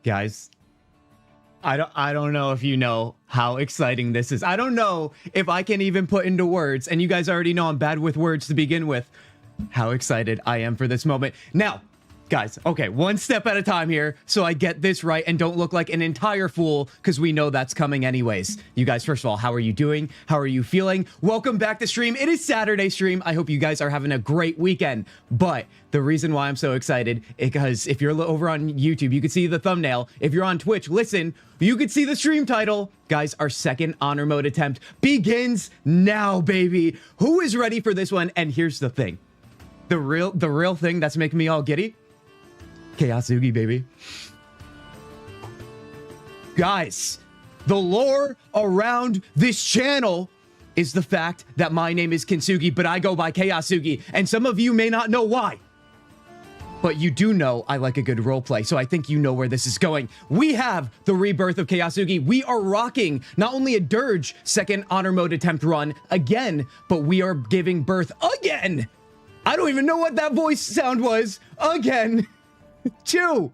Guys, I don't know if you know how exciting this is. I don't know if I can even put into words, and you guys already know I'm bad with words to begin with, how excited I am for this moment. Now, guys, okay, one step at a time here so I get this right and don't look like an entire fool, because we know that's coming anyways. You guys, first of all, how are you doing? How are you feeling? Welcome back to stream. It is Saturday stream. I hope you guys are having a great weekend. But the reason why I'm so excited is because if you're over on YouTube, you can see the thumbnail. If you're on Twitch, listen, you can see the stream title. Guys, our second honor mode attempt begins now, baby. Who is ready for this one? And here's the thing. The real thing that's making me all giddy. Kintzugi, baby. Guys, the lore around this channel is the fact that my name is Kintzugi, but I go by Kintzugi, and some of you may not know why. But you do know I like a good roleplay, so I think you know where this is going. We have the rebirth of Kintzugi. We are rocking not only a Dirge second honor mode attempt run again, but we are giving birth again. I don't even know what that voice sound was. Again. To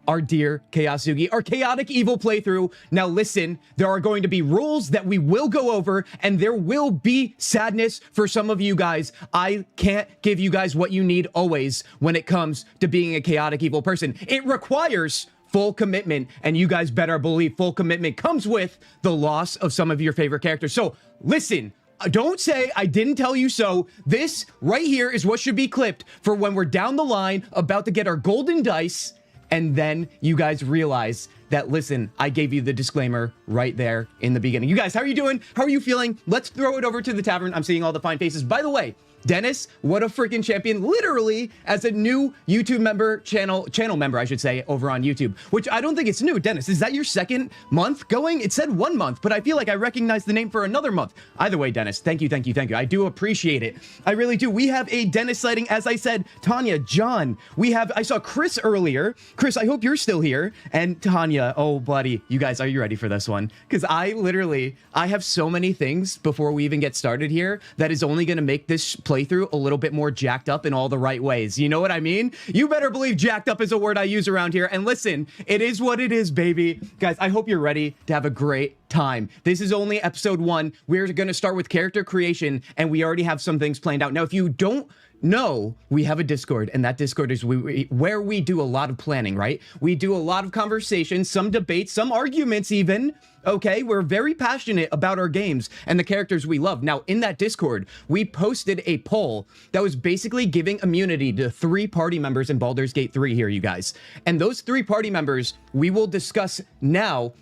our dear Kintzugi, our chaotic evil playthrough. Now listen, there are going to be rules that we will go over, and there will be sadness for some of you guys. I can't give you guys what you need always when it comes to being a chaotic evil person. It requires full commitment, and you guys better believe full commitment comes with the loss of some of your favorite characters. So listen, don't say I didn't tell you so. This right here is what should be clipped for when we're down the line about to get our golden dice, and then you guys realize that, listen, I gave you the disclaimer right there in the beginning. You guys, how are you doing? How are you feeling? Let's throw it over to the tavern. I'm seeing all the fine faces. By the way, Dennis, what a freaking champion, literally as a new YouTube member, channel member, I should say, over on YouTube, which I don't think it's new. Dennis, is that your second month going? It said 1 month, but I feel like I recognize the name for another month. Either way, Dennis, thank you. I do appreciate it. I really do. We have a Dennis sighting, as I said, Tanya, John, I saw Chris earlier. Chris, I hope you're still here. And Tanya, oh buddy, you guys, are you ready for this one? Because I have so many things before we even get started here that is only going to make this playthrough a little bit more jacked up in all the right ways. You know what I mean? You better believe jacked up is a word I use around here. And listen, it is what it is, baby. Guys, I hope you're ready to have a great time. This is only episode 1. We're going to start with character creation, and we already have some things planned out. Now, if you don't know, we have a Discord, and that Discord is where we do a lot of planning, right? We do a lot of conversations, some debates, some arguments even. Okay, we're very passionate about our games and the characters we love. Now, in that Discord, we posted a poll that was basically giving immunity to 3 party members in Baldur's Gate 3 here, you guys. And those 3 party members we will discuss now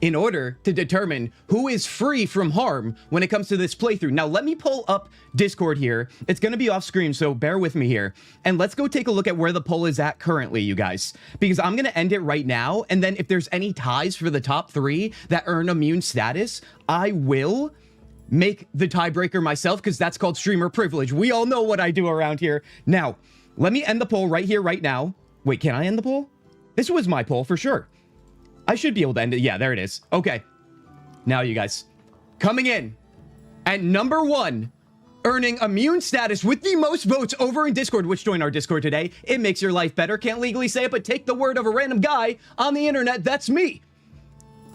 in order to determine who is free from harm when it comes to this playthrough. Now, let me pull up Discord here. It's going to be off screen, so bear with me here. And let's go take a look at where the poll is at currently, you guys. Because I'm going to end it right now, and then if there's any ties for the top 3 that earn immune status, I will make the tiebreaker myself, because that's called streamer privilege. We all know what I do around here. Now, let me end the poll right here, right now. Wait, can I end the poll? This was my poll for sure. I should be able to end it. Yeah, there it is. Okay. Now, you guys, coming in at number 1, earning immune status with the most votes over in Discord, which join our Discord today. It makes your life better. Can't legally say it, but take the word of a random guy on the internet. That's me.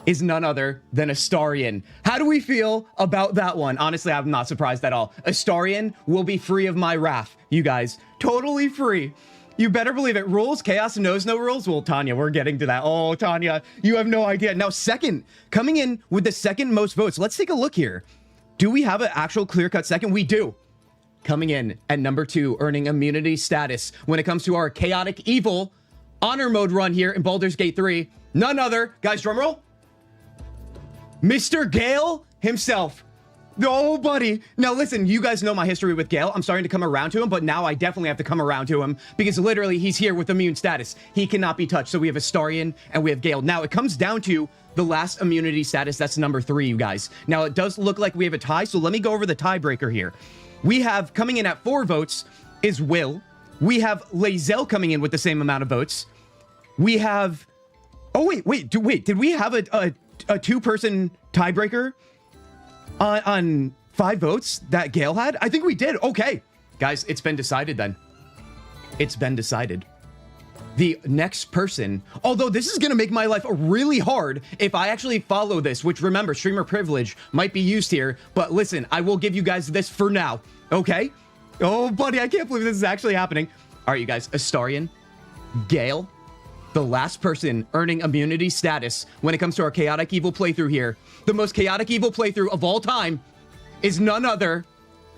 Is none other than Astarion. How do we feel about that one? Honestly, I'm not surprised at all. Astarion will be free of my wrath, you guys. Totally free. You better believe it. Rules? Chaos knows no rules? Well, Tanya, we're getting to that. Oh, Tanya, you have no idea. Now, second, coming in with the second most votes. Let's take a look here. Do we have an actual clear-cut second? We do. Coming in at number 2, earning immunity status when it comes to our chaotic evil honor mode run here in Baldur's Gate 3. None other, guys, drumroll, Mr. Gale himself. Oh, buddy. Now, listen, you guys know my history with Gale. I'm starting to come around to him, but now I definitely have to come around to him because literally he's here with immune status. He cannot be touched. So we have Astarion and we have Gale. Now, it comes down to the last immunity status. That's number 3, you guys. Now, it does look like we have a tie, so let me go over the tiebreaker here. We have, coming in at 4 votes, is Will. We have Lae'zel coming in with the same amount of votes. We have... Oh, wait. Did we have a 2-person tiebreaker on 5 votes that Gale had? I think we did. Okay. Guys, it's been decided then. It's been decided. the next person, although this is going to make my life really hard if I actually follow this, which remember, streamer privilege might be used here, but listen, I will give you guys this for now, okay? Oh, buddy, I can't believe this is actually happening. All right, you guys, Astarion, Gale, the last person earning immunity status when it comes to our chaotic evil playthrough here. The most chaotic evil playthrough of all time is none other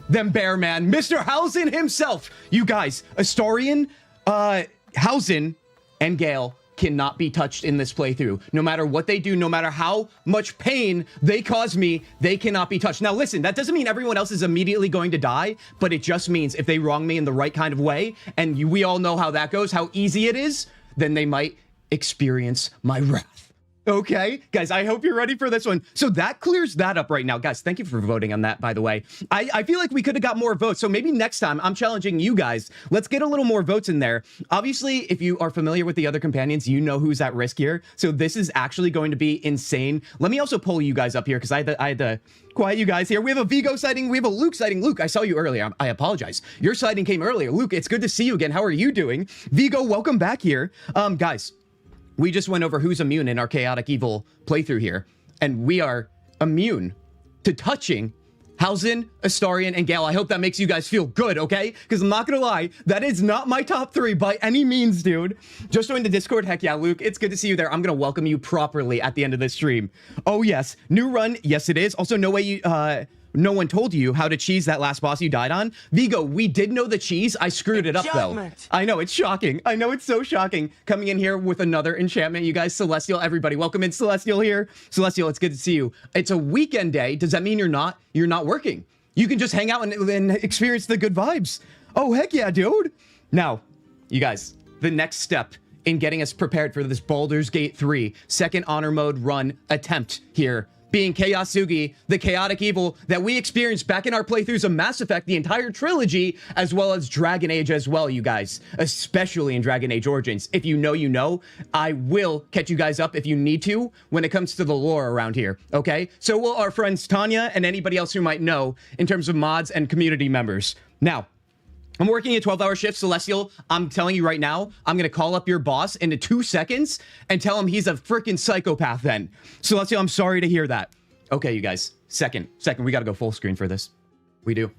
than Bearman, Mr. Hausen himself. You guys, Astarion, Hausen, and Gale cannot be touched in this playthrough. No matter what they do, no matter how much pain they cause me, they cannot be touched. Now listen, that doesn't mean everyone else is immediately going to die, but it just means if they wrong me in the right kind of way, and we all know how that goes, how easy it is, then they might experience my wrath. Okay, guys, I hope you're ready for this one. So that clears that up right now. Guys, thank you for voting on that, by the way. I feel like we could have got more votes. So maybe next time I'm challenging you guys. Let's get a little more votes in there. Obviously, if you are familiar with the other companions, you know who's at risk here. So this is actually going to be insane. Let me also pull you guys up here because I had to quiet you guys here. We have a Vigo sighting. We have a Luke sighting. Luke, I saw you earlier. I apologize. Your sighting came earlier. Luke, it's good to see you again. How are you doing? Vigo, welcome back here. Guys, we just went over who's immune in our chaotic evil playthrough here, and we are immune to touching Hausen, Astarion, and Gale. I hope that makes you guys feel good, okay? Because I'm not gonna lie, that is not my top 3 by any means, dude. Just join the Discord. Heck yeah, Luke. It's good to see you there. I'm gonna welcome you properly at the end of this stream. Oh yes, new run. Yes, it is. Also, no way you no one told you how to cheese that last boss you died on. Vigo, we did know the cheese. I screwed it up, though. I know, it's shocking. I know, it's so shocking. Coming in here with another enchantment, you guys. Celestial, everybody. Welcome in, Celestial here. Celestial, it's good to see you. It's a weekend day. Does that mean you're not working? You can just hang out and experience the good vibes. Oh, heck yeah, dude. Now, you guys, the next step in getting us prepared for this Baldur's Gate 3 second honor mode run attempt here, being Kintzugi, the chaotic evil that we experienced back in our playthroughs of Mass Effect, the entire trilogy, as well as Dragon Age as well, you guys, especially in Dragon Age Origins. If you know, you know. I will catch you guys up if you need to when it comes to the lore around here, okay? So will our friends Tanya and anybody else who might know in terms of mods and community members. Now, I'm working a 12-hour shift, Celestial. I'm telling you right now, I'm going to call up your boss into 2 seconds and tell him he's a freaking psychopath then. Celestial, I'm sorry to hear that. Okay, you guys. Second, we got to go full screen for this. We do.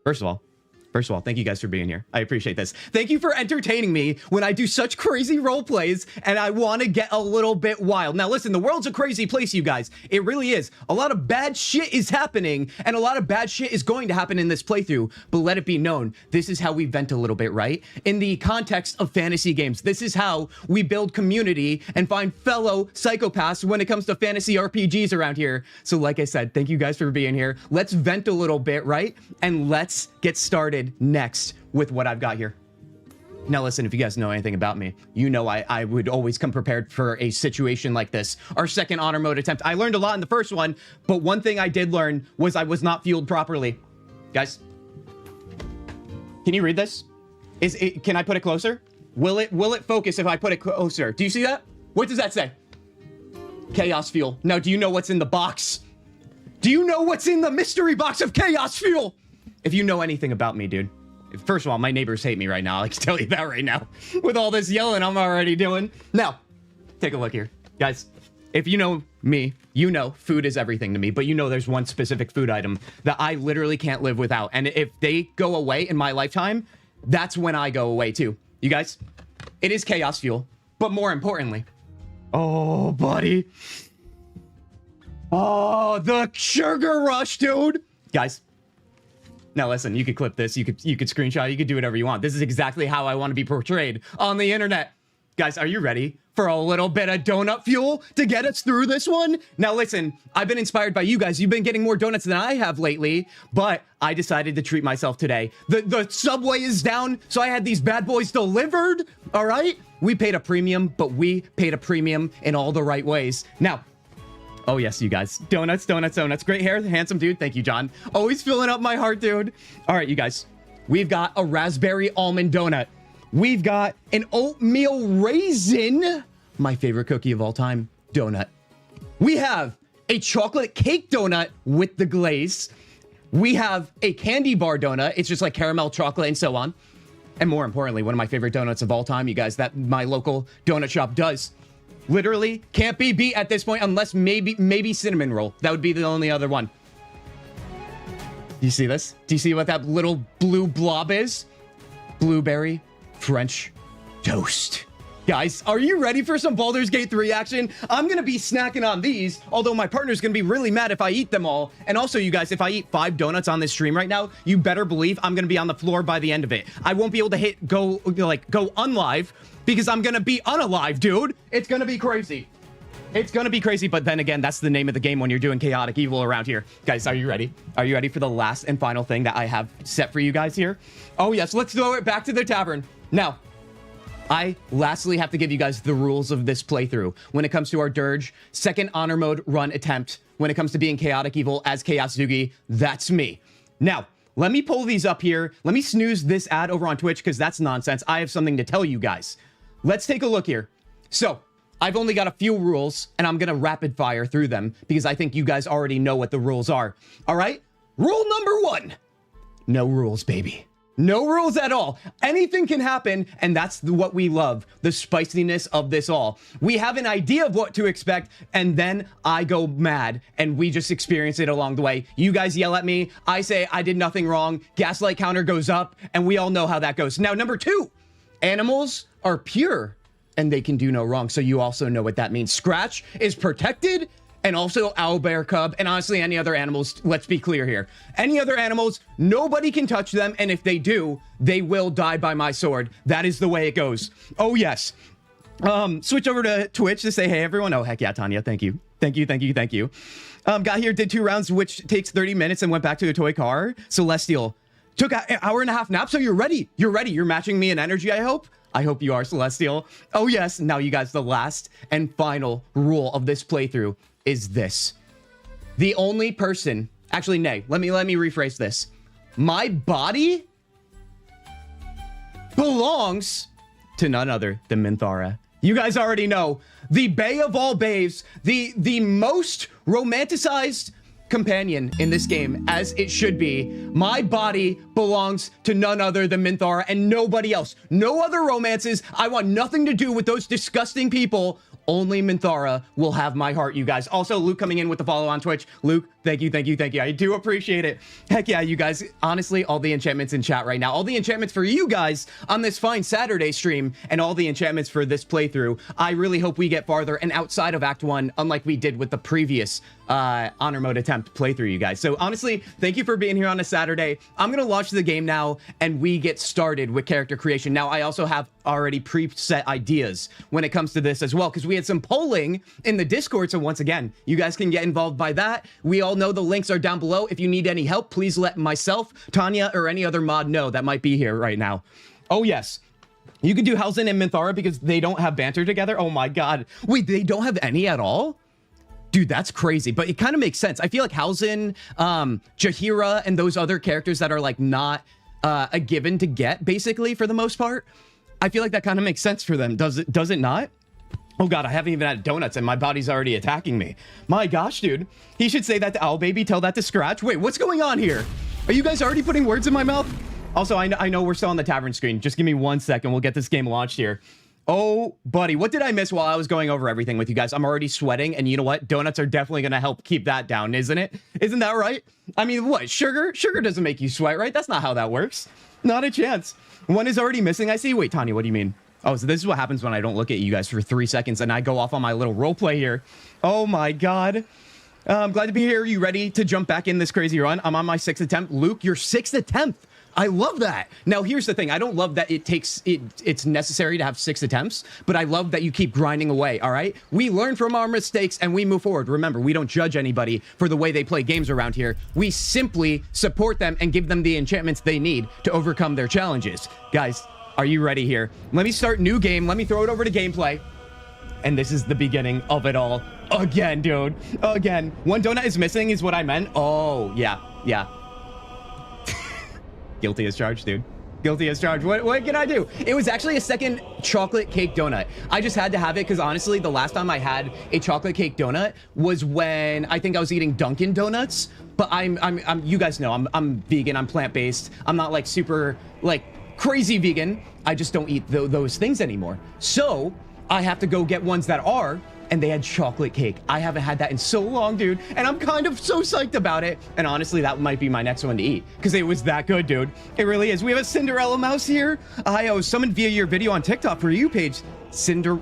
First of all, thank you guys for being here. I appreciate this. Thank you for entertaining me when I do such crazy role plays and I want to get a little bit wild. Now, listen, the world's a crazy place, you guys. It really is. A lot of bad shit is happening and a lot of bad shit is going to happen in this playthrough. But let it be known, this is how we vent a little bit, right? In the context of fantasy games, this is how we build community and find fellow psychopaths when it comes to fantasy RPGs around here. So like I said, thank you guys for being here. Let's vent a little bit, right? And let's get started next with what I've got here. Now listen, if you guys know anything about me, you know I would always come prepared for a situation like this. Our second honor mode attempt. I learned a lot in the first one, but one thing I did learn was I was not fueled properly. Guys, can you read this? Can I put it closer? Will it focus if I put it closer? Do you see that? What does that say? Chaos fuel. Now, do you know what's in the box? Do you know what's in the mystery box of chaos fuel? If you know anything about me, dude. First of all, my neighbors hate me right now. I can tell you that right now. With all this yelling I'm already doing. Now, take a look here. Guys, if you know me, you know food is everything to me. But you know there's one specific food item that I literally can't live without. And if they go away in my lifetime, that's when I go away too. You guys, it is chaos fuel. But more importantly, oh, buddy. Oh, the sugar rush, dude. Guys. Now listen, you could clip this, you could screenshot, you could do whatever you want. This is exactly how I want to be portrayed on the internet. Guys, are you ready for a little bit of donut fuel to get us through this one? Now listen, I've been inspired by you guys. You've been getting more donuts than I have lately, but I decided to treat myself today. The subway is down, so I had these bad boys delivered, all right? We paid a premium, but we paid a premium in all the right ways. Now, oh, yes, you guys. Donuts. Great hair. Handsome dude. Thank you, John. Always filling up my heart, dude. All right, you guys. We've got a raspberry almond donut. We've got an oatmeal raisin, my favorite cookie of all time, donut. We have a chocolate cake donut with the glaze. We have a candy bar donut. It's just like caramel, chocolate, and so on. And more importantly, one of my favorite donuts of all time, you guys, that my local donut shop does. Literally can't be beat at this point unless maybe cinnamon roll. That would be the only other one. Do you see this? Do you see what that little blue blob is? Blueberry French toast. Guys, are you ready for some Baldur's Gate 3 action? I'm gonna be snacking on these, although my partner's gonna be really mad if I eat them all. And also, you guys, if I eat 5 donuts on this stream right now, you better believe I'm gonna be on the floor by the end of it. I won't be able to go unlive because I'm gonna be unalive, dude. It's gonna be crazy. It's gonna be crazy, but then again, that's the name of the game when you're doing chaotic evil around here. Guys, are you ready? Are you ready for the last and final thing that I have set for you guys here? Oh yes, let's throw it back to the tavern. Now, I lastly have to give you guys the rules of this playthrough. When it comes to our Dirge, second honor mode run attempt, when it comes to being chaotic evil as Kintzugi, that's me. Now, let me pull these up here. Let me snooze this ad over on Twitch because that's nonsense. I have something to tell you guys. Let's take a look here. So, I've only got a few rules and I'm gonna rapid fire through them because I think you guys already know what the rules are. All right? Rule number 1. No rules, baby. No rules at all. Anything can happen, and that's what we love, the spiciness of this all. We have an idea of what to expect, and then I go mad, and we just experience it along the way. You guys yell at me, I say I did nothing wrong, gaslight counter goes up, and we all know how that goes. Now, number 2, animals are pure, and they can do no wrong, so you also know what that means. Scratch is protected, and also owlbear cub, and honestly any other animals. Let's be clear here. Any other animals, nobody can touch them, and if they do, they will die by my sword. That is the way it goes. Oh yes. Switch over to Twitch to say hey everyone. Oh heck yeah, Tanya, thank you. Thank you. Got here, did 2 rounds, which takes 30 minutes, and went back to a toy car. Celestial took an hour and a half nap, so you're ready. You're matching me in energy, I hope. I hope you are, Celestial. Oh yes, now you guys, the last and final rule of this playthrough is this. The only person, actually, nay, let me rephrase this. My body belongs to none other than Minthara. You guys already know, the bae of all baes, the most romanticized companion in this game, as it should be. My body belongs to none other than Minthara and nobody else. No other romances. I want nothing to do with those disgusting people. Only Minthara will have my heart, you guys. Also, Luke coming in with the follow on Twitch. Luke, thank you. I do appreciate it. Heck yeah, you guys. Honestly, all the enchantments in chat right now. All the enchantments for you guys on this fine Saturday stream and all the enchantments for this playthrough. I really hope we get farther and outside of Act 1, unlike we did with the previous honor mode attempt playthrough, you guys. So honestly, thank you for being here on a Saturday. I'm going to launch the game now and we get started with character creation. Now, I also have already preset ideas when it comes to this as well, because we had some polling in the Discord. So once again, you guys can get involved by that. We all know the links are down below. If you need any help, please let myself, Tanya, or any other mod know that might be here right now. Oh yes. You can do Halsin and Minthara because they don't have banter together. Oh my God. Wait, they don't have any at all? Dude, that's crazy, but it kind of makes sense. I feel like Halsin, Jaheira, and those other characters that are like not a given to get, basically, for the most part. I feel like that kind of makes sense for them. Does it not? Oh God, I haven't even had donuts and my body's already attacking me. My gosh, dude. He should say that to Owl Baby, tell that to Scratch. Wait, what's going on here? Are you guys already putting words in my mouth? Also, I know we're still on the tavern screen. Just give me 1 second. We'll get this game launched here. Oh, buddy, what did I miss while I was going over everything with you guys? I'm already sweating, and you know what? Donuts are definitely going to help keep that down, isn't it? Isn't that right? I mean, what? Sugar? Sugar doesn't make you sweat, right? That's not how that works. Not a chance. One is already missing, I see. Wait, Tanya, what do you mean? Oh, so this is what happens when I don't look at you guys for 3 seconds, and I go off on my little role play here. Oh, my God. I'm glad to be here. You ready to jump back in this crazy run? I'm on my 6th attempt. Luke, your 6th attempt. I love that. Now, here's the thing. I don't love that it's necessary to have 6 attempts, but I love that you keep grinding away, all right? We learn from our mistakes and we move forward. Remember, we don't judge anybody for the way they play games around here. We simply support them and give them the enchantments they need to overcome their challenges. Guys, are you ready here? Let me start new game. Let me throw it over to gameplay. And this is the beginning of it all. Again, dude. Again. 1 donut is missing is what I meant. Oh, yeah. Guilty as charged, dude. Guilty as charged. What can I do? It was actually a second chocolate cake donut. I just had to have it because honestly, the last time I had a chocolate cake donut was when I think I was eating Dunkin' Donuts. But I'm you guys know I'm vegan. I'm plant-based. I'm not like super like crazy vegan. I just don't eat those things anymore. So I have to go get ones that are, and they had chocolate cake. I haven't had that in so long, dude, and I'm kind of so psyched about it. And honestly, that might be my next one to eat because it was that good, dude. It really is. We have a Cinderella mouse here. I was summoned via your video on TikTok for you page.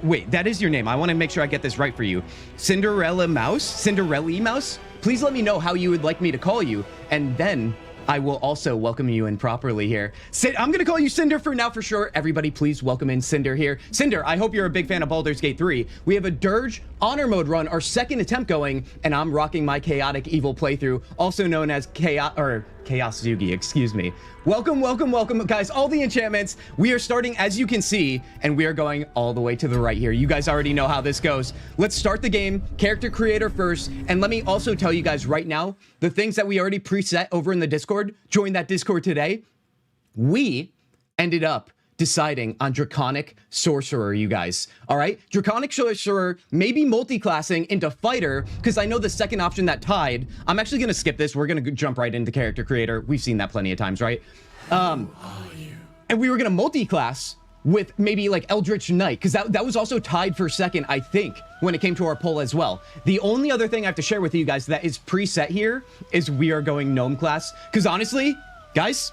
Wait, that is your name. I want to make sure I get this right for you. Cinderella mouse? Cinderella mouse? Please let me know how you would like me to call you, and then I will also welcome you in properly here. I'm going to call you Cinder for now for sure. Everybody, please welcome in Cinder here. Cinder, I hope you're a big fan of Baldur's Gate 3. We have a Dirge Honor Mode run, our second attempt going, and I'm rocking my Chaotic Evil playthrough, also known as Kintzugi, excuse me. Welcome, welcome, welcome, guys. All the enchantments. We are starting, as you can see, and we are going all the way to the right here. You guys already know how this goes. Let's start the game. Character creator first. And let me also tell you guys right now, the things that we already preset over in the Discord, join that Discord today. We ended up deciding on Draconic Sorcerer, you guys. All right? Draconic Sorcerer, maybe multi-classing into Fighter, because I know the second option that tied. I'm actually going to skip this. We're going to jump right into Character Creator. We've seen that plenty of times, right? And we were going to multi-class with maybe like Eldritch Knight, because that was also tied for second, I think, when it came to our poll as well. The only other thing I have to share with you guys that is preset here is we are going Gnome class, because honestly, guys,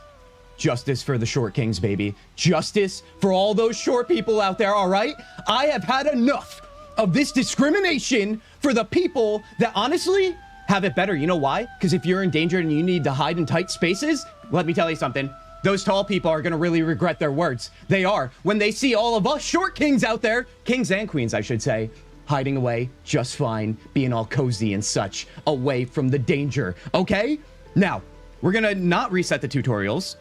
justice for the short kings, baby. Justice for all those short people out there, all right? I have had enough of this discrimination for the people that honestly have it better. You know why? Because if you're in danger and you need to hide in tight spaces, let me tell you something. Those tall people are going to really regret their words. They are. When they see all of us short kings out there, kings and queens, I should say, hiding away just fine, being all cozy and such, away from the danger, okay? Now, we're going to not reset the tutorials,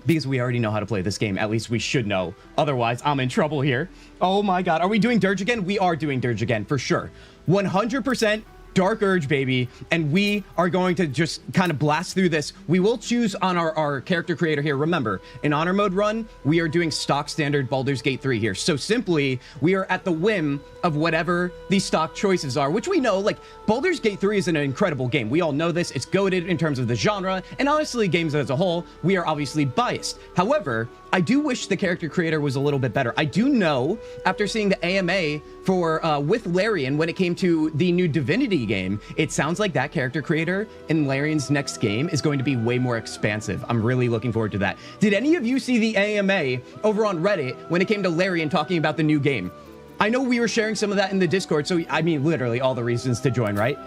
because we already know how to play this game. At least we should know. Otherwise, I'm in trouble here. Oh my god. Are we doing Dirge again? We are doing Dirge again, for sure. 100% Dark Urge, baby. And we are going to just kind of blast through this. We will choose on our character creator here. Remember, in Honor Mode run, we are doing stock standard Baldur's Gate 3 here. So simply, we are at the whim of whatever these stock choices are, which we know, like, Baldur's Gate 3 is an incredible game. We all know this. It's goated in terms of the genre, and honestly, games as a whole, we are obviously biased. However, I do wish the character creator was a little bit better. I do know, after seeing the AMA for with Larian when it came to the new Divinity game, it sounds like that character creator in Larian's next game is going to be way more expansive. I'm really looking forward to that. Did any of you see the AMA over on Reddit when it came to Larian talking about the new game? I know we were sharing some of that in the Discord, so I mean, literally all the reasons to join, right?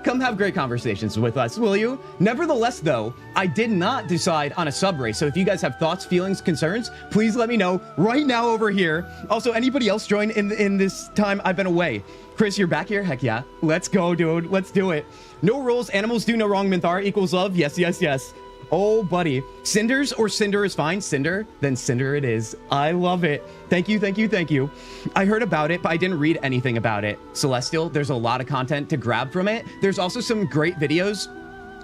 Come have great conversations with us, will you? Nevertheless, though, I did not decide on a sub race, so if you guys have thoughts, feelings, concerns, please let me know right now over here. Also, anybody else join in this time I've been away? Chris, you're back here? Heck yeah. Let's go, dude. Let's do it. No rules, animals do no wrong, Minthara equals love. Yes, yes, yes. Oh, buddy. Cinders or Cinder is fine. Cinder, then Cinder it is. I love it. Thank you, thank you, thank you. I heard about it, but I didn't read anything about it. Celestial, there's a lot of content to grab from it. There's also some great videos.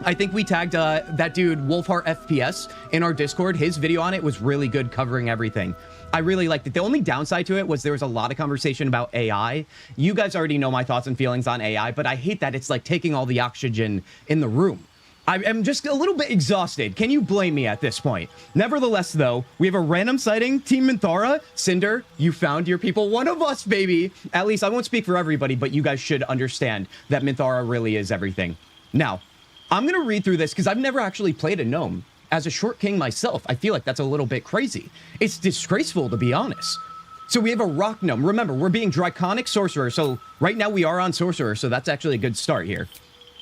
I think we tagged that dude, Wolfheart FPS, in our Discord. His video on it was really good, covering everything. I really liked it. The only downside to it was there was a lot of conversation about AI. You guys already know my thoughts and feelings on AI, but I hate that it's like taking all the oxygen in the room. I am just a little bit exhausted. Can you blame me at this point? Nevertheless, though, we have a random sighting. Team Minthara. Cinder, you found your people. One of us, baby. At least I won't speak for everybody, but you guys should understand that Minthara really is everything. Now, I'm going to read through this because I've never actually played a gnome. As a short king myself, I feel like that's a little bit crazy. It's disgraceful, to be honest. So we have a rock gnome. Remember, we're being Draconic Sorcerer, so right now we are on Sorcerer, so that's actually a good start here.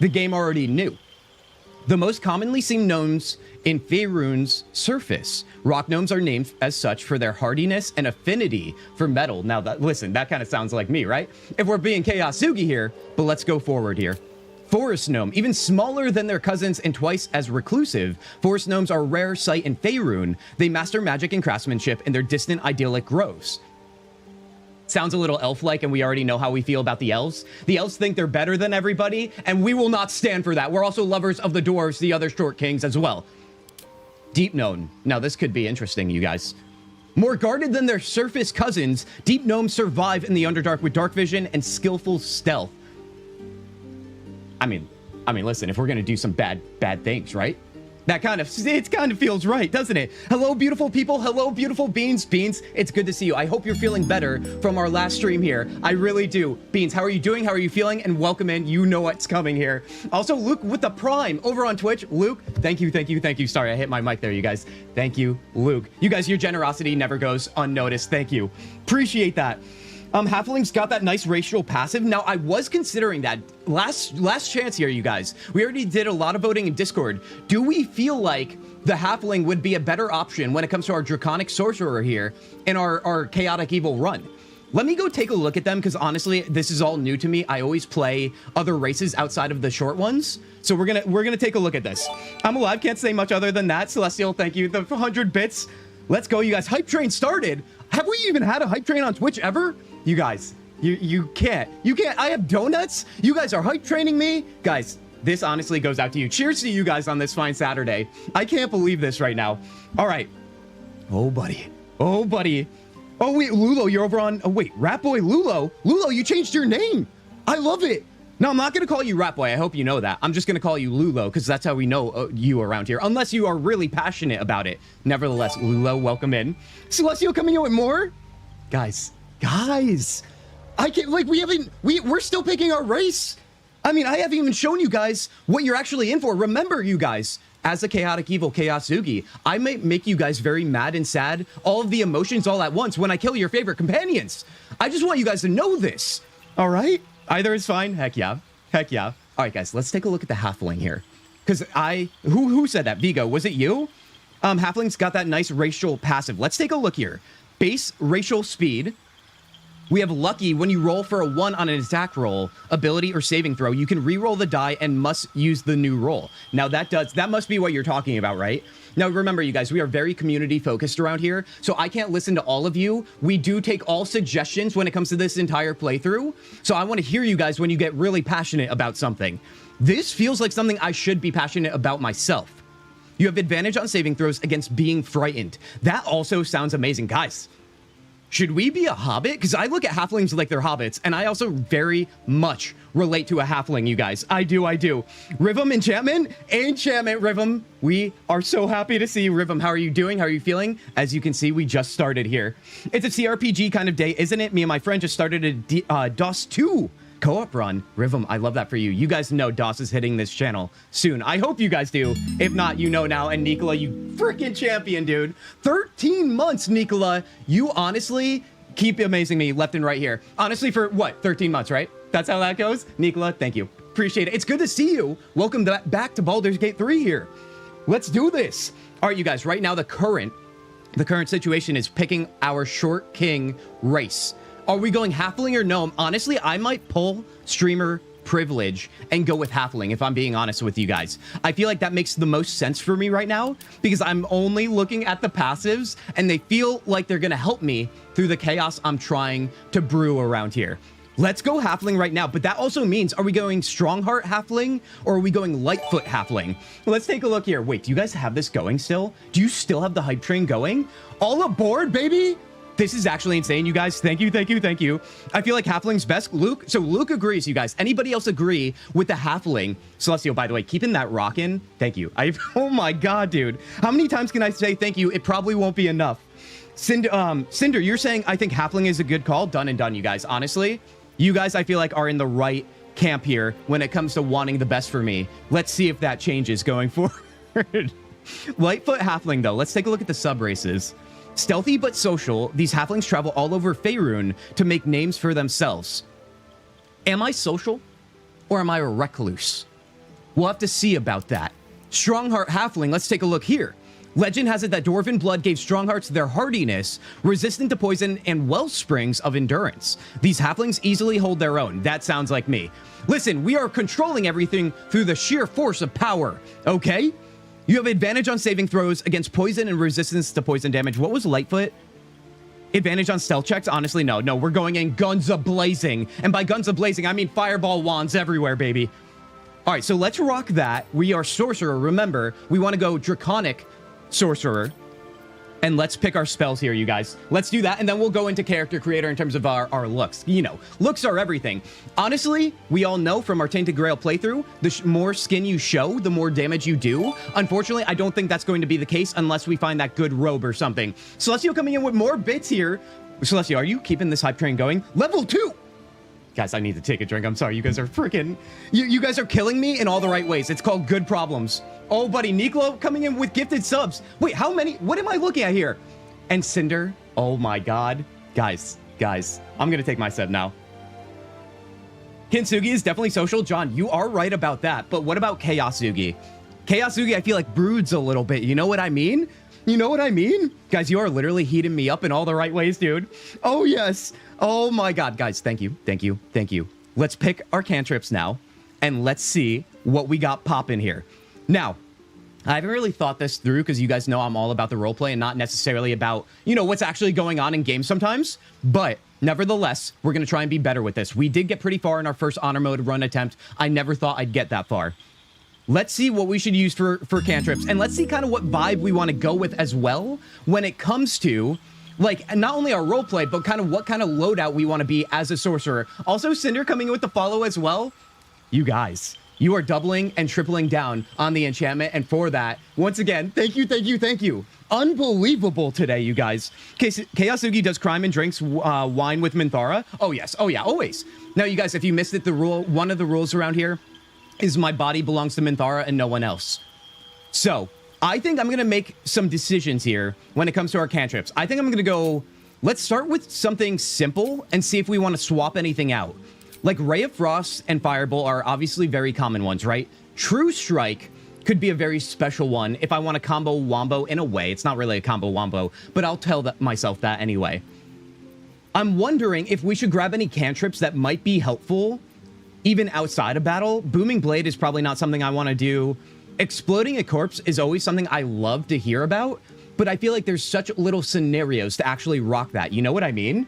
The game already knew. The most commonly seen gnomes in Faerun's surface. Rock gnomes are named as such for their hardiness and affinity for metal. Now, listen, that kind of sounds like me, right? If we're being Kintzugi here, but let's go forward here. Forest gnome, even smaller than their cousins and twice as reclusive. Forest gnomes are a rare sight in Faerun. They master magic and craftsmanship in their distant idyllic groves. Sounds a little elf-like, and we already know how we feel about the elves. The elves think they're better than everybody, and we will not stand for that. We're also lovers of the dwarves, the other short kings as well. Deep gnome. Now, this could be interesting, you guys. More guarded than their surface cousins, deep gnomes survive in the Underdark with dark vision and skillful stealth. I mean, listen, if we're gonna do some bad things, right? It kind of feels right, doesn't it? Hello, beautiful people. Hello, beautiful Beans. Beans, it's good to see you. I hope you're feeling better from our last stream here. I really do. Beans, how are you doing? How are you feeling? And welcome in. You know what's coming here. Also, Luke with the Prime over on Twitch. Luke, thank you, thank you, thank you. Sorry, I hit my mic there, you guys. Thank you, Luke. You guys, your generosity never goes unnoticed. Thank you. Appreciate that. Halfling's got that nice racial passive. Now, I was considering that last chance here, you guys. We already did a lot of voting in Discord. Do we feel like the Halfling would be a better option when it comes to our Draconic Sorcerer here in our Chaotic Evil run? Let me go take a look at them, because honestly, this is all new to me. I always play other races outside of the short ones. So we're gonna take a look at this. I'm alive, can't say much other than that. Celestial, thank you. The 100 bits. Let's go, you guys. Hype train started. Have we even had a hype train on Twitch ever? You guys, you can't. I have donuts. You guys are hype training me. Guys, this honestly goes out to you. Cheers to you guys on this fine Saturday. I can't believe this right now. All right. Oh, buddy. Oh, buddy. Oh, wait, Lulo, you're over on... Oh, wait, Rat Boy Lulo. Lulo, you changed your name. I love it. No, I'm not going to call you Rat Boy. I hope you know that. I'm just going to call you Lulo, because that's how we know you around here. Unless you are really passionate about it. Nevertheless, Lulo, welcome in. Celestial coming in with more? Guys, I can't, like, we're still picking our race. I mean, I haven't even shown you guys what you're actually in for. Remember, you guys, as a Chaotic Evil Kintzugi, I might make you guys very mad and sad, all of the emotions all at once when I kill your favorite companions. I just want you guys to know this. All right? Either is fine. Heck yeah. Heck yeah. All right, guys, let's take a look at the Halfling here. Because who said that? Vigo, was it you? Halfling's got that nice racial passive. Let's take a look here. Base racial speed. We have lucky. When you roll for a 1 on an attack roll, ability, or saving throw, you can re-roll the die and must use the new roll. Now that must be what you're talking about, right? Now remember, you guys, we are very community focused around here, so I can't listen to all of you. We do take all suggestions when it comes to this entire playthrough, so I want to hear you guys when you get really passionate about something. This feels like something I should be passionate about myself. You have advantage on saving throws against being frightened. That also sounds amazing. Guys, should we be a hobbit? Because I look at halflings like they're hobbits, and I also very much relate to a halfling, you guys. I do. Rhythm enchantment, Rhythm. We are so happy to see you, Rhythm. How are you doing? How are you feeling? As you can see, we just started here. It's a CRPG kind of day, isn't it? Me and my friend just started a DOS 2 co-op run. Rhythm, I love that for you. You guys know DOS is hitting this channel soon. I hope you guys do. If not, you know now. And Nicola, you freaking champion, dude. 13 months, Nicola. You honestly keep amazing me left and right here. Honestly, for what? 13 months, right? That's how that goes? Nicola, thank you. Appreciate it. It's good to see you. Welcome back to Baldur's Gate 3 here. Let's do this. All right, you guys, right now the current situation is picking our short king race. Are we going halfling or gnome? Honestly, I might pull streamer privilege and go with halfling, if I'm being honest with you guys. I feel like that makes the most sense for me right now, because I'm only looking at the passives, and they feel like they're going to help me through the chaos I'm trying to brew around here. Let's go halfling right now, but that also means, are we going Strongheart halfling, or are we going Lightfoot halfling? Let's take a look here. Wait, do you guys have this going still? Do you still have the hype train going? All aboard, baby! This is actually insane, you guys. Thank you. I feel like halfling's best. Luke, so Luke agrees, you guys. Anybody else agree with the halfling? Celestial, by the way, keeping that rockin'. Thank you. Oh my God, dude. How many times can I say thank you? It probably won't be enough. Cinder, you're saying I think halfling is a good call. Done and done, you guys. Honestly, you guys, I feel like, are in the right camp here when it comes to wanting the best for me. Let's see if that changes going forward. Lightfoot halfling, though. Let's take a look at the sub races. Stealthy but social, these halflings travel all over Faerun to make names for themselves. Am I social, or am I a recluse? We'll have to see about that. Strongheart halfling, let's take a look here. Legend has it that dwarven blood gave Stronghearts their hardiness, resistant to poison, and well springs of endurance. These halflings easily hold their own. That sounds like me. Listen, we are controlling everything through the sheer force of power, okay? You have advantage on saving throws against poison and resistance to poison damage. What was Lightfoot? Advantage on stealth checks? Honestly, no. We're going in guns a-blazing. And by guns a-blazing, I mean fireball wands everywhere, baby. All right, so let's rock that. We are sorcerer. Remember, we want to go draconic sorcerer. And let's pick our spells here, you guys. Let's do that, and then we'll go into character creator in terms of our looks. You know, looks are everything. Honestly, we all know from our Tainted Grail playthrough, the more skin you show, the more damage you do. Unfortunately, I don't think that's going to be the case unless we find that good robe or something. Celestial coming in with more bits here. Celestial, are you keeping this hype train going? Level 2! Guys, I need to take a drink. I'm sorry. You guys are freaking... You guys are killing me in all the right ways. It's called good problems. Oh, buddy. Niklo coming in with gifted subs. Wait, how many? What am I looking at here? And Cinder. Oh, my God. Guys. I'm going to take my sub now. Kintzugi is definitely social. John, you are right about that. But what about Chaosugi? Chaosugi, I feel like broods a little bit. You know what I mean? You know what I mean? Guys, you are literally heating me up in all the right ways, dude. Oh, yes. Oh, my God. Guys, thank you. Let's pick our cantrips now, and let's see what we got popping here. Now, I haven't really thought this through because you guys know I'm all about the roleplay and not necessarily about, you know, what's actually going on in games sometimes. But nevertheless, we're going to try and be better with this. We did get pretty far in our first honor mode run attempt. I never thought I'd get that far. Let's see what we should use for cantrips, and let's see kind of what vibe we want to go with as well when it comes to, like, not only our roleplay, but kind of what kind of loadout we want to be as a sorcerer. Also, Cinder coming in with the follow as well. You guys, you are doubling and tripling down on the enchantment, and for that, once again, thank you. Unbelievable today, you guys. Chaosugi does crime and drinks wine with Minthara. Oh, yes. Oh, yeah, always. Now, you guys, if you missed it, one of the rules around here is my body belongs to Minthara and no one else. So, I think I'm going to make some decisions here when it comes to our cantrips. I think I'm going to go... Let's start with something simple and see if we want to swap anything out. Like, Ray of Frost and Fireball are obviously very common ones, right? True Strike could be a very special one if I want to combo Wombo in a way. It's not really a combo Wombo, but I'll tell myself that anyway. I'm wondering if we should grab any cantrips that might be helpful even outside of battle. Booming Blade is probably not something I want to do. Exploding a corpse is always something I love to hear about, but I feel like there's such little scenarios to actually rock that. You know what I mean?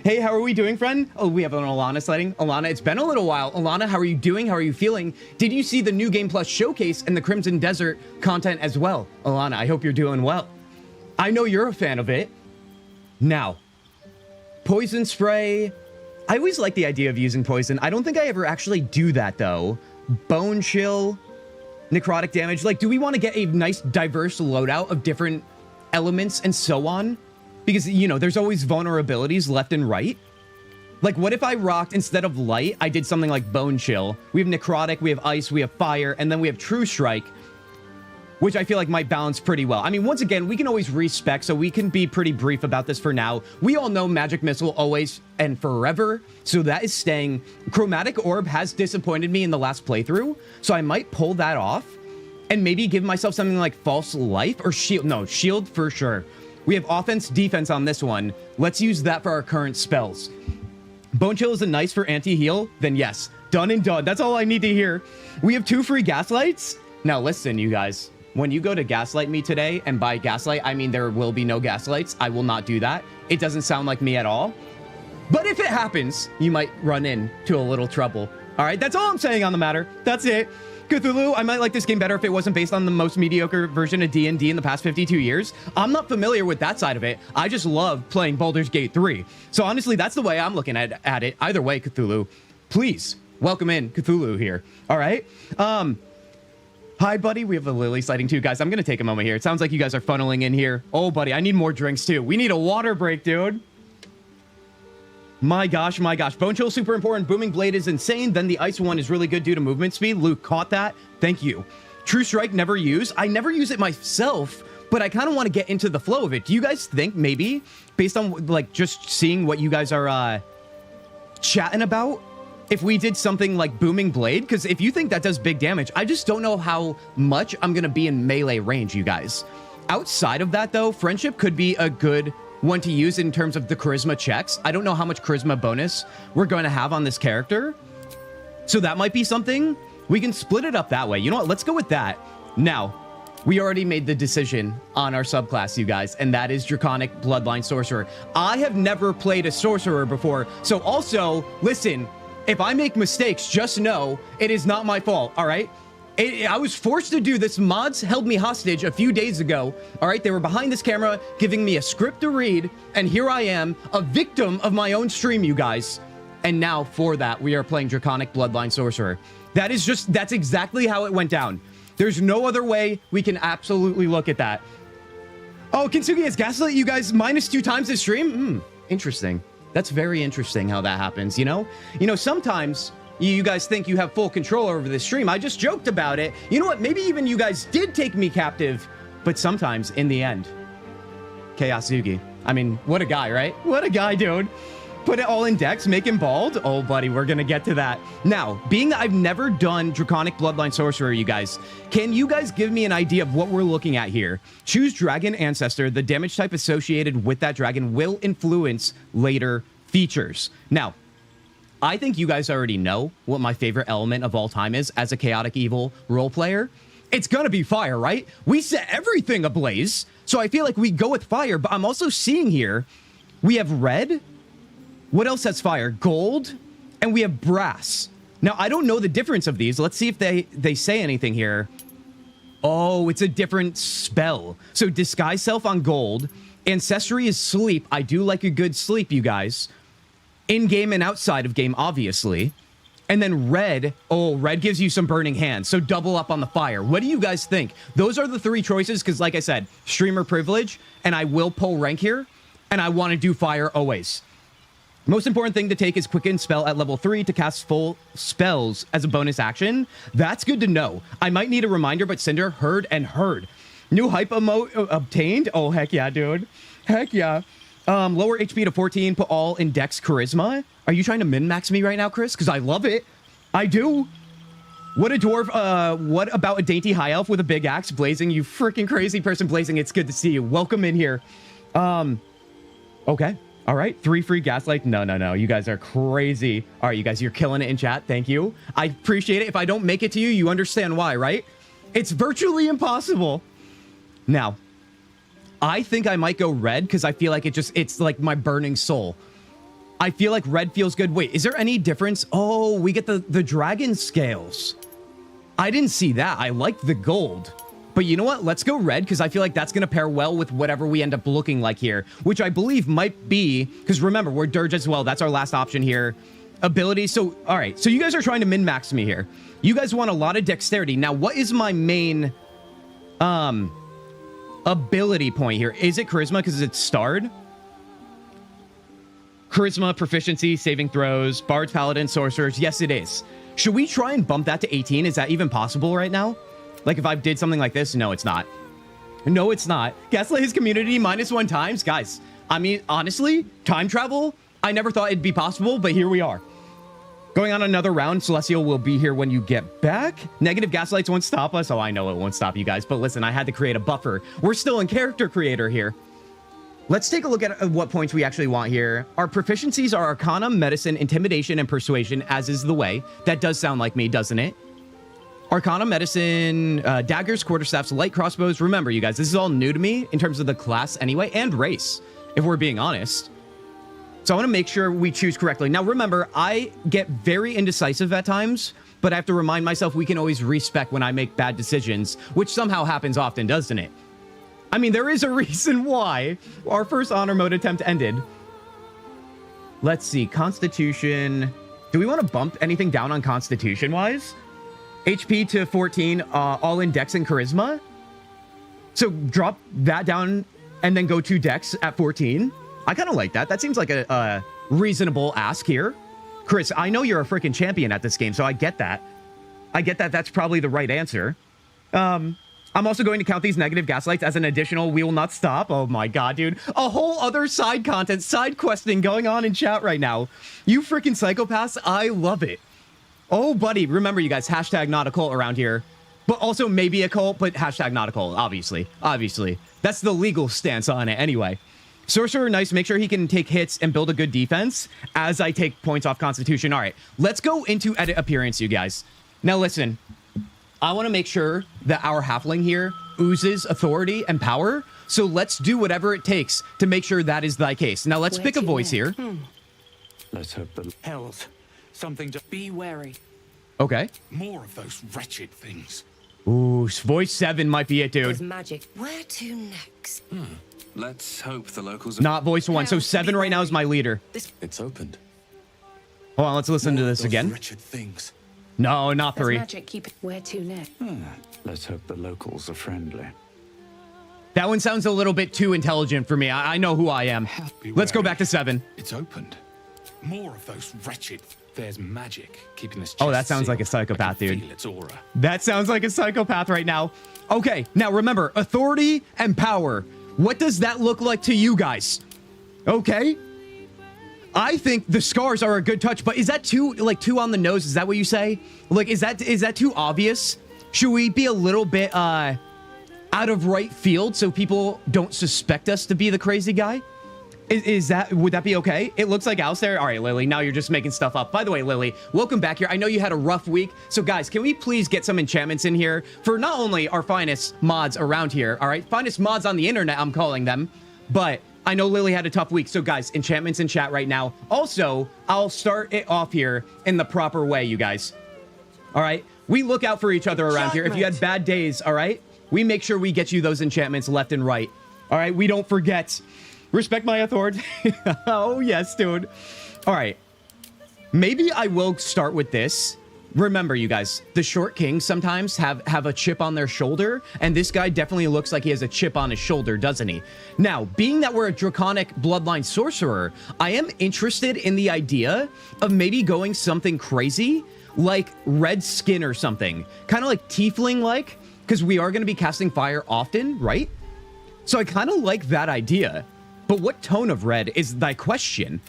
Hey, how are we doing, friend? Oh, we have an Alana sighting. Alana, it's been a little while. Alana, how are you doing? How are you feeling? Did you see the New Game Plus showcase and the Crimson Desert content as well? Alana, I hope you're doing well. I know you're a fan of it. Now, Poison Spray. I always like the idea of using poison. I don't think I ever actually do that, though. Bone Chill, necrotic damage. Like, do we want to get a nice, diverse loadout of different elements and so on? Because, you know, there's always vulnerabilities left and right. Like, what if I rocked, instead of light, I did something like Bone Chill? We have necrotic, we have ice, we have fire, and then we have True Strike, which I feel like might balance pretty well. I mean, once again, we can always respec, so we can be pretty brief about this for now. We all know Magic Missile always and forever, so that is staying. Chromatic Orb has disappointed me in the last playthrough, so I might pull that off and maybe give myself something like False Life or Shield. No, Shield for sure. We have offense, defense on this one. Let's use that for our current spells. Bone Chill is a nice for anti-heal, then yes, done and done. That's all I need to hear. We have 2 free Gaslights. Now listen, you guys. When you go to gaslight me today, and by gaslight, I mean there will be no gaslights. I will not do that. It doesn't sound like me at all. But if it happens, you might run into a little trouble. All right, that's all I'm saying on the matter. That's it. Cthulhu, I might like this game better if it wasn't based on the most mediocre version of D&D in the past 52 years. I'm not familiar with that side of it. I just love playing Baldur's Gate 3. So honestly, that's the way I'm looking at it. Either way, Cthulhu, please welcome in Cthulhu here. All right. Hi, buddy. We have a Lily sighting too, guys. I'm going to take a moment here. It sounds like you guys are funneling in here. Oh, buddy, I need more drinks too. We need a water break, dude. My gosh. Bone Chill is super important. Booming Blade is insane. Then the ice one is really good due to movement speed. Luke caught that. Thank you. True Strike, never use. I never use it myself, but I kind of want to get into the flow of it. Do you guys think maybe, based on like just seeing what you guys are chatting about, if we did something like Booming Blade? Because if you think that does big damage, I just don't know how much I'm going to be in melee range, you guys. Outside of that, though, Friendship could be a good one to use in terms of the charisma checks. I don't know how much charisma bonus we're going to have on this character. So that might be something. We can split it up that way. You know what? Let's go with that. Now, we already made the decision on our subclass, you guys, and that is Draconic Bloodline Sorcerer. I have never played a sorcerer before. So also, listen, if I make mistakes, just know it is not my fault, all right? I was forced to do this. Mods held me hostage a few days ago. All right, they were behind this camera giving me a script to read, and here I am, a victim of my own stream, you guys. And now for that, we are playing Draconic Bloodline Sorcerer. That's exactly how it went down. There's no other way we can absolutely look at that. Oh, Kintzugi has gaslit you guys -2 times this stream? Interesting. That's very interesting how that happens, you know? You know, sometimes you guys think you have full control over this stream. I just joked about it. You know what? Maybe even you guys did take me captive, but sometimes in the end, Kintzugi. I mean, what a guy, right? What a guy, dude. Put it all in Dex, make him bald. Oh, buddy, we're going to get to that. Now, being that I've never done Draconic Bloodline Sorcerer, you guys, can you guys give me an idea of what we're looking at here? Choose Dragon Ancestor. The damage type associated with that dragon will influence later features. Now, I think you guys already know what my favorite element of all time is as a Chaotic Evil role player. It's going to be fire, right? We set everything ablaze, so I feel like we go with fire, but I'm also seeing here, we have red. What else has fire? Gold, and we have brass. Now, I don't know the difference of these. Let's see if they say anything here. Oh, it's a different spell. So disguise self on gold. Ancestry is sleep. I do like a good sleep, you guys. In-game and outside of game, obviously. And then red. Oh, red gives you some burning hands. So double up on the fire. What do you guys think? Those are the 3 choices because, like I said, streamer privilege, and I will pull rank here, and I want to do fire always. Most important thing to take is Quicken Spell at level 3 to cast full spells as a bonus action. That's good to know. I might need a reminder, but Cinder, heard and heard. New hype emote obtained. Oh, heck yeah, dude. Heck yeah. Lower HP to 14, put all in Dex Charisma. Are you trying to min-max me right now, Chris? Because I love it. I do. What a dwarf. What about a dainty high elf with a big axe? Blazing, you freaking crazy person. Blazing, it's good to see you. Welcome in here. Okay. All right, 3 free gaslight. No. You guys are crazy. All right, you guys, you're killing it in chat. Thank you. I appreciate it. If I don't make it to you, you understand why, right? It's virtually impossible. Now, I think I might go red because I feel like it's like my burning soul. I feel like red feels good. Wait, is there any difference? Oh, we get the dragon scales. I didn't see that. I like the gold. But you know what? Let's go red because I feel like that's going to pair well with whatever we end up looking like here, which I believe might be, because remember, we're Dirge as well. That's our last option here. Ability. So, all right. So you guys are trying to min-max me here. You guys want a lot of dexterity. Now, what is my main ability point here? Is it charisma because it's starred? Charisma, proficiency, saving throws, bards, paladin, sorcerers. Yes, it is. Should we try and bump that to 18? Is that even possible right now? Like if I did something like this? No, it's not. No, it's not. Gaslight his community -1 times? Guys, I mean, honestly, time travel, I never thought it'd be possible, but here we are. Going on another round, Celestial will be here when you get back. Negative gaslights won't stop us. Oh, I know it won't stop you guys, but listen, I had to create a buffer. We're still in character creator here. Let's take a look at what points we actually want here. Our proficiencies are Arcana, Medicine, Intimidation, and Persuasion, as is the way. That does sound like me, doesn't it? Arcana, Medicine, daggers, quarterstaffs, light crossbows. Remember, you guys, this is all new to me in terms of the class anyway, and race, if we're being honest. So I want to make sure we choose correctly. Now, remember, I get very indecisive at times, but I have to remind myself we can always respec when I make bad decisions, which somehow happens often, doesn't it? I mean, there is a reason why our first honor mode attempt ended. Let's see. Constitution. Do we want to bump anything down on Constitution-wise? HP to 14, all in Dex and Charisma. So drop that down and then go to Dex at 14. I kind of like that. That seems like a reasonable ask here. Chris, I know you're a freaking champion at this game, so I get that. I get that that's probably the right answer. I'm also going to count these negative gaslights as an additional we will not stop. Oh my god, dude. A whole other side content, side questing going on in chat right now. You freaking psychopaths, I love it. Oh, buddy, remember you guys, hashtag not a cult around here. But also maybe a cult, but hashtag not a cult, obviously. Obviously. That's the legal stance on it anyway. Sorcerer, nice. Make sure he can take hits and build a good defense as I take points off Constitution. All right, let's go into edit appearance, you guys. Now, listen. I want to make sure that our halfling here oozes authority and power. So let's do whatever it takes to make sure that is thy case. Now, let's pick a voice here. Let's hope the hells. Something to be wary. Okay. More of those wretched things. Ooh, voice 7 might be it, There's dude. magic. Where to next? Let's hope the locals are... Not voice 1. So 7 right now is my leader. It's opened. Hold on, let's listen to More of this those again. wretched things. No, not There's 3. magic. Keep it. Where to next? Let's hope the locals are friendly. That one sounds a little bit too intelligent for me. I know who I am. Let's go back to 7. It's opened. More of those wretched... There's magic keeping this Oh, chest that sounds like a sealed. psychopath, I can dude. feel its aura. That sounds like a psychopath right now. Okay, now remember, authority and power. What does that look like to you guys? Okay. I think the scars are a good touch, but is that too on the nose? Is that what you say? Like, is that too obvious? Should we be a little bit out of right field so people don't suspect us to be the crazy guy? Would that be okay? It looks like Alistair. All right, Lily, now you're just making stuff up. By the way, Lily, welcome back here. I know you had a rough week. So guys, can we please get some enchantments in here for not only our finest mods around here, all right? Finest mods on the internet, I'm calling them. But I know Lily had a tough week. So guys, enchantments in chat right now. Also, I'll start it off here in the proper way, you guys. All right? We look out for each other around here. If you had bad days, all right? We make sure we get you those enchantments left and right. All right? We don't forget. Respect my authority. Oh, yes, dude. All right. Maybe I will start with this. Remember, you guys, the short kings sometimes have a chip on their shoulder, and this guy definitely looks like he has a chip on his shoulder, doesn't he? Now, being that we're a draconic bloodline sorcerer, I am interested in the idea of maybe going something crazy, like red skin or something. Kind of like tiefling-like, because we are going to be casting fire often, right? So I kind of like that idea. But what tone of red is thy question?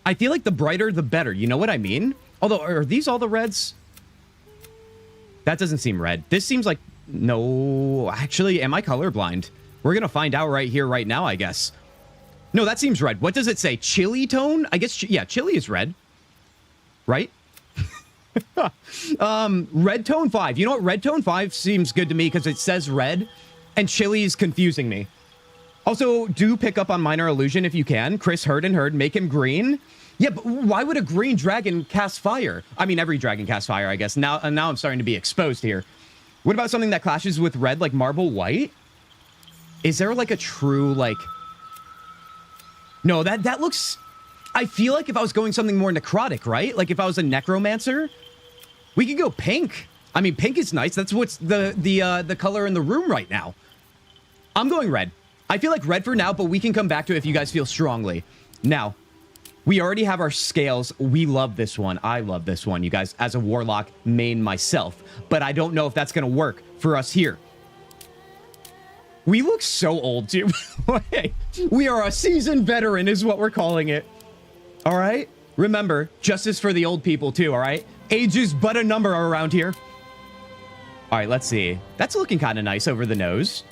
I feel like the brighter, the better. You know what I mean? Although, are these all the reds? That doesn't seem red. This seems like... No, actually, am I colorblind? We're going to find out right here, right now, I guess. No, that seems red. What does it say? Chili tone? I guess, yeah, chili is red. Right? Red tone 5. You know what? Red tone 5 seems good to me because it says red, and chili is confusing me. Also, do pick up on Minor Illusion if you can. Chris heard and heard. Make him green. Yeah, but why would a green dragon cast fire? I mean, every dragon casts fire, I guess. Now I'm starting to be exposed here. What about something that clashes with red, like marble white? Is there like a true, like... No, that looks... I feel like if I was going something more necrotic, right? Like if I was a necromancer, we could go pink. I mean, pink is nice. That's what's the color in the room right now. I'm going red. I feel like red for now, but we can come back to it if you guys feel strongly. Now, we already have our scales. We love this one. I love this one, you guys, as a warlock main myself. But I don't know if that's going to work for us here. We look so old, too. We are a seasoned veteran is what we're calling it. All right? Remember, justice for the old people, too, all right? Age is but a number around here. All right, let's see. That's looking kind of nice over the nose.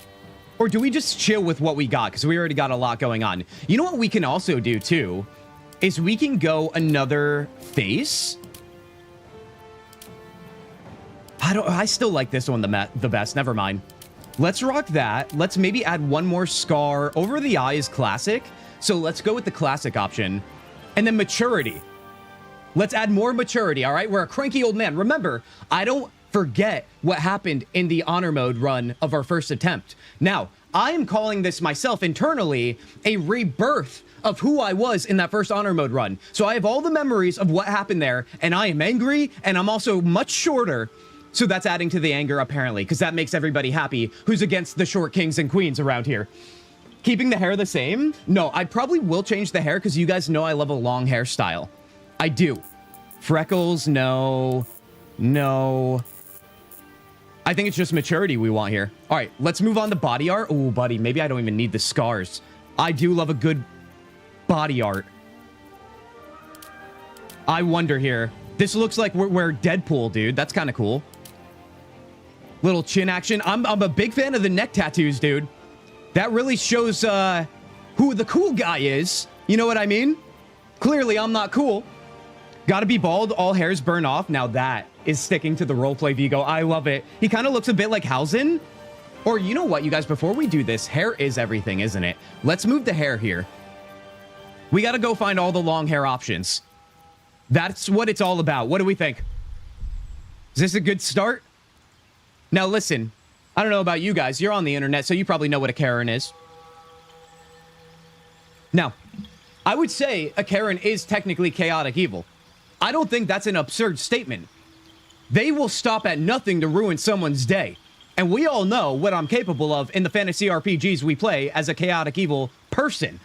Or do we just chill with what we got? Because we already got a lot going on. You know what we can also do, too? Is we can go another face. I still like this one the best. Never mind. Let's rock that. Let's maybe add one more scar. Over the eye is classic. So let's go with the classic option. And then maturity. Let's add more maturity, all right? We're a cranky old man. Remember, I don't forget what happened in the honor mode run of our first attempt. Now, I am calling this myself internally a rebirth of who I was in that first honor mode run. So I have all the memories of what happened there, and I am angry, and I'm also much shorter. So that's adding to the anger, apparently, because that makes everybody happy who's against the short kings and queens around here. Keeping the hair the same? No, I probably will change the hair because you guys know I love a long hairstyle. I do. Freckles, no. No. I think it's just maturity we want here. All right, let's move on to body art. Oh, buddy, maybe I don't even need the scars. I do love a good body art. I wonder here. This looks like we're Deadpool, dude. That's kind of cool. Little chin action. I'm a big fan of the neck tattoos, dude. That really shows who the cool guy is. You know what I mean? Clearly, I'm not cool. Gotta be bald, all hairs burn off. Now that is sticking to the roleplay, Vigo. I love it. He kind of looks a bit like Hausen. Or you know what, you guys, before we do this, hair is everything, isn't it? Let's move the hair here. We gotta go find all the long hair options. That's what it's all about. What do we think? Is this a good start? Now listen, I don't know about you guys. You're on the internet, so you probably know what a Karen is. Now, I would say a Karen is technically chaotic evil. I don't think that's an absurd statement. They will stop at nothing to ruin someone's day. And we all know what I'm capable of in the fantasy RPGs we play as a chaotic evil person.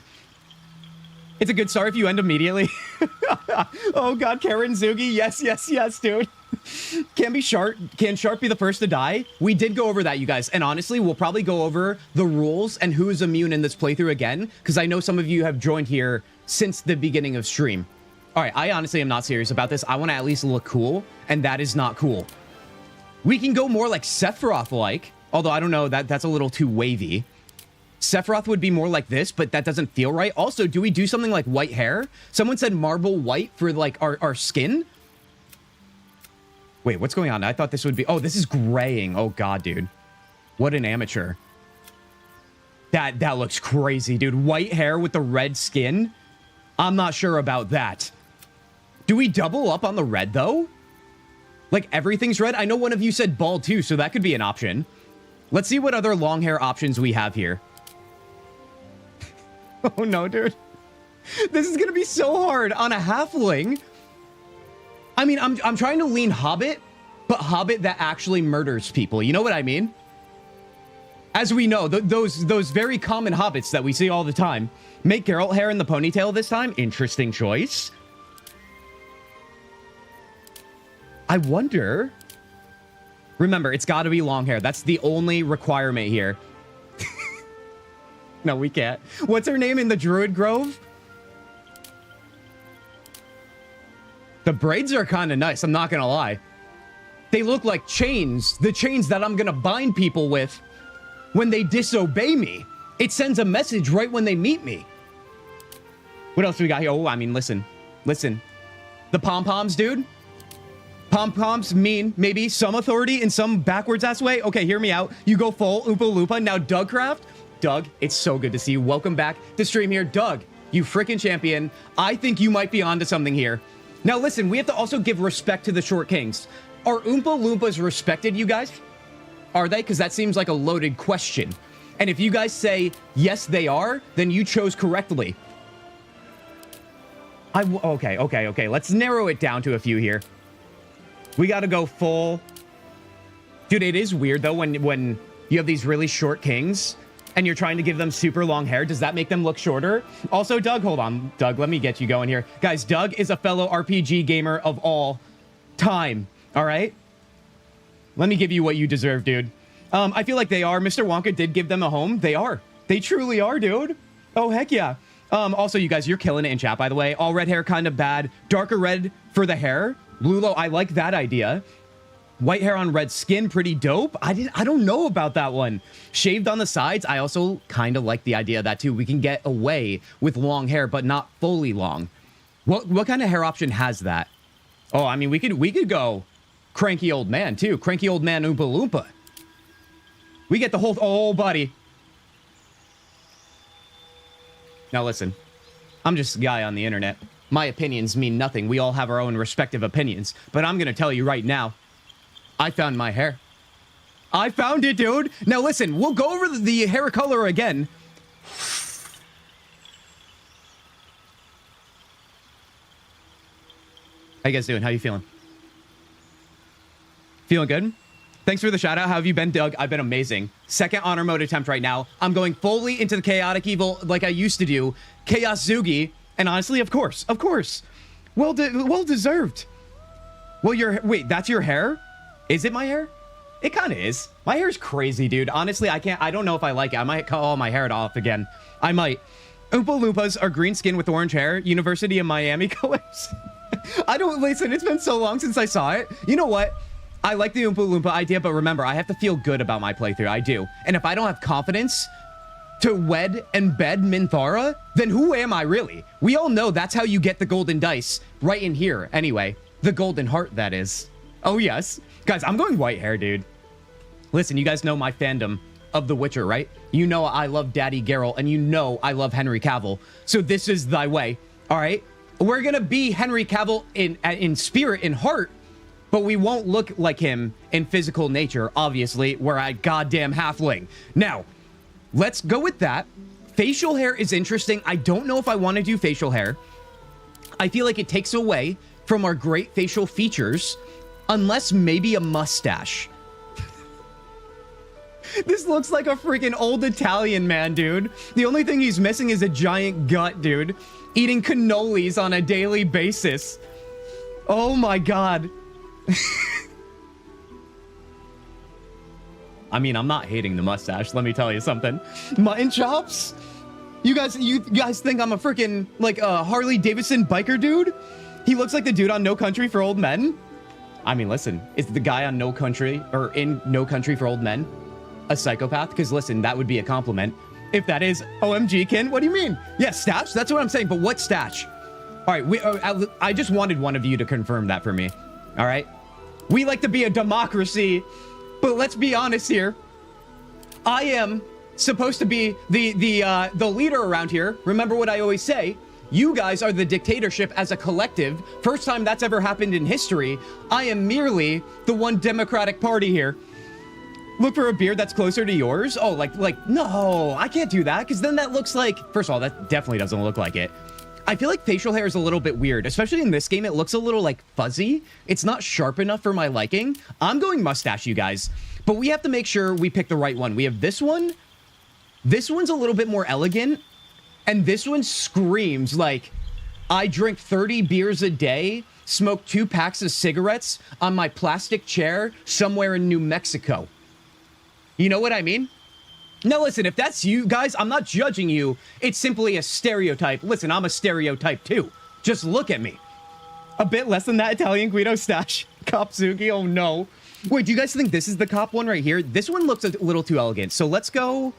It's a good start if you end immediately. Oh god, Kintzugi. Yes, yes, yes, dude. Can Sharp be the first to die? We did go over that, you guys. And honestly, we'll probably go over the rules and who is immune in this playthrough again, because I know some of you have joined here since the beginning of stream. All right, I honestly am not serious about this. I want to at least look cool, and that is not cool. We can go more like Sephiroth-like, although I don't know, that's a little too wavy. Sephiroth would be more like this, but that doesn't feel right. Also, do we do something like white hair? Someone said marble white for like our skin. Wait, what's going on? I thought this would be... Oh, this is graying. Oh, God, dude. What an amateur. That looks crazy, dude. White hair with the red skin? I'm not sure about that. Do we double up on the red, though? Like, everything's red? I know one of you said bald, too, so that could be an option. Let's see what other long hair options we have here. Oh, no, dude. This is going to be so hard on a halfling. I mean, I'm trying to lean Hobbit, but Hobbit that actually murders people. You know what I mean? As we know, those very common Hobbits that we see all the time. Make Geralt hair in the ponytail this time. Interesting choice. I wonder... Remember, it's got to be long hair. That's the only requirement here. No, we can't. What's her name in the Druid Grove? The braids are kind of nice, I'm not gonna lie. They look like chains. The chains that I'm gonna bind people with when they disobey me. It sends a message right when they meet me. What else do we got here? Oh, I mean, listen. Listen. The pom-poms, dude. Pom-poms mean maybe some authority in some backwards-ass way. Okay, hear me out. You go full Oompa Loompa. Now, Dougcraft. Doug, it's so good to see you. Welcome back to stream here. Doug, you freaking champion. I think you might be onto something here. Now, listen, we have to also give respect to the Short Kings. Are Oompa Loompas respected, you guys? Are they? Because that seems like a loaded question. And if you guys say, yes, they are, then you chose correctly. Okay. Let's narrow it down to a few here. We got to go full. Dude, it is weird, though, when you have these really short kings and you're trying to give them super long hair. Does that make them look shorter? Also, Doug, hold on. Doug, let me get you going here. Guys, Doug is a fellow RPG gamer of all time. All right? Let me give you what you deserve, dude. I feel like they are. Mr. Wonka did give them a home. They are. They truly are, dude. Oh, heck yeah. Also, you guys, you're killing it in chat, by the way. All red hair, kind of bad. Darker red for the hair. Lulo, I like that idea. White hair on red skin, pretty dope. I don't know about that one. Shaved on the sides, I also kind of like the idea of that too. We can get away with long hair, but not fully long. What kind of hair option has that? Oh, I mean, we could go cranky old man too. Cranky old man Oompa Loompa. We get the whole... Oh, buddy. Now listen, I'm just a guy on the internet. My opinions mean nothing. We all have our own respective opinions. But I'm going to tell you right now, I found my hair. I found it, dude. Now listen, we'll go over the hair color again. How you guys doing? How you feeling? Feeling good? Thanks for the shout out. How have you been, Doug? I've been amazing. Second honor mode attempt right now. I'm going fully into the chaotic evil like I used to do. Kintzugi. And honestly, of course. Well deserved. Well, wait, that's your hair? Is it my hair? It kind of is. My hair's crazy, dude. Honestly, I don't know if I like it. I might cut all my hair off again. I might. Oompa Loompas are green skin with orange hair. University of Miami colors. Listen, it's been so long since I saw it. You know what? I like the Oompa Loompa idea, but remember, I have to feel good about my playthrough. I do. And if I don't have confidence to wed and bed Minthara, then who am I really? We all know that's how you get the golden dice. Right in here, anyway. The golden heart, that is. Oh, yes. Guys, I'm going white hair, dude. Listen, you guys know my fandom of The Witcher, right? You know I love Daddy Geralt, and you know I love Henry Cavill. So this is thy way, all right? We're gonna be Henry Cavill in spirit, in heart, but we won't look like him in physical nature. Obviously, we're a goddamn halfling. Now, let's go with that. Facial hair is interesting. I don't know if I want to do facial hair. I feel like it takes away from our great facial features, unless maybe a mustache. This looks like a freaking old Italian man, dude. The only thing he's missing is a giant gut, dude. Eating cannolis on a daily basis. Oh my god. I mean, I'm not hating the mustache, let me tell you something. Mutton chops? You guys think I'm a freaking, like, a Harley Davidson biker dude? He looks like the dude on No Country for Old Men. I mean, listen, is the guy on No Country, or in No Country for Old Men, a psychopath? Because listen, that would be a compliment. If that is, OMG, Kin, what do you mean? Yeah, Statch, that's what I'm saying, but what Statch? All right, I just wanted one of you to confirm that for me, all right? We like to be a democracy, but let's be honest here. I am supposed to be the leader around here. Remember what I always say. You guys are the dictatorship as a collective. First time that's ever happened in history. I am merely the one Democratic Party here. Look for a beard that's closer to yours. Oh, like, no, I can't do that. Because then that looks like, first of all, that definitely doesn't look like it. I feel like facial hair is a little bit weird, especially in this game. It looks a little like fuzzy. It's not sharp enough for my liking. I'm going mustache, you guys, but we have to make sure we pick the right one. We have this one. This one's a little bit more elegant, and this one screams like I drink 30 beers a day, smoke 2 packs of cigarettes on my plastic chair somewhere in New Mexico. You know what I mean? Now, listen, if that's you guys, I'm not judging you. It's simply a stereotype. Listen, I'm a stereotype too. Just look at me. A bit less than that Italian Guido stash. Kintzugi, oh no. Wait, do you guys think this is the cop one right here? This one looks a little too elegant. So let's go.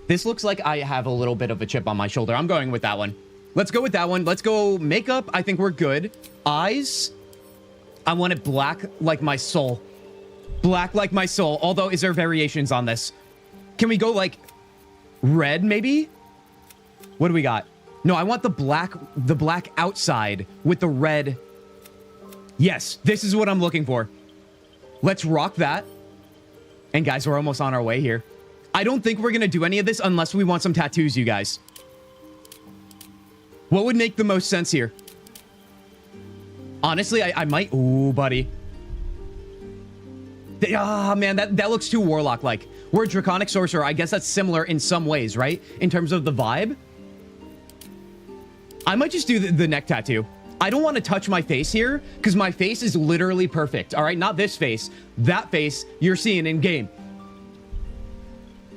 This looks like I have a little bit of a chip on my shoulder. I'm going with that one. Let's go with that one. Let's go makeup. I think we're good. Eyes. I want it black like my soul. Black like my soul. Although, is there variations on this? Can we go like red maybe? What do we got? No, I want the black outside with the red. Yes, this is what I'm looking for. Let's rock that. And guys, we're almost on our way here. I don't think we're going to do any of this unless we want some tattoos, you guys. What would make the most sense here? Honestly, I might... Ooh, buddy. Ah, man, that looks too warlock-like. We're a draconic sorcerer. I guess that's similar in some ways, right? In terms of the vibe. I might just do the neck tattoo. I don't want to touch my face here because my face is literally perfect. All right, not this face. That face you're seeing in game.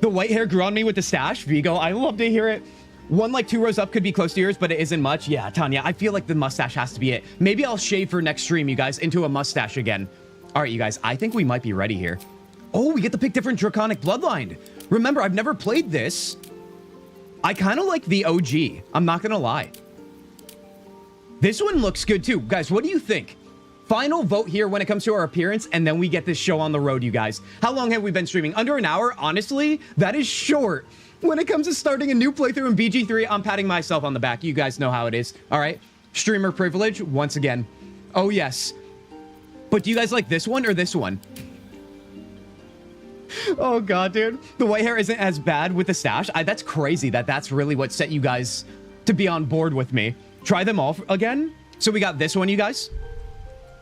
The white hair grew on me with the stash. Vigo, I love to hear it. One like 2 rows up could be close to yours, but it isn't much. Yeah, Tanya, I feel like the mustache has to be it. Maybe I'll shave for next stream, you guys, into a mustache again. All right, you guys, I think we might be ready here. Oh, we get to pick different draconic bloodline. Remember, I've never played this. I kind of like the OG. I'm not going to lie. This one looks good too. Guys, what do you think? Final vote here when it comes to our appearance, and then we get this show on the road, you guys. How long have we been streaming? Under an hour? Honestly, that is short. When it comes to starting a new playthrough in BG3, I'm patting myself on the back. You guys know how it is. All right. Streamer privilege, once again. Oh, yes. But do you guys like this one or this one? Oh, God, dude. The white hair isn't as bad with the stash. That's crazy that's really what set you guys to be on board with me. Try them all again. So we got this one, you guys.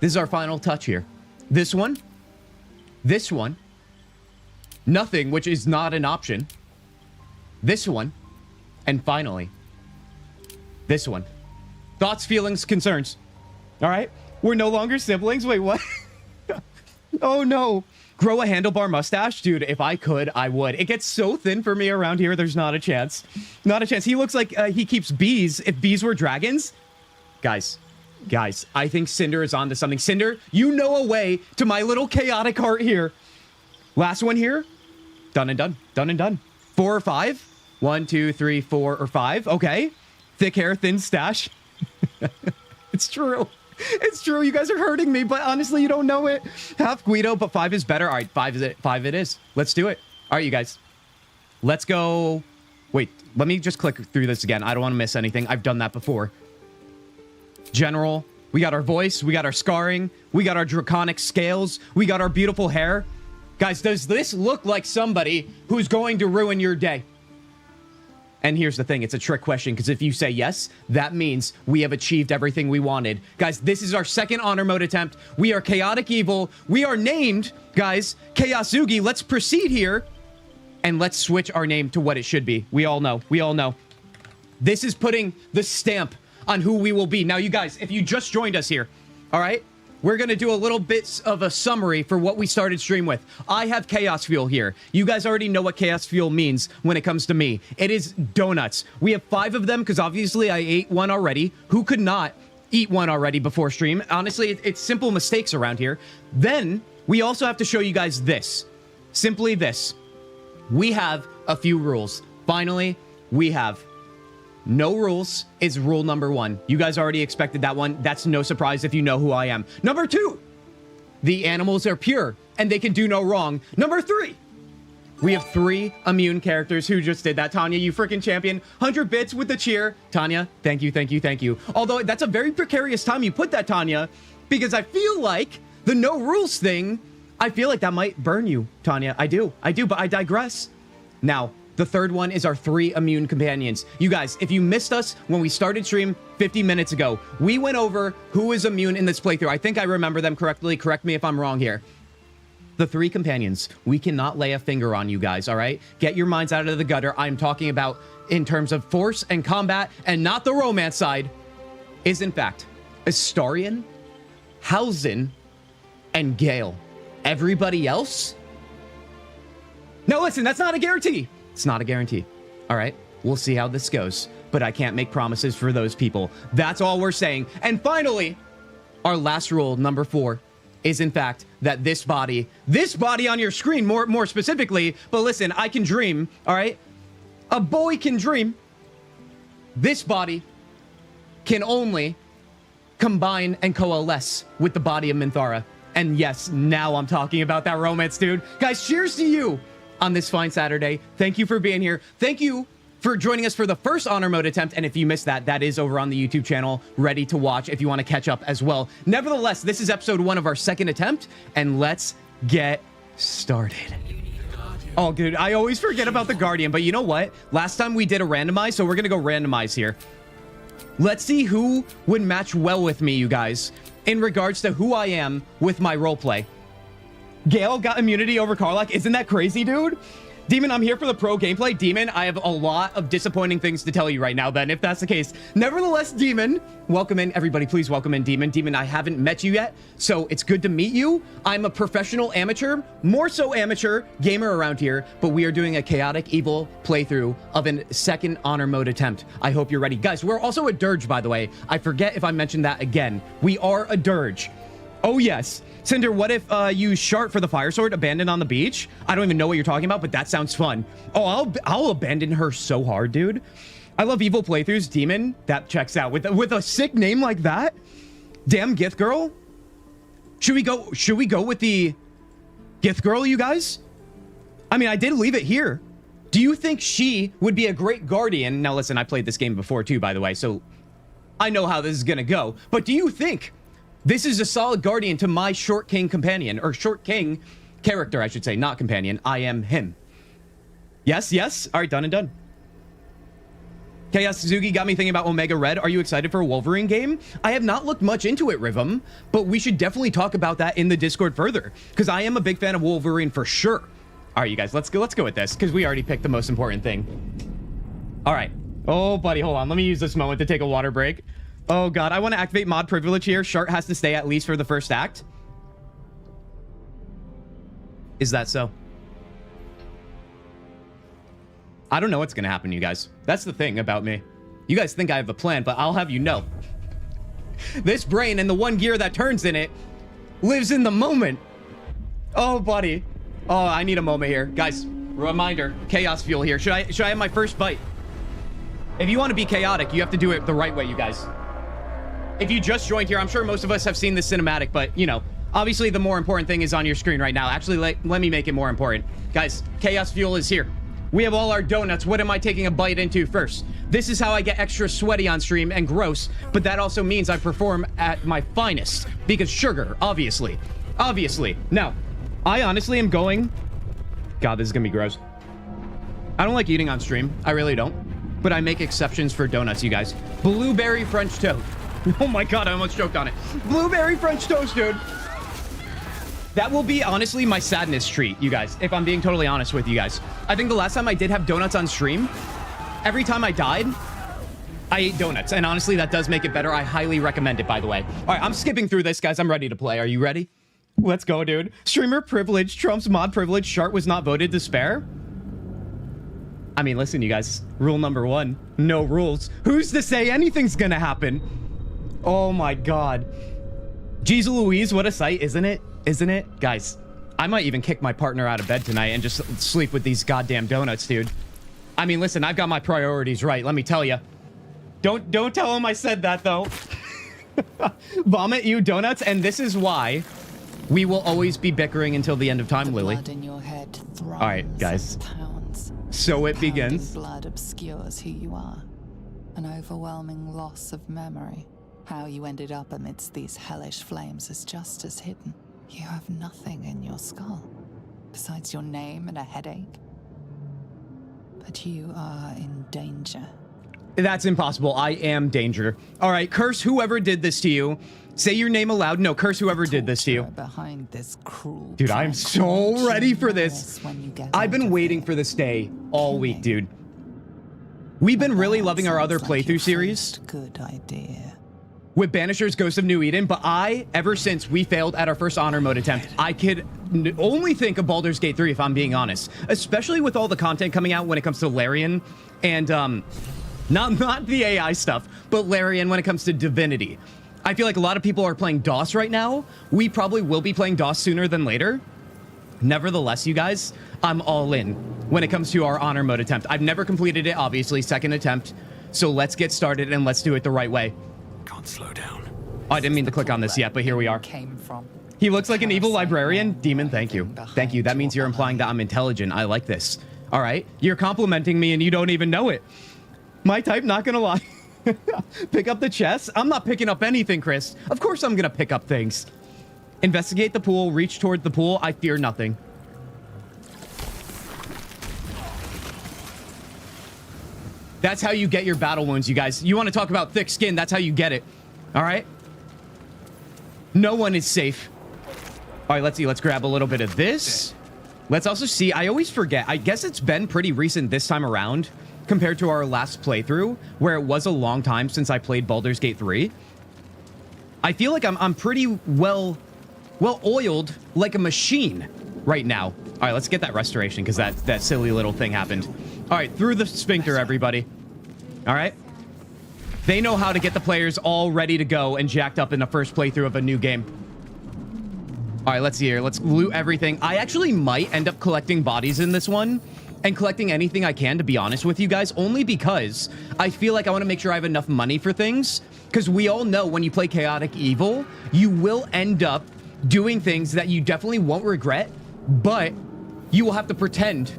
This is our final touch here. This one. This one. Nothing, which is not an option. This one. And finally, this one. Thoughts, feelings, concerns. All right? We're no longer siblings. Wait, what? Oh, no. Grow a handlebar mustache? Dude, if I could, I would. It gets so thin for me around here, there's not a chance. Not a chance. He looks like he keeps bees. If bees were dragons. Guys, I think Cinder is onto something. Cinder, you know a way to my little chaotic heart here. Last one here. Done and done. Done and done. 4 or 5? 1, 2, 3, 4 or 5. Okay. Thick hair, thin stash. It's true. It's true. You guys are hurting me, but honestly, you don't know it. Half Guido, but 5 is better. All right, 5 is it. 5 it is. Let's do it. All right, you guys. Let's go. Wait, let me just click through this again. I don't want to miss anything. I've done that before. General, We got our voice. We got our scarring. We got our draconic scales. We got our beautiful hair. Guys, does this look like somebody who's going to ruin your day? And here's the thing, it's a trick question, because if you say yes, that means we have achieved everything we wanted. Guys, this is our second honor mode attempt. We are chaotic evil. We are named, guys, Kintzugi. Let's proceed here, and let's switch our name to what it should be. We all know. We all know. This is putting the stamp on who we will be. Now, you guys, if you just joined us here, all right? We're going to do a little bit of a summary for what we started stream with. I have Chaos Fuel here. You guys already know what Chaos Fuel means when it comes to me. It is donuts. We have 5 of them because obviously I ate one already. Who could not eat one already before stream? Honestly, it's simple mistakes around here. Then we also have to show you guys this. Simply this. We have a few rules. Finally, we have no rules is rule number 1. You guys already expected that one. That's no surprise if you know who I am. Number 2, the animals are pure and they can do no wrong. Number 3, we have 3 immune characters who just did that. Tanya, you freaking champion. 100 bits with the cheer. Tanya, thank you, thank you, thank you. Although that's a very precarious time you put that, Tanya, because I feel like the no rules thing, I feel like that might burn you, Tanya. I do, but I digress. Now, the third one is our 3 immune companions. You guys, if you missed us when we started stream 50 minutes ago, we went over who is immune in this playthrough. I think I remember them correctly. Correct me if I'm wrong here. The 3 companions, we cannot lay a finger on you guys, all right? Get your minds out of the gutter. I'm talking about in terms of force and combat and not the romance side, is in fact Astarion, Halsin, and Gale. Everybody else? Now listen, that's not a guarantee. It's not a guarantee. All right, we'll see how this goes, but I can't make promises for those people. That's all we're saying. And finally, our last rule, number 4, is in fact that this body on your screen, more specifically, but listen, I can dream, all right? A boy can dream. This body can only combine and coalesce with the body of Minthara. And yes, now I'm talking about that romance, dude. Guys, cheers to you on this fine Saturday. Thank you for being here. Thank you for joining us for the first honor mode attempt. And if you missed that, that is over on the YouTube channel, ready to watch if you want to catch up as well. Nevertheless, this is episode 1 of our second attempt, and let's get started. Oh, dude, I always forget about the Guardian, but you know what? Last time we did a randomize, so we're going to go randomize here. Let's see who would match well with me, you guys, in regards to who I am with my roleplay. Gale got immunity over Karlach. Isn't that crazy, dude? Demon, I'm here for the pro gameplay. Demon, I have a lot of disappointing things to tell you right now, Ben, if that's the case. Nevertheless, Demon, welcome in. Everybody, please welcome in Demon. Demon, I haven't met you yet, so it's good to meet you. I'm a professional amateur, more so amateur gamer around here, but we are doing a chaotic evil playthrough of a second honor mode attempt. I hope you're ready. Guys, we're also a dirge, by the way. I forget if I mentioned that again. We are a dirge. Oh, yes. Cinder, what if you shart for the fire sword abandoned on the beach? I don't even know what you're talking about, but that sounds fun. Oh, I'll abandon her so hard, dude. I love evil playthroughs. Demon, that checks out. With a sick name like that? Damn Gith Girl? Should we go with the Gith Girl, you guys? I mean, I did leave it here. Do you think she would be a great guardian? Now, listen, I played this game before too, by the way, so I know how this is gonna go. But do you think this is a solid guardian to my Short King companion, or Short King character, I should say, not companion. I am him. Yes, yes. All right, done and done. Kintzugi got me thinking about Omega Red. Are you excited for a Wolverine game? I have not looked much into it, Rhythm, but we should definitely talk about that in the Discord further, because I am a big fan of Wolverine for sure. All right, you guys, let's go with this, because we already picked the most important thing. All right. Oh, buddy, hold on. Let me use this moment to take a water break. Oh, God. I want to activate mod privilege here. Shart has to stay at least for the first act. Is that so? I don't know what's going to happen, you guys. That's the thing about me. You guys think I have a plan, but I'll have you know. This brain and the one gear that turns in it lives in the moment. Oh, buddy. Oh, I need a moment here. Guys, reminder. Chaos fuel here. Should I have my first bite? If you want to be chaotic, you have to do it the right way, you guys. If you just joined here, I'm sure most of us have seen this cinematic, but, you know, obviously the more important thing is on your screen right now. Actually, let me make it more important. Guys, Chaos Fuel is here. We have all our donuts. What am I taking a bite into first? This is how I get extra sweaty on stream and gross, but that also means I perform at my finest because sugar, obviously. Obviously. Now, I honestly am going... God, this is gonna be gross. I don't like eating on stream. I really don't. But I make exceptions for donuts, you guys. Blueberry French toast. Oh my God, I almost choked on it. Blueberry French toast, dude. That will be, honestly, my sadness treat, you guys, if I'm being totally honest with you guys. I think the last time I did have donuts on stream, every time I died, I ate donuts. And honestly, that does make it better. I highly recommend it, by the way. All right, I'm skipping through this, guys. I'm ready to play. Are you ready? Let's go, dude. Streamer privilege trumps mod privilege. Shart was not voted to spare. I mean, listen, you guys. Rule number 1, no rules. Who's to say anything's gonna happen? Oh my God. Jeez Louise, what a sight, isn't it? Isn't it? Guys, I might even kick my partner out of bed tonight and just sleep with these goddamn donuts, dude. I mean, listen, I've got my priorities right, let me tell you. Don't tell him I said that, though. Vomit you donuts, and this is why we will always be bickering until the end of time, Lily. Blood in your head all right, guys. Pounds. So it begins. Blood obscures who you are. An overwhelming loss of memory. How you ended up amidst these hellish flames is just as hidden. You have nothing in your skull, besides your name and a headache. But you are in danger. That's impossible. I am danger. All right, curse whoever did this to you. Say your name aloud. No, curse whoever did this to you. Behind this cruel dude, I'm so ready for this. I've been waiting for this day all week, dude. We've been really loving our other playthrough series. Good idea. With Banisher's Ghost of New Eden, but ever since we failed at our first honor mode attempt, I could only think of Baldur's Gate 3, if I'm being honest. Especially with all the content coming out when it comes to Larian and, not the AI stuff, but Larian when it comes to Divinity. I feel like a lot of people are playing DOS right now. We probably will be playing DOS sooner than later. Nevertheless, you guys, I'm all in when it comes to our honor mode attempt. I've never completed it, obviously, second attempt. So let's get started and let's do it the right way. Can't slow down. Oh, I didn't mean to click on this yet, but here we are. He looks like an evil librarian. Demon, thank you. Thank you. That means you're implying that I'm intelligent. I like this. All right. You're complimenting me and you don't even know it. My type, not gonna lie. Pick up the chest? I'm not picking up anything, Chris. Of course I'm gonna pick up things. Investigate the pool. Reach toward the pool. I fear nothing. That's how you get your battle wounds, you guys. You want to talk about thick skin, that's how you get it. All right? No one is safe. All right, let's see. Let's grab a little bit of this. Let's also see. I always forget. I guess it's been pretty recent this time around compared to our last playthrough, where it was a long time since I played Baldur's Gate 3. I feel like I'm pretty well oiled like a machine right now. All right, let's get that restoration because that silly little thing happened. All right, through the sphincter, everybody. All right. They know how to get the players all ready to go and jacked up in the first playthrough of a new game. All right, let's see here. Let's loot everything. I actually might end up collecting bodies in this one and collecting anything I can, to be honest with you guys, only because I feel like I want to make sure I have enough money for things. Because we all know when you play Chaotic Evil, you will end up doing things that you definitely won't regret, but you will have to pretend.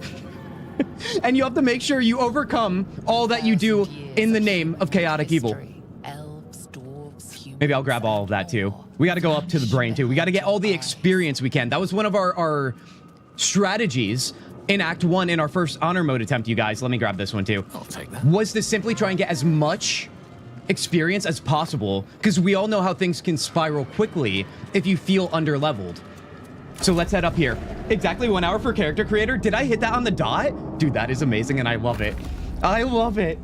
And you have to make sure you overcome all that you do in the name of Chaotic Evil. Maybe I'll grab all of that too. We got to go up to the brain too. We got to get all the experience we can. That was one of our strategies in Act 1 in our first honor mode attempt, you guys. Let me grab this one too. I'll take that. Was to simply try and get as much experience as possible, because we all know how things can spiral quickly if you feel underleveled. So let's head up here. Exactly 1 hour for character creator. Did I hit that on the dot? Dude, that is amazing and I love it. I love it.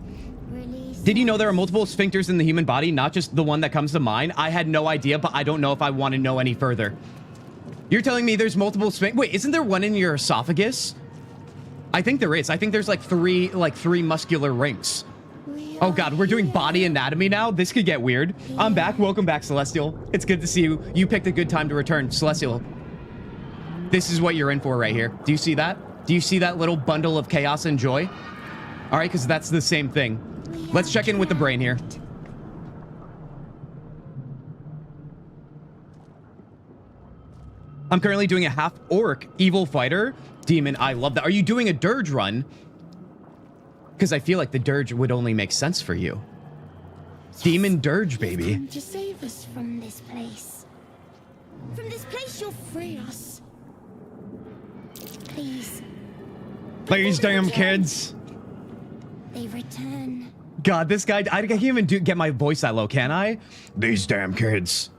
Did you know there are multiple sphincters in the human body, not just the one that comes to mind? I had no idea, but I don't know if I want to know any further. You're telling me there's multiple sphincters? Wait, isn't there one in your esophagus? I think there is. I think there's like three muscular rings. Oh God, we're doing body anatomy now? This could get weird. I'm back. Welcome back, Celestial. It's good to see you. You picked a good time to return. Celestial, this is what you're in for right here. Do you see that? Do you see that little bundle of chaos and joy? All right, because that's the same thing. Let's check in with the brain here. I'm currently doing a half-orc evil fighter. Demon, I love that. Are you doing a dirge run? Because I feel like the dirge would only make sense for you. Demon dirge, baby. Come to save us from this place. From this place, you'll free us. Please. Please, damn kids. They return. God, this guy, I can't even get my voice that low, can I? These damn kids.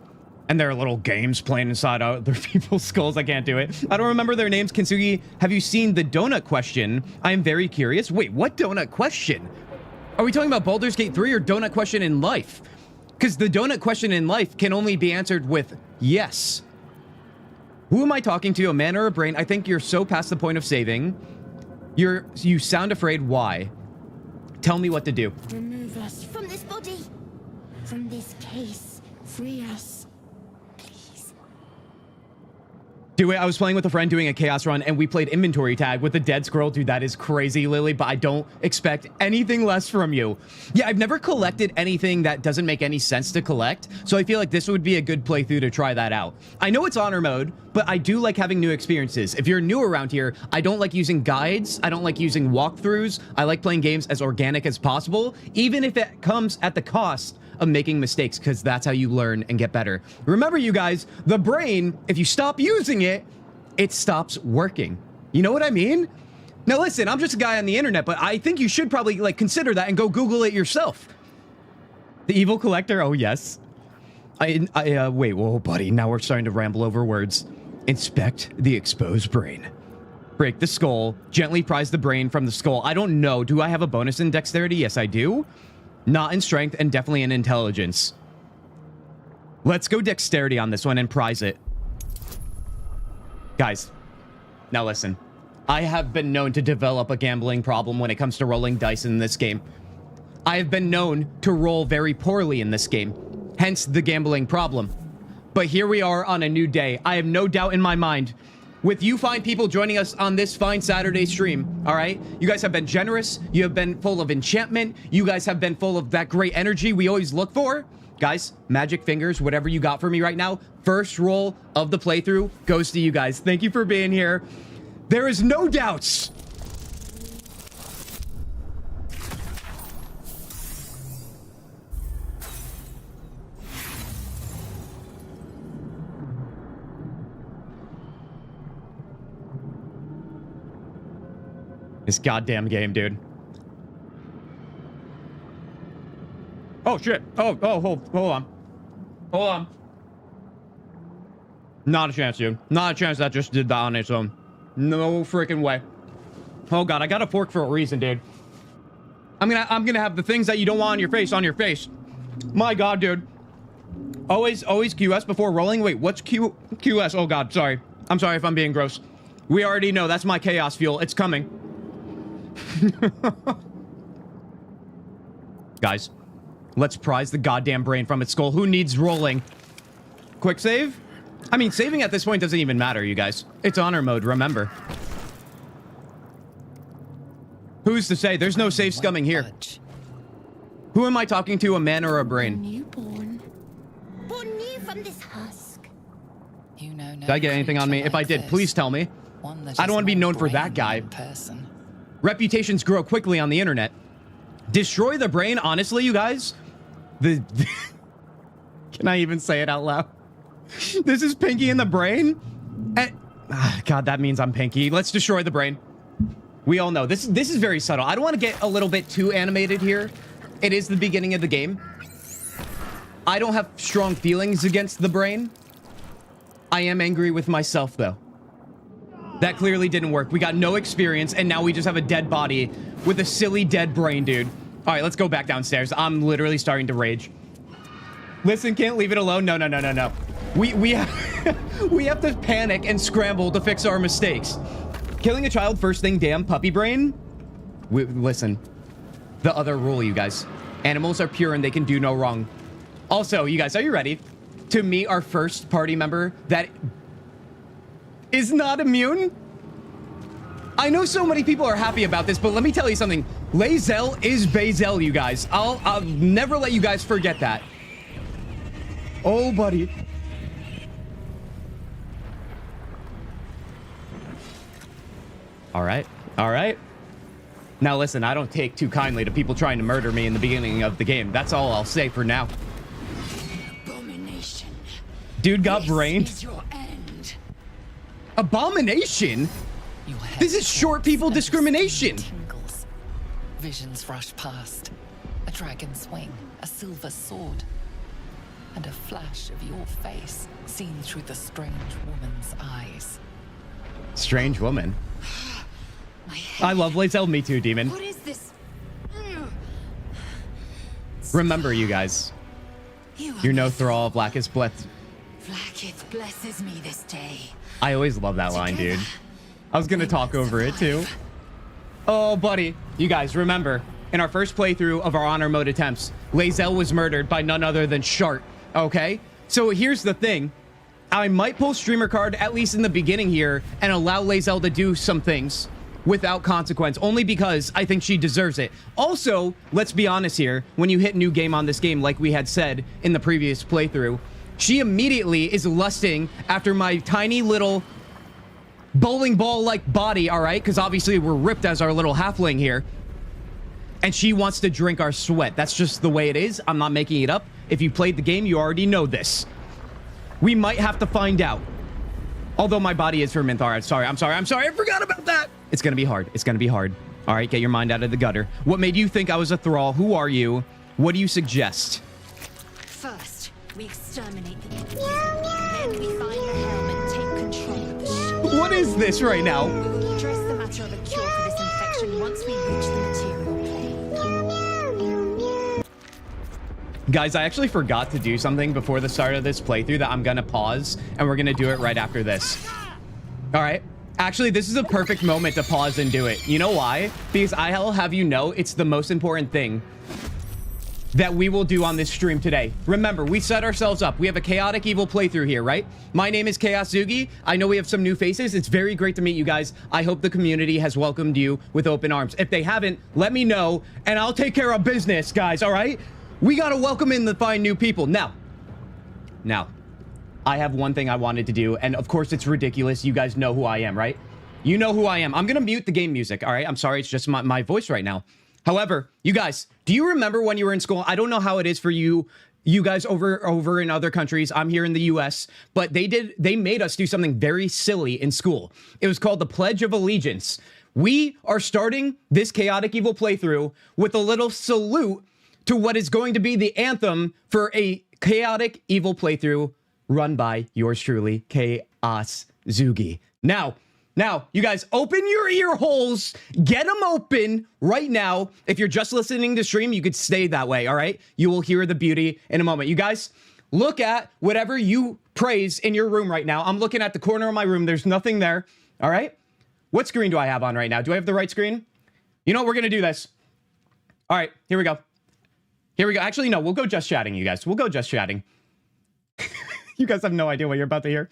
And there are little games playing inside other people's skulls. I can't do it. I don't remember their names. Kintzugi, have you seen the donut question? I am very curious. Wait, what donut question? Are we talking about Baldur's Gate 3 or donut question in life? Because the donut question in life can only be answered with yes. Who am I talking to, a man or a brain? I think you're so past the point of saving. You sound afraid. Why? Tell me what to do. Remove us from this body. From this case. Free us. Please. Do it. I was playing with a friend doing a chaos run and we played inventory tag with a dead squirrel. Dude, that is crazy, Lily, but I don't expect anything less from you. Yeah, I've never collected anything that doesn't make any sense to collect, so I feel like this would be a good playthrough to try that out. I know it's honor mode, but I do like having new experiences. If you're new around here, I don't like using guides. I don't like using walkthroughs. I like playing games as organic as possible, even if it comes at the cost of making mistakes, because that's how you learn and get better. Remember, you guys, the brain, if you stop using it, it stops working. You know what I mean? Now listen, I'm just a guy on the internet, but I think you should probably like consider that and go Google it yourself. The evil collector? Oh yes. Wait, whoa, buddy, now we're starting to ramble over words. Inspect the exposed brain. Break the skull, gently prise the brain from the skull. I don't know, do I have a bonus in dexterity? Yes, I do. Not in strength, and definitely in intelligence. Let's go dexterity on this one and prize it. Guys, now listen. I have been known to develop a gambling problem when it comes to rolling dice in this game. I have been known to roll very poorly in this game, hence the gambling problem. But here we are on a new day. I have no doubt in my mind, with you fine people joining us on this fine Saturday stream, all right? You guys have been generous. You have been full of enchantment. You guys have been full of that great energy we always look for. Guys, magic fingers, whatever you got for me right now, first roll of the playthrough goes to you guys. Thank you for being here. There is no doubts. This goddamn game, dude. Oh, shit. Oh, hold on. Hold on. Not a chance, dude. Not a chance that just did that on its own. No freaking way. Oh, God. I got a fork for a reason, dude. I'm gonna have the things that you don't want on your face. My God, dude. Always QS before rolling. Wait, what's QS? Oh, God. Sorry. I'm sorry if I'm being gross. We already know. That's my chaos fuel. It's coming. Guys, let's prize the goddamn brain from its skull. Who needs rolling? Quick save? I mean, saving at this point doesn't even matter, you guys. It's honor mode, remember. Who's to say? There's no save scumming here. Who am I talking to, a man or a brain? Newborn. Born new from this husk. You know no Did I get anything on me? If I did, please tell me. I don't want to be known for that guy. Reputations grow quickly on the internet. Destroy the brain, honestly, you guys. Can I even say it out loud? This is Pinky in the brain? God, that means I'm Pinky. Let's destroy the brain. We all know. This is very subtle. I don't want to get a little bit too animated here. It is the beginning of the game. I don't have strong feelings against the brain. I am angry with myself, though. That clearly didn't work. We got no experience, and now we just have a dead body with a silly dead brain, dude. All right, let's go back downstairs. I'm literally starting to rage. Listen, can't leave it alone. No. We have to panic and scramble to fix our mistakes. Killing a child first thing, damn puppy brain. Listen, the other rule, you guys. Animals are pure and they can do no wrong. Also, you guys, are you ready to meet our first party member that is not immune? I know so many people are happy about this, but let me tell you something. Lae'zel is Bazel, you guys. I'll never let you guys forget that. Oh, buddy. All right. Now listen, I don't take too kindly to people trying to murder me in the beginning of the game. That's all I'll say for now. Abomination. Dude got This brained. is your end. Abomination? Your head This is short people and the discrimination. skin tingles. Visions rush past. A dragon's wing, a silver sword, and a flash of your face seen through the strange woman's eyes. Strange woman. My head. I love Lae'zel. Me too, demon. What is this? Remember, you guys. You're no thrall. Blackest blessed. Blacketh blesses me this day. I always love that line, dude. I was gonna talk over it too. Oh, buddy. You guys, remember, in our first playthrough of our honor mode attempts, Lae'zel was murdered by none other than Shart, okay? So here's the thing. I might pull streamer card, at least in the beginning here, and allow Lae'zel to do some things without consequence, only because I think she deserves it. Also, let's be honest here, when you hit new game on this game, like we had said in the previous playthrough, she immediately is lusting after my tiny little bowling ball-like body, all right? Because obviously we're ripped as our little halfling here. And she wants to drink our sweat. That's just the way it is. I'm not making it up. If you played the game, you already know this. We might have to find out. Although my body is for Minthar. I'm sorry. I forgot about that. It's going to be hard. It's going to be hard. All right, get your mind out of the gutter. What made you think I was a thrall? Who are you? What do you suggest? First, we exterminate the enemy. Then we find the helm and take control of the ship. What is this right now? We will address the matter of a cure for this infection once we reach the material plane. Guys, I actually forgot to do something before the start of this playthrough that I'm going to pause, and we're going to do it right after this. All right. Actually, this is a perfect moment to pause and do it. You know why? Because I'll have you know it's the most important thing that we will do on this stream today. Remember, we set ourselves up. We have a chaotic evil playthrough here, right? My name is Kintzugi. I know we have some new faces. It's very great to meet you guys. I hope the community has welcomed you with open arms. If they haven't, let me know, and I'll take care of business, guys, all right? We got to welcome in the fine new people. Now, I have one thing I wanted to do, and of course it's ridiculous. You guys know who I am, right? You know who I am. I'm going to mute the game music, all right? I'm sorry, it's just my voice right now. However, you guys, do you remember when you were in school? I don't know how it is for you guys over in other countries. I'm here in the US, but they made us do something very silly in school. It was called the Pledge of Allegiance. We are starting this chaotic evil playthrough with a little salute to what is going to be the anthem for a chaotic evil playthrough run by yours truly, Kintzugi. Now, you guys, open your ear holes. Get them open right now. If you're just listening to stream, you could stay that way, all right? You will hear the beauty in a moment. You guys, look at whatever you praise in your room right now. I'm looking at the corner of my room. There's nothing there, all right? What screen do I have on right now? Do I have the right screen? You know what? We're going to do this. All right, here we go. Here we go. Actually, no, we'll go just chatting, you guys. We'll go just chatting. You guys have no idea what you're about to hear.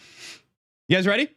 You guys ready?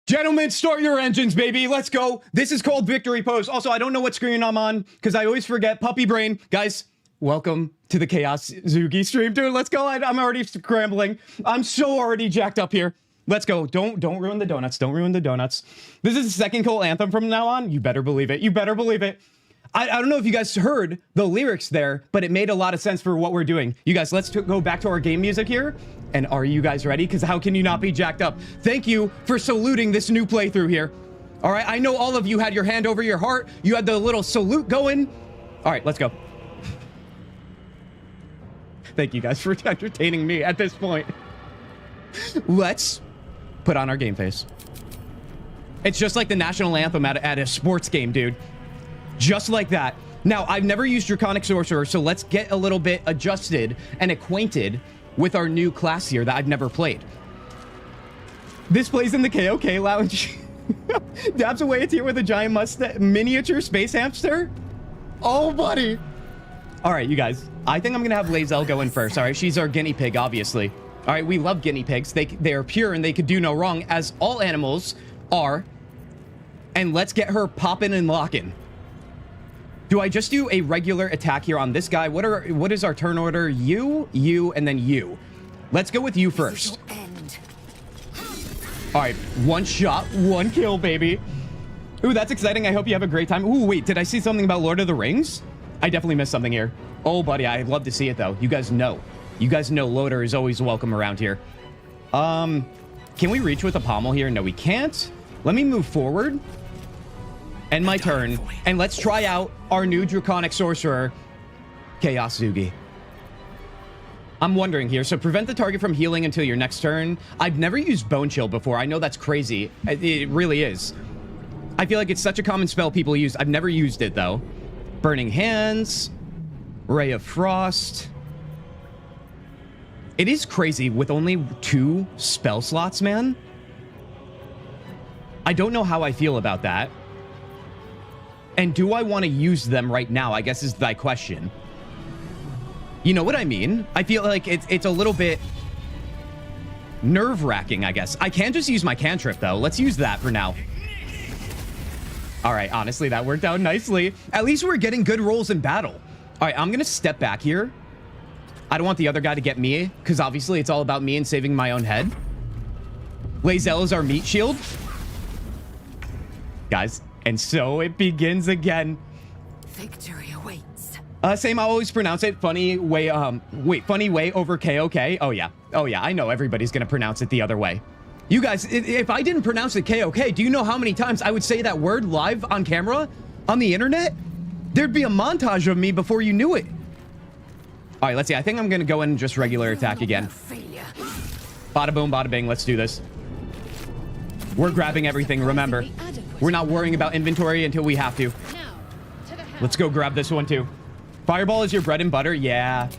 Gentlemen, start your engines, baby. Let's go. This is called Victory Pose. Also, I don't know what screen I'm on because I always forget. Puppy brain. Guys, welcome to the Kintzugi stream. Dude, let's go. I'm already scrambling. I'm so already jacked up here. Let's go. Don't ruin the donuts. Don't ruin the donuts. This is the second cult anthem from now on. You better believe it. You better believe it. I don't know if you guys heard the lyrics there, but it made a lot of sense for what we're doing. You guys, let's go back to our game music here. And are you guys ready? Because how can you not be jacked up? Thank you for saluting this new playthrough here. All right, I know all of you had your hand over your heart. You had the little salute going. All right, let's go. Thank you guys for entertaining me at this point. Let's put on our game face. It's just like the national anthem at a sports game, dude. Just like that. Now, I've never used Draconic Sorcerer, so let's get a little bit adjusted and acquainted with our new class here that I've never played. This plays in the KOK lounge. Dabs away a tear with a giant miniature space hamster. Oh, buddy. All right, you guys. I think I'm gonna have Lae'zel go in first. All right, she's our guinea pig, obviously. All right, we love guinea pigs. They are pure and they could do no wrong, as all animals are. And let's get her popping and locking. Do I just do a regular attack here on this guy? What is our turn order? You, and then you. Let's go with you first. All right, one shot, one kill, baby. Ooh, that's exciting. I hope you have a great time. Ooh, wait, did I see something about Lord of the Rings? I definitely missed something here. Oh, buddy, I'd love to see it, though. You guys know. You guys know Loader is always welcome around here. Can we reach with a pommel here? No, we can't. Let me move forward. End my turn. And let's try out our new Draconic Sorcerer, Kintzugi. I'm wondering here. So prevent the target from healing until your next turn. I've never used Bone Chill before. I know that's crazy. It really is. I feel like it's such a common spell people use. I've never used it, though. Burning Hands. Ray of Frost. It is crazy with only 2 spell slots, man. I don't know how I feel about that. And do I want to use them right now, I guess is my question. You know what I mean? I feel like it's a little bit nerve-wracking, I guess. I can just use my cantrip, though. Let's use that for now. All right, honestly, that worked out nicely. At least we're getting good rolls in battle. All right, I'm going to step back here. I don't want the other guy to get me, because obviously it's all about me and saving my own head. Lae'zel is our meat shield. Guys, and so it begins again. Victory awaits. Same, I always pronounce it funny way, funny way over KOK. Oh yeah, I know everybody's gonna pronounce it the other way. You guys, if I didn't pronounce it KOK, do you know how many times I would say that word live on camera on the internet? There'd be a montage of me before you knew it. All right, let's see. I think I'm gonna go in and just regular attack again. Bada boom, bada bing. Let's do this. We're grabbing everything, remember. We're not worrying about inventory until we have to. Let's go grab this one too. Fireball is your bread and butter? Yeah.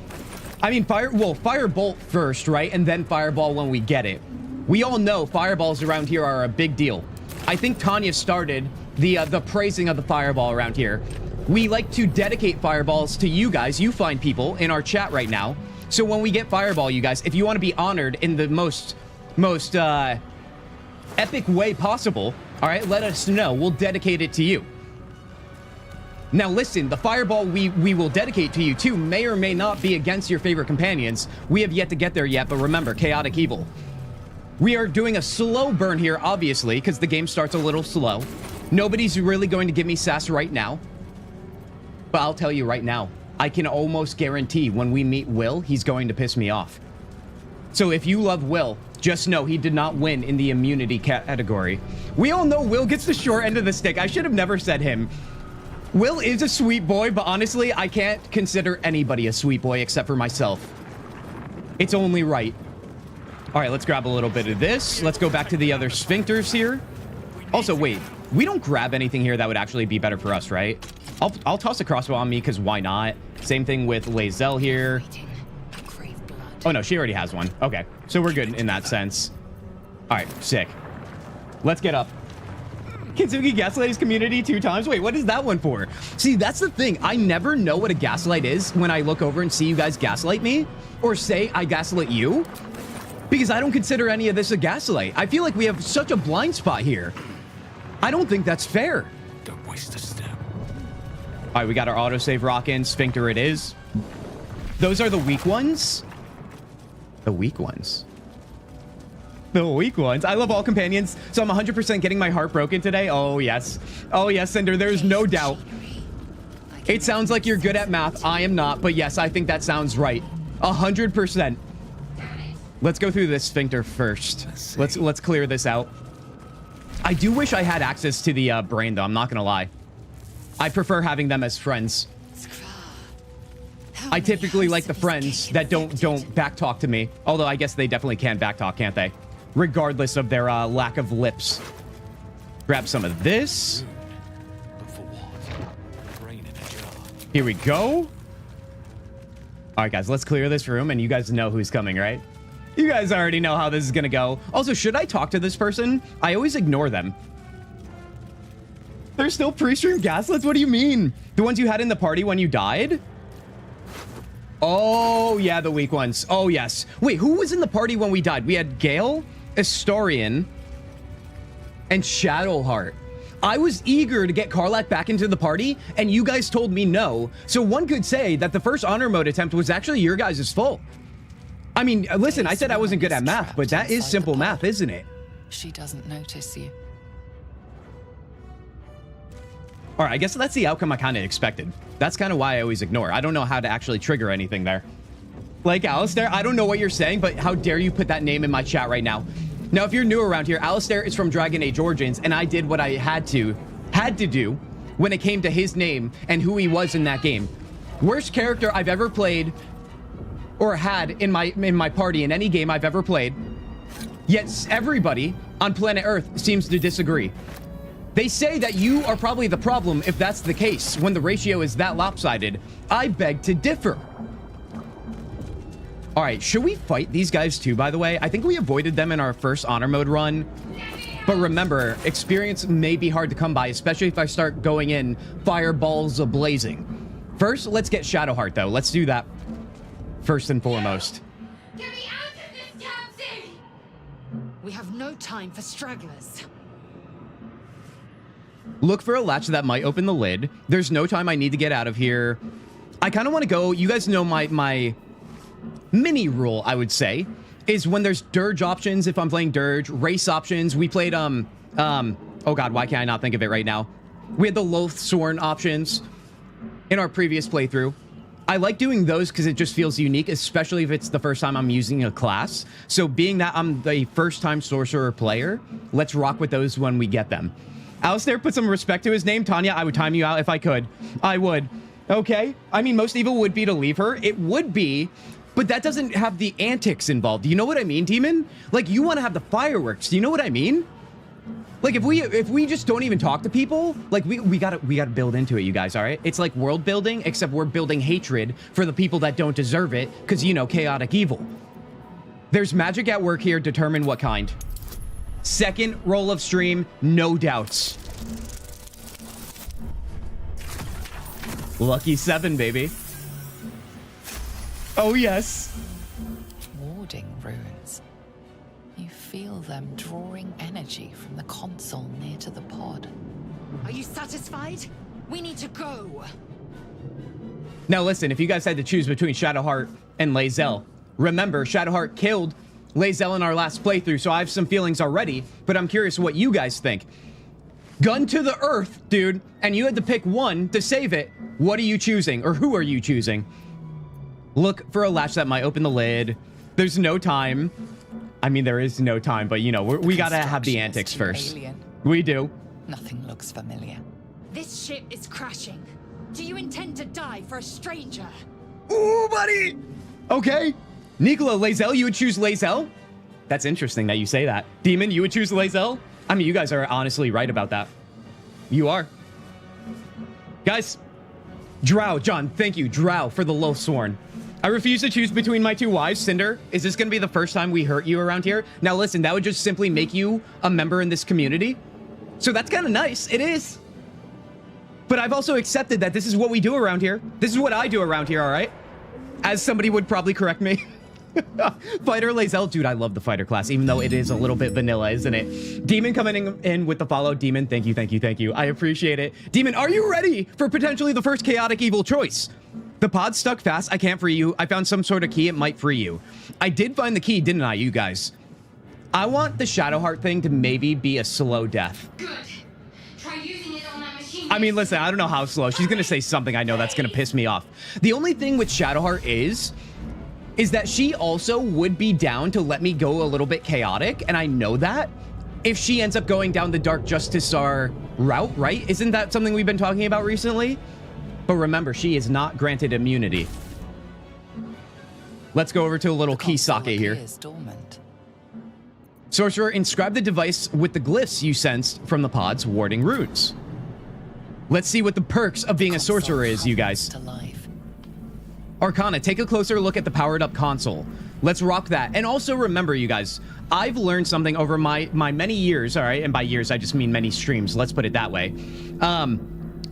I mean, firebolt first, right? And then fireball when we get it. We all know fireballs around here are a big deal. I think Tanya started the praising of the fireball around here. We like to dedicate fireballs to you guys, you fine people, in our chat right now. So when we get fireball, you guys, if you want to be honored in the most epic way possible, all right, let us know. We'll dedicate it to you. Now listen, the fireball we will dedicate to you too may or may not be against your favorite companions. We have yet to get there yet, but remember, chaotic evil. We are doing a slow burn here, obviously, because the game starts a little slow. Nobody's really going to give me sass right now. But I'll tell you right now, I can almost guarantee when we meet Will, he's going to piss me off. So if you love Will, just know he did not win in the immunity category. We all know Will gets the short end of the stick. I should have never said him. Will is a sweet boy, but honestly, I can't consider anybody a sweet boy except for myself. It's only right. All right, let's grab a little bit of this. Let's go back to the other sphincters here. Also, wait, we don't grab anything here that would actually be better for us, right? I'll toss a crossbow on me because why not? Same thing with Lae'zel here. Oh no, she already has one. Okay, so we're good in that sense. All right, sick. Let's get up. Kintzugi gaslight his community 2 times. Wait, what is that one for? See, that's the thing. I never know what a gaslight is when I look over and see you guys gaslight me or say I gaslight you, because I don't consider any of this a gaslight. I feel like we have such a blind spot here. I don't think that's fair. Don't waste a step. All right, we got our autosave rockin'. Sphincter it is. Those are the weak ones. The weak ones. The weak ones. I love all companions, so I'm 100% getting my heart broken today. Oh, yes. Oh, yes, Cinder. There's no doubt. It sounds like you're good at math. I am not, but yes, I think that sounds right. 100%. Let's go through this sphincter first. Let's clear this out. I do wish I had access to the brain, though. I'm not going to lie. I prefer having them as friends. I typically like the friends that don't backtalk to me. Although I guess they definitely can backtalk, can't they? Regardless of their lack of lips. Grab some of this. But for what? Brain in a jar. Here we go. All right, guys, let's clear this room, and you guys know who's coming, right? You guys already know how this is gonna go. Also, should I talk to this person? I always ignore them. They're still pre-stream gaslights? What do you mean? The ones you had in the party when you died? Oh, yeah, the weak ones. Oh, yes. Wait, who was in the party when we died? We had Gale, Astorian, and Shadowheart. I was eager to get Karlach back into the party, and you guys told me no. So one could say that the first honor mode attempt was actually your guys' fault. I mean, listen, I said I wasn't good at math, but that is simple math, isn't it? She doesn't notice you. All right, I guess that's the outcome I kind of expected. That's kind of why I always ignore. I don't know how to actually trigger anything there. Like, Alistair, I don't know what you're saying, but how dare you put that name in my chat right now? Now, if you're new around here, Alistair is from Dragon Age Origins, and I did what I had to do when it came to his name and who he was in that game. Worst character I've ever played or had in my party in any game I've ever played. Yet everybody on planet Earth seems to disagree. They say that you are probably the problem if that's the case, when the ratio is that lopsided. I beg to differ. All right, should we fight these guys too, by the way? I think we avoided them in our first honor mode run. But remember, experience may be hard to come by, especially if I start going in fireballs ablazing. First, let's get Shadowheart, though. Let's do that first and foremost. Get me out of this taxi! We have no time for stragglers. Look for a latch that might open the lid. There's no time I need to get out of here. I kind of want to go. You guys know my mini rule, I would say, is when there's dirge options, if I'm playing dirge, race options. We played, oh God, why can't I not think of it right now? We had the Loathsworn options in our previous playthrough. I like doing those because it just feels unique, especially if it's the first time I'm using a class. So being that I'm the first time sorcerer player, let's rock with those when we get them. Alistair, put some respect to his name. Tanya, I would time you out if I could. I would. Okay. I mean, most evil would be to leave her. It would be, but that doesn't have the antics involved. Do you know what I mean, Demon? Like, you want to have the fireworks. Do you know what I mean? Like, if we just don't even talk to people, like, we gotta build into it, you guys, all right? It's like world building, except we're building hatred for the people that don't deserve it, because, you know, chaotic evil. There's magic at work here. Determine what kind. Second roll of stream, no doubts. Lucky 7, baby. Oh, yes. Warding runes. You feel them drawing energy from the console near to the pod. Are you satisfied? We need to go. Now listen, if you guys had to choose between Shadowheart and Lae'zel, remember, Shadowheart killed Lae'zel in our last playthrough, so I have some feelings already, but I'm curious what you guys think. Gun to the earth, dude, and you had to pick one to save it. What are you choosing, or who are you choosing? Look for a latch that might open the lid. There's no time. I mean, there is no time, but you know, we gotta have the antics first. Alien. We do. Nothing looks familiar. This ship is crashing. Do you intend to die for a stranger? Ooh, buddy. Okay. Nicola, Lae'zel, you would choose Lae'zel? That's interesting that you say that. Demon, you would choose Lae'zel? I mean, you guys are honestly right about that. You are. Guys, Drow, John, thank you, Drow, for the Loathsworn. I refuse to choose between my two wives. Cinder, is this going to be the first time we hurt you around here? Now listen, that would just simply make you a member in this community. So that's kind of nice. It is. But I've also accepted that this is what we do around here. This is what I do around here, all right? As somebody would probably correct me. Fighter Lae'zel. Dude, I love the fighter class, even though it is a little bit vanilla, isn't it? Demon coming in with the follow. Demon, thank you, thank you, thank you. I appreciate it. Demon, are you ready for potentially the first chaotic evil choice? The pod's stuck fast. I can't free you. I found some sort of key. It might free you. I did find the key, didn't I, you guys? I want the Shadowheart thing to maybe be a slow death. Good. Try using it on that machine. I mean, listen, I don't know how slow. She's going to say something I know that's going to piss me off. The only thing with Shadowheart is that she also would be down to let me go a little bit chaotic, and I know that. If she ends up going down the Dark Justisar route, right? Isn't that something we've been talking about recently? But remember, she is not granted immunity. Let's go over to a little key socket here. Dormant. Sorcerer, inscribe the device with the glyphs you sensed from the pod's warding runes. Let's see what the perks of being a sorcerer is, you guys. To life. Arcana, take a closer look at the powered up console. Let's rock that. And also remember, you guys, I've learned something over my many years, all right? And by years, I just mean many streams. Let's put it that way.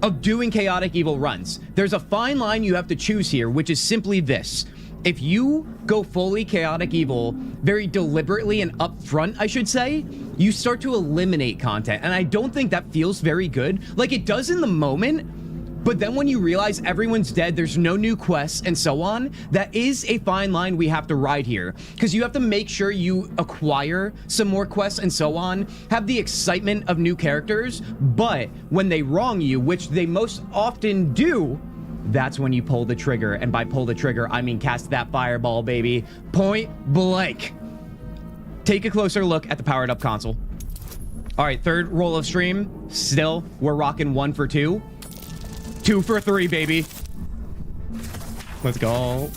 of doing chaotic evil runs. There's a fine line you have to choose here, which is simply this. If you go fully chaotic evil, very deliberately and upfront, I should say, you start to eliminate content. And I don't think that feels very good. Like, it does in the moment, but then when you realize everyone's dead, there's no new quests and so on, that is a fine line we have to ride here. Because you have to make sure you acquire some more quests and so on, have the excitement of new characters, but when they wrong you, which they most often do, that's when you pull the trigger. And by pull the trigger, I mean cast that fireball, baby. Point blank. Take a closer look at the powered up console. All right, third roll of stream. Still, we're rocking 1 for 2. 2 for 3, baby. Let's go.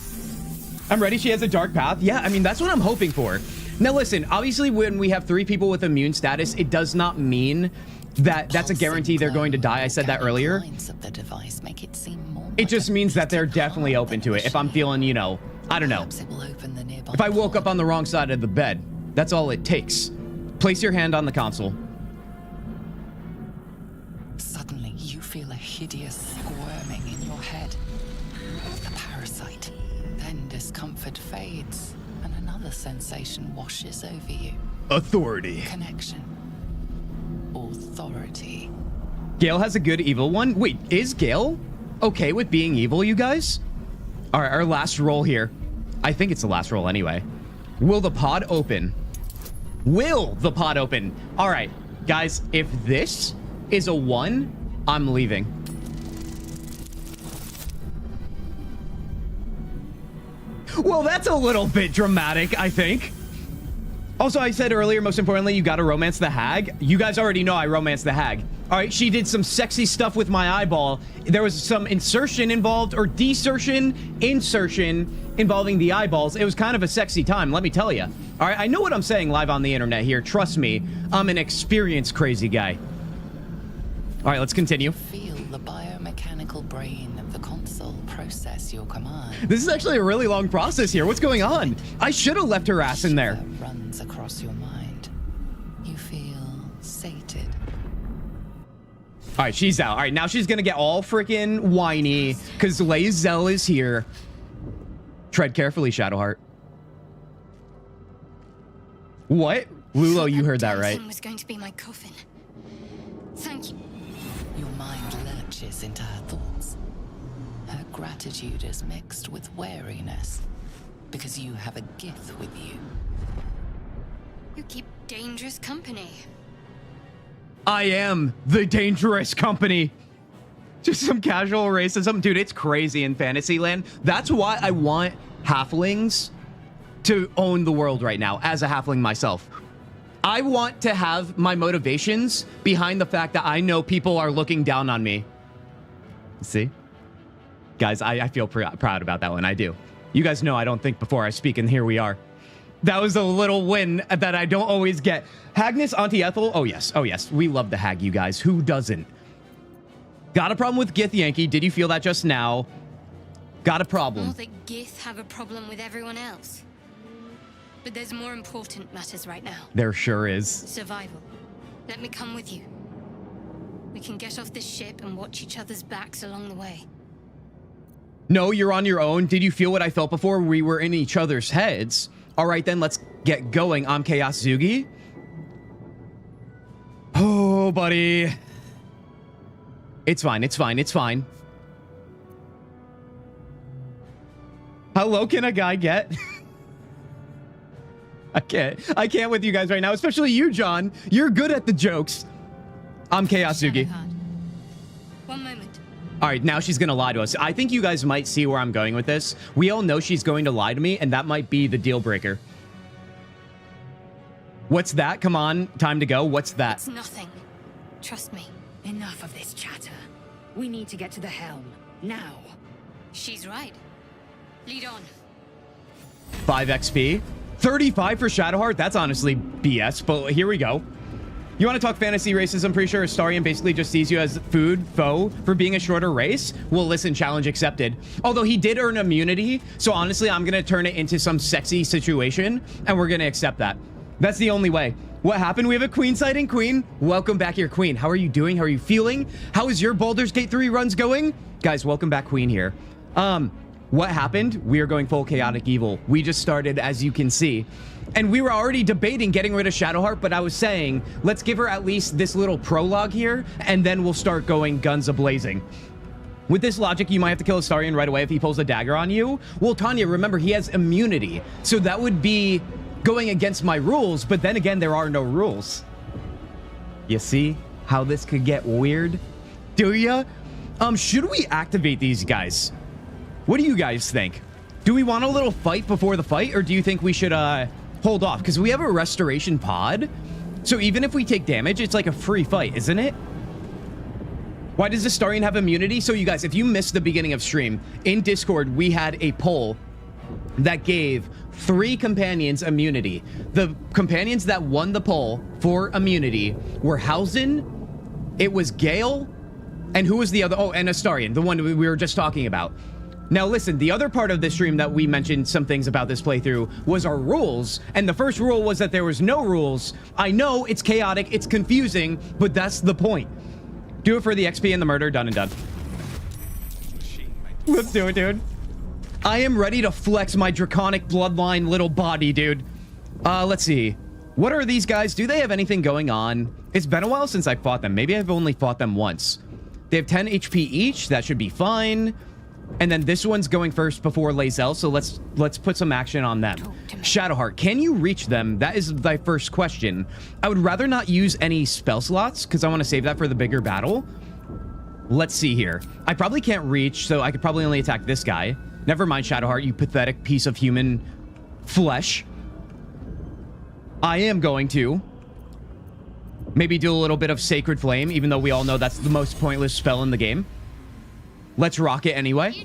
I'm ready. She has a dark path. Yeah, I mean, that's what I'm hoping for. Now, listen, obviously, when we have 3 people with immune status, it does not mean that that's a guarantee they're going to die. I said that earlier. It just means that they're definitely open to it. If I'm feeling, you know, I don't know. If I woke up on the wrong side of the bed, that's all it takes. Place your hand on the console. Suddenly, you feel a hideous squirming in your head. A parasite. Then discomfort fades, and another sensation washes over you. Authority. Connection. Authority. Gale has a good evil one. Wait, is Gale okay with being evil, you guys? All right, our last roll here. I think it's the last roll anyway. Will the pod open? Will the pod open? All right, guys, if this is a 1, I'm leaving. Well, that's a little bit dramatic, I think. Also, I said earlier, most importantly, you gotta romance the hag. You guys already know I romance the hag. All right, she did some sexy stuff with my eyeball. There was some insertion involved, or insertion involving the eyeballs. It was kind of a sexy time, let me tell you. All right, I know what I'm saying live on the internet here. Trust me, I'm an experienced crazy guy. All right, let's continue. Feel the biomechanical brain of the console process your command. This is actually a really long process here. What's going on? I should have left her ass in there. Shiver runs across your mind. You feel sated. All right, she's out. All right, now she's gonna get all freaking whiny because Lae'zel is here. Tread carefully, Shadowheart. What? Lulo, you heard that right. Was going to be my coffin. Thank you. Your mind lurches into her thoughts. Her gratitude is mixed with wariness because you have a gift with you. You keep dangerous company. I am the dangerous company. Just some casual racism. Dude, it's crazy in Fantasyland. That's why I want halflings to own the world right now as a halfling myself. I want to have my motivations behind the fact that I know people are looking down on me. See? Guys, I feel proud about that one. I do. You guys know I don't think before I speak, and here we are. That was a little win that I don't always get. Hagnus, Auntie Ethel. Oh, yes. Oh, yes. We love the hag, you guys. Who doesn't? Got a problem with Gith Yankee. Did you feel that just now? Got a problem. Not that Gith have a problem with everyone else. But there's more important matters right now. There sure is. Survival. Let me come with you. We can get off this ship and watch each other's backs along the way. No, you're on your own. Did you feel what I felt before? We were in each other's heads. All right, then let's get going. I'm Kintzugi. Oh, buddy. It's fine. It's fine. It's fine. How low can a guy get? I can't with you guys right now, especially you, John. You're good at the jokes. I'm Kintzugi. One moment. All right, now she's gonna lie to us. I think you guys might see where I'm going with this. We all know she's going to lie to me, and that might be the deal breaker. What's that? Come on, time to go. What's that? It's nothing. Trust me. Enough of this chatter. We need to get to the helm. Now. She's right. Lead on. 5 XP. 35 for Shadowheart? That's honestly BS, but here we go. You want to talk fantasy races? I'm pretty sure Astarion basically just sees you as food foe for being a shorter race. Well, listen, challenge accepted. Although he did earn immunity, so honestly, I'm going to turn it into some sexy situation, and we're going to accept that. That's the only way. What happened? We have a queen sighting. Queen, welcome back here. Queen, how are you doing? How are you feeling? How is your Baldur's Gate 3 runs going? Guys, welcome back, Queen here. What happened? We are going full chaotic evil. We just started, as you can see. And we were already debating getting rid of Shadowheart, but I was saying, let's give her at least this little prologue here, and then we'll start going guns a-blazing. With this logic, you might have to kill Astarion right away if he pulls a dagger on you. Well, Tanya, remember, he has immunity. So that would be going against my rules, but then again, there are no rules. You see how this could get weird? Do ya? Should we activate these guys? What do you guys think? Do we want a little fight before the fight, or do you think we should, hold off? Because we have a restoration pod. So even if we take damage, it's like a free fight, isn't it? Why does Astarion have immunity? So you guys, if you missed the beginning of stream, in Discord, we had a poll that gave 3 companions immunity. The companions that won the poll for immunity were Hausen, it was Gale, and who was the other? Oh, and Astarion, the one we were just talking about. Now listen, the other part of this stream that we mentioned some things about this playthrough was our rules, and the first rule was that there was no rules. I know it's chaotic, it's confusing, but that's the point. Do it for the XP and the murder, done and done. Let's do it, dude. I am ready to flex my draconic bloodline little body, dude. Let's see. What are these guys? Do they have anything going on? It's been a while since I fought them. Maybe I've only fought them once. They have 10 HP each. That should be fine. And then this one's going first before Lae'zel, so let's put some action on them. Shadowheart, can you reach them? That is my first question. I would rather not use any spell slots because I want to save that for the bigger battle. Let's see here. I probably can't reach, so I could probably only attack this guy. Never mind, Shadowheart, you pathetic piece of human flesh. I am going to maybe do a little bit of Sacred Flame, even though we all know that's the most pointless spell in the game. Let's rock it anyway.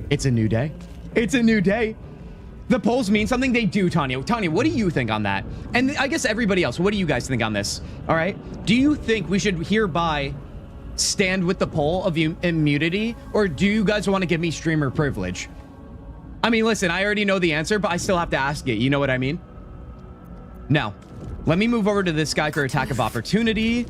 It's a new day. It's a new day. The polls mean something. They do, Tanya. Tanya, what do you think on that? And I guess everybody else, what do you guys think on this? All right. Do you think we should hereby stand with the poll of immunity, or do you guys want to give me streamer privilege? I mean, listen, I already know the answer, but I still have to ask it. You know what I mean? Now, let me move over to this guy for attack of opportunity.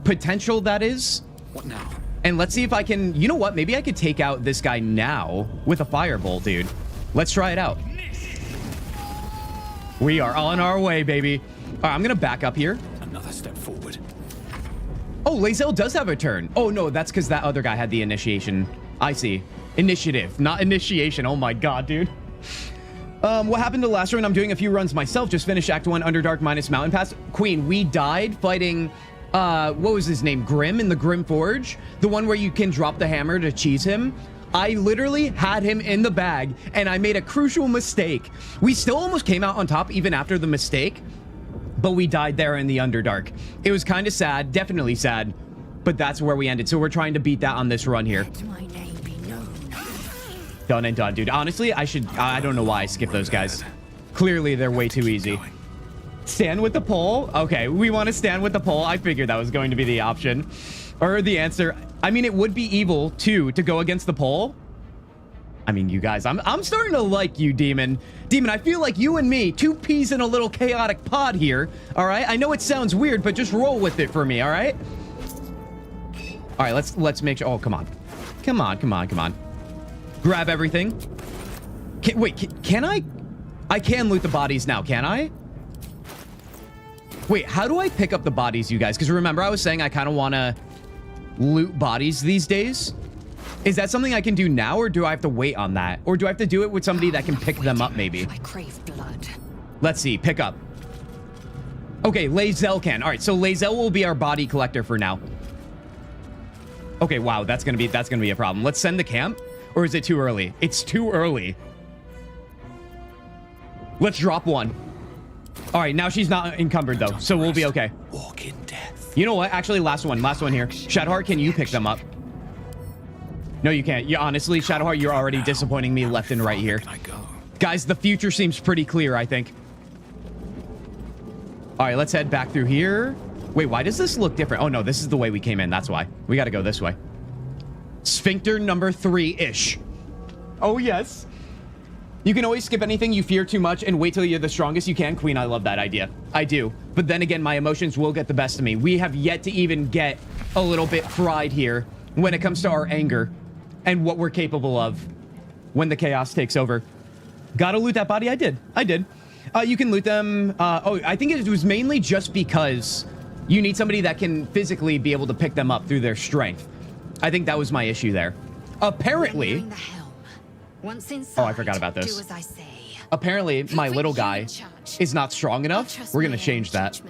Potential, that is. What now? And let's see if I can, you know what? Maybe I could take out this guy now with a firebolt, dude. Let's try it out. We are on our way, baby. All right, I'm going to back up here. Another step forward. Oh, Lae'zel does have a turn. Oh, no, that's because that other guy had the initiation. I see. Initiative, not initiation. Oh, my God, dude. What happened to the last run? I'm doing a few runs myself. Just finished Act 1 Underdark minus Mountain Pass. Queen, we died fighting... what was his name? Grim in the Grim Forge? The one where you can drop the hammer to cheese him? I literally had him in the bag, and I made a crucial mistake. We still almost came out on top even after the mistake, but we died there in the Underdark. It was kind of sad, definitely sad, but that's where we ended. So we're trying to beat that on this run here. Let my name be known. Done and done, dude. Honestly, I don't know why I skipped those guys. Clearly, they're way too easy. Stand with the pole? Okay, we want to stand with the pole. I figured that was going to be the option. Or the answer. I mean, it would be evil, too, to go against the pole. I mean, you guys, I'm starting to like you, Demon. Demon, I feel like you and me, 2 peas in a little chaotic pod here, all right? I know it sounds weird, but just roll with it for me, all right? All right, let's make sure. Oh, come on. Come on. Grab everything. Can I? I can loot the bodies now, can I? Wait, how do I pick up the bodies, you guys? Because remember, I was saying I kind of want to loot bodies these days. Is that something I can do now, or do I have to wait on that? Or do I have to do it with somebody that can pick them up, maybe? I crave blood. Let's see. Pick up. Okay, Lae'zel can. All right, so Lae'zel will be our body collector for now. Okay, wow, that's gonna be a problem. Let's send the camp, or is it too early? It's too early. Let's drop one. All right, now she's not encumbered though, so we'll be okay. Walk in death. You know what? Actually, last one here. Shadowheart, can you pick them up? No, you can't. You honestly, Shadowheart, you're already disappointing me left and right here. Can I go? Guys, the future seems pretty clear, I think. All right, let's head back through here. Wait, why does this look different? Oh, no, this is the way we came in. That's why. We got to go this way. Sphincter number 3-ish. Oh, yes. You can always skip anything you fear too much and wait till you're the strongest you can. Queen, I love that idea. I do. But then again, my emotions will get the best of me. We have yet to even get a little bit fried here when it comes to our anger and what we're capable of when the chaos takes over. Gotta loot that body? I did. You can loot them. Oh, I think it was mainly just because you need somebody that can physically be able to pick them up through their strength. I think that was my issue there. Apparently... Oh, I forgot about this. Apparently, my little guy is not strong enough. We're gonna change that.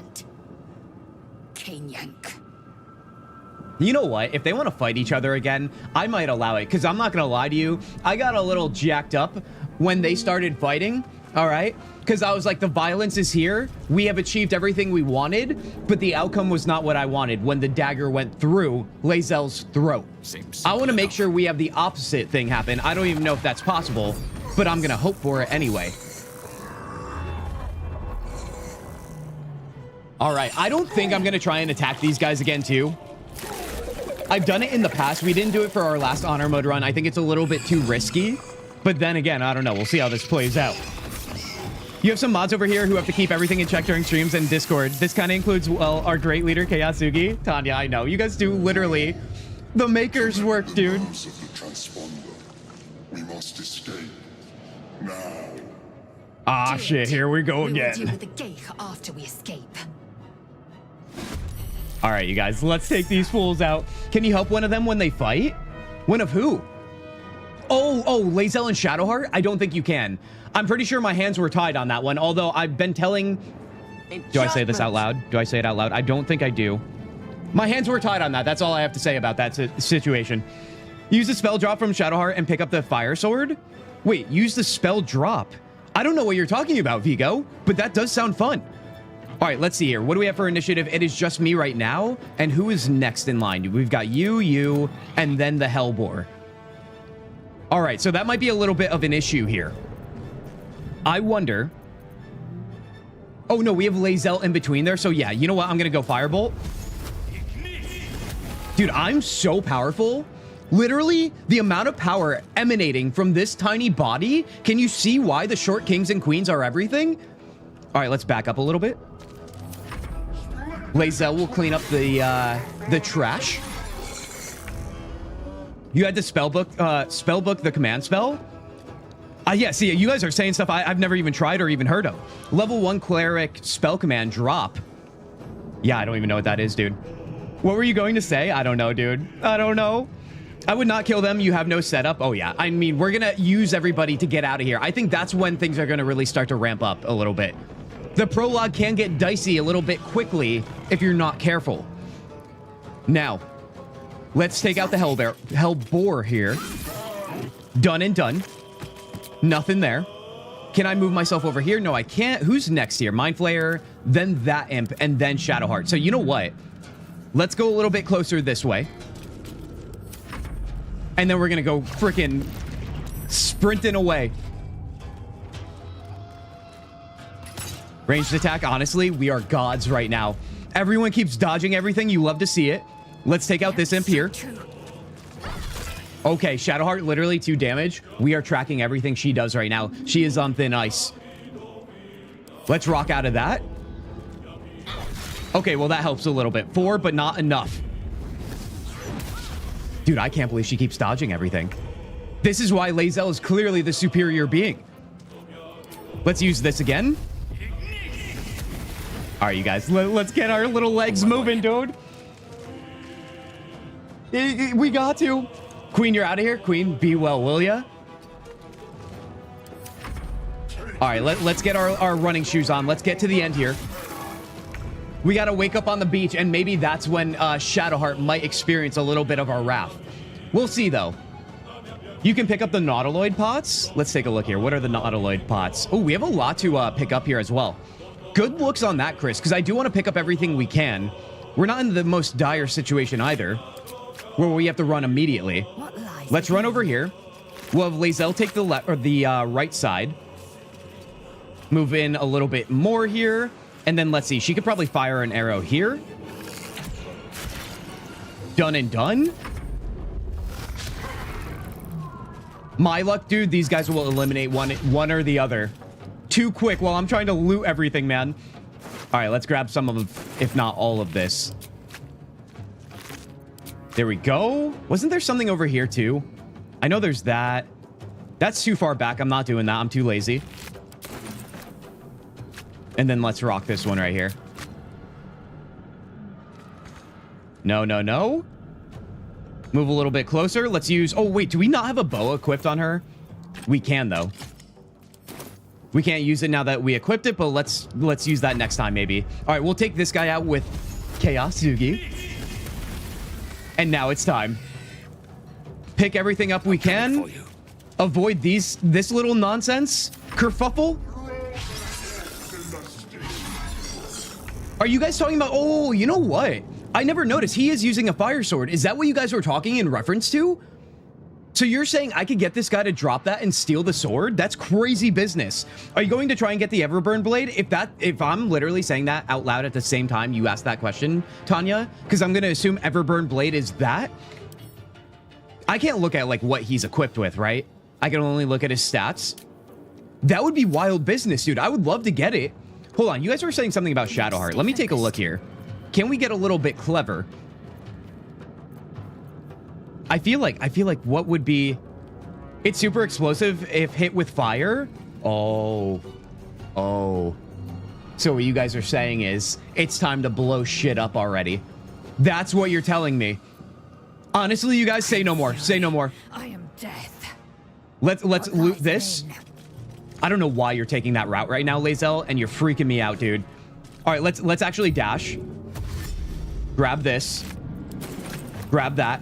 You know what? If they want to fight each other again, I might allow it. Because I'm not gonna lie to you, I got a little jacked up when they started fighting. All right? Because I was like, the violence is here. We have achieved everything we wanted, but the outcome was not what I wanted when the dagger went through Lae'zel's throat. I want to make sure we have the opposite thing happen. I don't even know if that's possible, but I'm going to hope for it anyway. All right. I don't think I'm going to try and attack these guys again, too. I've done it in the past. We didn't do it for our last honor mode run. I think it's a little bit too risky. But then again, I don't know. We'll see how this plays out. You have some mods over here who have to keep everything in check during streams and Discord. This kind of includes, well, our great leader, Kintzugi. Tanya, I know. You guys do literally the maker's work, dude. We must escape now. Ah, shit. Here we go again. We'll deal with the gate after we escape. All right, you guys. Let's take these fools out. Can you help one of them when they fight? One of who? Oh, Lae'zel and Shadowheart? I don't think you can. I'm pretty sure my hands were tied on that one, although I've been telling... Do I say this out loud? Do I say it out loud? I don't think I do. My hands were tied on that. That's all I have to say about that situation. Use the spell drop from Shadowheart and pick up the fire sword? Wait, use the spell drop? I don't know what you're talking about, Vigo, but that does sound fun. All right, let's see here. What do we have for initiative? It is just me right now. And who is next in line? We've got you, and then the Hellboar. All right, so that might be a little bit of an issue here. I wonder... Oh, no, we have Lae'zel in between there. So, yeah, you know what? I'm going to go Firebolt. Dude, I'm so powerful. Literally, the amount of power emanating from this tiny body. Can you see why the short kings and queens are everything? All right, let's back up a little bit. Lae'zel will clean up the trash. You had to spellbook the command spell? Yeah, see, you guys are saying stuff I've never even tried or even heard of. Level 1 cleric spell command drop. Yeah, I don't even know what that is, dude. What were you going to say? I don't know, dude. I don't know. I would not kill them. You have no setup. Oh, yeah. I mean, we're going to use everybody to get out of here. I think that's when things are going to really start to ramp up a little bit. The prologue can get dicey a little bit quickly if you're not careful. Now, let's take out the Hellboar here. Done and done. Nothing there. Can I move myself over here? No, I can't. Who's next here? Mind Flayer, then that imp, and then Shadowheart. So you know what? Let's go a little bit closer this way. And then we're going to go freaking sprinting away. Ranged attack. Honestly, we are gods right now. Everyone keeps dodging everything. You love to see it. Let's take out this imp here. Okay, Shadowheart, literally 2 damage. We are tracking everything she does right now. She is on thin ice. Let's rock out of that. Okay, well, that helps a little bit. 4, but not enough. Dude, I can't believe she keeps dodging everything. This is why Lae'zel is clearly the superior being. Let's use this again. All right, you guys, let's get our little legs moving, dude. We got to. Queen, you're out of here. Queen, be well, will ya? All right, let's get our running shoes on. Let's get to the end here. We got to wake up on the beach, and maybe that's when Shadowheart might experience a little bit of our wrath. We'll see, though. You can pick up the Nautiloid pots. Let's take a look here. What are the Nautiloid pots? Oh, we have a lot to pick up here as well. Good looks on that, Chris, because I do want to pick up everything we can. We're not in the most dire situation either, where we have to run immediately. Let's run over here. We'll have Lae'zel take the right side. Move in a little bit more here. And then let's see. She could probably fire an arrow here. Done and done. My luck, dude, these guys will eliminate one or the other. Too quick while I'm trying to loot everything, man. All right, let's grab some of, if not all of this. There we go. Wasn't there something over here too? I know there's that. That's too far back. I'm not doing that. I'm too lazy. And then let's rock this one right here. No, no, no. Move a little bit closer. Let's use... Oh, wait. Do we not have a bow equipped on her? We can, though. We can't use it now that we equipped it, but let's use that next time, maybe. All right, we'll take this guy out with Kintzugi. And now it's time. Pick everything up we can. Avoid this little nonsense. Kerfuffle. Are you guys talking about... Oh, you know what? I never noticed. He is using a fire sword. Is that what you guys were talking in reference to? So you're saying I could get this guy to drop that and steal the sword? That's crazy business. Are you going to try and get the Everburn blade? If I'm literally saying that out loud at the same time you asked that question, Tanya, because I'm going to assume Everburn blade is that. I can't look at like what he's equipped with, right? I can only look at his stats. That would be wild business, dude. I would love to get it. Hold on. You guys were saying something about Shadowheart. Let me take a look here. Can we get a little bit clever? I feel like what would be... It's super explosive if hit with fire. Oh. So what you guys are saying is it's time to blow shit up already. That's what you're telling me. Honestly, you guys, say no more. Say no more. I am death. Let's loot this. I don't know why you're taking that route right now, Lae'zel, and you're freaking me out, dude. All right, let's actually dash. Grab this. Grab that.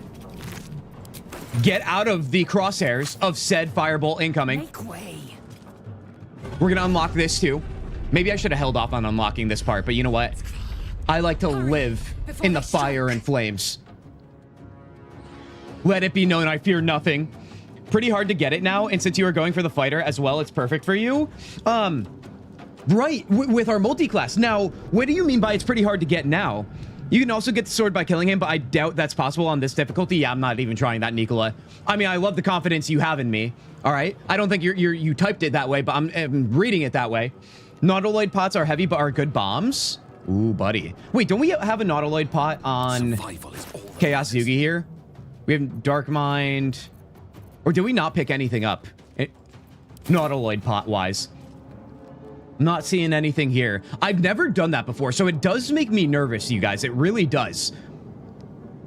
Get out of the crosshairs of said firebolt incoming. Make way. We're gonna unlock this too. Maybe I should have held off on unlocking this part, but you know what? I like to live in the fire and flames. Let it be known I fear nothing. Pretty hard to get it now, and since you are going for the fighter as well, it's perfect for you. Right, with our multi-class. Now, what do you mean by it's pretty hard to get now? You can also get the sword by killing him, but I doubt that's possible on this difficulty. Yeah, I'm not even trying that, Nicola. I mean, I love the confidence you have in me. All right, I don't think you typed it that way, but I'm reading it that way. Nautiloid pots are heavy, but are good bombs. Ooh, buddy. Wait, don't we have a Nautiloid pot on Kintzugi here? We have Dark Mind. Or did we not pick anything up? Nautiloid pot-wise. Not seeing anything here. I've never done that before, so it does make me nervous, you guys. It really does.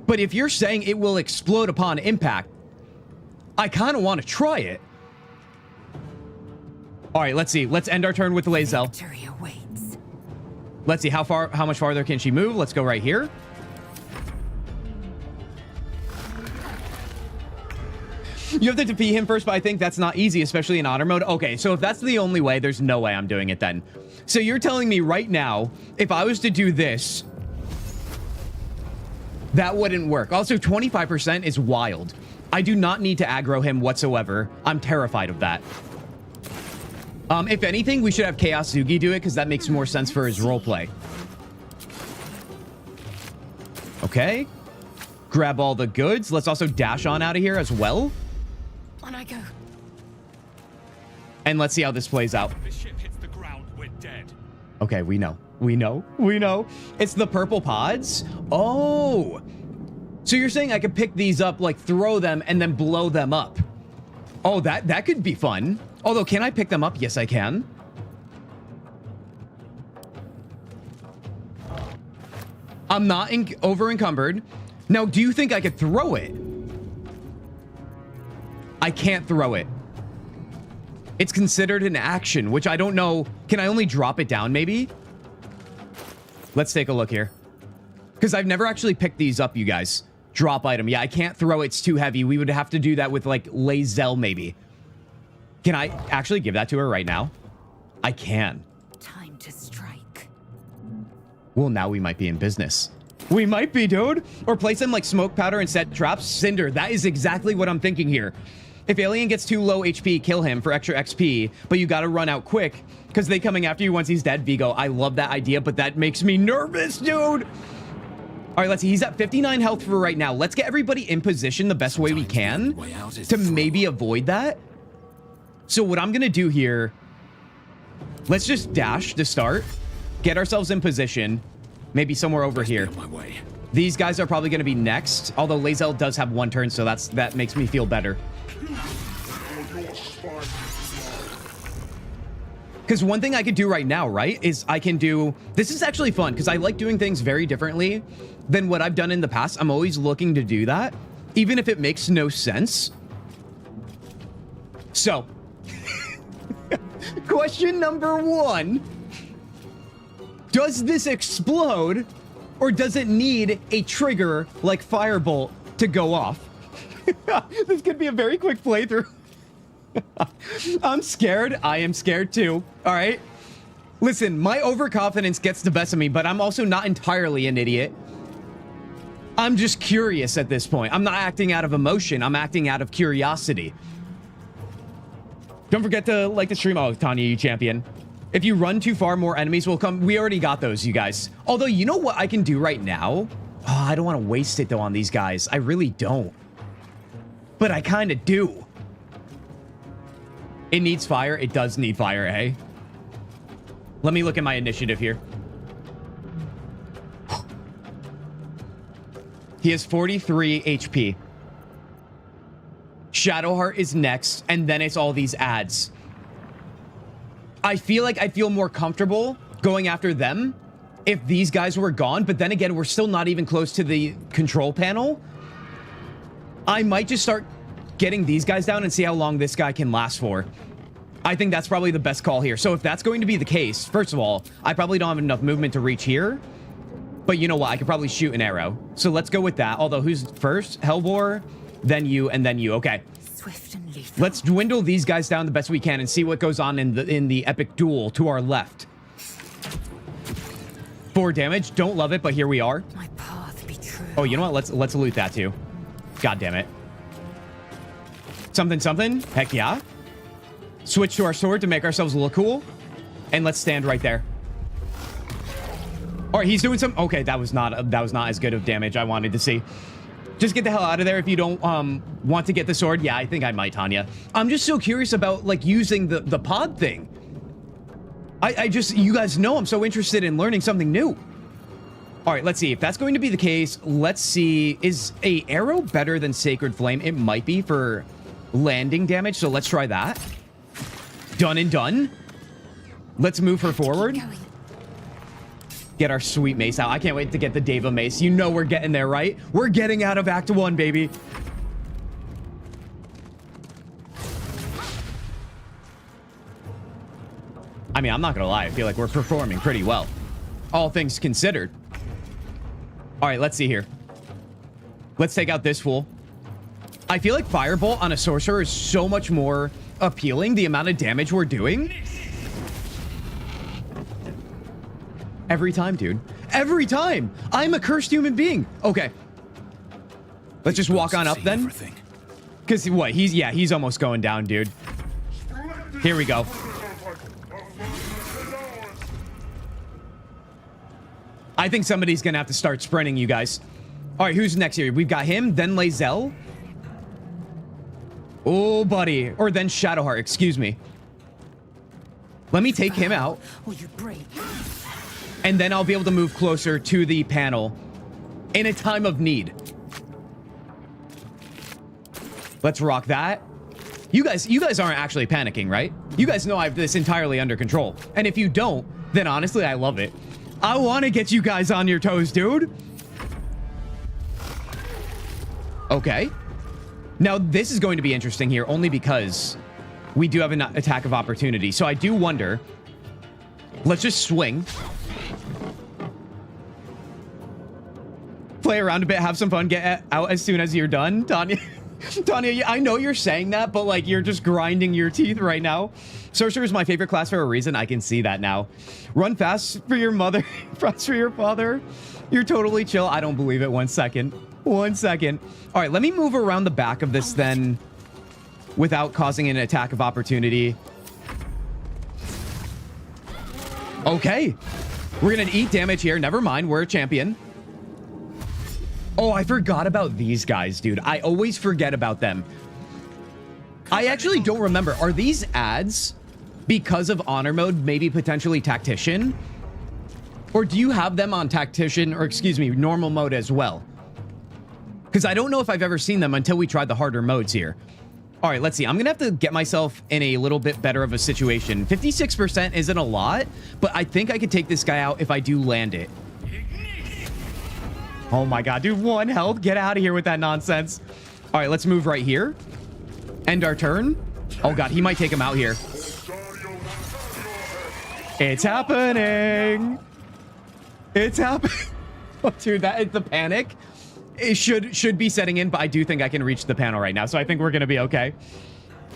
But if you're saying it will explode upon impact, I kind of want to try it. All right, let's see. Let's end our turn with the Lae'zel. Victory awaits. Let's see how much farther can she move. Let's go right here. You have to defeat him first, but I think that's not easy, especially in honor mode. Okay, so if that's the only way, there's no way I'm doing it then. So you're telling me right now, if I was to do this, that wouldn't work. Also, 25% is wild. I do not need to aggro him whatsoever. I'm terrified of that. If anything, we should have Kintzugi do it because that makes more sense for his roleplay. Okay. Grab all the goods. Let's also dash on out of here as well. On I go. And let's see how this plays out. The ship hits the ground, we're dead. Okay, we know. It's the purple pods? Oh. So you're saying I could pick these up, like throw them and then blow them up. Oh, that could be fun. Although, can I pick them up? Yes, I can. I'm not over encumbered. Now, do you think I could throw it? I can't throw it. It's considered an action, which I don't know. Can I only drop it down, maybe? Let's take a look here. Because I've never actually picked these up, you guys. Drop item. Yeah, I can't throw it. It's too heavy. We would have to do that with, like, Lae'zel, maybe. Can I actually give that to her right now? I can. Time to strike. Well, now we might be in business. We might be, dude. Or place them like smoke powder and set traps. Cinder. That is exactly what I'm thinking here. If alien gets too low HP, kill him for extra XP, but you gotta run out quick because they coming after you once he's dead. Vigo, I love that idea, but that makes me nervous, dude. All right, let's see. He's at 59 health for right now. Let's get everybody in position the best way we can to maybe avoid that. So what I'm going to do here, let's just dash to start, get ourselves in position, maybe somewhere over here. These guys are probably going to be next, although Lae'zel does have 1 turn, so that makes me feel better. Because one thing I could do right now, right, is I can do... This is actually fun, because I like doing things very differently than what I've done in the past. I'm always looking to do that, even if it makes no sense. So, question number 1. Does this explode, or does it need a trigger like Firebolt to go off? This could be a very quick playthrough. I'm scared. I am scared too. All right. Listen, my overconfidence gets the best of me, but I'm also not entirely an idiot. I'm just curious at this point. I'm not acting out of emotion. I'm acting out of curiosity. Don't forget to like the stream. Oh, Tanya, you champion. If you run too far, more enemies will come. We already got those, you guys. Although, you know what I can do right now? Oh, I don't want to waste it, though, on these guys. I really don't. But I kind of do. It needs fire. It does need fire, eh? Let me look at my initiative here. He has 43 HP. Shadowheart is next, and then it's all these ads. I feel like I feel more comfortable going after them if these guys were gone, but then again, we're still not even close to the control panel. I might just start getting these guys down and see how long this guy can last for. I think that's probably the best call here. So if that's going to be the case, first of all, I probably don't have enough movement to reach here. But you know what? I could probably shoot an arrow. So let's go with that. Although, who's first? Hellbore, then you, and then you. Okay. Swift and lethal. Let's dwindle these guys down the best we can and see what goes on in the epic duel to our left. 4 damage. Don't love it, but here we are. My path be true. Oh, you know what? Let's loot that too. God damn it. Something, something. Heck yeah. Switch to our sword to make ourselves look cool. And let's stand right there. All right, he's doing some... Okay, that was not as good of damage I wanted to see. Just get the hell out of there if you don't want to get the sword. Yeah, I think I might, Tanya. I'm just so curious about, like, using the pod thing. I just... You guys know I'm so interested in learning something new. All right, let's see. If that's going to be the case, let's see. Is a arrow better than Sacred Flame? It might be for landing damage, so let's try that. Done and done. Let's move her forward. Get our sweet mace out. I can't wait to get the Deva mace. You know we're getting there, right? We're getting out of Act 1, baby. I mean, I'm not gonna lie. I feel like we're performing pretty well. All things considered. All right, let's see here. Let's take out this fool. I feel like Firebolt on a sorcerer is so much more appealing, the amount of damage we're doing. Every time, dude. Every time. I'm a cursed human being. Okay. Let's just walk on up then. Because what? He's almost going down, dude. Here we go. I think somebody's going to have to start sprinting, you guys. All right, who's next here? We've got him, then Lae'zel. Oh, buddy. Or then Shadowheart, excuse me. Let me take him out. Will you break? And then I'll be able to move closer to the panel in a time of need. Let's rock that. You guys aren't actually panicking, right? You guys know I have this entirely under control. And if you don't, then honestly, I love it. I want to get you guys on your toes, dude. Okay. Now, this is going to be interesting here only because we do have an attack of opportunity. So I do wonder. Let's just swing. Play around a bit, have some fun, get out as soon as you're done. Tanya, Tanya, I know you're saying that, but like you're just grinding your teeth right now. Sorcerer is my favorite class for a reason. I can see that now. Run fast for your mother, fast for your father. You're totally chill. I don't believe it. 1 second. 1 second. All right, let me move around the back of this then without causing an attack of opportunity. Okay. We're going to eat damage here. Never mind. We're a champion. Oh, I forgot about these guys, dude. I always forget about them. I actually don't remember. Are these ads because of honor mode, maybe potentially tactician? Or do you have them on tactician, or excuse me, normal mode as well? Because I don't know if I've ever seen them until we tried the harder modes here. All right, let's see. I'm going to have to get myself in a little bit better of a situation. 56% isn't a lot, but I think I could take this guy out if I do land it. Oh my God, dude, 1 health. Get out of here with that nonsense. All right, let's move right here. End our turn. Oh God, he might take him out here. It's happening. It's happening. Oh, dude, that is the panic. It should be setting in, but I do think I can reach the panel right now, so I think we're gonna be okay.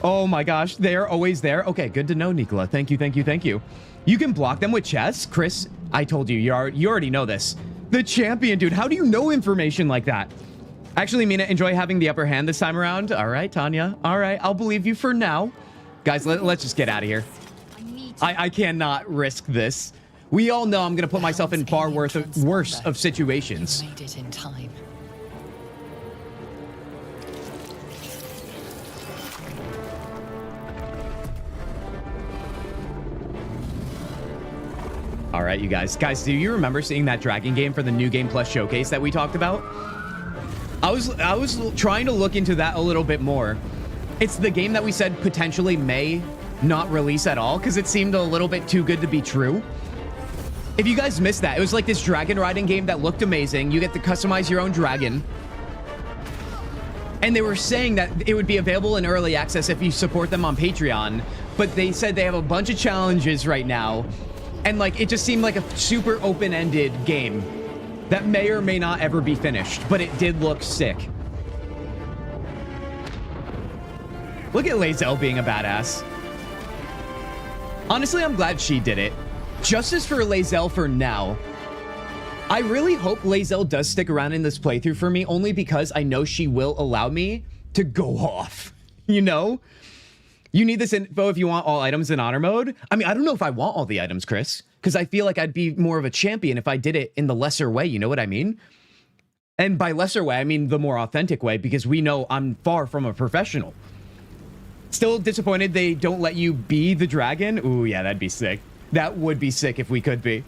Oh my gosh, they're always there. Okay, good to know, Nicola. Thank you, thank you, thank you. You can block them with chess, Chris. I told you, you already know this. The champion, dude. How do you know information like that? Actually, Mina, enjoy having the upper hand this time around. All right, Tanya. All right, I'll believe you for now. Guys, let's just get out of here. I cannot risk this. We all know I'm gonna put myself in far worse of situations. You made it in time. All right, you guys. Guys, do you remember seeing that Dragon game for the New Game Plus showcase that we talked about? I was trying to look into that a little bit more. It's the game that we said potentially may not release at all because it seemed a little bit too good to be true. If you guys missed that, it was like this dragon riding game that looked amazing. You get to customize your own dragon. And they were saying that it would be available in early access if you support them on Patreon. But they said they have a bunch of challenges right now. And like, it just seemed like a super open-ended game that may or may not ever be finished, but it did look sick. Look at Lae'zel being a badass. Honestly, I'm glad she did it. Justice for Lae'zel for now. I really hope Lae'zel does stick around in this playthrough for me, only because I know she will allow me to go off, you know? You need this info if you want all items in honor mode. I mean, I don't know if I want all the items, Chris, because I feel like I'd be more of a champion if I did it in the lesser way. You know what I mean? And by lesser way, I mean the more authentic way, because we know I'm far from a professional. Still disappointed they don't let you be the dragon. Ooh, yeah, that'd be sick. That would be sick if we could be.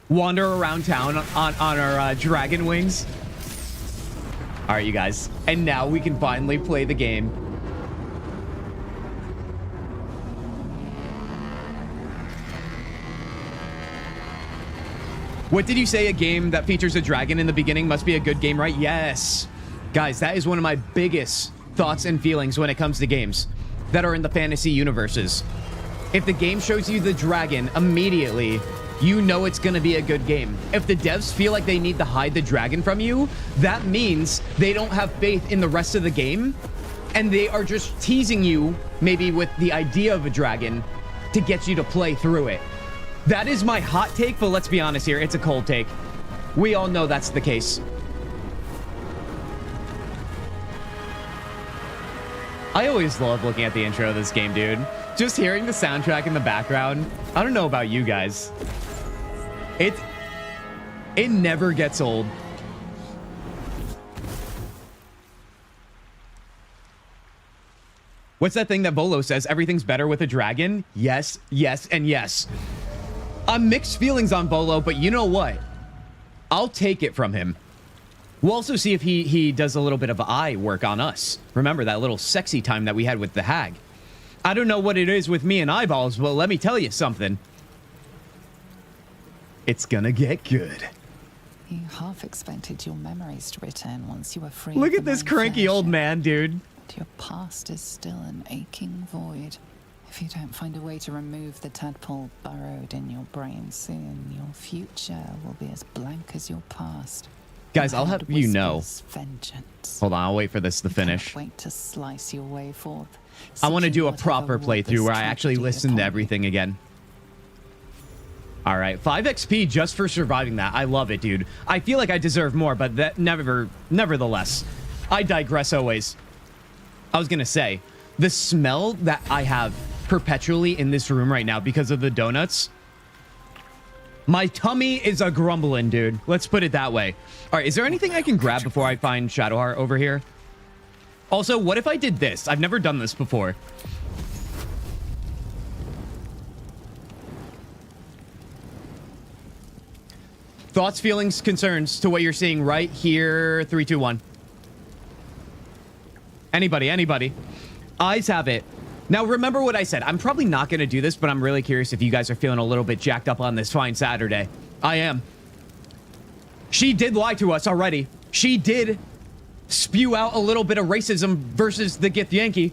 Wander around town on our dragon wings. All right, you guys. And now we can finally play the game. What did you say? A game that features a dragon in the beginning must be a good game, right? Yes. Guys, that is one of my biggest thoughts and feelings when it comes to games that are in the fantasy universes. If the game shows you the dragon immediately, you know it's going to be a good game. If the devs feel like they need to hide the dragon from you, that means they don't have faith in the rest of the game, and they are just teasing you, maybe with the idea of a dragon, to get you to play through it. That is my hot take, but let's be honest here. It's a cold take. We all know that's the case. I always love looking at the intro of this game, dude. Just hearing the soundtrack in the background. I don't know about you guys. It never gets old. What's that thing that Volo says? Everything's better with a dragon? Yes, yes, and yes. I'm mixed feelings on Volo, but you know what? I'll take it from him. We'll also see if he does a little bit of eye work on us. Remember that little sexy time that we had with the hag? I don't know what it is with me and eyeballs, but let me tell you something. It's gonna get good. You half expected your memories to return once you were free. Look at this cranky old man, dude. But your past is still an aching void. If you don't find a way to remove the tadpole burrowed in your brain soon, your future will be as blank as your past. Guys, I'll have you know. Vengeance. Hold on, I'll wait for this to finish. Can't wait to slice your way forth. I want to do a proper playthrough where I actually listen to everything again. All right, 5 XP just for surviving that. I love it, dude. I feel like I deserve more, but that nevertheless, I digress always. I was gonna say, the smell that I have perpetually in this room right now because of the donuts, My tummy is a grumbling, dude. Let's put it that way. All right, is there anything I can grab before I find Shadowheart over here? Also, what if I did this? I've never done this before. Thoughts, feelings, concerns to what you're seeing right here. 3, 2, 1. Anybody. Eyes have it. Now, remember what I said. I'm probably not going to do this, but I'm really curious if you guys are feeling a little bit jacked up on this fine Saturday. I am. She did lie to us already. She did spew out a little bit of racism versus the Gith Yankee.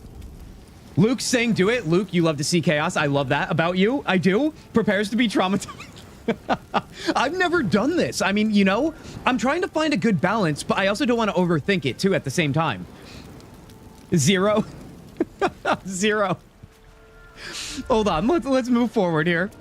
Luke's saying do it. Luke, you love to see chaos. I love that about you. I do. Prepares to be traumatized. I've never done this. I mean, you know, I'm trying to find a good balance, but I also don't want to overthink it too at the same time. 0. 0. Hold on. Let's move forward here.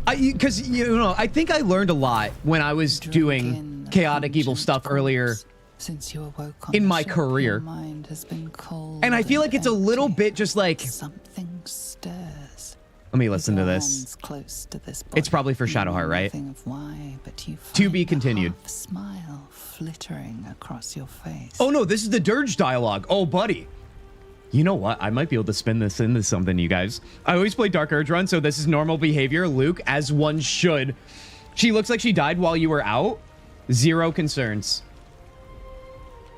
Because, you know, I think I learned a lot when I was doing chaotic evil stuff earlier since you awoke on in my ship, career. Your mind has been cold and I feel like it's a little empty. bit just like... Something stirs. Let me listen to this. Close to this It's probably for Shadowheart, right? Nothing of why, but you To be find a continued. half smile flittering across your face. Oh no, this is the dirge dialogue. Oh, buddy. You know what? I might be able to spin this into something, you guys. I always play Dark Urge Run, so this is normal behavior. Luke, as one should. She looks like she died while you were out. 0 concerns.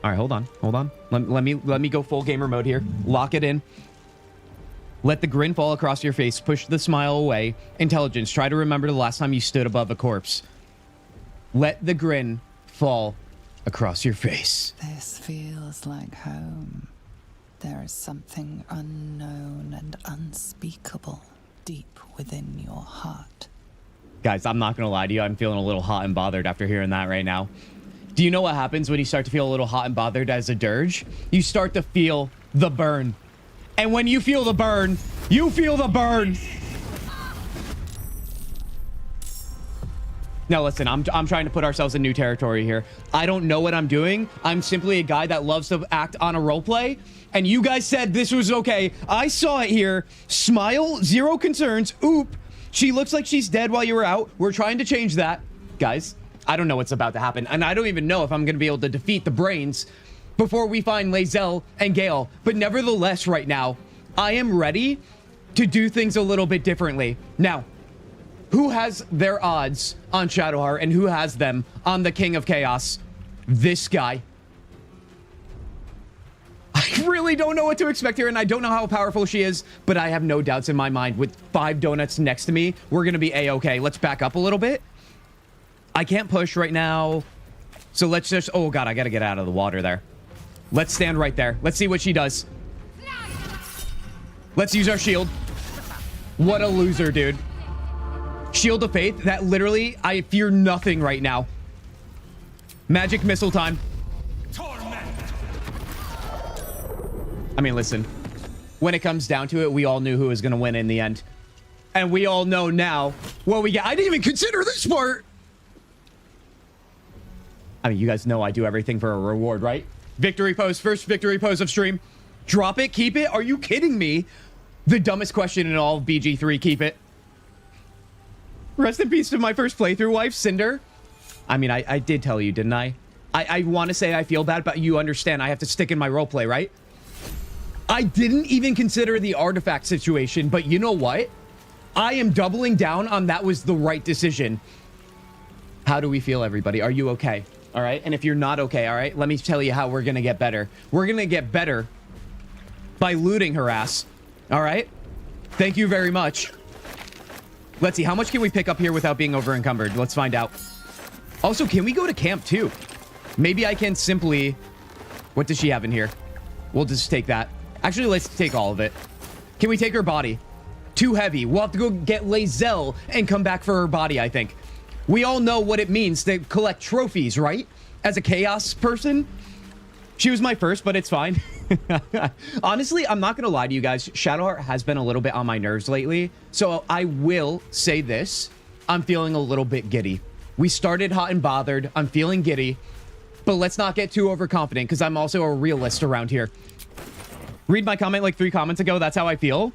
All right, hold on. Let me go full gamer mode here. Lock it in. Let the grin fall across your face. Push the smile away. Intelligence. Try to remember the last time you stood above a corpse. Let the grin fall across your face. This feels like home. There is something unknown and unspeakable deep within your heart. Guys, I'm not going to lie to you. I'm feeling a little hot and bothered after hearing that right now. Do you know what happens when you start to feel a little hot and bothered as a dirge? You start to feel the burn. And when you feel the burn, you feel the burn. Now listen, I'm trying to put ourselves in new territory here. I don't know what I'm doing. I'm simply a guy that loves to act on a roleplay. And you guys said this was okay. I saw it here. Smile, 0 concerns. Oop. She looks like she's dead while you were out. We're trying to change that. Guys, I don't know what's about to happen. And I don't even know if I'm going to be able to defeat the brains before we find Lae'zel and Gale. But nevertheless, right now, I am ready to do things a little bit differently. Now, who has their odds on Shadowheart and who has them on the King of Chaos? This guy. I really don't know what to expect here, and I don't know how powerful she is, but I have no doubts in my mind. With 5 donuts next to me, we're going to be A-okay. Let's back up a little bit. I can't push right now, so let's just... Oh, God, I got to get out of the water there. Let's stand right there. Let's see what she does. Let's use our shield. What a loser, dude. Shield of Faith, that literally, I fear nothing right now. Magic missile time. I mean, listen. When it comes down to it, we all knew who was going to win in the end. And we all know now what we get. I didn't even consider this part. I mean, you guys know I do everything for a reward, right? Victory pose, first victory pose of stream. Drop it, keep it. Are you kidding me? The dumbest question in all of BG3, keep it. Rest in peace to my first playthrough wife, Cinder. I mean, I did tell you, didn't I? I want to say I feel bad, but you understand I have to stick in my roleplay, right? I didn't even consider the artifact situation, but you know what? I am doubling down on that was the right decision. How do we feel, everybody? Are you okay? All right? And if you're not okay, all right, let me tell you how we're going to get better. We're going to get better by looting her ass. All right? Thank you very much. Let's see. How much can we pick up here without being over encumbered? Let's find out. Also, can we go to camp too? Maybe I can simply... What does she have in here? We'll just take that. Actually, let's take all of it. Can we take her body? Too heavy. We'll have to go get Lae'zel and come back for her body, I think. We all know what it means to collect trophies, right? As a chaos person. She was my first, but it's fine. Honestly, I'm not going to lie to you guys. Shadowheart has been a little bit on my nerves lately. So I will say this. I'm feeling a little bit giddy. We started hot and bothered. I'm feeling giddy. But let's not get too overconfident because I'm also a realist around here. Read my comment like 3 comments ago. That's how I feel.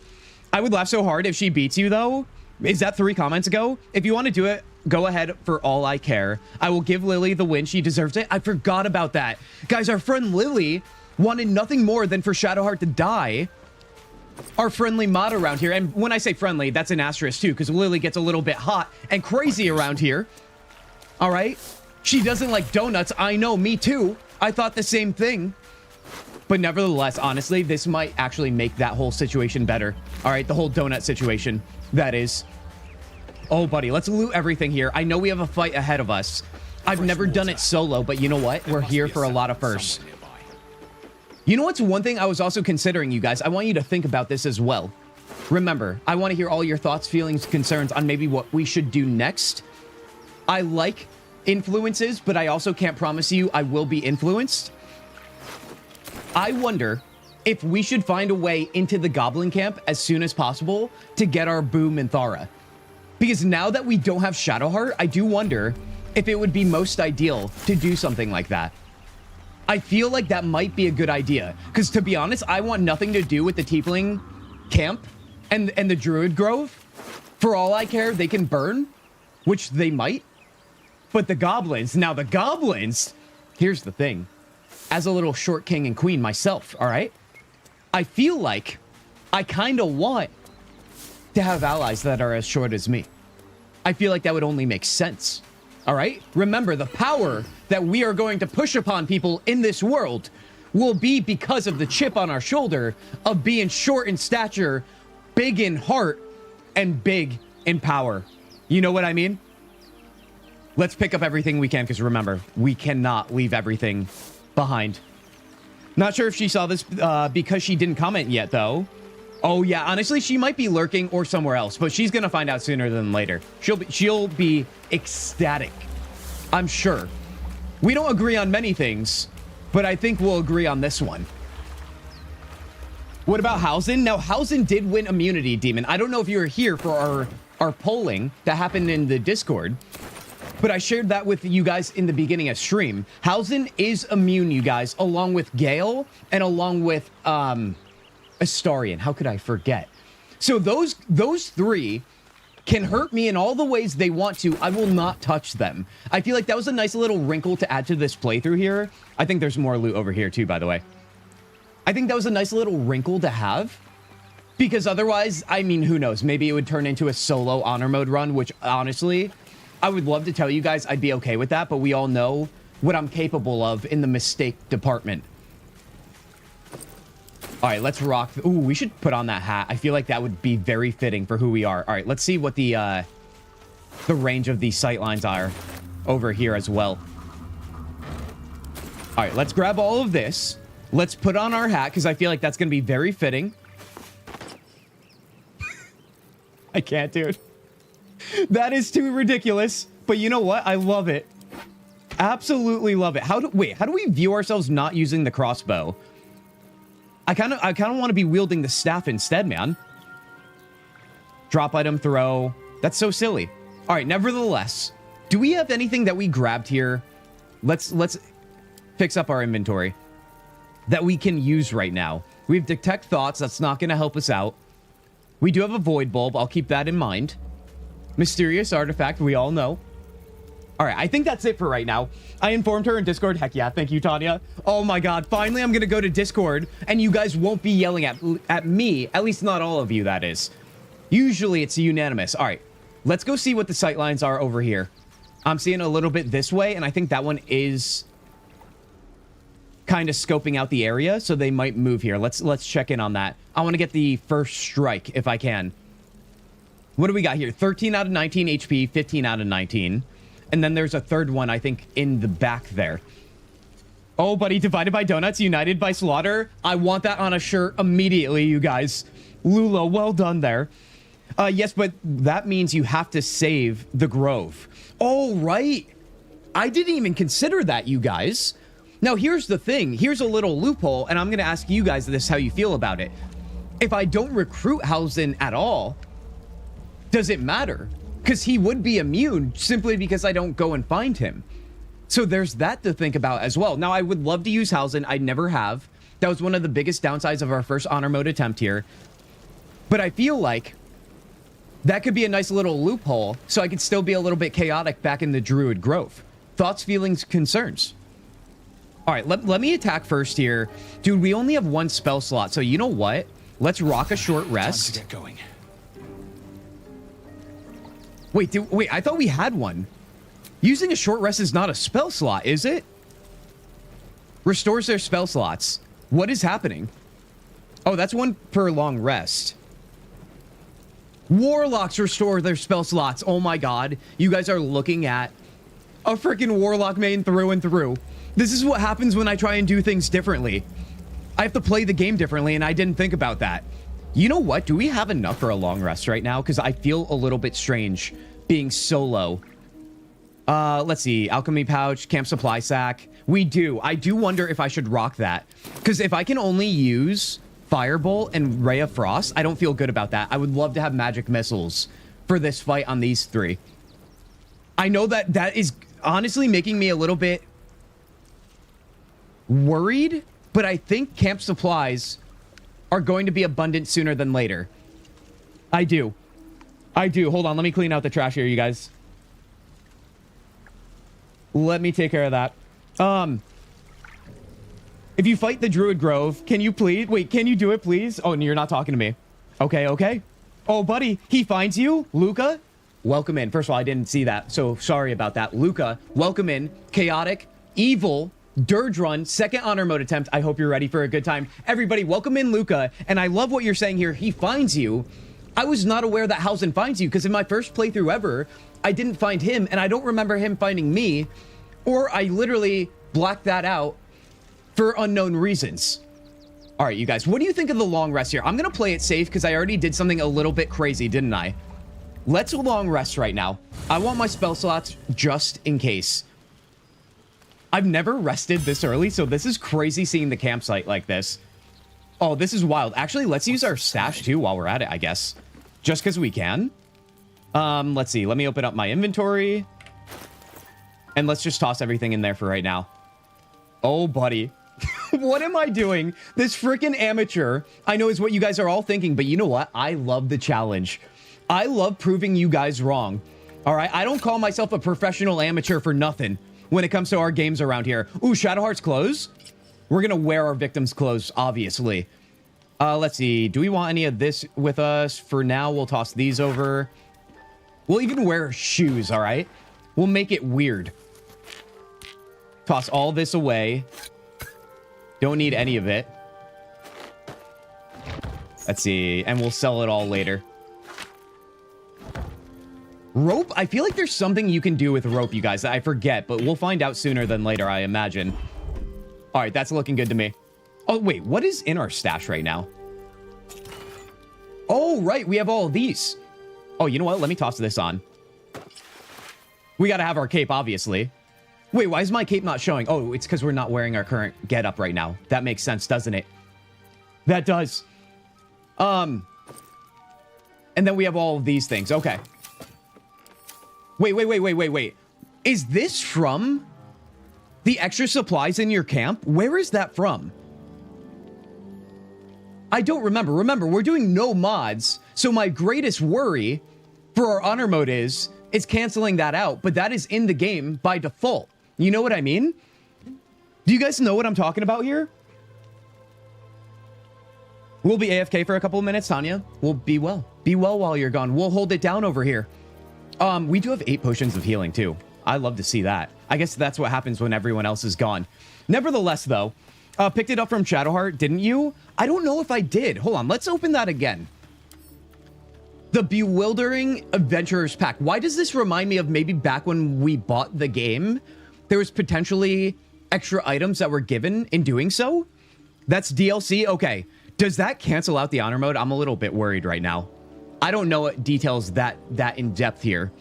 I would laugh so hard if she beats you, though. Is that 3 comments ago? If you want to do it, go ahead for all I care. I will give Lily the win. She deserves it. I forgot about that. Guys, our friend Lily wanted nothing more than for Shadowheart to die. Our friendly mod around here. And when I say friendly, that's an asterisk too, because Lily gets a little bit hot and crazy around here. All right? She doesn't like donuts. I know, me too. I thought the same thing. But nevertheless, honestly, this might actually make that whole situation better. All right, the whole donut situation, that is. Oh, buddy, let's loot everything here. I know we have a fight ahead of us. I've never done it solo, but you know what? We're here for a lot of firsts. You know what's one thing I was also considering, you guys? I want you to think about this as well. Remember, I want to hear all your thoughts, feelings, concerns on maybe what we should do next. I like influences, but I also can't promise you I will be influenced. I wonder if we should find a way into the Goblin camp as soon as possible to get our Boom and Thara. Because now that we don't have Shadowheart, I do wonder if it would be most ideal to do something like that. I feel like that might be a good idea. Because to be honest, I want nothing to do with the Tiefling camp and the Druid Grove. For all I care, they can burn, which they might. But the Goblins, now the Goblins, here's the thing. As a little short king and queen myself, all right? I feel like I kind of want to have allies that are as short as me. I feel like that would only make sense, all right? Remember, the power that we are going to push upon people in this world will be because of the chip on our shoulder of being short in stature, big in heart, and big in power. You know what I mean? Let's pick up everything we can, because remember, we cannot leave everything behind. Not sure if she saw this because she didn't comment yet, though. Oh, yeah, honestly, she might be lurking or somewhere else, but she's going to find out sooner than later. She'll be ecstatic, I'm sure. We don't agree on many things, but I think we'll agree on this one. What about Hausen? Now, Hausen did win immunity, Demon. I don't know if you were here for our polling that happened in the Discord, but I shared that with you guys in the beginning of stream. Hausen is immune, you guys, along with Gale and along with Astarion. How could I forget? So those 3 can hurt me in all the ways they want to. I will not touch them. I feel like that was a nice little wrinkle to add to this playthrough here. I think there's more loot over here too, by the way. I think that was a nice little wrinkle to have. Because otherwise, I mean, who knows? Maybe it would turn into a solo honor mode run, which honestly, I would love to tell you guys I'd be okay with that, but we all know what I'm capable of in the mistake department. All right, let's rock. Ooh, we should put on that hat. I feel like that would be very fitting for who we are. All right, let's see what the range of these sightlines are over here as well. All right, let's grab all of this. Let's put on our hat, because I feel like that's going to be very fitting. I can't, dude. That is too ridiculous, but you know what? I love it. Absolutely love it. How do we view ourselves not using the crossbow? I kind of want to be wielding the staff instead, man. Drop item throw. That's so silly. All right, nevertheless, do we have anything that we grabbed here? Let's fix up our inventory that we can use right now. We have detect thoughts. That's not going to help us out. We do have a void bulb. I'll keep that in mind. Mysterious artifact, we all know. All right, I think that's it for right now. I informed her in Discord. Heck yeah, thank you, Tanya. Oh my god, finally I'm gonna go to Discord and you guys won't be yelling at me. At least not all of you, that is. Usually it's unanimous. All right, let's go see what the sightlines are over here. I'm seeing a little bit this way, and I think that one is kind of scoping out the area, so they might move here. Let's check in on that. I want to get the first strike if I can. What do we got here? 13 out of 19 HP, 15 out of 19. And then there's a third one, I think, in the back there. Oh, buddy, divided by donuts, united by slaughter. I want that on a shirt immediately, you guys. Lula, well done there. Yes, but that means you have to save the grove. Oh, right. I didn't even consider that, you guys. Now, here's the thing. Here's a little loophole, and I'm going to ask you guys this, how you feel about it. If I don't recruit Hausen at all, does it matter? Because he would be immune simply because I don't go and find him. So there's that to think about as well. Now, I would love to use Hausen. I never have. That was one of the biggest downsides of our first honor mode attempt here. But I feel like That could be a nice little loophole, so I could still be a little bit chaotic back in the Druid Grove. Thoughts, feelings, concerns? All right, let me attack first here. Dude, we only have one spell slot, so you know what? Let's rock a short rest. Time to get going. Wait, I thought we had one. Using a short rest is not a spell slot, is it? Restores their spell slots. What is happening? Oh, that's one per long rest. Warlocks restore their spell slots. Oh my god. You guys are looking at a freaking warlock main through and through. This is what happens when I try and do things differently. I have to play the game differently, and I didn't think about that. You know what? Do we have enough for a long rest right now? Because I feel a little bit strange being solo. Let's see. Alchemy pouch, camp supply sack. We do. I do wonder if I should rock that. Because if I can only use Firebolt and Ray of Frost, I don't feel good about that. I would love to have magic missiles for this fight on these three. I know that that is honestly making me a little bit worried, but I think camp supplies are going to be abundant sooner than later. I do. Hold on. Let me clean out the trash here, you guys. Let me take care of that. If you fight the Druid Grove, can you please... Wait, can you do it, please? Oh, you're not talking to me. Okay. Oh, buddy, he finds you. Luca, welcome in. First of all, I didn't see that, so sorry about that. Luca, welcome in. Chaotic, evil, Dirge Run, second honor mode attempt. I hope you're ready for a good time. Everybody, welcome in Luca. And I love what you're saying here. He finds you. I was not aware that Hausen finds you, because in my first playthrough ever, I didn't find him, and I don't remember him finding me, or I literally blacked that out for unknown reasons. All right, you guys, what do you think of the long rest here? I'm going to play it safe because I already did something a little bit crazy, didn't I? Let's long rest right now. I want my spell slots just in case. I've never rested this early, so this is crazy seeing the campsite like this. Oh, this is wild. Actually, let's use our stash too while we're at it, I guess. Just because we can. Let's see. Let me open up my inventory. And let's just toss everything in there for right now. Oh, buddy. What am I doing? This freaking amateur, I know is what you guys are all thinking, but you know what? I love the challenge. I love proving you guys wrong. All right? I don't call myself a professional amateur for nothing when it comes to our games around here. Ooh, Shadowheart's clothes? We're going to wear our victims' clothes, obviously. Let's see. Do we want any of this with us? For now, we'll toss these over. We'll even wear shoes, all right? We'll make it weird. Toss all this away. Don't need any of it. Let's see. And we'll sell it all later. Rope? I feel like there's something you can do with rope, you guys, that I forget, but we'll find out sooner than later, I imagine. All right, that's looking good to me. Oh, wait, what is in our stash right now? Oh, right, we have all of these. Oh, you know what? Let me toss this on. We got to have our cape, obviously. Wait, why is my cape not showing? Oh, it's because we're not wearing our current getup right now. That makes sense, doesn't it? That does. And then we have all of these things. Okay. Wait. Is this from the extra supplies in your camp? Where is that from? I don't remember. Remember, we're doing no mods, so my greatest worry for our honor mode is canceling that out, but that is in the game by default. You know what I mean? Do you guys know what I'm talking about here? We'll be AFK for a couple of minutes, Tanya. We'll be well. Be well while you're gone. We'll hold it down over here. We do have 8 potions of healing, too. I love to see that. I guess that's what happens when everyone else is gone. Nevertheless, though, picked it up from Shadowheart, didn't you? I don't know if I did. Hold on, let's open that again. The Bewildering Adventurers Pack. Why does this remind me of maybe back when we bought the game? There was potentially extra items that were given in doing so? That's DLC? Okay. Does that cancel out the honor mode? I'm a little bit worried right now. I don't know what details that in depth here.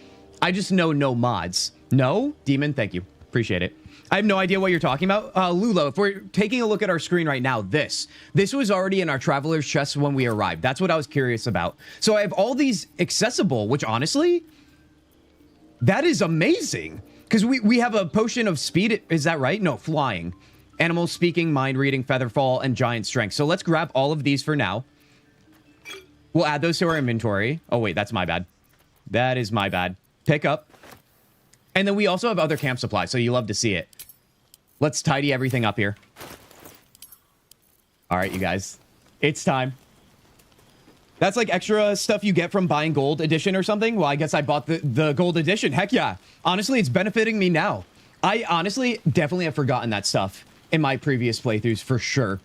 I just know no mods. No? Demon, thank you. Appreciate it. I have no idea what you're talking about. Lulo, if we're taking a look at our screen right now, this was already in our traveler's chest when we arrived. That's what I was curious about. So I have all these accessible, which honestly, that is amazing. Because we have a potion of speed. Is that right? No, flying. Animal speaking, mind reading, feather fall, and giant strength. So let's grab all of these for now. We'll add those to our inventory. Oh, wait, that's my bad. That is my bad. Pick up. And then we also have other camp supplies, so you love to see it. Let's tidy everything up here. All right, you guys. It's time. That's like extra stuff you get from buying gold edition or something. Well, I guess I bought the gold edition. Heck yeah. Honestly, it's benefiting me now. I honestly definitely have forgotten that stuff in my previous playthroughs for sure.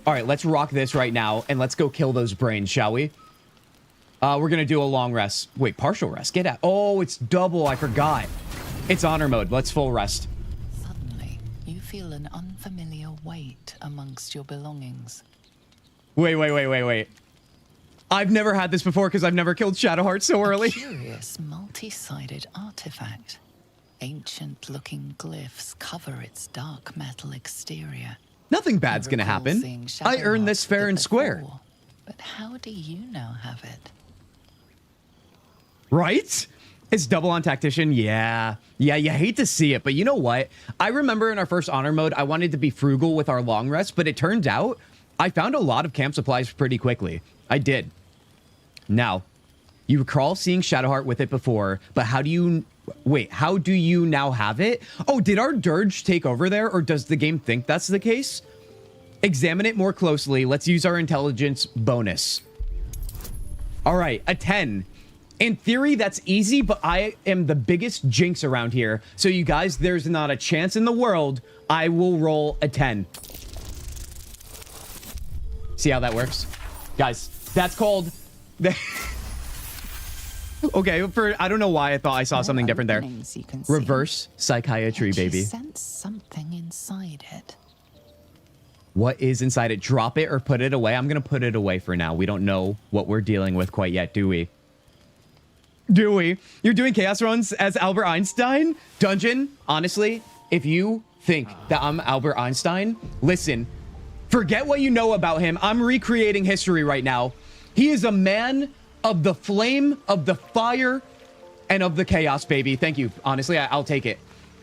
All right, let's rock this right now and let's go kill those brains, shall we? We're going to do a long rest. Wait, partial rest. Get out. Oh, it's double. I forgot. It's honor mode. Let's full rest. Suddenly, you feel an unfamiliar weight amongst your belongings. Wait. I've never had this before because I've never killed Shadowheart so early. A curious multi-sided artifact. Ancient-looking glyphs cover its dark metal exterior. Nothing bad's going to happen. I earned this fair and square. But how do you now have it? Right? It's double on tactician. Yeah, you hate to see it, but you know what? I remember in our first honor mode, I wanted to be frugal with our long rest, but it turned out I found a lot of camp supplies pretty quickly. I did. Now, you recall seeing Shadowheart with it before, but how do you... Wait, how do you now have it? Oh, did our dirge take over there, or does the game think that's the case? Examine it more closely. Let's use our intelligence bonus. All right, a 10. In theory, that's easy, but I am the biggest jinx around here. So you guys, there's not a chance in the world I will roll a 10. See how that works? Guys, that's called... Okay, I don't know why I thought I saw something different there. Reverse psychiatry, baby. You sense something inside it. What is inside it? Drop it or put it away? I'm going to put it away for now. We don't know what we're dealing with quite yet, do we? Do we? You're doing chaos runs as Albert Einstein? Dungeon, honestly, if you think that I'm Albert Einstein, listen, forget what you know about him. I'm recreating history right now. He is a man of the flame, of the fire, and of the chaos, baby. Thank you. Honestly, I'll take it.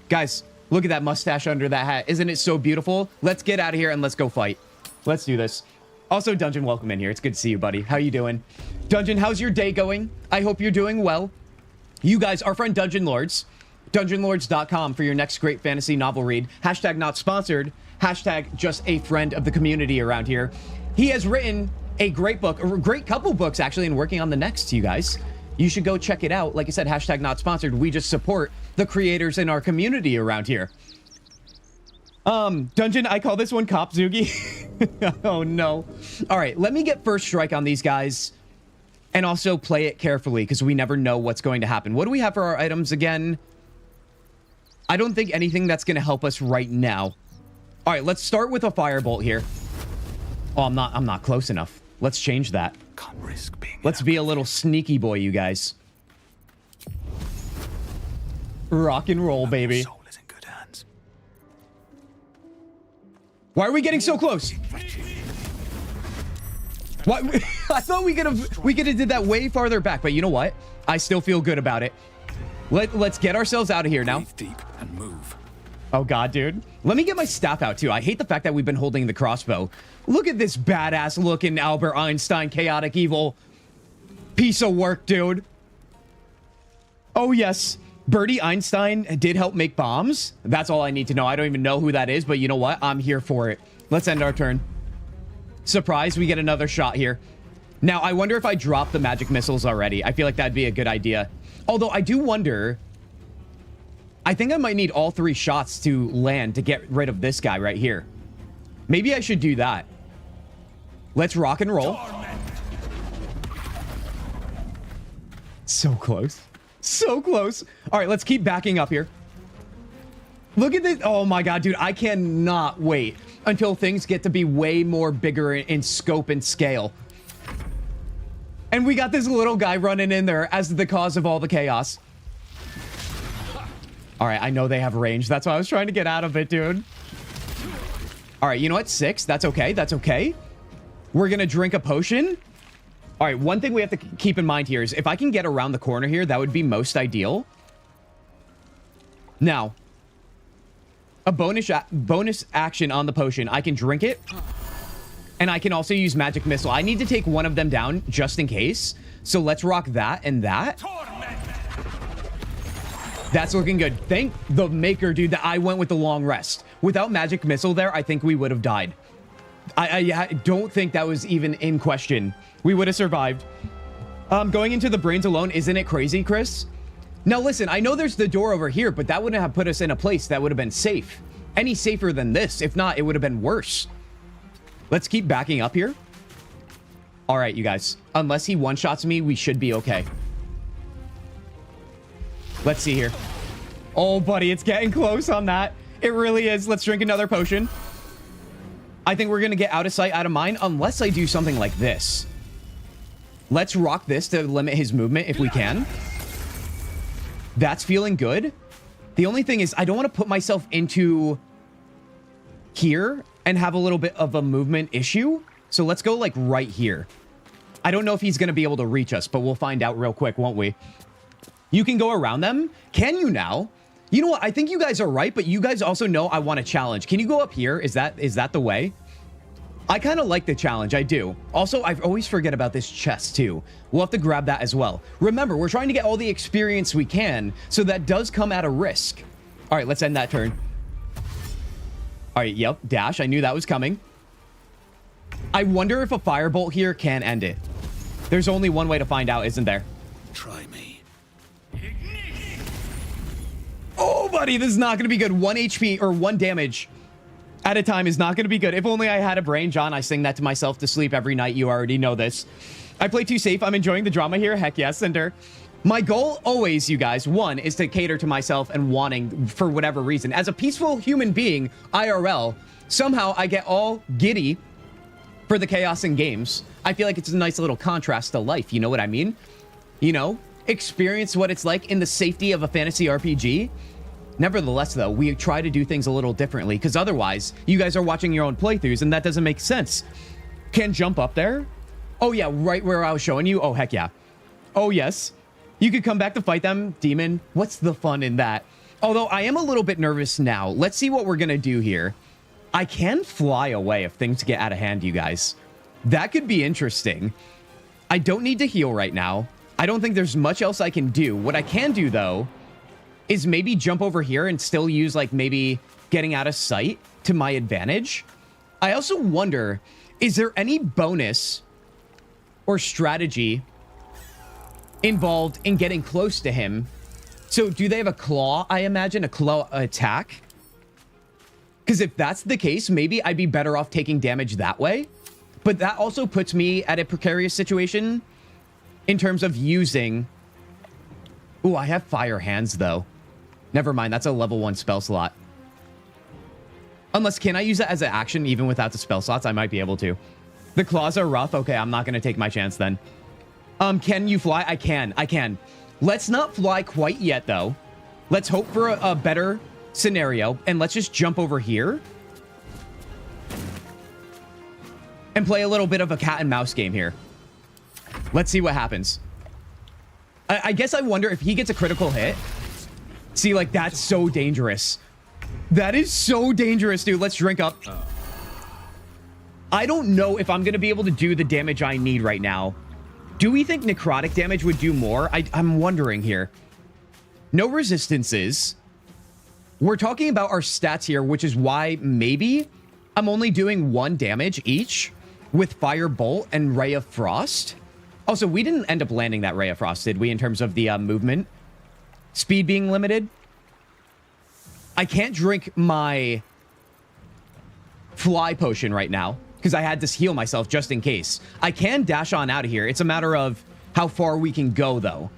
Guys, look at that mustache under that hat. Isn't it so beautiful? Let's get out of here and let's go fight. Let's do this. Also, Dungeon, welcome in here. It's good to see you, buddy. How you doing? Dungeon, how's your day going? I hope you're doing well. You guys, our friend Dungeon Lords, dungeonlords.com for your next great fantasy novel read. Hashtag not sponsored. Hashtag just a friend of the community around here. He has written a great book, a great couple books actually, and working on the next, you guys. You should go check it out. Like I said, hashtag not sponsored. We just support the creators in our community around here. Dungeon, I call this one Kintzugi. Oh no. All right, let me get first strike on these guys and also play it carefully because we never know what's going to happen. What do we have for our items again? I don't think anything that's going to help us right now. All right, let's start with a firebolt here. Oh, I'm not close enough. Let's change that. Can't risk being. Let's be a little sneaky boy, you guys. Rock and roll, baby. Soul is in good hands. Why are we getting so close? What? I thought we could have did that way farther back, but you know what? I still feel good about it. Let's get ourselves out of here now. Breathe deep and move. Oh god, dude. Let me get my staff out too. I hate the fact that we've been holding the crossbow. Look at this badass looking Albert Einstein chaotic evil piece of work, dude. Oh yes, Bertie Einstein did help make bombs. That's all I need to know. I don't even know who that is, but you know what? I'm here for it. Let's end our turn. Surprise, we get another shot here. Now, I wonder if I drop the magic missiles already. I feel like that'd be a good idea. Although I do wonder... I think I might need all 3 shots to land to get rid of this guy right here. Maybe I should do that. Let's rock and roll. So close. So close. All right, let's keep backing up here. Look at this. Oh my god, dude. I cannot wait until things get to be way more bigger in scope and scale. And we got this little guy running in there as the cause of all the chaos. All right, I know they have range. That's why I was trying to get out of it, dude. All right, you know what? 6. That's okay. That's okay. We're going to drink a potion. All right, one thing we have to keep in mind here is if I can get around the corner here, that would be most ideal. Now, a bonus action on the potion. I can drink it. And I can also use magic missile. I need to take one of them down just in case. So let's rock that and that. That's looking good. Thank the maker, dude, that I went with the long rest. Without magic missile there, I think we would have died. I don't think that was even in question. We would have survived. Going into the brains alone, isn't it crazy, Chris? Now listen, I know there's the door over here, but that wouldn't have put us in a place that would have been safe. Any safer than this. If not, it would have been worse. Let's keep backing up here. All right, you guys. Unless he one-shots me, we should be okay. Let's see here. Oh, buddy, it's getting close on that. It really is. Let's drink another potion. I think we're going to get out of sight, out of mind, unless I do something like this. Let's rock this to limit his movement if we can. That's feeling good. The only thing is I don't want to put myself into here and have a little bit of a movement issue. So let's go like right here. I don't know if he's going to be able to reach us, but we'll find out real quick, won't we? You can go around them. Can you now? You know what? I think you guys are right, but you guys also know I want a challenge. Can you go up here? Is that the way? I kind of like the challenge. I do. Also, I always forget about this chest too. We'll have to grab that as well. Remember, we're trying to get all the experience we can, so that does come at a risk. All right, let's end that turn. All right, yep, dash. I knew that was coming. I wonder if a firebolt here can end it. There's only one way to find out, isn't there? Try me. Oh, buddy, this is not going to be good. 1 HP or 1 damage at a time is not going to be good. If only I had a brain, John. I sing that to myself to sleep every night. You already know this. I play too safe. I'm enjoying the drama here. Heck yes, Cinder. My goal always, you guys, one, is to cater to myself and wanting for whatever reason. As a peaceful human being, IRL, somehow I get all giddy for the chaos in games. I feel like it's a nice little contrast to life. You know what I mean? You know, experience what it's like in the safety of a fantasy RPG. Nevertheless, though, we try to do things a little differently because otherwise you guys are watching your own playthroughs and that doesn't make sense. Can jump up there? Oh, yeah, right where I was showing you. Oh, heck yeah. Oh, yes. You could come back to fight them, demon. What's the fun in that? Although I am a little bit nervous now. Let's see what we're going to do here. I can fly away if things get out of hand, you guys. That could be interesting. I don't need to heal right now. I don't think there's much else I can do. What I can do, though, is maybe jump over here and still use, like, maybe getting out of sight to my advantage. I also wonder, is there any bonus or strategy involved in getting close to him? So do they have a claw, I imagine? A claw attack? Because if that's the case, maybe I'd be better off taking damage that way. But that also puts me at a precarious situation in terms of using... Ooh, I have fire hands, though. Never mind, that's a level 1 spell slot. Unless, can I use that as an action even without the spell slots? I might be able to. The claws are rough. Okay, I'm not going to take my chance then. Can you fly? I can. Let's not fly quite yet, though. Let's hope for a better scenario. And let's just jump over here. And play a little bit of a cat and mouse game here. Let's see what happens. I guess I wonder if he gets a critical hit. See, like, that's so dangerous. That is so dangerous, dude. Let's drink up. I don't know if I'm going to be able to do the damage I need right now. Do we think necrotic damage would do more? I'm wondering here. No resistances. We're talking about our stats here, which is why maybe I'm only doing 1 damage each with Fire Bolt and Ray of Frost. Also, we didn't end up landing that Ray of Frost, did we, in terms of the movement? Speed being limited. I can't drink my fly potion right now because I had to heal myself just in case. I can dash on out of here. It's a matter of how far we can go, though.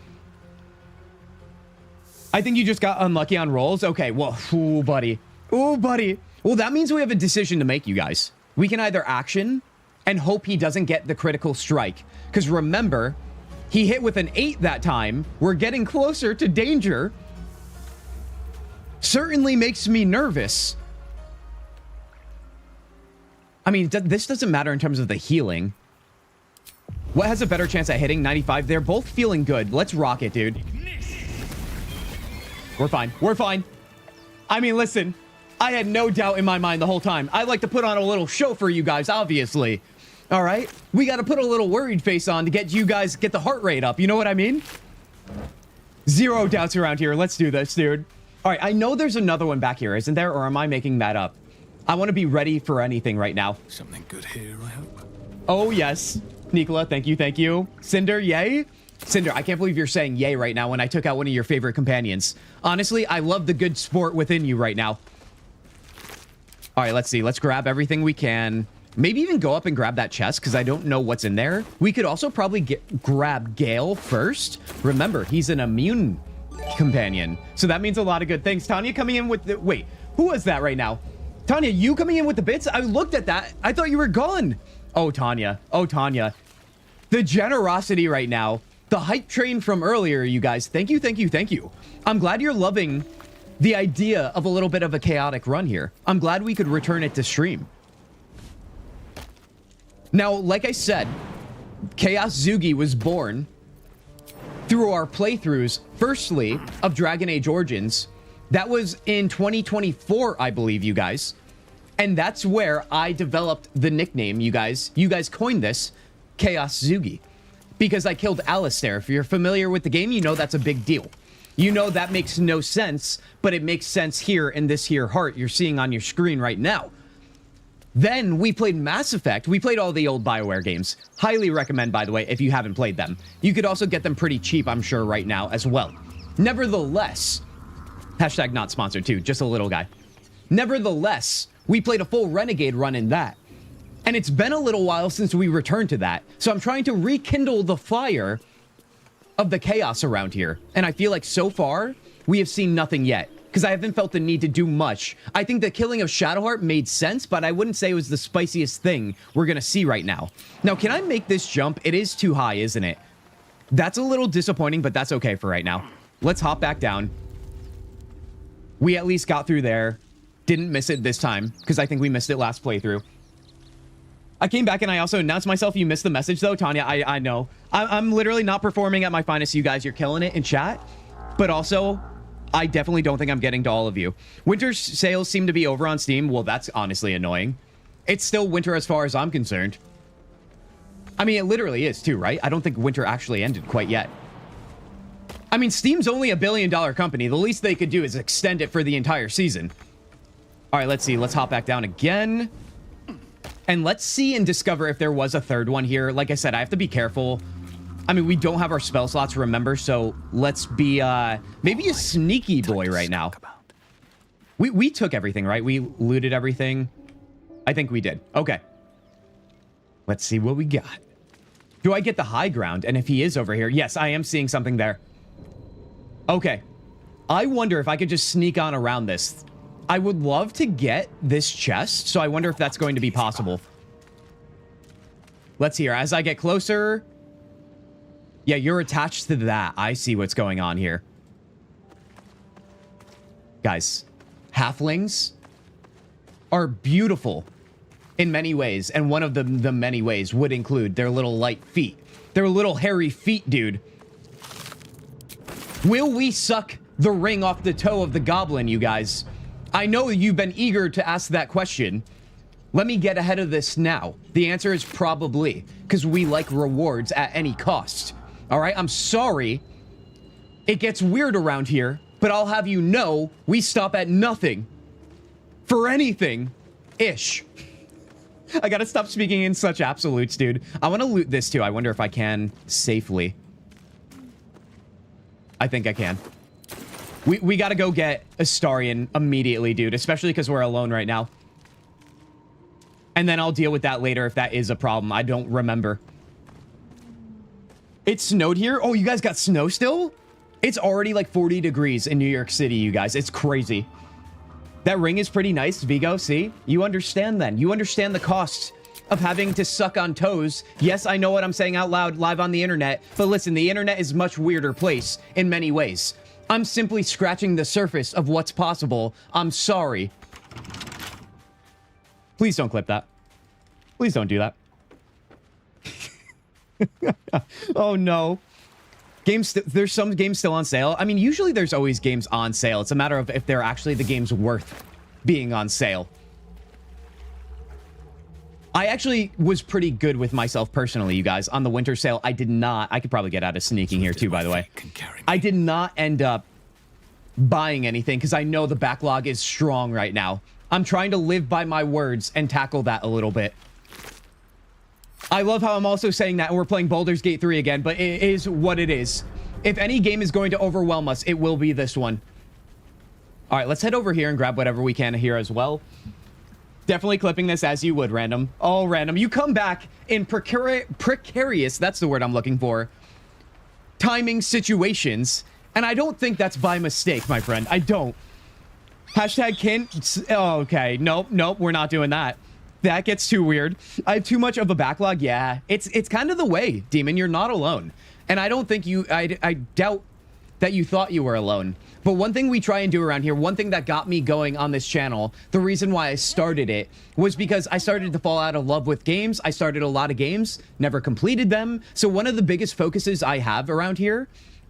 I think you just got unlucky on rolls. Okay, well, ooh, buddy. Ooh, buddy. Well, that means we have a decision to make, you guys. We can either action and hope he doesn't get the critical strike. Because remember, he hit with an 8 that time. We're getting closer to danger. Certainly makes me nervous. I mean, this doesn't matter in terms of the healing. What has a better chance at hitting? 95. They're both feeling good. Let's rock it, dude. We're fine. We're fine. I mean, listen. I had no doubt in my mind the whole time. I like to put on a little show for you guys, obviously. All right? We got to put a little worried face on to get you guys, get the heart rate up. You know what I mean? Zero doubts around here. Let's do this, dude. All right, I know there's another one back here, isn't there? Or am I making that up? I want to be ready for anything right now. Something good here, I hope. Oh, yes. Nicola, thank you, thank you. Cinder, yay? Cinder, I can't believe you're saying yay right now when I took out one of your favorite companions. Honestly, I love the good sport within you right now. All right, let's see. Let's grab everything we can. Maybe even go up and grab that chest, because I don't know what's in there. We could also probably grab Gale first. Remember, he's an immune companion. So that means a lot of good things. Tanya coming in with the... Wait, who was that right now? Tanya, you coming in with the bits? I looked at that. I thought you were gone. Oh, Tanya. Oh, Tanya. The generosity right now. The hype train from earlier, you guys. Thank you, thank you, thank you. I'm glad you're loving the idea of a little bit of a chaotic run here. I'm glad we could return it to stream. Now, like I said, Kintzugi was born through our playthroughs, firstly, of Dragon Age Origins. That was in 2024, I believe, you guys. And that's where I developed the nickname, you guys. You guys coined this, Kintzugi, because I killed Alistair. If you're familiar with the game, you know that's a big deal. You know that makes no sense, but it makes sense here in this here heart you're seeing on your screen right now. Then we played Mass Effect. We played all the old BioWare games. Highly recommend, by the way, if you haven't played them. You could also get them pretty cheap, I'm sure, right now as well. Nevertheless, hashtag not sponsored too, just a little guy. Nevertheless, we played a full Renegade run in that. And it's been a little while since we returned to that. So I'm trying to rekindle the fire of the chaos around here. And I feel like so far, we have seen nothing yet. Because I haven't felt the need to do much. I think the killing of Shadowheart made sense, but I wouldn't say it was the spiciest thing we're going to see right now. Now, can I make this jump? It is too high, isn't it? That's a little disappointing, but that's okay for right now. Let's hop back down. We at least got through there. Didn't miss it this time, because I think we missed it last playthrough. I came back and I also announced myself. You missed the message, though, Tanya. I know. I'm literally not performing at my finest, you guys. You're killing it in chat. But also... I definitely don't think I'm getting to all of you. Winter sales seem to be over on Steam. Well, that's honestly annoying. It's still winter as far as I'm concerned. I mean, it literally is too, right? I don't think winter actually ended quite yet. I mean, Steam's only $1 billion company. The least they could do is extend it for the entire season. All right, let's see. Let's hop back down again. And let's see and discover if there was a third one here. Like I said, I have to be careful. I mean, we don't have our spell slots, remember, so let's be, maybe a sneaky boy right now. We took everything, right? We looted everything. I think we did. Okay. Let's see what we got. Do I get the high ground? And if he is over here, yes, I am seeing something there. Okay. I wonder if I could just sneak on around this. I would love to get this chest, so I wonder if that's going to be possible. Let's hear. As I get closer... Yeah, you're attached to that. I see what's going on here. Guys, halflings are beautiful in many ways. And one of the many ways would include their little light feet. Their little hairy feet, dude. Will we suck the ring off the toe of the goblin, you guys? I know you've been eager to ask that question. Let me get ahead of this now. The answer is probably, because we like rewards at any cost. All right, I'm sorry. It gets weird around here, but I'll have you know we stop at nothing. For anything. Ish. I gotta stop speaking in such absolutes, dude. I want to loot this too. I wonder if I can safely. I think I can. We gotta go get Astarion immediately, dude. Especially because we're alone right now. And then I'll deal with that later if that is a problem. I don't remember. It snowed here? Oh, you guys got snow still? It's already like 40 degrees in New York City, you guys. It's crazy. That ring is pretty nice, Vigo. See? You understand then. You understand the cost of having to suck on toes. Yes, I know what I'm saying out loud live on the internet. But listen, the internet is a much weirder place in many ways. I'm simply scratching the surface of what's possible. I'm sorry. Please don't clip that. Please don't do that. Oh no. There's some games still on sale. I mean, usually there's always games on sale. It's a matter of if they're actually the game's worth being on sale. I actually was pretty good with myself personally, you guys. On the winter sale, I did not... I could probably get out of sneaking here too, by the way. I did not end up buying anything because I know the backlog is strong right now. I'm trying to live by my words and tackle that a little bit. I love how I'm also saying that and we're playing Baldur's Gate 3 again, but it is what it is. If any game is going to overwhelm us, it will be this one. All right, let's head over here and grab whatever we can here as well. Definitely clipping this as you would, Random. Oh, Random, you come back in precarious, that's the word I'm looking for, timing situations. And I don't think that's by mistake, my friend. I don't. Hashtag Kint. Oh, okay. Nope, we're not doing that. That gets too weird. I have too much of a backlog. Yeah, it's kind of the way, Demon. You're not alone. And I don't think you... I doubt that you thought you were alone. But one thing we try and do around here, one thing that got me going on this channel, the reason why I started it, was because I started to fall out of love with games. I started a lot of games, never completed them. So one of the biggest focuses I have around here,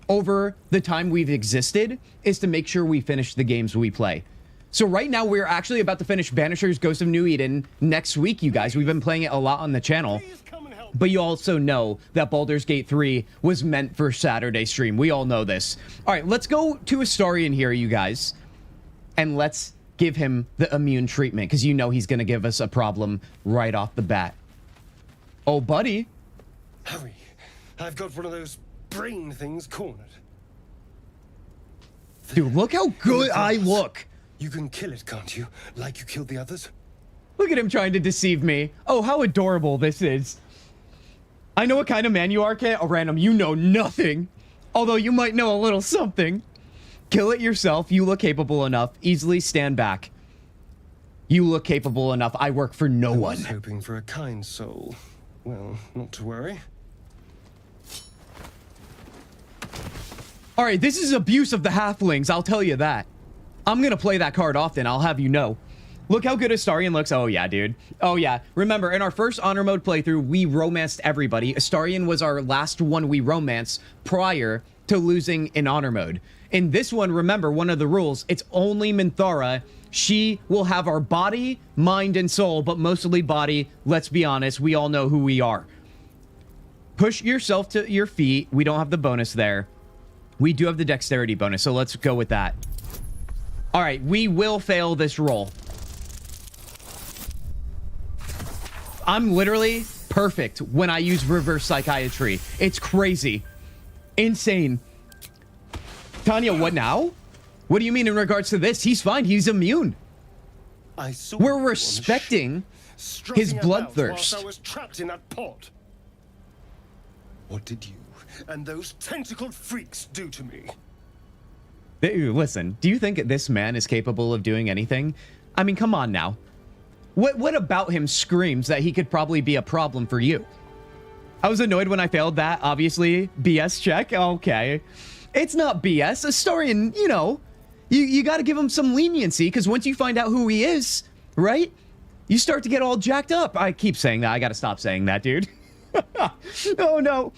over the time we've existed, is to make sure we finish the games we play. So right now, we're actually about to finish Banisher's Ghost of New Eden next week, you guys. We've been playing it a lot on the channel. But you also know that Baldur's Gate 3 was meant for Saturday stream. We all know this. All right, let's go to Astarion here, you guys. And let's give him the immune treatment, because you know he's going to give us a problem right off the bat. Oh, buddy. Hurry. I've got one of those brain things cornered. Dude, look how good I look. You can kill it, can't you? Like you killed the others? Look at him trying to deceive me. Oh, how adorable this is. I know what kind of man you are, Kit. Oh, Random, you know nothing. Although you might know a little something. Kill it yourself. You look capable enough. Easily stand back. You look capable enough. I work for no one. I was hoping for a kind soul. Well, not to worry. All right, this is abuse of the halflings. I'll tell you that. I'm going to play that card often. I'll have you know. Look how good Astarion looks. Oh, yeah, dude. Oh, yeah. Remember, in our first honor mode playthrough, we romanced everybody. Astarion was our last one we romanced prior to losing in honor mode. In this one, remember, one of the rules, it's only Minthara. She will have our body, mind, and soul, but mostly body. Let's be honest. We all know who we are. Push yourself to your feet. We don't have the bonus there. We do have the dexterity bonus, so let's go with that. All right, we will fail this roll. I'm literally perfect when I use reverse psychiatry. It's crazy. Insane. Tanya, what now? What do you mean in regards to this? He's fine. He's immune. We're respecting his bloodthirst. I was trapped in that pot. What did you and those tentacled freaks do to me? Listen, do you think this man is capable of doing anything? I mean, come on now. What about him screams that he could probably be a problem for you? I was annoyed when I failed that, obviously. BS check? Okay. It's not BS. Astarion, you know, you got to give him some leniency, because once you find out who he is, right, you start to get all jacked up. I keep saying that. I got to stop saying that, dude. Oh, no.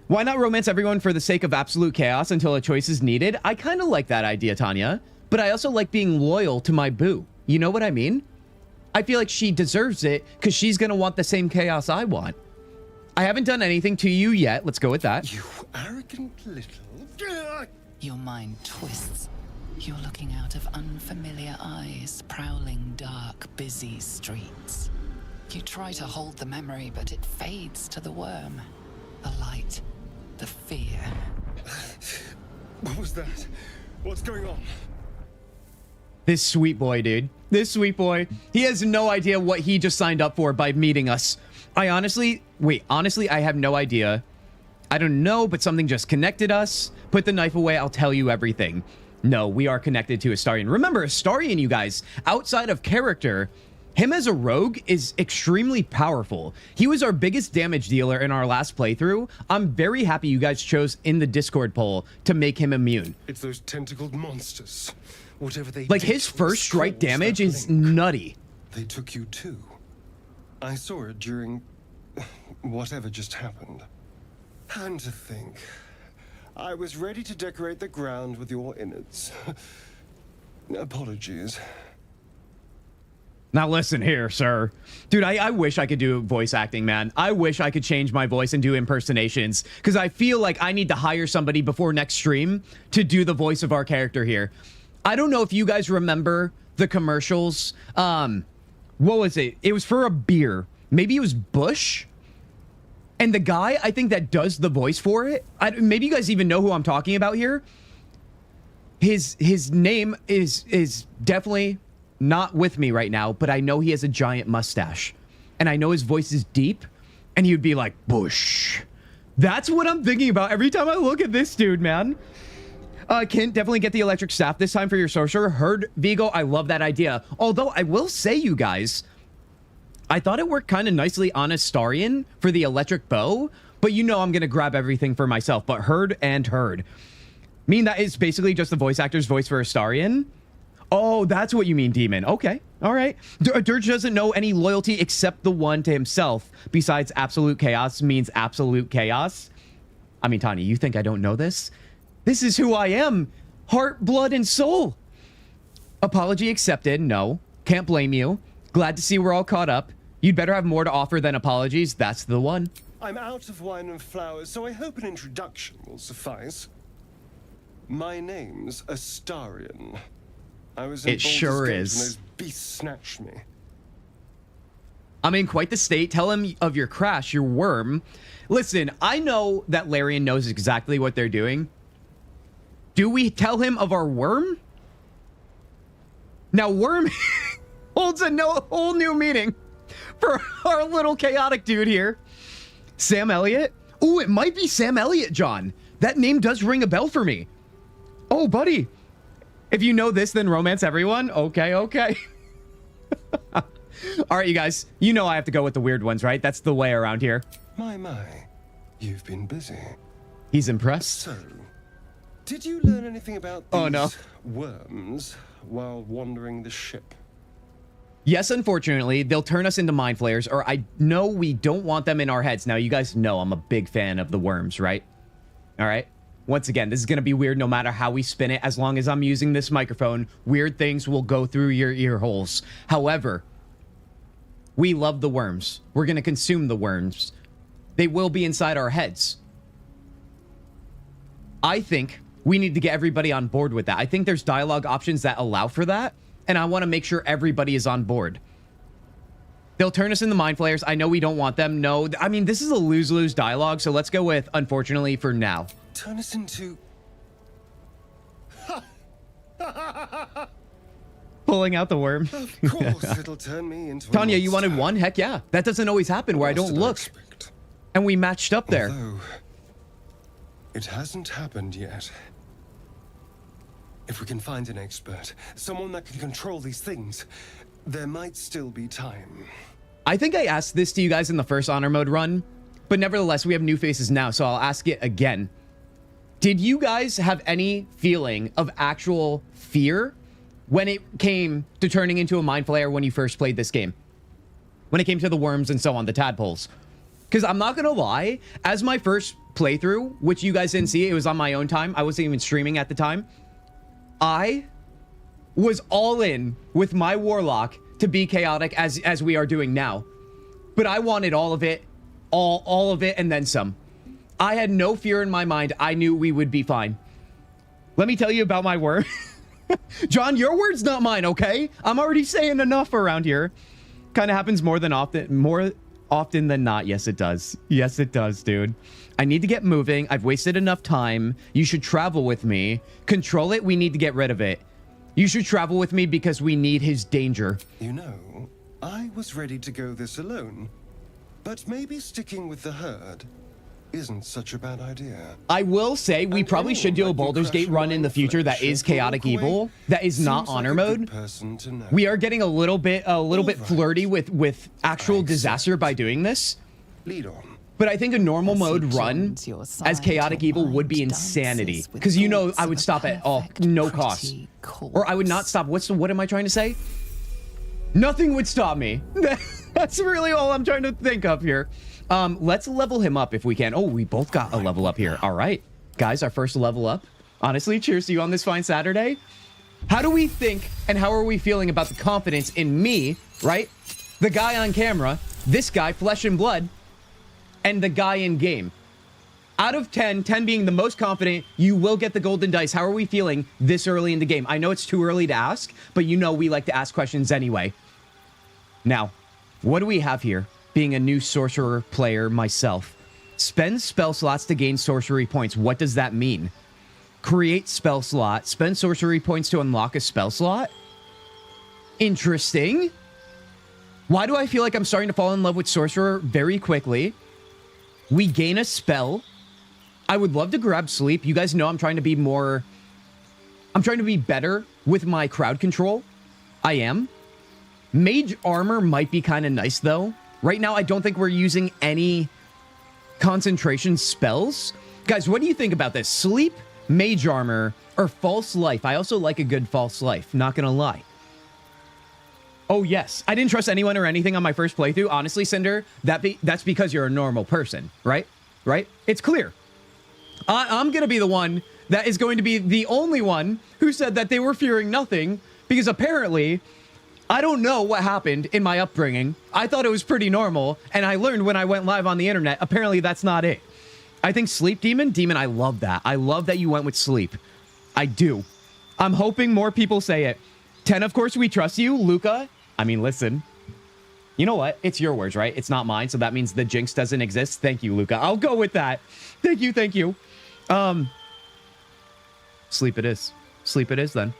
Why not romance everyone for the sake of absolute chaos until a choice is needed? I kind of like that idea, Tanya. But I also like being loyal to my boo. You know what I mean? I feel like she deserves it because she's going to want the same chaos I want. I haven't done anything to you yet. Let's go with that. You arrogant little... Your mind twists. You're looking out of unfamiliar eyes, prowling dark, busy streets. You try to hold the memory, but it fades to the worm. The light. The fear. What was that? What's going on? This sweet boy, dude. This sweet boy. He has no idea what he just signed up for by meeting us. Honestly, I have no idea. I don't know, but something just connected us. Put the knife away, I'll tell you everything. No, we are connected to Astarion. Remember, Astarion, you guys, outside of character, him as a rogue is extremely powerful. He was our biggest damage dealer in our last playthrough. I'm very happy you guys chose in the Discord poll to make him immune. It's those tentacled monsters. Whatever they like, did his first strike damage is nutty. They took you too. I saw it during whatever just happened. And to think, I was ready to decorate the ground with your innards. Apologies. Now listen here, sir. Dude, I wish I could do voice acting, man. I wish I could change my voice and do impersonations, because I feel like I need to hire somebody before next stream to do the voice of our character here. I don't know if you guys remember the commercials. What was it? It was for a beer. Maybe it was Bush. And the guy, I think, that does the voice for it, maybe you guys even know who I'm talking about here. His name is definitely not with me right now, but I know he has a giant mustache. And I know his voice is deep, and he would be like, Bush. That's what I'm thinking about every time I look at this dude, man. Kint, definitely get the electric staff this time for your sorcerer. Heard, Vigo, I love that idea. Although, I will say, you guys, I thought it worked kind of nicely on Astarion for the electric bow, but you know I'm going to grab everything for myself. But heard and heard. Mean that is basically just the voice actor's voice for Astarion? Oh, that's what you mean, Demon. Okay, all right. Dirge doesn't know any loyalty except the one to himself. Besides, absolute chaos means absolute chaos. I mean, Tanya, you think I don't know this? This is who I am. Heart, blood, and soul. Apology accepted. No, can't blame you. Glad to see we're all caught up. You'd better have more to offer than apologies. That's the one. I'm out of wine and flowers, so I hope an introduction will suffice. My name's Astarion. I was in It sure is. When those beasts snatched me. I'm in quite the state. Tell him of your crash, your worm. Listen, I know that Larian knows exactly what they're doing. Do we tell him of our worm? Now, worm holds a whole new meaning for our little chaotic dude here. Sam Elliott? Ooh, it might be Sam Elliott, John. That name does ring a bell for me. Oh, buddy. If you know this, then romance everyone. Okay, okay. All right, you guys. You know I have to go with the weird ones, right? That's the way around here. My. You've been busy. He's impressed. So, did you learn anything about these worms while wandering the ship? Yes, unfortunately, they'll turn us into mind flayers, or I know we don't want them in our heads. Now, you guys know I'm a big fan of the worms, right? All right. Once again, this is going to be weird no matter how we spin it. As long as I'm using this microphone, weird things will go through your ear holes. However, we love the worms. We're going to consume the worms. They will be inside our heads. I think we need to get everybody on board with that. I think there's dialogue options that allow for that, and I want to make sure everybody is on board. They'll turn us into mind flayers. I know we don't want them. No, I mean, this is a lose-lose dialogue, so let's go with unfortunately for now. Turn us into... Pulling out the worm. Of course, it'll turn me into Tanya, you wanted one? Heck yeah. That doesn't always happen where I don't look. And we matched up there. Although, it hasn't happened yet. If we can find an expert, someone that can control these things, there might still be time. I think I asked this to you guys in the first honor mode run, but nevertheless, we have new faces now, so I'll ask it again. Did you guys have any feeling of actual fear when it came to turning into a mind flayer when you first played this game? When it came to the worms and so on, the tadpoles? Because I'm not going to lie, as my first playthrough, which you guys didn't see, it was on my own time. I wasn't even streaming at the time. I was all in with my warlock to be chaotic as we are doing now. But I wanted all of it, all of it, and then some. I had no fear in my mind. I knew we would be fine. Let me tell you about my worm. John, your word's not mine, okay? I'm already saying enough around here. Kind of happens more often than not. Yes, it does. Yes, it does, dude. I need to get moving. I've wasted enough time. You should travel with me. Control it. We need to get rid of it. You should travel with me because we need his danger. You know, I was ready to go this alone, but maybe sticking with the herd isn't such a bad idea. I will say we probably should do a Baldur's Gate run in the future that is chaotic evil, that is not honor mode. We are getting a little bit flirty with actual disaster by doing this. Lead on. But I think a normal mode run as chaotic evil would be insanity, because you know I would stop at no cost, or I would not stop. What am I trying to say? Nothing would stop me. That's really all I'm trying to think of here. Let's level him up if we can. Oh, we both got a level up here. All right, guys, our first level up. Honestly, cheers to you on this fine Saturday. How do we think and how are we feeling about the confidence in me right? The guy on camera, this guy, flesh and blood, and the guy in game. Out of 10, 10 being the most confident, you will get the golden dice. How are we feeling this early in the game? I know it's too early to ask, but you know we like to ask questions anyway. Now, what do we have here? Being a new sorcerer player myself. Spend spell slots to gain sorcery points. What does that mean? Create spell slot. Spend sorcery points to unlock a spell slot? Interesting. Why do I feel like I'm starting to fall in love with sorcerer very quickly? We gain a spell. I would love to grab sleep. You guys know I'm trying to be more... I'm trying to be better with my crowd control. I am. Mage armor might be kind of nice, though. Right now, I don't think we're using any concentration spells. Guys, what do you think about this? Sleep, mage armor, or false life? I also like a good false life, not gonna lie. Oh, yes. I didn't trust anyone or anything on my first playthrough. Honestly, Cinder, that's because you're a normal person, right? Right? It's clear. I'm going to be the one that is going to be the only one who said that they were fearing nothing, because apparently, I don't know what happened in my upbringing. I thought it was pretty normal, and I learned when I went live on the internet, apparently that's not it. I think sleep, Demon, I love that. I love that you went with sleep. I do. I'm hoping more people say it. 10, of course, we trust you. Luca, I mean, listen. You know what? It's your words, right? It's not mine, so that means the jinx doesn't exist. Thank you, Luca. I'll go with that. Thank you, thank you. Sleep it is. Sleep it is, then.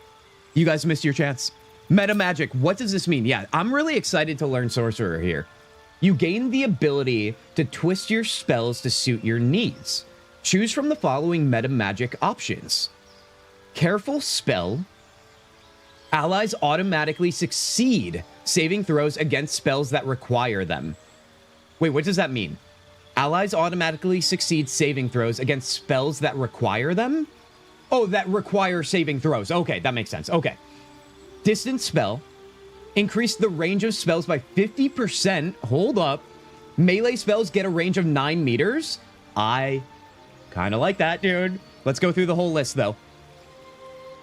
You guys missed your chance. Meta magic. What does this mean? Yeah, I'm really excited to learn sorcerer here. You gain the ability to twist your spells to suit your needs. Choose from the following meta magic options. Careful spell. Allies automatically succeed saving throws against spells that require them. Wait, what does that mean? Allies automatically succeed saving throws against spells that require them? Oh, that require saving throws. Okay, that makes sense. Okay. Distance spell. Increase the range of spells by 50%. Hold up. Melee spells get a range of 9 meters. I kind of like that, dude. Let's go through the whole list, though.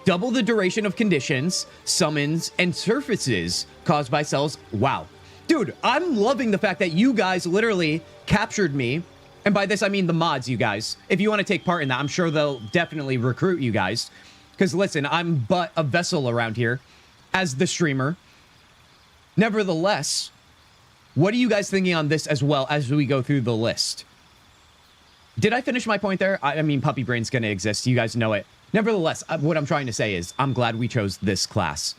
Double the duration of conditions, summons, and surfaces caused by spells. Wow. Dude, I'm loving the fact that you guys literally captured me. And by this, I mean the mods, you guys. If you want to take part in that, I'm sure they'll definitely recruit you guys. Because listen, I'm but a vessel around here as the streamer. Nevertheless, what are you guys thinking on this as well as we go through the list? Did I finish my point there? I mean, Puppy Brain's going to exist. You guys know it. Nevertheless, what I'm trying to say is I'm glad we chose this class.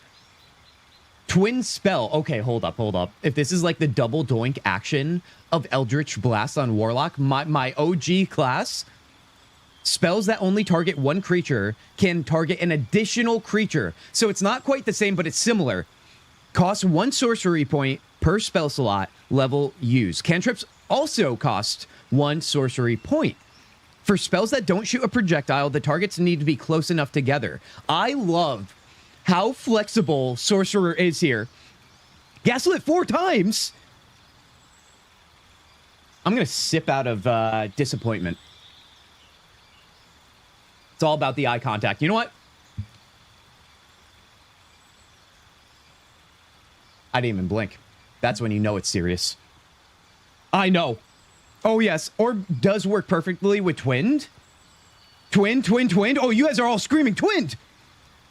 Twin spell. Okay, hold up. If this is like the double doink action of Eldritch Blast on Warlock, my OG class, spells that only target one creature can target an additional creature. So it's not quite the same, but it's similar. Costs 1 sorcery point per spell slot level used. Cantrips also cost 1 sorcery point. For spells that don't shoot a projectile, the targets need to be close enough together. I love how flexible Sorcerer is here. Gaslit 4 times. I'm going to sip out of disappointment. It's all about the eye contact. You know what? I didn't even blink. That's when you know it's serious. I know. Oh, yes. Orb does work perfectly with twinned. Twinned. Oh, you guys are all screaming twinned.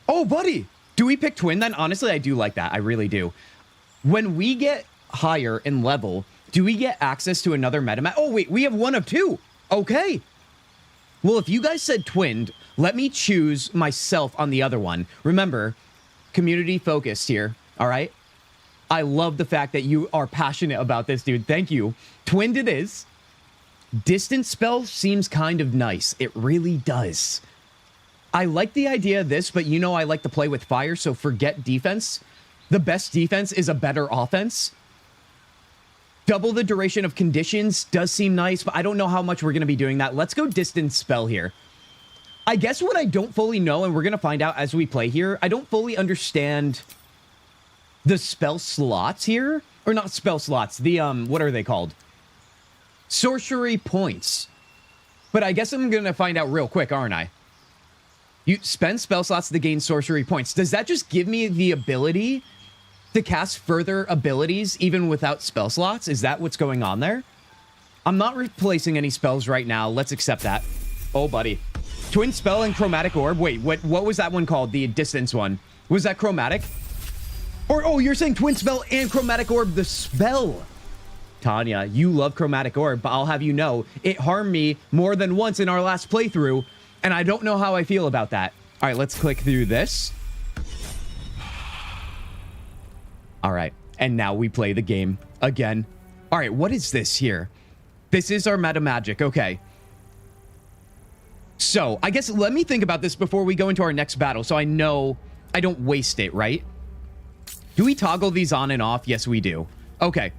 Oh, buddy. Do we pick twin then? Honestly, I do like that. I really do. When we get higher in level, do we get access to another meta? Oh, wait. We have 1 of 2. Okay. Well, if you guys said twinned, let me choose myself on the other one. Remember, community focused here. All right. I love the fact that you are passionate about this, dude. Thank you. Twinned it is. Distance spell seems kind of nice. It really does. I like the idea of this, but you know I like to play with fire, so forget defense. The best defense is a better offense. Double the duration of conditions does seem nice, but I don't know how much we're going to be doing that. Let's go distance spell here. I guess what I don't fully know, and we're going to find out as we play here, I don't fully understand the spell slots here. Or not spell slots, the, what are they called? Sorcery points. But I guess I'm going to find out real quick, aren't I? You spend spell slots to gain sorcery points. Does that just give me the ability to cast further abilities even without spell slots? Is that what's going on there? I'm not replacing any spells right now. Let's accept that. Oh, buddy. Twin spell and chromatic orb. Wait, what was that one called? The distance one. Was that chromatic? Or, oh, you're saying twin spell and chromatic orb, the spell. Tanya, you love chromatic orb, but I'll have you know, it harmed me more than once in our last playthrough, and I don't know how I feel about that. All right, let's click through this. All right, and now we play the game again. All right, what is this here? This is our meta magic. Okay. So, I guess let me think about this before we go into our next battle so I know I don't waste it, right? Do we toggle these on and off? Yes, we do. Okay.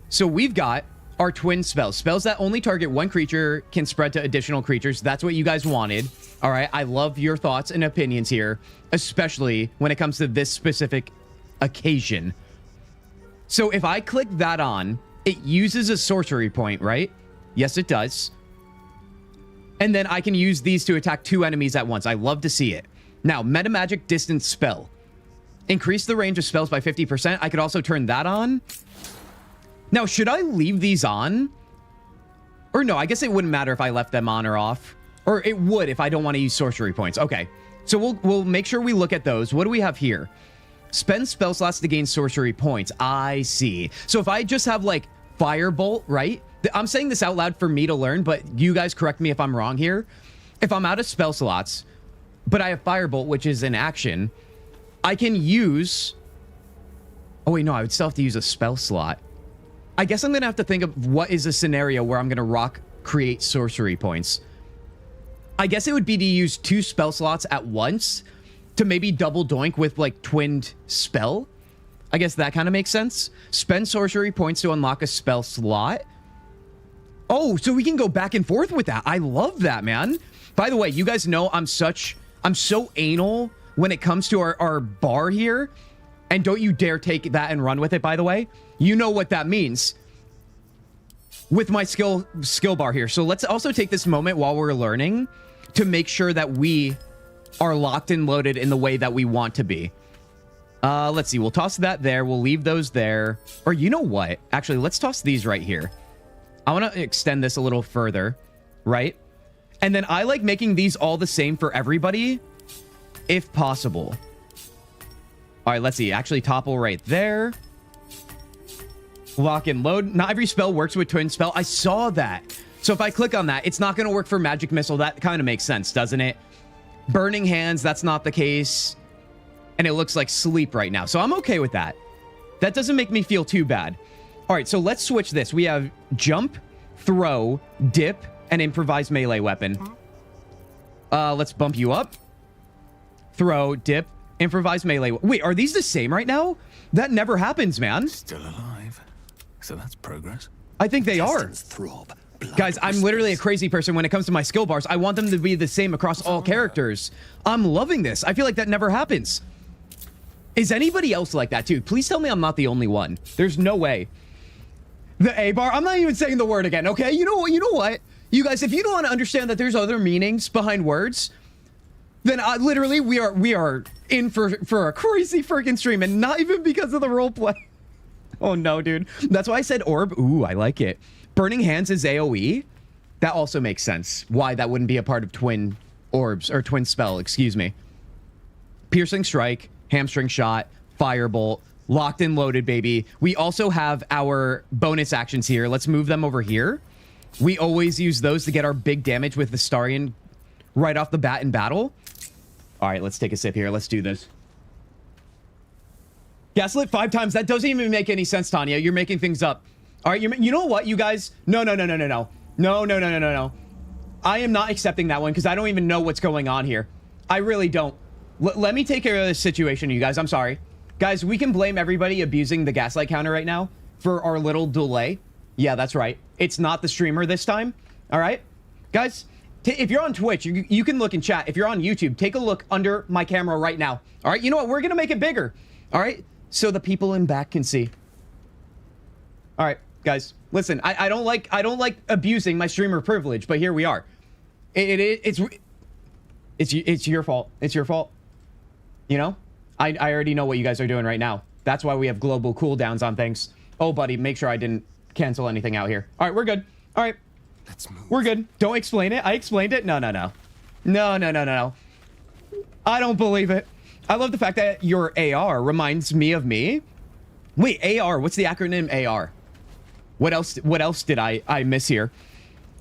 So, we've got our twin spells. Spells that only target one creature can spread to additional creatures. That's what you guys wanted. All right. I love your thoughts and opinions here, especially when it comes to this specific occasion. So, if I click that on, it uses a sorcery point, right? Yes, it does. And then I can use these to attack 2 enemies at once. I love to see it. Now, meta magic distance spell. Increase the range of spells by 50%. I could also turn that on. Now, should I leave these on? Or no, I guess it wouldn't matter if I left them on or off. Or it would if I don't want to use sorcery points. Okay, so we'll make sure we look at those. What do we have here? Spend spell slots to gain sorcery points. I see. So if I just have like Firebolt, right? I'm saying this out loud for me to learn, but you guys correct me if I'm wrong here. If I'm out of spell slots, but I have Firebolt, which is an action, I can use... Oh, wait, no, I would still have to use a spell slot. I guess I'm going to have to think of what is a scenario where I'm going to create sorcery points. I guess it would be to use 2 spell slots at once to maybe double doink with, like, twinned spell. I guess that kind of makes sense. Spend sorcery points to unlock a spell slot. Oh, so we can go back and forth with that. I love that, man. By the way, you guys know I'm so anal when it comes to our bar here. And don't you dare take that and run with it, by the way. You know what that means with my skill bar here. So let's also take this moment while we're learning to make sure that we are locked and loaded in the way that we want to be. Let's see. We'll toss that there. We'll leave those there. Or you know what? Actually, let's toss these right here. I want to extend this a little further, right? And then I like making these all the same for everybody, if possible. All right, let's see. Actually, topple right there. Lock and load. Not every spell works with twin spell. I saw that. So if I click on that, it's not going to work for magic missile. That kind of makes sense, doesn't it? Burning hands, that's not the case. And it looks like sleep right now. So I'm okay with that. That doesn't make me feel too bad. All right, so let's switch this. We have jump, throw, dip, and improvised melee weapon. Let's bump you up. Throw, dip, improvised melee. Wait, are these the same right now? That never happens, man. Still alive. So that's progress. I think they are. Throb, guys, I'm literally a crazy person when it comes to my skill bars. I want them to be the same across all characters. I'm loving this. I feel like that never happens. Is anybody else like that too? Please tell me I'm not the only one. There's no way. The A bar. I'm not even saying the word again. Okay. You know what? You guys, if you don't want to understand that there's other meanings behind words, then literally we are in for a crazy freaking stream, and not even because of the role play. Oh no, dude. That's why I said orb. Ooh, I like it. Burning hands is AoE. That also makes sense. Why that wouldn't be a part of twin orbs or twin spell, excuse me. Piercing strike, hamstring shot, firebolt, locked and loaded, baby. We also have our bonus actions here. Let's move them over here. We always use those to get our big damage with the Starian right off the bat in battle. All right, let's take a sip here. Let's do this. Gaslit 5 times. That doesn't even make any sense, Tanya. You're making things up. All right, you know what, you guys? No. I am not accepting that one because I don't even know what's going on here. I really don't. Let me take care of this situation, you guys. I'm sorry. Guys, we can blame everybody abusing the gaslight counter right now for our little delay. Yeah, that's right. It's not the streamer this time. All right? Guys, if you're on Twitch, you can look in chat. If you're on YouTube, take a look under my camera right now. All right? You know what? We're going to make it bigger. All right? So the people in back can see. All right, guys. Listen, I don't like abusing my streamer privilege, but here we are. It's your fault. It's your fault. You know? I already know what you guys are doing right now. That's why we have global cooldowns on things. Oh, buddy, make sure I didn't cancel anything out here. All right, we're good. All right. Let's move. We're good. Don't explain it. I explained it. No. No. I don't believe it. I love the fact that your AR reminds me of me. Wait, AR. What's the acronym AR? What else did I miss here?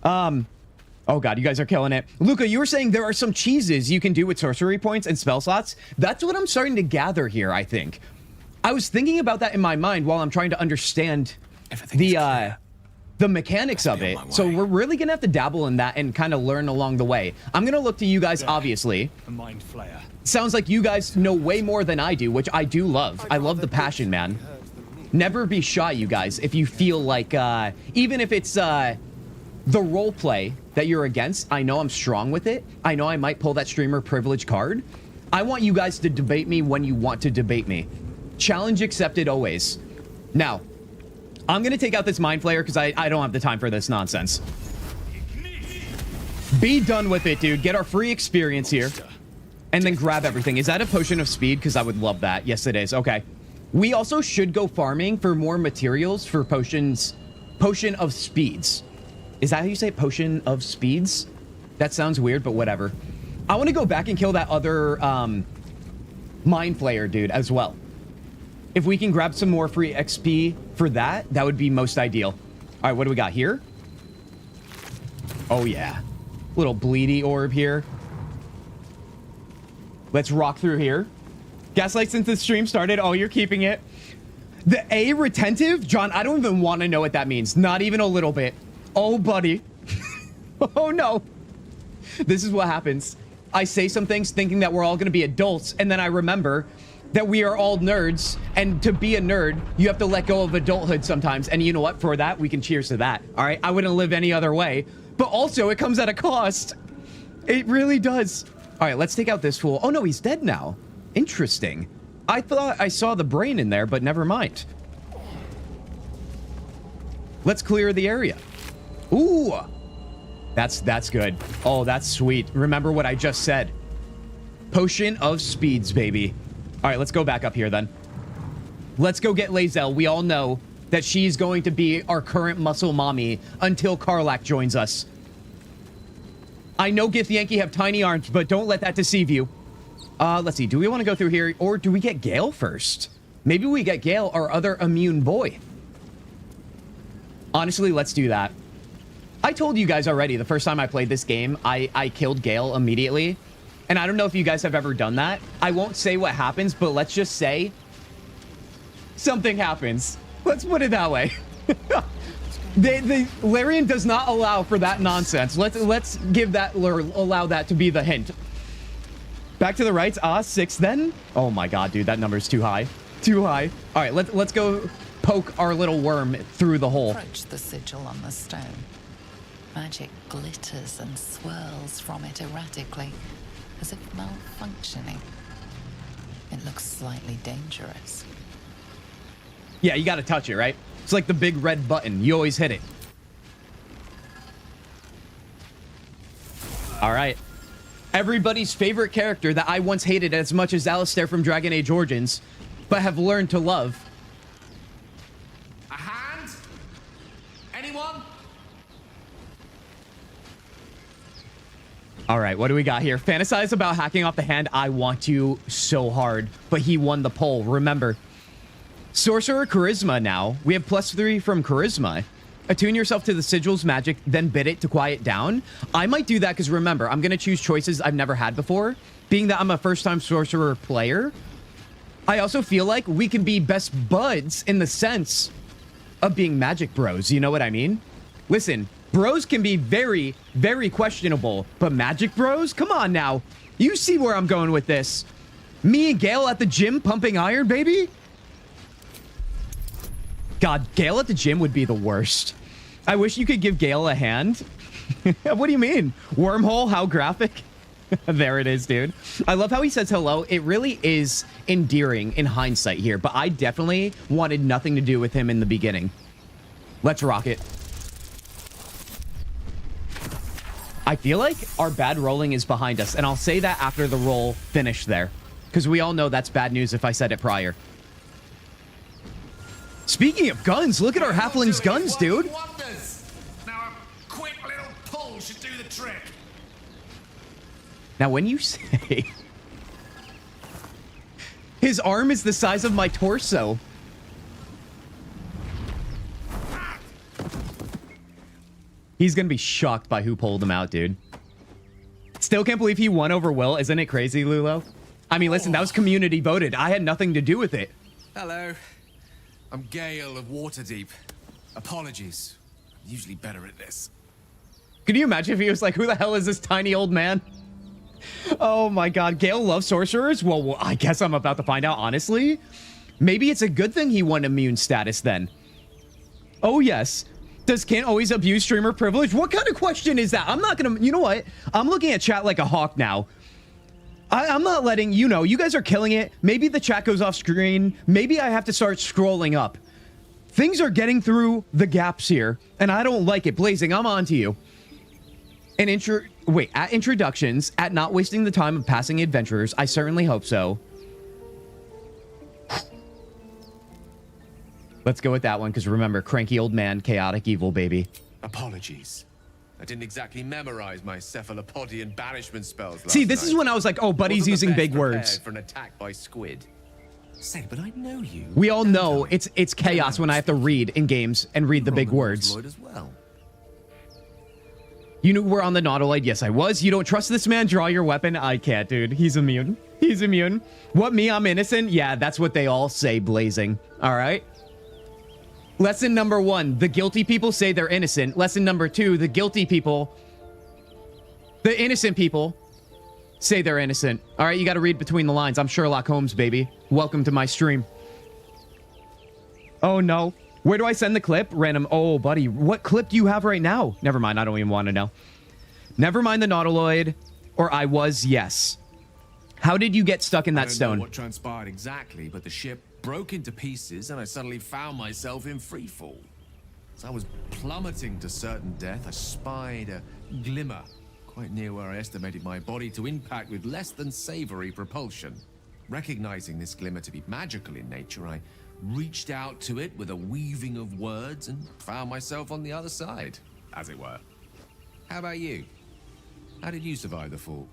Oh god, you guys are killing it. Luca, you were saying there are some cheeses you can do with sorcery points and spell slots. That's what I'm starting to gather here, I think. I was thinking about that in my mind while I'm trying to understand the mechanics of it. So we're really gonna have to dabble in that and kind of learn along the way. I'm gonna look to you guys, obviously. A mind flayer. Sounds like you guys know way more than I do, which I do love. I love the passion, man. Never be shy, you guys, if you feel like, even if it's the role play that you're against, I know I'm strong with it. I know I might pull that streamer privilege card. I want you guys to debate me when you want to debate me. Challenge accepted always. Now, I'm going to take out this mind flayer because I don't have the time for this nonsense. Be done with it, dude. Get our free experience here. And then grab everything. Is that a potion of speed? Because I would love that. Yes, it is. Okay. We also should go farming for more materials for potions. Potion of speeds. Is that how you say it? Potion of speeds? That sounds weird, but whatever. I want to go back and kill that other mind flayer dude as well. If we can grab some more free XP for that, that would be most ideal. All right, what do we got here? Oh, yeah. Little bleedy orb here. Let's rock through here. Gaslight since the stream started. Oh, you're keeping it. The A retentive? John, I don't even want to know what that means. Not even a little bit. Oh, buddy. Oh, no. This is what happens. I say some things thinking that we're all going to be adults, and then I remember that we are all nerds, and to be a nerd, you have to let go of adulthood sometimes. And you know what? For that, we can cheers to that. All right? I wouldn't live any other way. But also, it comes at a cost. It really does. All right, let's take out this fool. Oh, no, he's dead now. Interesting. I thought I saw the brain in there, but never mind. Let's clear the area. Ooh. That's good. Oh, that's sweet. Remember what I just said. Potion of speeds, baby. All right, let's go back up here then. Let's go get Lae'zel. We all know that she's going to be our current muscle mommy until Karlach joins us. I know Gith Yankee have tiny arms, but don't let that deceive you. Let's see. Do we want to go through here, or do we get Gale first? Maybe we get Gale, our other immune boy. Honestly, let's do that. I told you guys already the first time I played this game, I killed Gale immediately. And I don't know if you guys have ever done that. I won't say what happens, but let's just say something happens. Let's put it that way. The Larian does not allow for that nonsense. Let's give that, allow that to be the hint. Back to the right. 6 then. Oh my god, dude, that number's too high. Too high. All right, let's go poke our little worm through the hole. Approach the sigil on the stone. Magic glitters and swirls from it erratically, as if malfunctioning. It looks slightly dangerous. Yeah, you gotta touch it, right? It's like the big red button. You always hit it. All right. Everybody's favorite character that I once hated as much as Alistair from Dragon Age Origins, but have learned to love. A hand? Anyone? All right, what do we got here? Fantasize about hacking off the hand. I want to so hard, but he won the poll. Remember. Sorcerer Charisma now. We have +3 from Charisma. Attune yourself to the sigil's magic, then bid it to quiet down. I might do that because remember, I'm going to choose choices I've never had before. Being that I'm a first-time sorcerer player, I also feel like we can be best buds in the sense of being magic bros. You know what I mean? Listen, bros can be very, very questionable, but magic bros? Come on now. You see where I'm going with this. Me and Gale at the gym pumping iron, baby? God, Gale at the gym would be the worst. I wish you could give Gale a hand. What do you mean? Wormhole, how graphic? There it is, dude. I love how he says hello. It really is endearing in hindsight here, but I definitely wanted nothing to do with him in the beginning. Let's rock it. I feel like our bad rolling is behind us, and I'll say that after the roll finished there, because we all know that's bad news if I said it prior. Speaking of guns, look at our halfling's guns, dude. Now a quick little pull should do the trick. Now, when you say his arm is the size of my torso, he's gonna be shocked by who pulled him out, dude. Still can't believe he won over Will. Isn't it crazy, Lulo? I mean, listen, that was community voted. I had nothing to do with it. Hello. I'm Gale of Waterdeep. Apologies. I'm usually better at this. Could you imagine if he was like, who the hell is this tiny old man? Oh my god, Gale loves sorcerers? Well, I guess I'm about to find out, honestly. Maybe it's a good thing he won immune status then. Oh yes. Does Kint always abuse streamer privilege? What kind of question is that? I'm not gonna, you know what? I'm looking at chat like a hawk now. I'm not letting, you know, you guys are killing it. Maybe the chat goes off screen. Maybe I have to start scrolling up. Things are getting through the gaps here, and I don't like it. Blazing, I'm on to you. At introductions, at not wasting the time of passing adventurers, I certainly hope so. Let's go with that one, because remember, cranky old man, chaotic evil, baby. Apologies. I didn't exactly memorize my cephalopodian banishment spells last See, this night. is when I was like, oh, buddy's using big words. For an attack by squid. Say, but I know you. We all know it's chaos when I have to read in games and read the big words. As well. You knew we're on the Nautiloid? Yes, I was. You don't trust this man? Draw your weapon? I can't, dude. He's immune. He's immune. What, me? I'm innocent? Yeah, that's what they all say, Blazing. All right? Lesson number 1, the guilty people say they're innocent. Lesson number 2, the innocent people say they're innocent. All right, you got to read between the lines. I'm Sherlock Holmes, baby. Welcome to my stream. Oh, no. Where do I send the clip? Random. Oh, buddy, what clip do you have right now? Never mind, I don't even want to know. Never mind the Nautiloid, or I was, yes. How did you get stuck in that stone? I don't know what transpired exactly, but the ship broke into pieces and I suddenly found myself in freefall. As I was plummeting to certain death, I spied a glimmer quite near where I estimated my body to impact with less than savory propulsion. Recognizing this glimmer to be magical in nature, I reached out to it with a weaving of words and found myself on the other side, as it were. How about you? How did you survive the fall?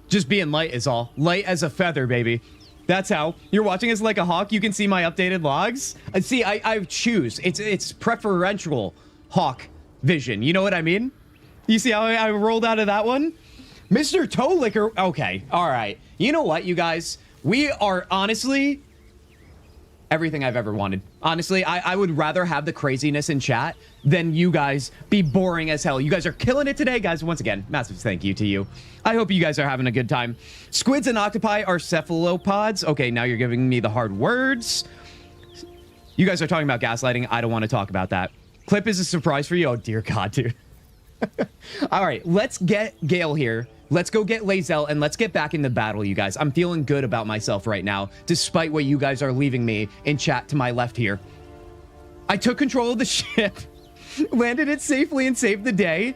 Just being light is all. Light as a feather, baby. That's how. You're watching us like a hawk. You can see my updated logs. See, I choose. It's preferential hawk vision. You know what I mean? You see how I rolled out of that one? Mr. Toe Licker. Okay. All right. You know what, you guys? We are honestly everything I've ever wanted. Honestly, I would rather have the craziness in chat than you guys be boring as hell. You guys are killing it today, guys. Once again, massive thank you to you. I hope you guys are having a good time. Squids and octopi are cephalopods. Okay, now you're giving me the hard words. You guys are talking about gaslighting. I don't want to talk about that. Clip is a surprise for you. Oh, dear God, dude. All right, let's get Gale here. Let's go get Lae'zel, and let's get back into battle, you guys. I'm feeling good about myself right now, despite what you guys are leaving me in chat to my left here. I took control of the ship, landed it safely, and saved the day.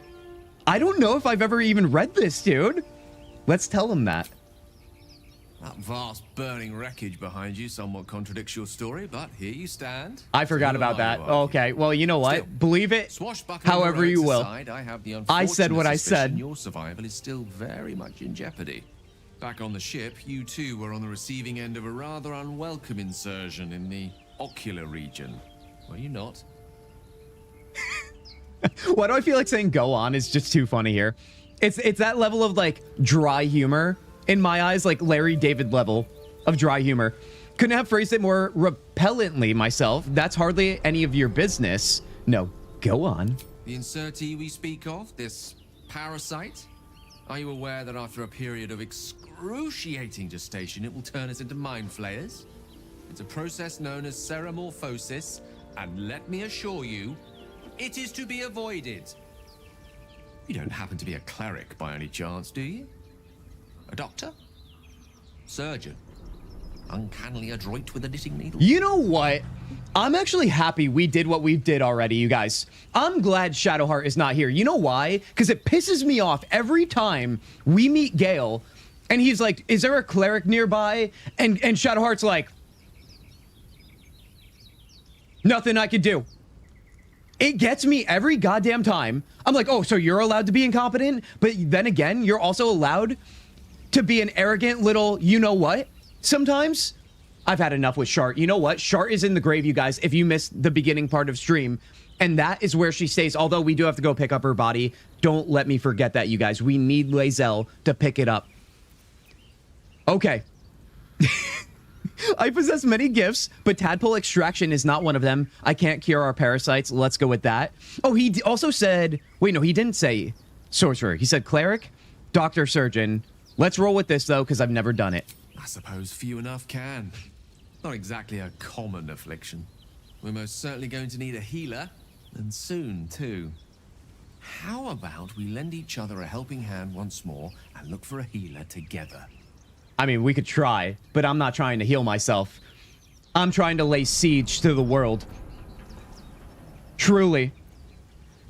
I don't know if I've ever even read this, dude. Let's tell him that. That vast burning wreckage behind you somewhat contradicts your story, but here you stand. I forgot about that. Okay, well, you know what? Still, believe it however you will. Aside, I said what I said. Your survival is still very much in jeopardy. Back on the ship, you too were on the receiving end of a rather unwelcome insertion in the ocular region. Were you not? Why do I feel like saying go on is just too funny here? It's that level of like dry humor. In my eyes, like Larry David level of dry humor. Couldn't have phrased it more repellently myself. That's hardly any of your business. No, go on. The insertee we speak of, this parasite? Are you aware that after a period of excruciating gestation, it will turn us into mind flayers? It's a process known as ceremorphosis, and let me assure you, it is to be avoided. You don't happen to be a cleric by any chance, do you? A doctor? Surgeon? Uncannily adroit with a knitting needle? You know what? I'm actually happy we did what we did already, you guys. I'm glad Shadowheart is not here. You know why? Because it pisses me off every time we meet Gale and he's like, is there a cleric nearby? And Shadowheart's like, Nothing I could do. It gets me every goddamn time. I'm like, oh, so you're allowed to be incompetent? But then again, you're also allowed to be an arrogant little you-know-what sometimes? I've had enough with Shart. You know what? Shart is in the grave, you guys, if you missed the beginning part of stream. And that is where she stays. Although we do have to go pick up her body. Don't let me forget that, you guys. We need Lae'zel to pick it up. Okay. I possess many gifts, but tadpole extraction is not one of them. I can't cure our parasites. Let's go with that. Oh, he also said... Wait, no, he didn't say sorcerer. He said cleric, doctor, surgeon. Let's roll with this, though, because I've never done it. I suppose few enough can. Not exactly a common affliction. We're most certainly going to need a healer, and soon, too. How about we lend each other a helping hand once more and look for a healer together? I mean, we could try, but I'm not trying to heal myself. I'm trying to lay siege to the world. Truly.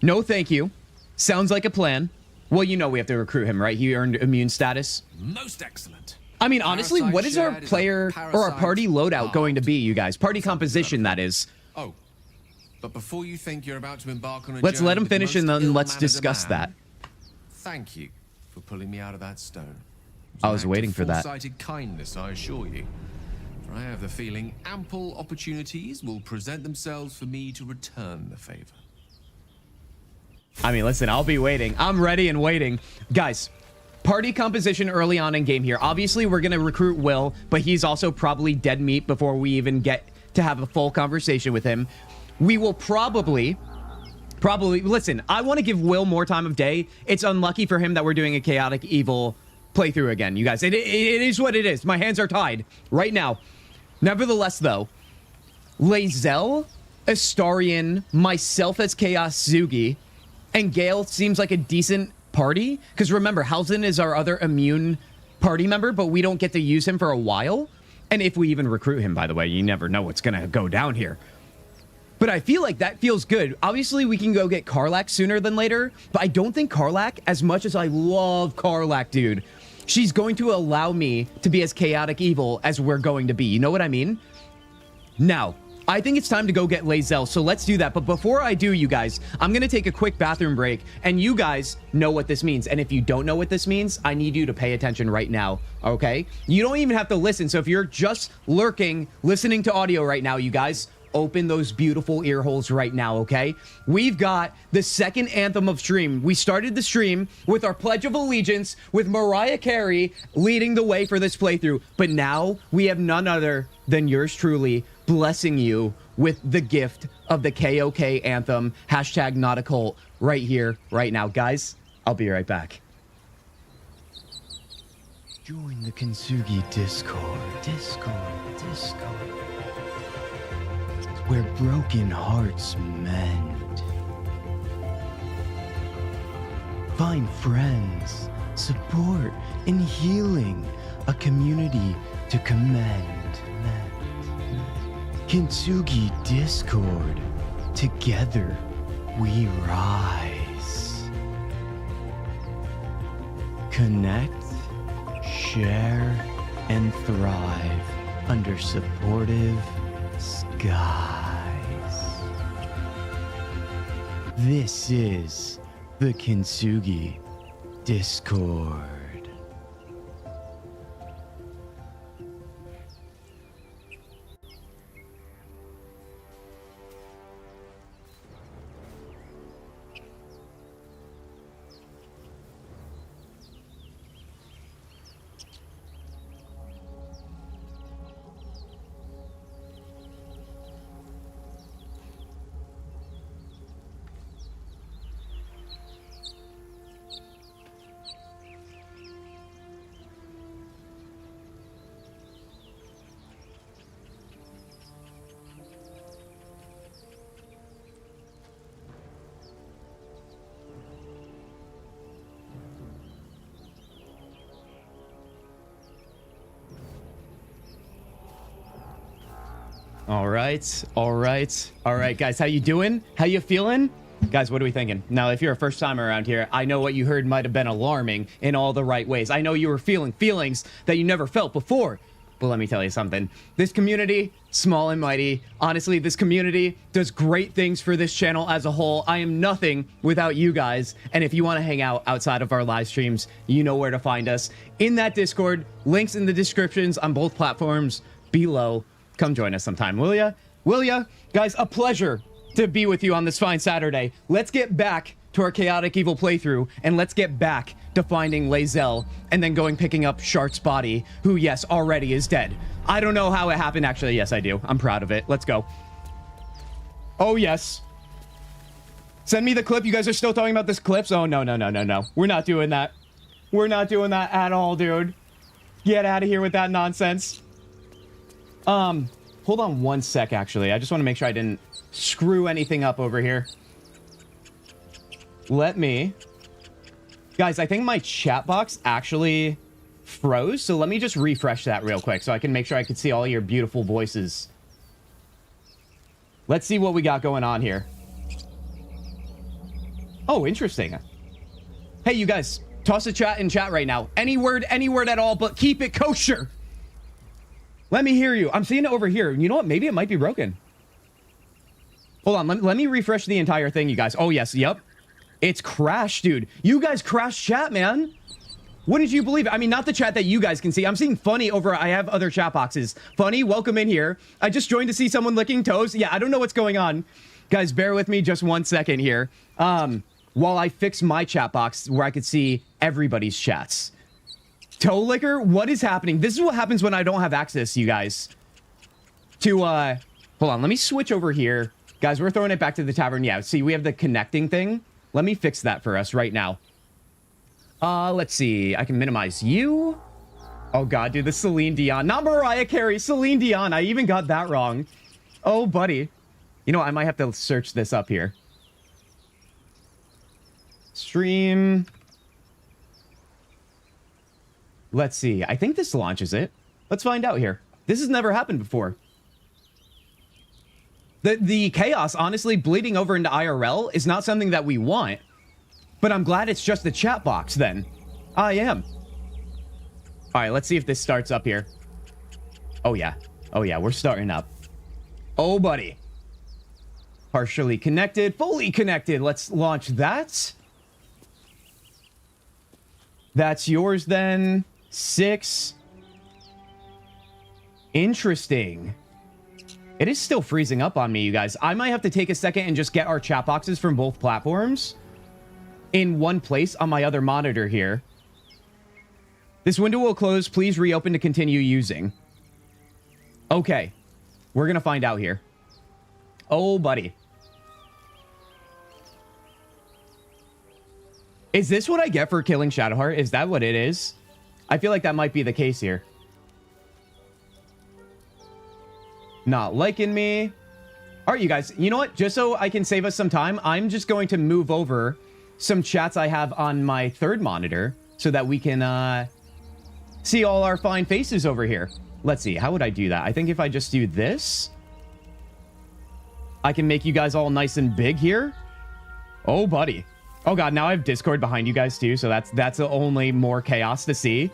No, thank you. Sounds like a plan. Well, you know we have to recruit him, right? He earned immune status. Most excellent. I mean, honestly, what is our player or our party loadout going to be, you guys? Party composition, that is. Oh, but before you think you're about to embark on a let's journey let him with the finish most and then let's ill-mannered discuss man, that. Thank you for pulling me out of that stone. I was waiting for that. Foresighted kindness, I assure you. For I have the feeling ample opportunities will present themselves for me to return the favor. I mean, listen, I'll be waiting. I'm ready and waiting. Guys, party composition early on in game here. Obviously, we're going to recruit Will, but he's also probably dead meat before we even get to have a full conversation with him. We will probably, listen, I want to give Will more time of day. It's unlucky for him that we're doing a chaotic evil playthrough again, you guys. It is what it is. My hands are tied right now. Nevertheless, though, Lae'zel, Astarion, myself as Kintzugi, and Gale seems like a decent party. Because remember, Halsin is our other immune party member, but we don't get to use him for a while. And if we even recruit him, by the way, you never know what's going to go down here. But I feel like that feels good. Obviously, we can go get Karlach sooner than later, but I don't think Karlach, as much as I love Karlach, dude, she's going to allow me to be as chaotic evil as we're going to be. You know what I mean? Now, I think it's time to go get Lae'zel, so let's do that. But before I do, you guys, I'm going to take a quick bathroom break, and you guys know what this means. And if you don't know what this means, I need you to pay attention right now, okay? You don't even have to listen, so if you're just lurking, listening to audio right now, you guys, open those beautiful ear holes right now, okay? We've got the second anthem of stream. We started the stream with our Pledge of Allegiance, with Mariah Carey leading the way for this playthrough. But now we have none other than yours truly blessing you with the gift of the KOK anthem, hashtag not a cult, right here, right now. Guys, I'll be right back. Join the Kintzugi Discord. Discord. Where broken hearts mend. Find friends, support, and healing. A community to commend. Kintzugi Discord. Together we rise. Connect, share, and thrive under supportive skies. This is the Kintzugi Discord. All right, guys, how you doing? How you feeling? Guys, what are we thinking? Now, if you're a first timer around here, I know what you heard might have been alarming in all the right ways. I know you were feeling feelings that you never felt before. Well, let me tell you something. This community, small and mighty. Honestly, this community does great things for this channel as a whole. I am nothing without you guys. And if you want to hang out outside of our live streams, you know where to find us. In that Discord, links in the descriptions on both platforms below. Come join us sometime, will ya? Will ya? Guys, a pleasure to be with you on this fine Saturday. Let's get back to our chaotic evil playthrough, and let's get back to finding Lae'zel and then picking up Shart's body, who, yes, already is dead. I don't know how it happened. Actually, yes, I do. I'm proud of it. Let's go. Oh, yes. Send me the clip. You guys are still talking about this clips? Oh, no. We're not doing that. We're not doing that at all, dude. Get out of here with that nonsense. Hold on one sec, actually. I just want to make sure I didn't screw anything up over here. Let me... Guys, I think my chat box actually froze, so let me just refresh that real quick so I can make sure I can see all your beautiful voices. Let's see what we got going on here. Oh, interesting. Hey, you guys, toss a chat in chat right now. Any word at all, but keep it kosher. Let me hear you. I'm seeing it over here. You know what? Maybe it might be broken. Hold on. Let me refresh the entire thing, you guys. Oh, yes. Yep. It's crashed, dude. You guys crashed chat, man. Wouldn't you believe it? I mean, not the chat that you guys can see. I'm seeing Funny over... I have other chat boxes. Funny, welcome in here. I just joined to see someone licking toes. Yeah, I don't know what's going on. Guys, bear with me just 1 second here. While I fix my chat box where I could see everybody's chats. Toe licker? What is happening? This is what happens when I don't have access, you guys. To, hold on. Let me switch over here. Guys, we're throwing it back to the tavern. Yeah, see, we have the connecting thing. Let me fix that for us right now. Let's see. I can minimize you. Oh, God, dude. The Celine Dion. Not Mariah Carey. Celine Dion. I even got that wrong. Oh, buddy. You know, I might have to search this up here. Stream. Let's see. I think this launches it. Let's find out here. This has never happened before. The chaos, honestly, bleeding over into IRL is not something that we want. But I'm glad it's just the chat box, then. I am. All right, let's see if this starts up here. Oh, yeah. Oh, yeah, we're starting up. Oh, buddy. Partially connected, fully connected. Let's launch that. That's yours, then. 6. Interesting. It is still freezing up on me, you guys. I might have to take a second and just get our chat boxes from both platforms in one place on my other monitor here. This window will close. Please reopen to continue using. Okay. We're going to find out here. Oh, buddy. Is this what I get for killing Shadowheart? Is that what it is? I feel like that might be the case here. Not liking me. All right, you guys. You know what? Just so I can save us some time, I'm just going to move over some chats I have on my third monitor so that we can see all our fine faces over here. Let's see. How would I do that? I think if I just do this, I can make you guys all nice and big here. Oh, buddy. Oh, God. Now I have Discord behind you guys, too. So that's only more chaos to see.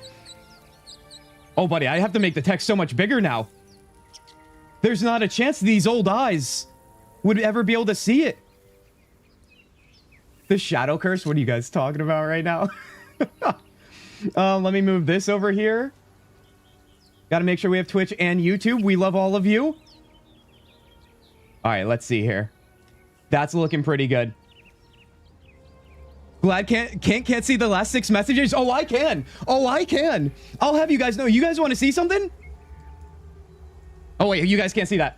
Oh, buddy. I have to make the text so much bigger now. There's not a chance these old eyes would ever be able to see it. The shadow curse? What are you guys talking about right now? Let me move this over here. Got to make sure we have Twitch and YouTube. We love all of you. All right, let's see here. That's looking pretty good. Glad can't see the last 6 messages. Oh, I can. Oh, I can. I'll have you guys know. You guys want to see something? Oh, wait, you guys can't see that.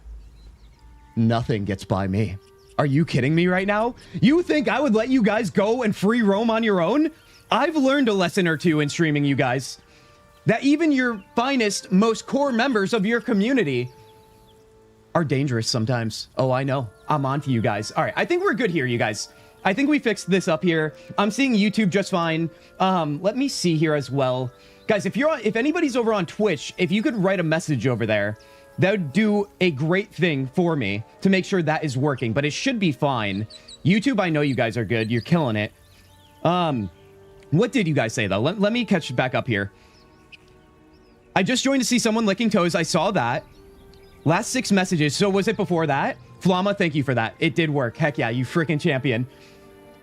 Nothing gets by me. Are you kidding me right now? You think I would let you guys go and free roam on your own? I've learned a lesson or two in streaming, you guys. That even your finest, most core members of your community are dangerous sometimes. Oh, I know. I'm on to you guys. All right, I think we're good here, you guys. I think we fixed this up here. I'm seeing YouTube just fine. Let me see here as well. Guys, if anybody's over on Twitch, if you could write a message over there, that would do a great thing for me to make sure that is working, but it should be fine. YouTube, I know you guys are good. You're killing it. What did you guys say, though? Let me catch back up here. I just joined to see someone licking toes. I saw that. Last 6 messages. So was it before that? Flama, thank you for that. It did work. Heck yeah, you freaking champion.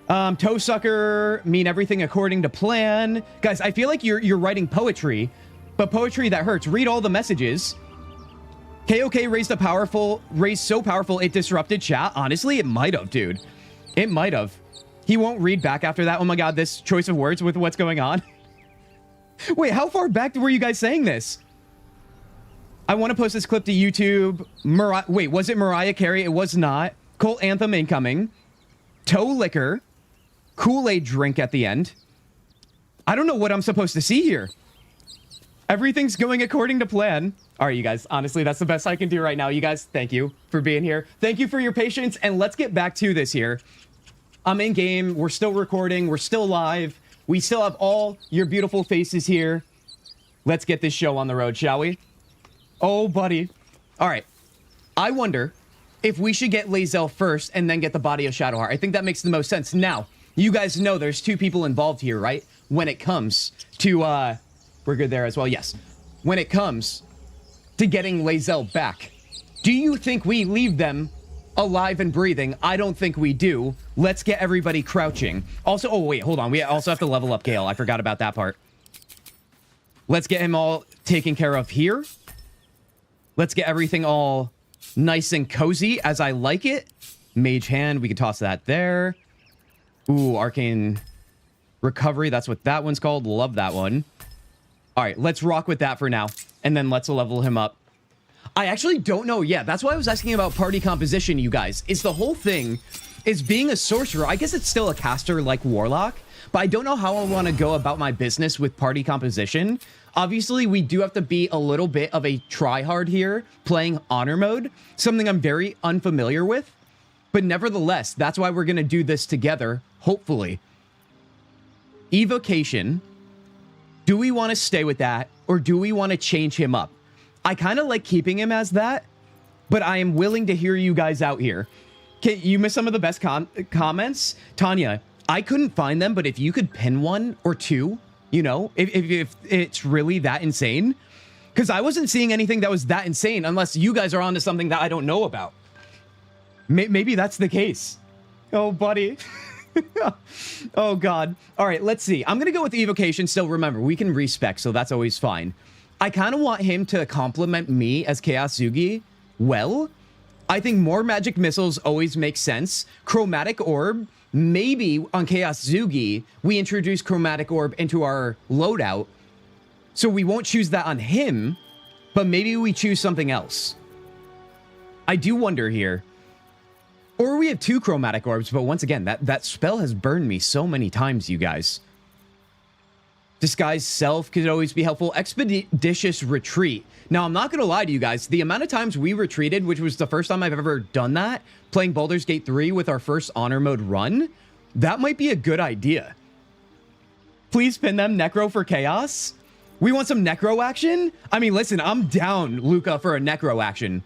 Toe sucker, mean everything according to plan. Guys, I feel like you're writing poetry, but poetry that hurts. Read all the messages. KOK raised so powerful it disrupted chat. Honestly, it might have, dude. It might have. He won't read back after that. Oh my god, this choice of words with what's going on. Wait, how far back were you guys saying this? I want to post this clip to YouTube. Wait, was it Mariah Carey? It was not. Cult Anthem incoming. Toe liquor. Kool-Aid drink at the end. I don't know what I'm supposed to see here. Everything's going according to plan. All right, you guys, honestly, that's the best I can do right now. You guys, thank you for being here. Thank you for your patience, and let's get back to this here. I'm in game. We're still recording. We're still live. We still have all your beautiful faces here. Let's get this show on the road, shall we? Oh, buddy. All right. I wonder if we should get Lae'zel first and then get the body of Shadowheart. I think that makes the most sense. Now, you guys know there's 2 people involved here, right? When it comes to, we're good there as well. Yes. When it comes to getting Lae'zel back. Do you think we leave them alive and breathing? I don't think we do. Let's get everybody crouching. Also, oh wait, hold on. We also have to level up Gale. I forgot about that part. Let's get him all taken care of here. Let's get everything all nice and cozy as I like it. Mage Hand, we can toss that there. Ooh, Arcane Recovery. That's what that one's called. Love that one. All right, let's rock with that for now. And then let's level him up. I actually don't know. Yeah, that's why I was asking about party composition, you guys. Is the whole thing is being a sorcerer. I guess it's still a caster like Warlock, but I don't know how I want to go about my business with party composition. Obviously, we do have to be a little bit of a tryhard here, playing honor mode, something I'm very unfamiliar with. But nevertheless, that's why we're going to do this together, hopefully. Evocation. Do we want to stay with that, or do we want to change him up? I kind of like keeping him as that, but I am willing to hear you guys out here. You missed some of the best comments. Tanya, I couldn't find them, but if you could pin 1 or 2, you know, if it's really that insane. Because I wasn't seeing anything that was that insane unless you guys are onto something that I don't know about. Maybe that's the case. Oh, buddy. Oh, God. All right, let's see. I'm going to go with Evocation. Still, remember, we can respec, so that's always fine. I kind of want him to compliment me as Kintzugi. Well, I think more magic missiles always make sense. Chromatic Orb. Maybe on Kintzugi, we introduce Chromatic Orb into our loadout. So we won't choose that on him, but maybe we choose something else. I do wonder here. Or we have 2 Chromatic Orbs, but once again, that spell has burned me so many times, you guys. Disguise Self could always be helpful. Expeditious Retreat. Now, I'm not going to lie to you guys. The amount of times we retreated, which was the first time I've ever done that, playing Baldur's Gate 3 with our first honor mode run, that might be a good idea. Please pin them. Necro for Chaos. We want some Necro action? I mean, listen, I'm down, Luca, for a Necro action.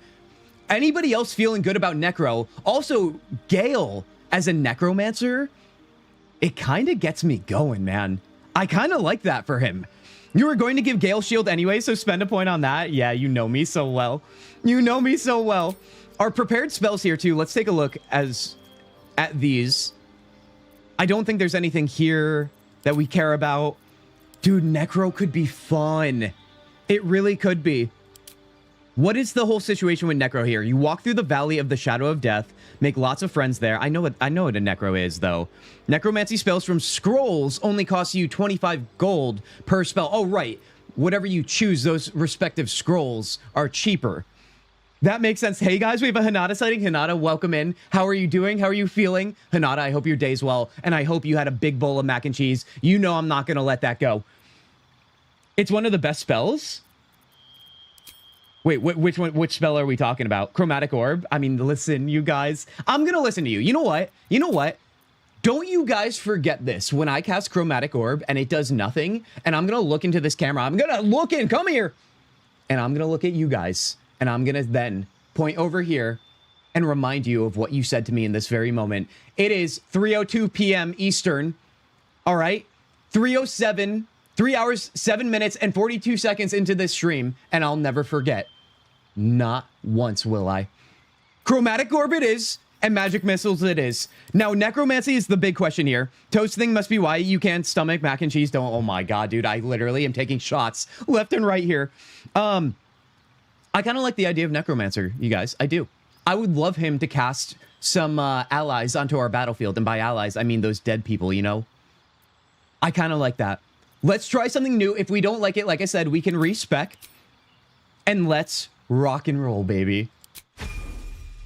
Anybody else feeling good about Necro? Also, Gale as a Necromancer, it kind of gets me going, man. I kind of like that for him. You were going to give Gale shield anyway, so spend a point on that. Yeah, you know me so well. You know me so well. Our prepared spells here, too. Let's take a look at these. I don't think there's anything here that we care about. Dude, Necro could be fun. It really could be. What is the whole situation with Necro here? You walk through the Valley of the Shadow of Death, make lots of friends there. I know what a Necro is, though. Necromancy spells from scrolls only cost you 25 gold per spell. Oh, right. Whatever you choose, those respective scrolls are cheaper. That makes sense. Hey, guys, we have a Hinata sighting. Hinata, welcome in. How are you doing? How are you feeling? Hinata, I hope your day's well, and I hope you had a big bowl of mac and cheese. You know I'm not going to let that go. It's one of the best spells. Wait, which one? Which spell are we talking about? Chromatic Orb? I mean, listen, you guys. I'm going to listen to you. You know what? You know what? Don't you guys forget this. When I cast Chromatic Orb and it does nothing, and I'm going to look into this camera. I'm going to look in. Come here. And I'm going to look at you guys. And I'm going to then point over here and remind you of what you said to me in this very moment. It is 3:02 p.m. Eastern. All right? 3:07 3 hours, 7 minutes, and 42 seconds into this stream, and I'll never forget. Not once will I. Chromatic Orb it is, and Magic Missiles it is. Now, Necromancy is the big question here. Toast thing must be why you can't stomach mac and cheese. Don't, oh my god, dude, I literally am taking shots left and right here. I kind of like the idea of Necromancer, you guys. I do. I would love him to cast some allies onto our battlefield, and by allies, I mean those dead people, you know? I kind of like that. Let's try something new. If we don't like it, like I said, we can respec. And let's rock and roll, baby.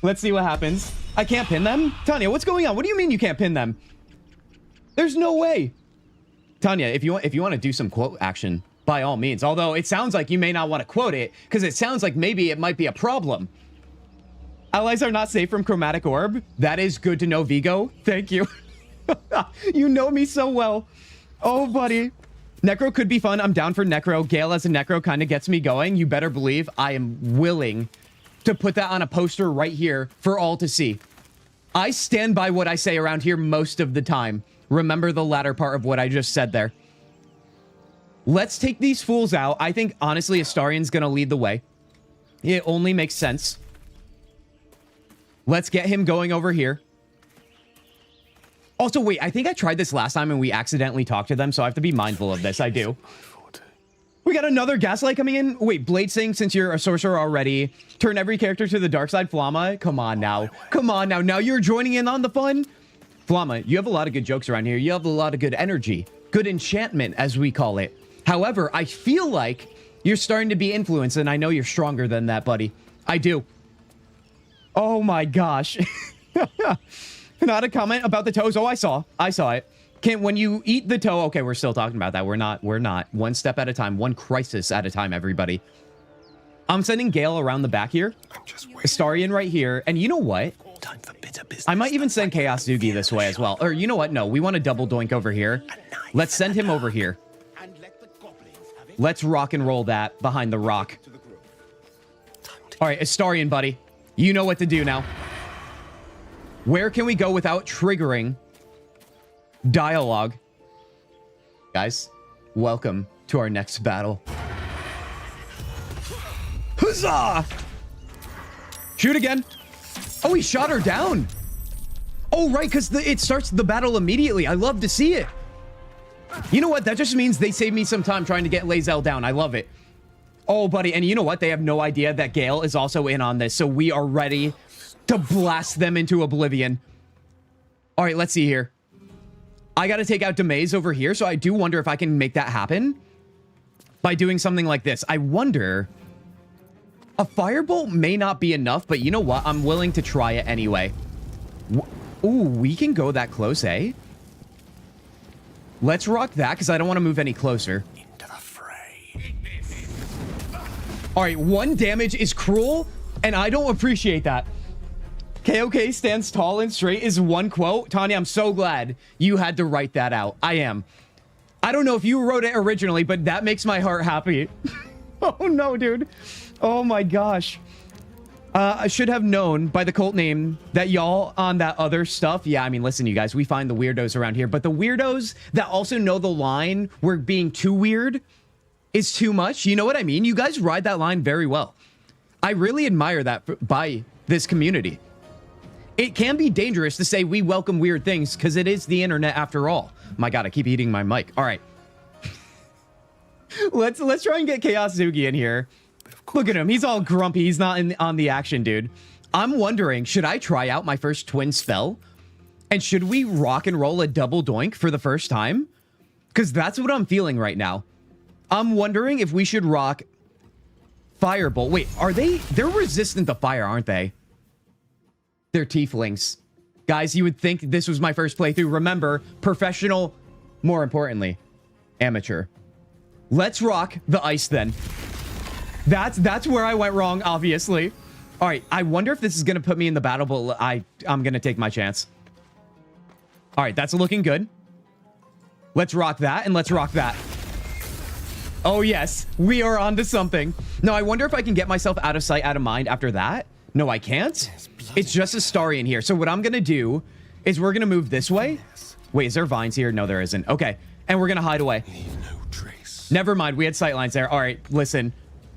Let's see what happens. I can't pin them? Tanya, what's going on? What do you mean you can't pin them? There's no way. Tanya, if you want to do some quote action, by all means. Although it sounds like you may not want to quote it, because it sounds like maybe it might be a problem. Allies are not safe from Chromatic Orb. That is good to know, Vigo. Thank you. You know me so well. Oh, buddy. Necro could be fun. I'm down for Necro. Gale as a Necro kind of gets me going. You better believe I am willing to put that on a poster right here for all to see. I stand by what I say around here most of the time. Remember the latter part of what I just said there. Let's take these fools out. I think, honestly, Astarian's going to lead the way. It only makes sense. Let's get him going over here. Also, wait, I think I tried this last time and we accidentally talked to them, so I have to be mindful of this. I do. We got another Gaslight coming in. Wait, Blade Sing, since you're a sorcerer already, turn every character to the dark side. Flama, come on now. Come on now. Now you're joining in on the fun. Flama, you have a lot of good jokes around here. You have a lot of good energy. Good enchantment, as we call it. However, I feel like you're starting to be influenced, and I know you're stronger than that, buddy. I do. Oh my gosh. Not a comment about the toes. Oh, I saw it. When you eat the toe, okay, we're still talking about that. We're not. One step at a time, one crisis at a time, everybody. I'm sending Gale around the back here. Astarian right here. And you know what? Time for bitter business. I might even send Chaos Zugi this way as well. Or you know what? No, we want a double doink over here. Let's send him over here. Let's rock and roll that behind the rock. All right, Astarian, buddy. You know what to do now. Where can we go without triggering dialogue? Guys, welcome to our next battle. Huzzah! Shoot again. Oh, he shot her down. Oh, right, because it starts the battle immediately. I love to see it. You know what? That just means they saved me some time trying to get Lae'zel down. I love it. Oh, buddy. And you know what? They have no idea that Gale is also in on this. So we are ready to blast them into oblivion. All right, let's see here. I got to take out Demaze over here. So I do wonder if I can make that happen by doing something like this. I wonder... A firebolt may not be enough, but you know what? I'm willing to try it anyway. Ooh, we can go that close, eh? Let's rock that, because I don't want to move any closer. Into the fray. All right, 1 damage is cruel, and I don't appreciate that. KOK stands tall and straight is one quote. Tanya, I'm so glad you had to write that out. I am. I don't know if you wrote it originally, but that makes my heart happy. Oh, no, dude. Oh, my gosh. I should have known by the cult name that y'all on that other stuff. Yeah, I mean, listen, you guys, we find the weirdos around here, but the weirdos that also know the line where being too weird is too much. You know what I mean? You guys ride that line very well. I really admire that by this community. It can be dangerous to say we welcome weird things because it is the internet after all. My God, I keep eating my mic. All right. Let's try and get Chaos Zugi in here. Look at him. He's all grumpy. He's not on the action, dude. I'm wondering, should I try out my first twin spell? And should we rock and roll a double doink for the first time? Because that's what I'm feeling right now. I'm wondering if we should rock Firebolt. Wait, are they? They're resistant to fire, aren't they? They're tieflings. Guys, you would think this was my first playthrough. Remember, professional, more importantly, amateur. Let's rock the ice then. That's where I went wrong, obviously. All right, I wonder if this is going to put me in the battle, but I'm going to take my chance. All right, that's looking good. Let's rock that, and let's rock that. Oh, yes, we are onto something. Now, I wonder if I can get myself out of sight, out of mind after that. No, I can't. It's just Astarian here. So what I'm going to do is we're going to move this way. Wait, is there vines here? No, there isn't. Okay, and we're going to hide away. Leave no trace. Never mind. We had sightlines there. All right, listen.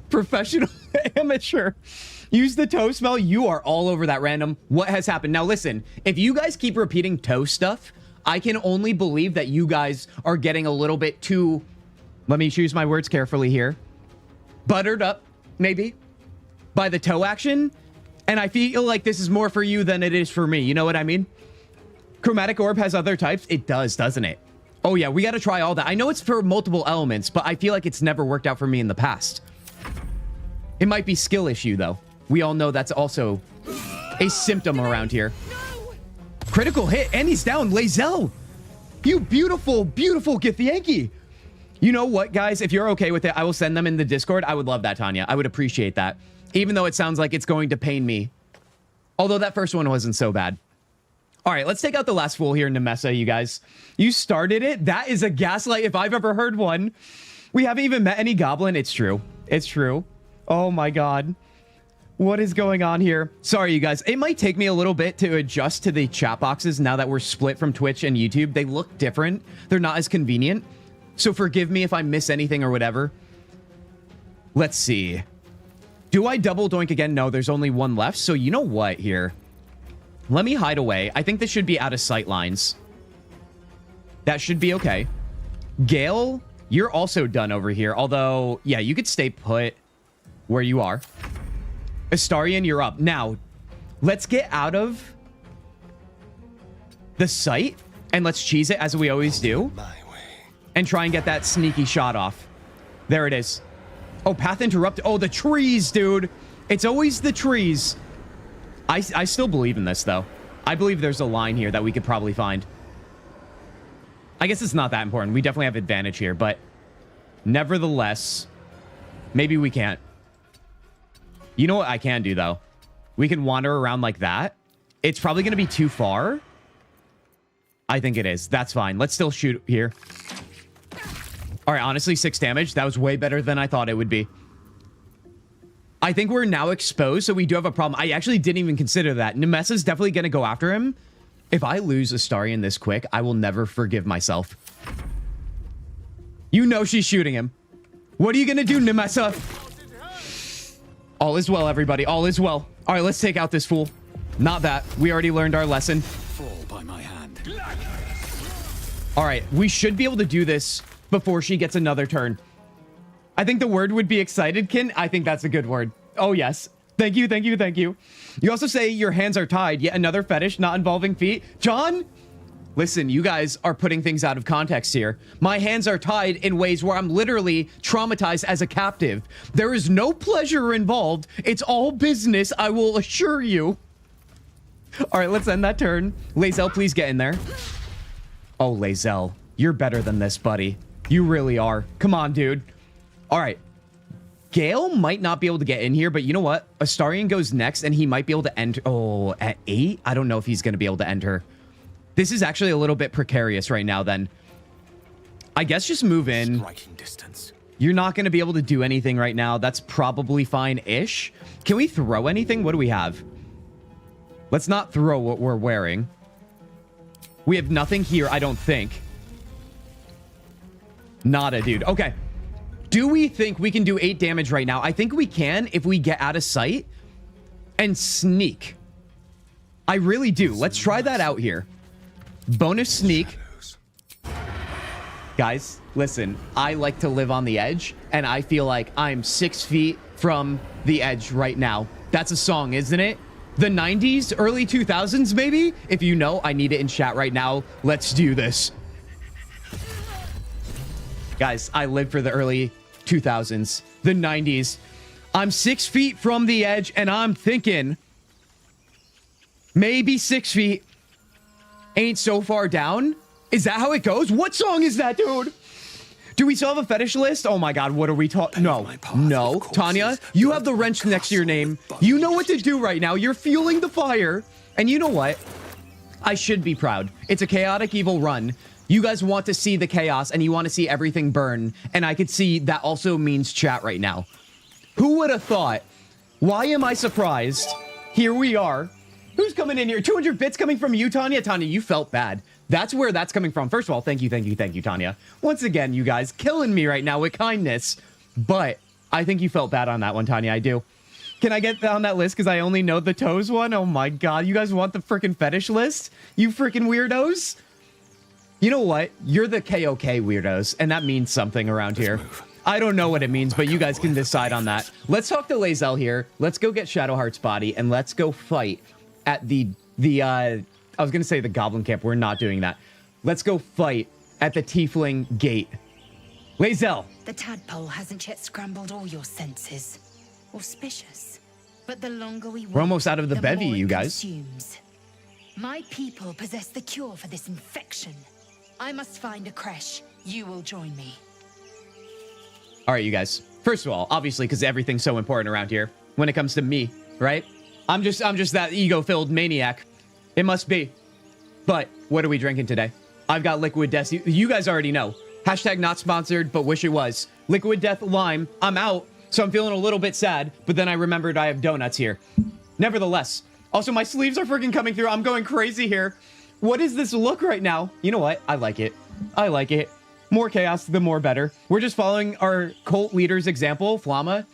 Professional amateur. Use the toe smell. You are all over that random. What has happened? Now, listen. If you guys keep repeating toe stuff, I can only believe that you guys are getting a little bit too... Let me choose my words carefully here. Buttered up, maybe, by the toe action. And I feel like this is more for you than it is for me. You know what I mean? Chromatic orb has other types. It does, doesn't it? Oh, yeah, we got to try all that. I know it's for multiple elements, but I feel like it's never worked out for me in the past. It might be skill issue, though. We all know that's also a symptom around here. Critical hit, and he's down. Lae'zel, you beautiful, beautiful Githyanki. You know what, guys? If you're okay with it, I will send them in the Discord. I would love that, Tanya. I would appreciate that. Even though it sounds like it's going to pain me. Although that first one wasn't so bad. All right, let's take out the last fool here, Nemessa, you guys. You started it. That is a gaslight if I've ever heard one. We haven't even met any goblin. It's true. It's true. Oh, my God. What is going on here? Sorry, you guys. It might take me a little bit to adjust to the chat boxes now that we're split from Twitch and YouTube. They look different. They're not as convenient. So forgive me if I miss anything or whatever. Let's see. Do I double doink again? No, there's only one left. So you know what here? Let me hide away. I think this should be out of sight lines. That should be okay. Gale, you're also done over here. Although, yeah, you could stay put where you are. Astarion, you're up. Now, let's get out of the sight and let's cheese it as we always do. And try and get that sneaky shot off. There it is. Oh, path interrupted. Oh, the trees, dude. It's always the trees. I still believe in this, though. I believe there's a line here that we could probably find. I guess it's not that important. We definitely have advantage here, but nevertheless, maybe we can't. You know what I can do, though? We can wander around like that. It's probably going to be too far. I think it is. That's fine. Let's still shoot here. All right, honestly, 6 damage. That was way better than I thought it would be. I think we're now exposed, so we do have a problem. I actually didn't even consider that. Nemessa's definitely going to go after him. If I lose Astarion this quick, I will never forgive myself. You know she's shooting him. What are you going to do, Nemessa? All is well, everybody. All is well. All right, let's take out this fool. Not that. We already learned our lesson. Fall by my hand. All right, we should be able to do this before she gets another turn. I think the word would be excited, Kin. I think that's a good word. Oh, yes. Thank you, thank you, thank you. You also say your hands are tied. Yet another fetish not involving feet. John, listen, you guys are putting things out of context here. My hands are tied in ways where I'm literally traumatized as a captive. There is no pleasure involved. It's all business, I will assure you. All right, let's end that turn. Lae'zel, please get in there. Oh, Lae'zel, you're better than this, buddy. You really are. Come on, dude. All right. Gale might not be able to get in here, but you know what? Astarion goes next, and he might be able to enter. Oh, at 8? I don't know if he's going to be able to enter. This is actually a little bit precarious right now, then. I guess just move in. Striking distance. You're not going to be able to do anything right now. That's probably fine-ish. Can we throw anything? What do we have? Let's not throw what we're wearing. We have nothing here, I don't think. Nada, dude. Okay. Do we think we can do 8 damage right now? I think we can if we get out of sight and sneak. I really do. Let's try that out here. Bonus sneak. Guys, listen. I like to live on the edge, and I feel like I'm 6 feet from the edge right now. That's a song, isn't it? The 90s, early 2000s, maybe? If you know, I need it in chat right now. Let's do this. Guys, I live for the early 2000s, the 90s. I'm 6 feet from the edge, and I'm thinking maybe 6 feet ain't so far down. Is that how it goes? What song is that, dude? Do we still have a fetish list? Oh my God, what are we talking? No, Tanya, you have the wrench next to your name. You know what to do right now. You're fueling the fire. And you know what? I should be proud. It's a chaotic evil run. You guys want to see the chaos and you want to see everything burn. And I could see that also means chat right now. Who would have thought? Why am I surprised? Here we are. Who's coming in here? 200 bits coming from you, Tanya? Tanya, you felt bad. That's where that's coming from. First of all, thank you, Tanya. Once again, you guys killing me right now with kindness. But I think you felt bad on that one, Tanya. I do. Can I get on that list? Because I only know the toes one. Oh my god, you guys want the freaking fetish list? You freaking weirdos? You know what? You're the KOK weirdos, and that means something around here. I don't know what it means, but you guys can decide on that. Let's talk to Lae'zel here. Let's go get Shadowheart's body, and let's go fight at the I was going to say the Goblin Camp. We're not doing that. Let's go fight at the Tiefling Gate. Lae'zel! The tadpole hasn't yet scrambled all your senses. Auspicious. But the longer we wait, we're almost out of the bevy, more it you guys. consumes. My people possess the cure for this infection. I must find a creche. You will join me. All right, you guys. First of all, obviously, because everything's so important around here when it comes to me, right? I'm just that ego-filled maniac. It must be. But what are we drinking today? I've got Liquid Death. You guys already know. Hashtag not sponsored, but wish it was. Liquid Death Lime. I'm out, so I'm feeling a little bit sad. But then I remembered I have donuts here. Nevertheless. Also, my sleeves are freaking coming through. I'm going crazy here. What is this look right now? You know what? I like it. I like it. More chaos, the more better. We're just following our cult leader's example, Flamma.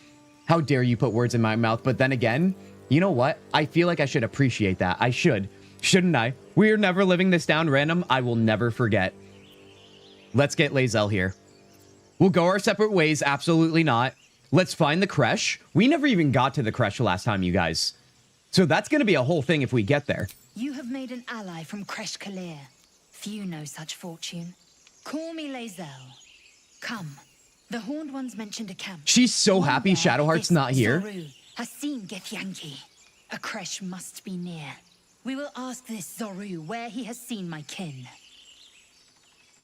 How dare you put words in my mouth? But then again, you know what? I feel like I should appreciate that. I should. Shouldn't I? We're never living this down random. I will never forget. Let's get Lae'zel here. We'll go our separate ways. Absolutely not. Let's find the creche. We never even got to the creche last time, you guys. So that's going to be a whole thing if we get there. You have made an ally from Creche Kalir. Few know such fortune. Call me Lae'zel. Come. The Horned Ones mentioned a camp. She's so happy Shadowheart's not here. Zoru has seen Githyanki. A creche must be near. We will ask this Zoru where he has seen my kin.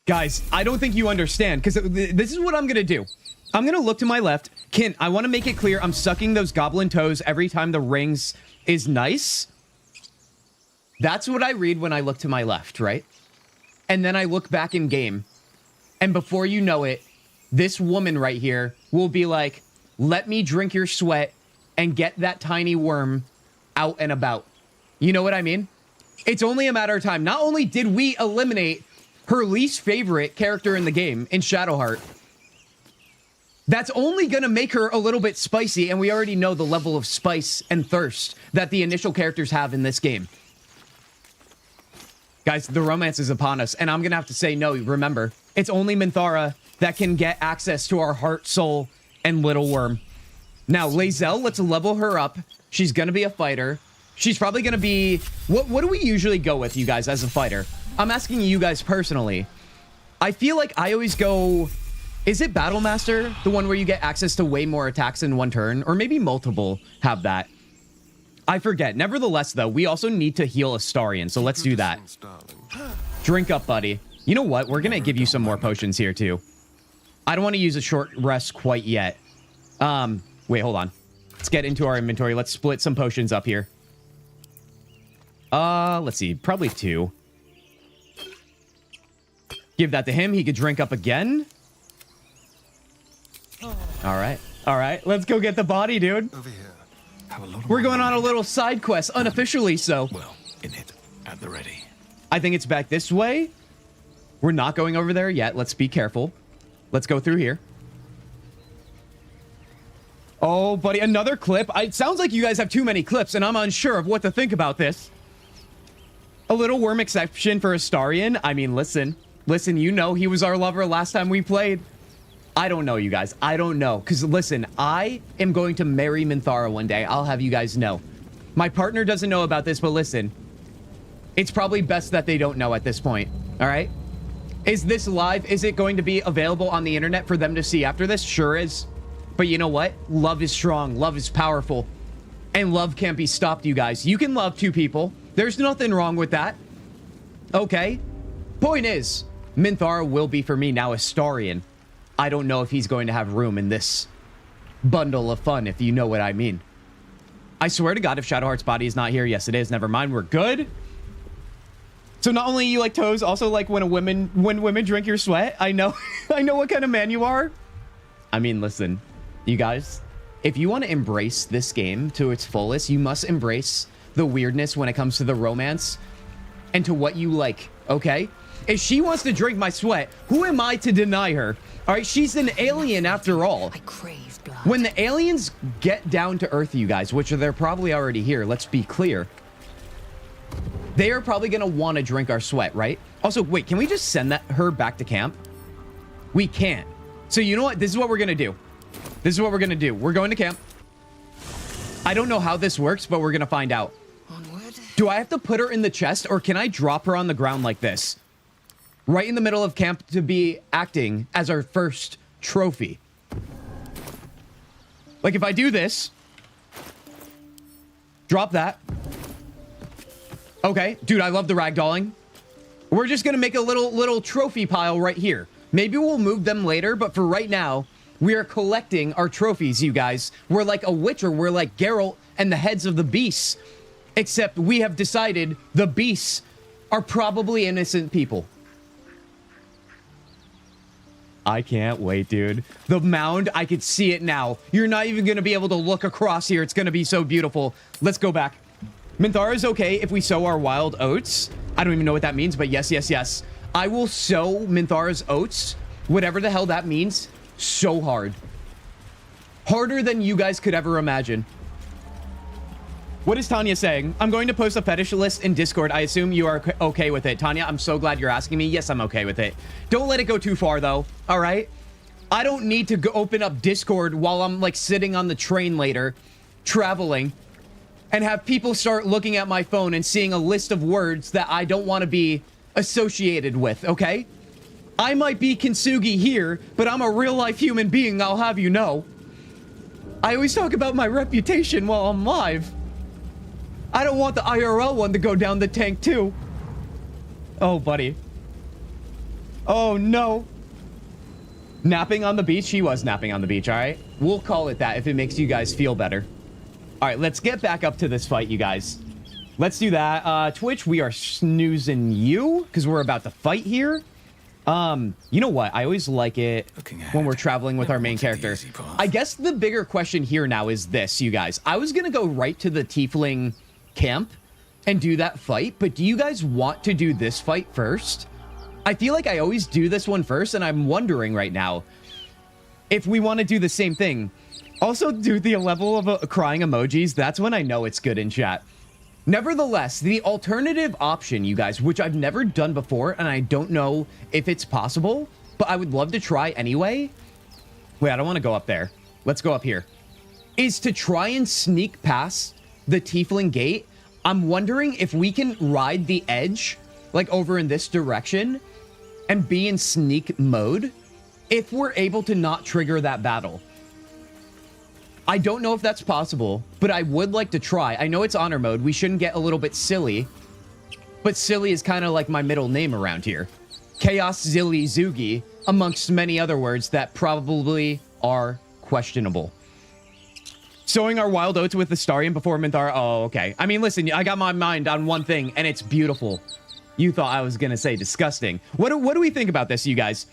Guys, I don't think you understand, because this is what I'm going to do. I'm going to look to my left. Kin, I want to make it clear I'm sucking those goblin toes every time the rings is nice. That's what I read when I look to my left, right? And then I look back in game. And before you know it, this woman right here will be like, let me drink your sweat and get that tiny worm out and about. You know what I mean? It's only a matter of time. Not only did we eliminate her least favorite character in the game in Shadowheart, that's only going to make her a little bit spicy, and we already know the level of spice and thirst that the initial characters have in this game. Guys, the romance is upon us, and I'm going to have to say no. Remember, it's only Minthara that can get access to our heart, soul, and little worm. Now, Lae'zel, let's level her up. She's going to be a fighter. She's probably going to be... What do we usually go with, you guys, as a fighter? I'm asking you guys personally. I feel like I always go... Is it Battle Master? The one where you get access to way more attacks in one turn? Or maybe multiple have that. I forget. Nevertheless, though, we also need to heal Astarion, so let's do that. Drink up, buddy. You know what? We're going to give you some more potions here, too. I don't want to use a short rest quite yet. Wait, hold on. Let's get into our inventory. Let's split some potions up here. Let's see. Probably 2. Give that to him. He could drink up again. All right. All right. Let's go get the body, dude. Over here. We're going on a little side quest, unofficially so. Well, in it, at the ready. I think it's back this way. We're not going over there yet. Let's be careful. Let's go through here. Oh, buddy, another clip. It sounds like you guys have too many clips, and I'm unsure of what to think about this. A little worm exception for Astarion. I mean, listen. Listen, you know he was our lover last time we played. I don't know, you guys. I don't know. Because, listen, I am going to marry Minthara one day. I'll have you guys know. My partner doesn't know about this, but listen. It's probably best that they don't know at this point. All right? Is this live? Is it going to be available on the internet for them to see after this? Sure is. But you know what? Love is strong. Love is powerful. And love can't be stopped, you guys. You can love 2 people. There's nothing wrong with that. Okay? Point is, Minthara will be for me now Astarion. I don't know if he's going to have room in this bundle of fun, if you know what I mean. I swear to God, if Shadowheart's body is not here, yes, it is. Never mind, we're good. So not only you like toes, also like when women drink your sweat. I know, I know what kind of man you are. I mean, listen, you guys, if you want to embrace this game to its fullest, you must embrace the weirdness when it comes to the romance and to what you like okay? If she wants to drink my sweat, who am I to deny her? All right, she's an alien after all. I crave blood. When the aliens get down to Earth, you guys, which they're probably already here, let's be clear. They are probably going to want to drink our sweat, right? Also, wait, can we just send her back to camp? We can. So you know what? This is what we're going to do. This is what we're going to do. We're going to camp. I don't know how this works, but we're going to find out. Onward. Do I have to put her in the chest, or can I drop her on the ground like this? Right in the middle of camp to be acting as our first trophy. Like if I do this. Drop that. Okay, dude, I love the ragdolling. We're just going to make a little trophy pile right here. Maybe we'll move them later, but for right now, we are collecting our trophies, you guys. We're like a Witcher. We're like Geralt and the heads of the beasts. Except we have decided the beasts are probably innocent people. I can't wait, dude. The mound, I could see it now. You're not even going to be able to look across here. It's going to be so beautiful. Let's go back. Minthara's okay if we sow our wild oats. I don't even know what that means, but yes, yes, yes. I will sow Minthara's oats, whatever the hell that means, so hard. Harder than you guys could ever imagine. What is Tanya saying? I'm going to post a fetish list in Discord. I assume you are okay with it. Tanya, I'm so glad you're asking me. Yes, I'm okay with it. Don't let it go too far, though. All right? I don't need to go open up Discord while I'm, like, sitting on the train later, traveling, and have people start looking at my phone and seeing a list of words that I don't want to be associated with, okay? I might be Kintzugi here, but I'm a real-life human being, I'll have you know. I always talk about my reputation while I'm live. I don't want the IRL one to go down the tank, too. Oh, buddy. Oh, no. Napping on the beach? She was napping on the beach, all right? We'll call it that if it makes you guys feel better. All right, let's get back up to this fight, you guys. Let's do that. Twitch, we are snoozing you because we're about to fight here. You know what? I always like it when we're traveling with our main character. I guess the bigger question here now is this, you guys. I was going to go right to the tiefling camp and do that fight, but do you guys want to do this fight first? I feel like I always do this one first, and I'm wondering right now if we want to do the same thing. Also, do the level of crying emojis. That's when I know it's good in chat. Nevertheless, the alternative option, you guys, which I've never done before, and I don't know if it's possible, but I would love to try anyway. Wait, I don't want to go up there. Let's go up here. Is to try and sneak past the tiefling gate. I'm wondering if we can ride the edge, like over in this direction, and be in sneak mode, if we're able to not trigger that battle. I don't know if that's possible, but I would like to try. I know it's honor mode. We shouldn't get a little bit silly, but silly is kind of like my middle name around here. Chaos Zilly Zugi, amongst many other words that probably are questionable. Sowing our wild oats with the Starian before Minthara. Oh, okay. I mean, listen, I got my mind on one thing, and it's beautiful. You thought I was going to say disgusting. What do we think about this, you guys?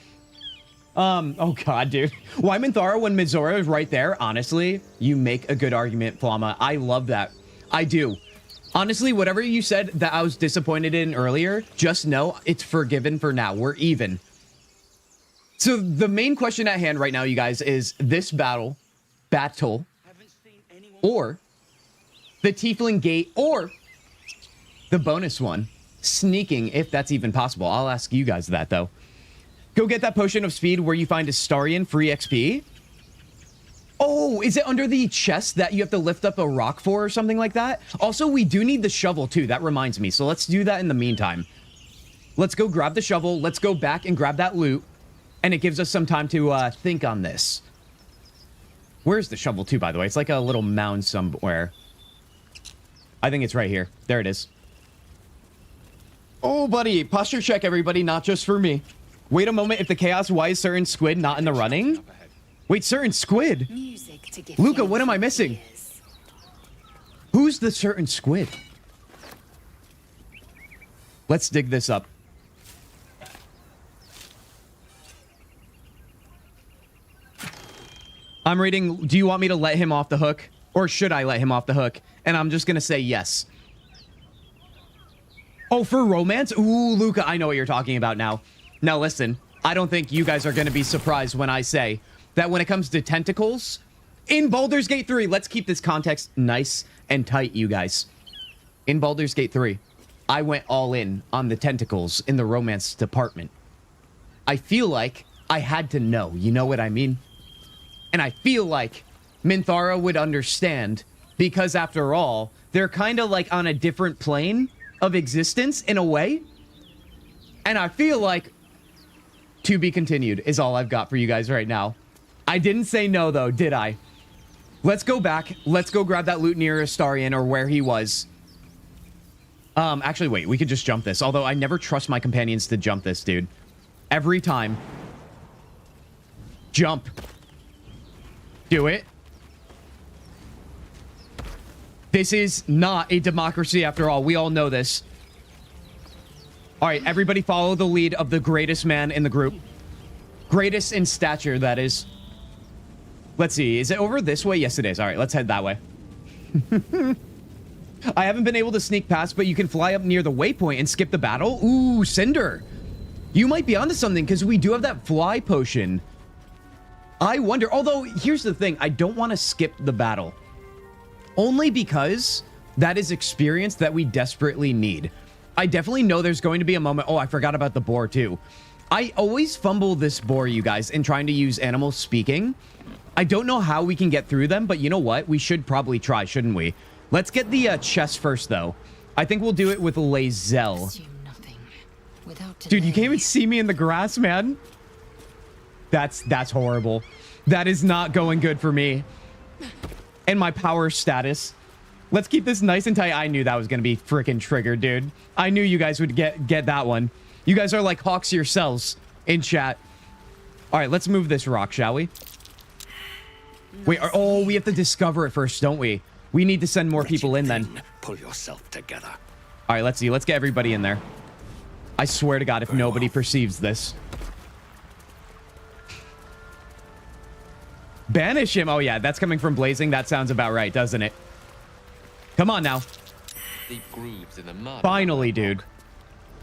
Oh god, dude. Why Minthara when Mizora is right there? Honestly, you make a good argument, Flama. I love that. I do. Honestly, whatever you said that I was disappointed in earlier, just know it's forgiven for now. We're even. So the main question at hand right now, you guys, is this battle, or the Tiefling Gate, or the bonus one, sneaking, if that's even possible. I'll ask you guys that, though. Go get that potion of speed where you find a Starian free XP. Oh, is it under the chest that you have to lift up a rock for or something like that? Also, we do need the shovel too. That reminds me. So let's do that in the meantime. Let's go grab the shovel. Let's go back and grab that loot. And it gives us some time to think on this. Where's the shovel too, by the way? It's like a little mound somewhere. I think it's right here. There it is. Oh, buddy. Posture check, everybody. Not just for me. Wait a moment, if the chaos, why is certain squid not in the running? Wait, certain squid? Luca, what am I missing? Who's the certain squid? Let's dig this up. I'm reading, do you want me to let him off the hook? Or should I let him off the hook? And I'm just going to say yes. Oh, for romance? Ooh, Luca, I know what you're talking about now. Now listen, I don't think you guys are going to be surprised when I say that when it comes to tentacles, in Baldur's Gate 3, let's keep this context nice and tight, you guys. In Baldur's Gate 3, I went all in on the tentacles in the romance department. I feel like I had to know, you know what I mean? And I feel like Minthara would understand, because after all, they're kind of like on a different plane of existence in a way. And I feel like to be continued is all I've got for you guys right now. I didn't say no though, did I? Let's go back. Let's go grab that loot near Astarion or where he was. Actually, wait, we could just jump this. Although I never trust my companions to jump this, dude. Every time. Jump. Do it. This is not a democracy after all. We all know this. All right, everybody follow the lead of the greatest man in the group. Greatest in stature, that is. Let's see. Is it over this way? Yes, it is. All right, let's head that way. I haven't been able to sneak past, but you can fly up near the waypoint and skip the battle. Ooh, Cinder. You might be onto something because we do have that fly potion. I wonder. Although, here's the thing. I don't want to skip the battle. Only because that is experience that we desperately need. I definitely know there's going to be a moment. Oh, I forgot about the boar too. I always fumble this boar, you guys, in trying to use animal speaking. I don't know how we can get through them, but you know what? We should probably try, shouldn't we? Let's get the chest first, though. I think we'll do it with Lae'zel. Dude, you can't even see me in the grass, man. That's horrible. That is not going good for me. And my power status. Let's keep this nice and tight. I knew that was going to be freaking triggered, dude. I knew you guys would get that one. You guys are like hawks yourselves in chat. All right, let's move this rock, shall we? Wait, oh, we have to discover it first, don't we? We need to send more people in then. Pull yourself together. All right, let's see. Let's get everybody in there. I swear to God, if nobody perceives this. Banish him. Oh, yeah, that's coming from Blazing. That sounds about right, doesn't it? Come on now. Deep grooves in the mud. Finally, dude.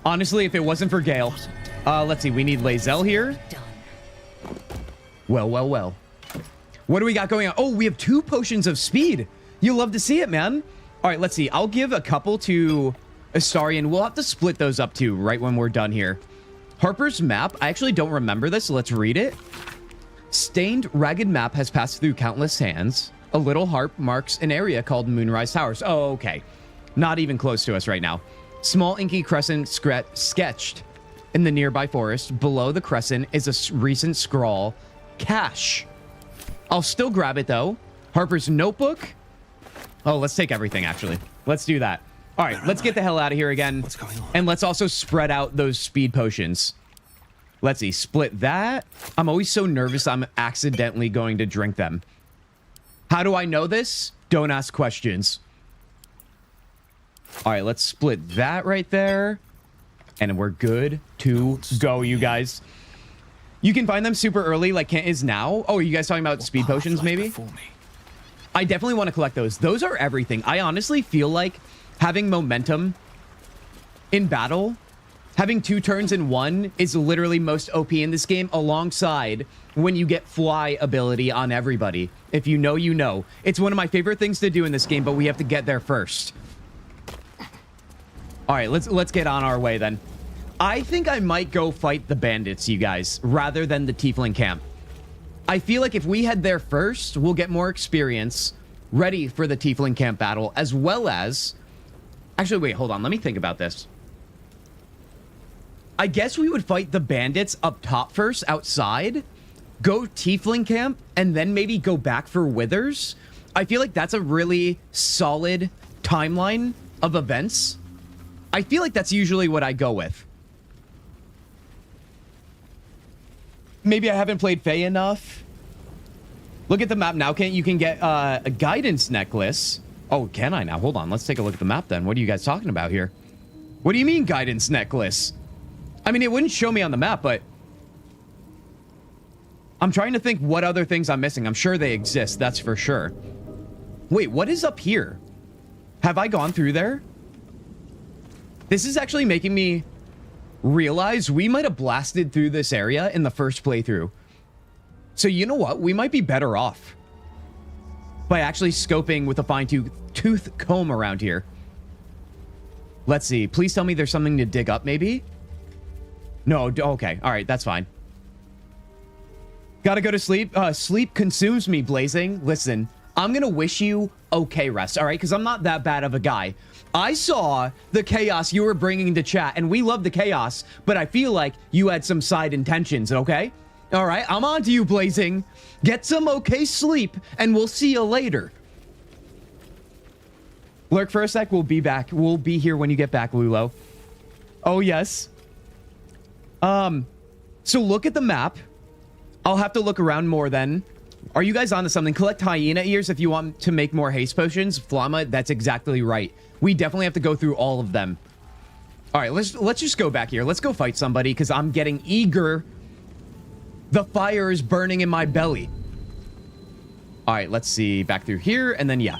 Honestly, if it wasn't for Gale. Let's see. We need Lae'zel here. Well, well, well. What do we got going on? Oh, we have 2 potions of speed. You'll love to see it, man. All right, let's see. I'll give a couple to Astarion. We'll have to split those up too right when we're done here. Harper's map. I actually don't remember this, so let's read it. Stained, ragged map has passed through countless hands. A little harp marks an area called Moonrise Towers. Oh, okay. Not even close to us right now. Small inky crescent sketched in the nearby forest. Below the crescent is a recent scrawl. Cache. I'll still grab it, though. Harper's notebook. Oh, let's take everything, actually. Let's do that. All right, let's get the hell out of here again. What's going on? And let's also spread out those speed potions. Let's see. Split that. I'm always so nervous I'm accidentally going to drink them. How do I know this? Don't ask questions. All right, let's split that right there. And we're good to go, you guys. You can find them super early, like Kent is now. Oh, are you guys talking about speed potions, maybe? I definitely want to collect those. Those are everything. I honestly feel like having momentum in battle, having 2 turns in 1 is literally most OP in this game, alongside when you get fly ability on everybody. If you know, you know. It's one of my favorite things to do in this game, but we have to get there first. All right, let's get on our way then. I think I might go fight the bandits, you guys, rather than the tiefling camp. I feel like if we head there first, we'll get more experience ready for the tiefling camp battle, as well as... Actually, wait, hold on. Let me think about this. I guess we would fight the bandits up top first, outside, go tiefling camp, and then maybe go back for withers. I feel like that's a really solid timeline of events. I feel like that's usually what I go with. Maybe I haven't played Fae enough. Look at the map now. You can get a guidance necklace. Oh, can I now? Hold on. Let's take a look at the map then. What are you guys talking about here? What do you mean guidance necklace? I mean, it wouldn't show me on the map, but I'm trying to think what other things I'm missing. I'm sure they exist. That's for sure. Wait, what is up here? Have I gone through there? This is actually making me realize we might have blasted through this area in the first playthrough. So you know what? We might be better off by actually scoping with a fine-tooth comb around here. Let's see. Please tell me there's something to dig up, maybe? No, okay. All right, that's fine. Gotta go to sleep. Sleep consumes me, Blazing. Listen, I'm gonna wish you okay rest, all right? Because I'm not that bad of a guy. I saw the chaos you were bringing to chat, and we love the chaos, but I feel like you had some side intentions, okay? All right, I'm on to you, Blazing. Get some okay sleep, and we'll see you later. Lurk for a sec. We'll be back. We'll be here when you get back, Lulo. Oh, yes. So look at the map. I'll have to look around more then. Are you guys onto something? Collect hyena ears if you want to make more haste potions. Flama, that's exactly right. We definitely have to go through all of them. All right, let's just go back here. Let's go fight somebody because I'm getting eager. The fire is burning in my belly. All right, let's see. Back through here, and then, yeah.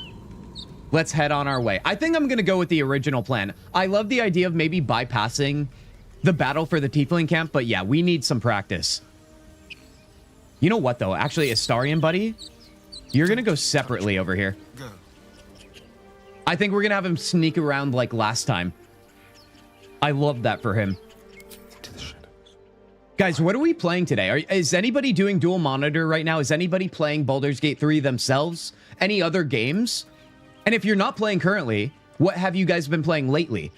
Let's head on our way. I think I'm going to go with the original plan. I love the idea of maybe bypassing the battle for the Tiefling camp, but yeah, we need some practice. You know what, though? Actually, Astarian, buddy, you're going to go separately over here. I think we're going to have him sneak around like last time. I love that for him. Guys, what are we playing today? Is anybody doing dual monitor right now? Is anybody playing Baldur's Gate 3 themselves? Any other games? And if you're not playing currently, what have you guys been playing lately?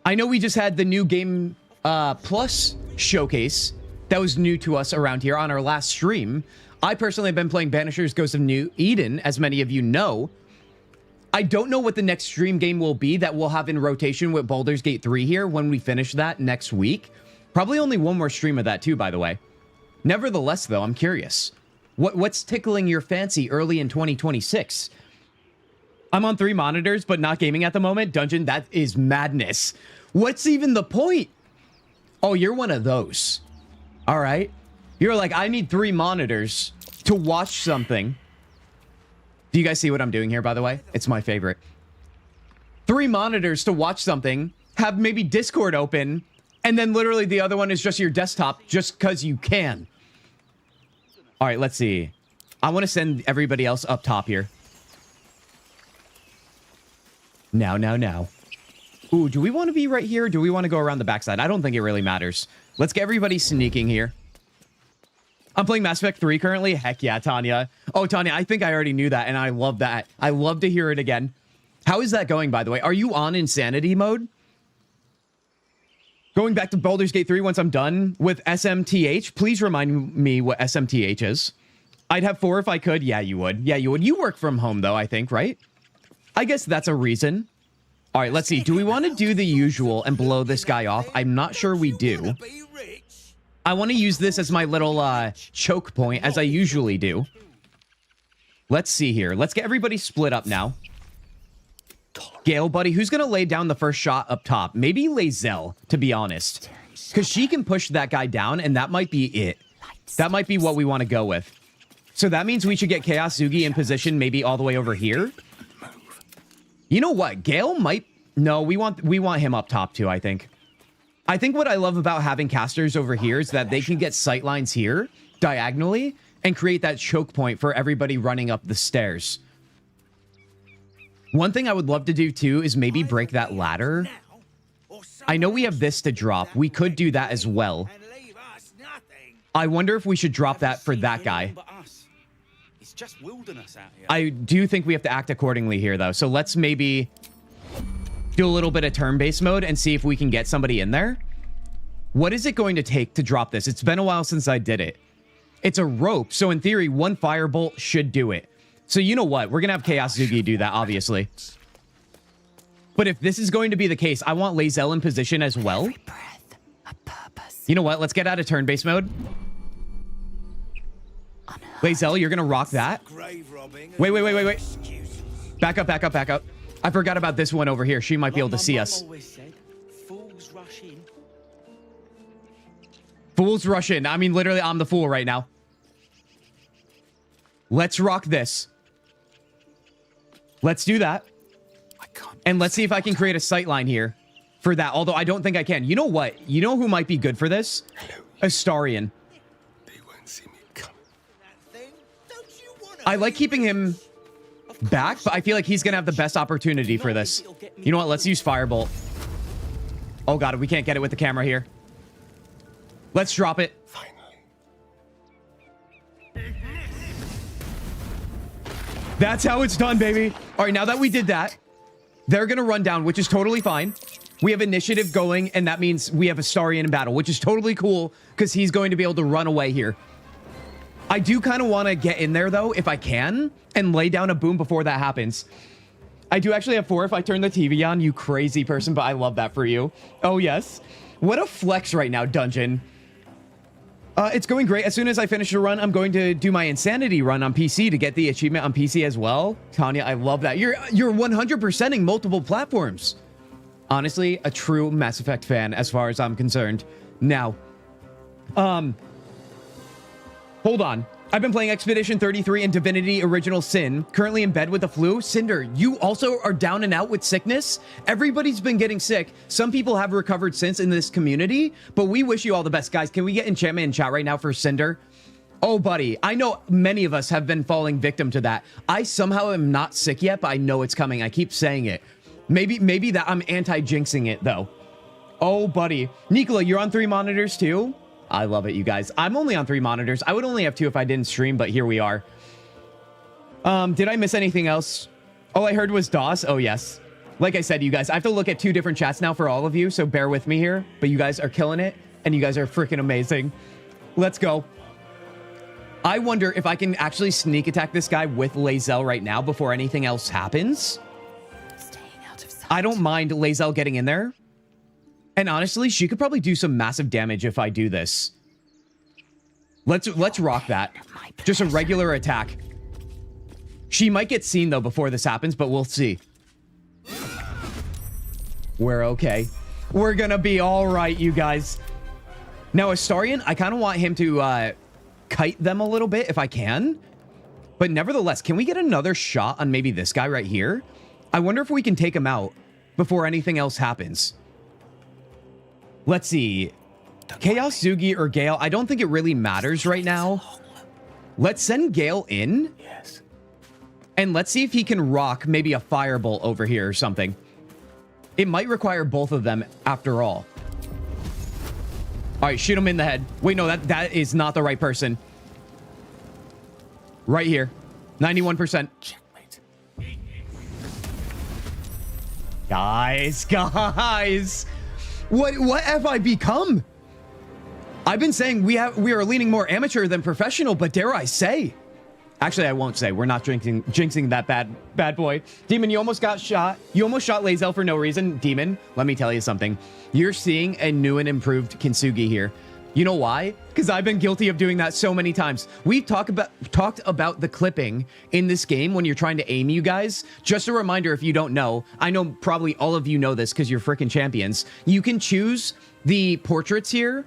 I know we just had the new Game Plus showcase that was new to us around here on our last stream. I personally have been playing Banishers Ghost of New Eden, as many of you know. I don't know what the next stream game will be that we'll have in rotation with Baldur's Gate 3 here when we finish that next week. Probably only one more stream of that too, by the way. Nevertheless, though, I'm curious. What's tickling your fancy early in 2026? I'm on 3 monitors, but not gaming at the moment. Dungeon, that is madness. What's even the point? Oh, you're one of those. All right. You're like, I need 3 monitors to watch something. Do you guys see what I'm doing here, by the way? It's my favorite. 3 monitors to watch something, have maybe Discord open, and then literally the other one is just your desktop just because you can. All right, let's see. I want to send everybody else up top here. Now. Ooh, do we want to be right here? Or do we want to go around the backside? I don't think it really matters. Let's get everybody sneaking here. I'm playing Mass Effect 3 currently. Heck yeah, Tanya. Oh, Tanya, I think I already knew that, and I love that. I love to hear it again. How is that going, by the way? Are you on insanity mode? Going back to Baldur's Gate 3 once I'm done with SMTH, please remind me what SMTH is. I'd have 4 if I could. Yeah, you would. Yeah, you would. You work from home, though, I think, right? I guess that's a reason. All right, let's see. Do we want to do the usual and blow this guy off? I'm not sure we do. I want to use this as my little choke point, as I usually do. Let's see here. Let's get everybody split up now. Gale, buddy, who's going to lay down the first shot up top? Maybe Lae'zel, to be honest. Because she can push that guy down, and that might be it. That might be what we want to go with. So that means we should get Kintzugi in position maybe all the way over here. You know what? Gale might... No, we want him up top too, I think. I think what I love about having casters over here is that they can get sight lines here, diagonally, and create that choke point for everybody running up the stairs. One thing I would love to do too is maybe break that ladder. I know we have this to drop. We could do that as well. I wonder if we should drop that for that guy. It's just wilderness out here. I do think we have to act accordingly here, though. So let's maybe do a little bit of turn-based mode and see if we can get somebody in there. What is it going to take to drop this? It's been a while since I did it. It's a rope. So in theory, 1 firebolt should do it. So you know what? We're going to have Kintzugi do that, obviously. But if this is going to be the case, I want Lae'zel in position as well. You know what? Let's get out of turn-based mode. Lae'zel, you're going to rock that. Wait. Back up. I forgot about this one over here. She might be able to see us. Fools rush in. I mean, literally, I'm the fool right now. Let's rock this. Let's do that. And let's see if I can create a sightline here for that. Although I don't think I can. You know what? You know who might be good for this? Astarion. They won't see me coming. I like keeping him back, but I feel like he's going to have the best opportunity for this. You know what? Let's use Firebolt. Oh, God. We can't get it with the camera here. Let's drop it. Finally. That's how it's done, baby. All right, now that we did that, they're going to run down, which is totally fine. We have initiative going, and that means we have Astarion in battle, which is totally cool because he's going to be able to run away here. I do kind of want to get in there, though, if I can, and lay down a boom before that happens. I do actually have 4 if I turn the TV on, you crazy person, but I love that for you. Oh, yes. What a flex right now, Dungeon. It's going great. As soon as I finish the run, I'm going to do my Insanity run on PC to get the achievement on PC as well. Tanya, I love that. You're 100%ing multiple platforms. Honestly, a true Mass Effect fan as far as I'm concerned. Now, hold on. I've been playing Expedition 33 and Divinity Original Sin. Currently in bed with the flu. Cinder, you also are down and out with sickness? Everybody's been getting sick. Some people have recovered since in this community, but we wish you all the best. Guys, can we get enchantment in chat right now for Cinder? Oh, buddy, I know many of us have been falling victim to that. I somehow am not sick yet, but I know it's coming. I keep saying it. Maybe that I'm anti-jinxing it, though. Oh, buddy. Nicola, you're on 3 monitors, too? I love it, you guys. I'm only on 3 monitors. I would only have 2 if I didn't stream, but here we are. Did I miss anything else? All I heard was DOS. Oh, yes. Like I said, you guys, I have to look at 2 different chats now for all of you, so bear with me here. But you guys are killing it, and you guys are freaking amazing. Let's go. I wonder if I can actually sneak attack this guy with Lae'zel right now before anything else happens. Staying out of sight. I don't mind Lae'zel getting in there. And honestly, she could probably do some massive damage if I do this. Let's rock that. Just a regular attack. She might get seen, though, before this happens, but we'll see. We're okay. We're gonna be all right, you guys. Now, Astarion, I kind of want him to kite them a little bit if I can. But nevertheless, can we get another shot on maybe this guy right here? I wonder if we can take him out before anything else happens. Let's see. Chaos Zugi or Gale. I don't think it really matters right now. Let's send Gale in. Yes. And let's see if he can rock maybe a firebolt over here or something. It might require both of them after all. All right, shoot him in the head. Wait, no, that is not the right person. Right here. 91%. Checkmate. Guys. What have I become? I've been saying we are leaning more amateur than professional, but dare I say? Actually, I won't say. We're not jinxing that bad boy. Demon, you almost got shot. You almost shot Lae'zel for no reason. Demon, let me tell you something. You're seeing a new and improved Kintzugi here. You know why? Because I've been guilty of doing that so many times. We've talked about the clipping in this game when you're trying to aim, you guys. Just a reminder, if you don't know, I know probably all of you know this because you're freaking champions. You can choose the portraits here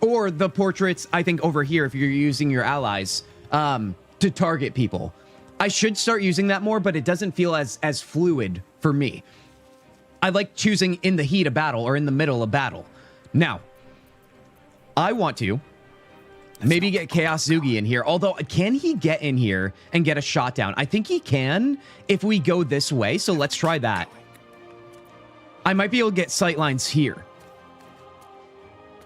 or the portraits, I think, over here if you're using your allies to target people. I should start using that more, but it doesn't feel as fluid for me. I like choosing in the heat of battle or in the middle of battle. Now, I want to maybe get Chaos Zugi in here. Although, can he get in here and get a shot down? I think he can if we go this way. So let's try that. I might be able to get sightlines here.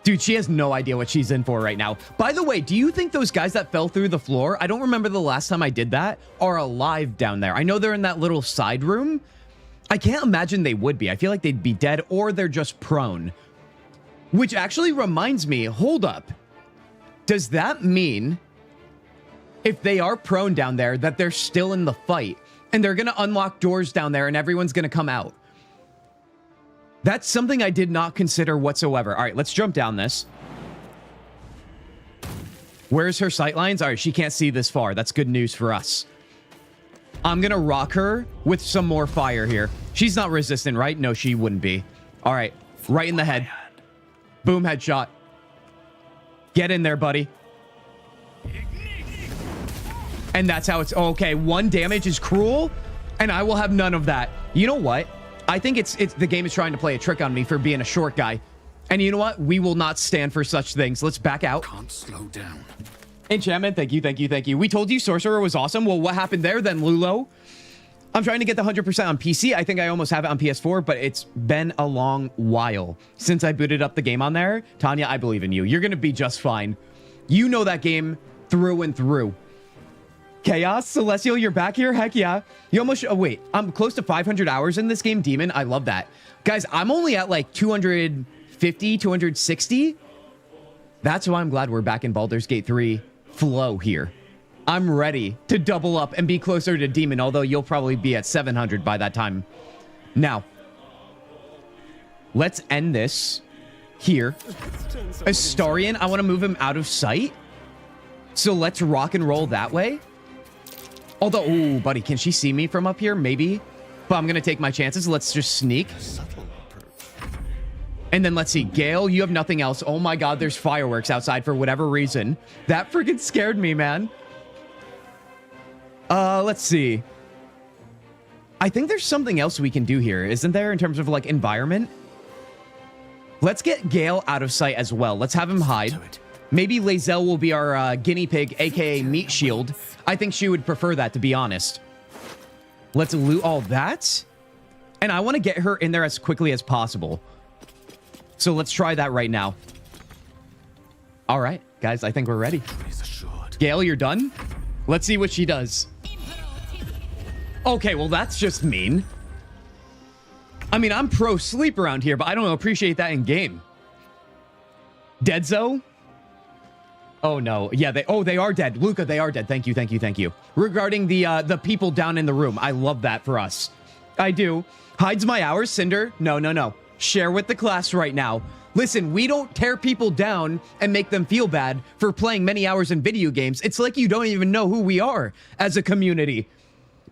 Dude, she has no idea what she's in for right now. By the way, do you think those guys that fell through the floor, I don't remember the last time I did that, are alive down there? I know they're in that little side room. I can't imagine they would be. I feel like they'd be dead or they're just prone. Which actually reminds me, hold up. Does that mean if they are prone down there that they're still in the fight and they're going to unlock doors down there and everyone's going to come out? That's something I did not consider whatsoever. All right, let's jump down this. Where's her sightlines? All right, she can't see this far. That's good news for us. I'm going to rock her with some more fire here. She's not resistant, right? No, she wouldn't be. All right, right in the head. Boom, headshot. Get in there, buddy. And that's how it's... Okay, 1 damage is cruel, and I will have none of that. You know what? I think it's the game is trying to play a trick on me for being a short guy. And you know what? We will not stand for such things. Let's back out. Can't slow down. Enchantment, thank you, thank you, thank you. We told you Sorcerer was awesome. Well, what happened there then, Lulo? I'm trying to get the 100% on PC. I think I almost have it on PS4, but it's been a long while since I booted up the game on there. Tanya, I believe in you. You're going to be just fine. You know that game through and through. Chaos, Celestial, you're back here? Heck yeah. You almost... Oh, wait. I'm close to 500 hours in this game, Demon. I love that. Guys, I'm only at like 250, 260. That's why I'm glad we're back in Baldur's Gate 3 flow here. I'm ready to double up and be closer to Demon, although you'll probably be at 700 by that time. Now, let's end this here. Astarion, I want to move him out of sight. So let's rock and roll that way. Although, ooh, buddy, can she see me from up here? Maybe. But I'm going to take my chances. Let's just sneak. And then let's see. Gale, you have nothing else. Oh my god, there's fireworks outside for whatever reason. That freaking scared me, man. Let's see. I think there's something else we can do here, isn't there, in terms of, like, environment? Let's get Gale out of sight as well. Let's have him hide. Maybe Lae'zel will be our guinea pig, aka meat shield. I think she would prefer that, to be honest. Let's loot all that. And I want to get her in there as quickly as possible. So let's try that right now. All right, guys, I think we're ready. Gale, you're done? Let's see what she does. Okay, well, that's just mean. I mean, I'm pro sleep around here, but I don't appreciate that in game. Deadzo? Oh, no. Yeah, they are dead. Luca, they are dead. Thank you, thank you, thank you. Regarding the people down in the room, I love that for us. I do. Hides my hours, Cinder? No, no, no. Share with the class right now. Listen, we don't tear people down and make them feel bad for playing many hours in video games. It's like you don't even know who we are as a community.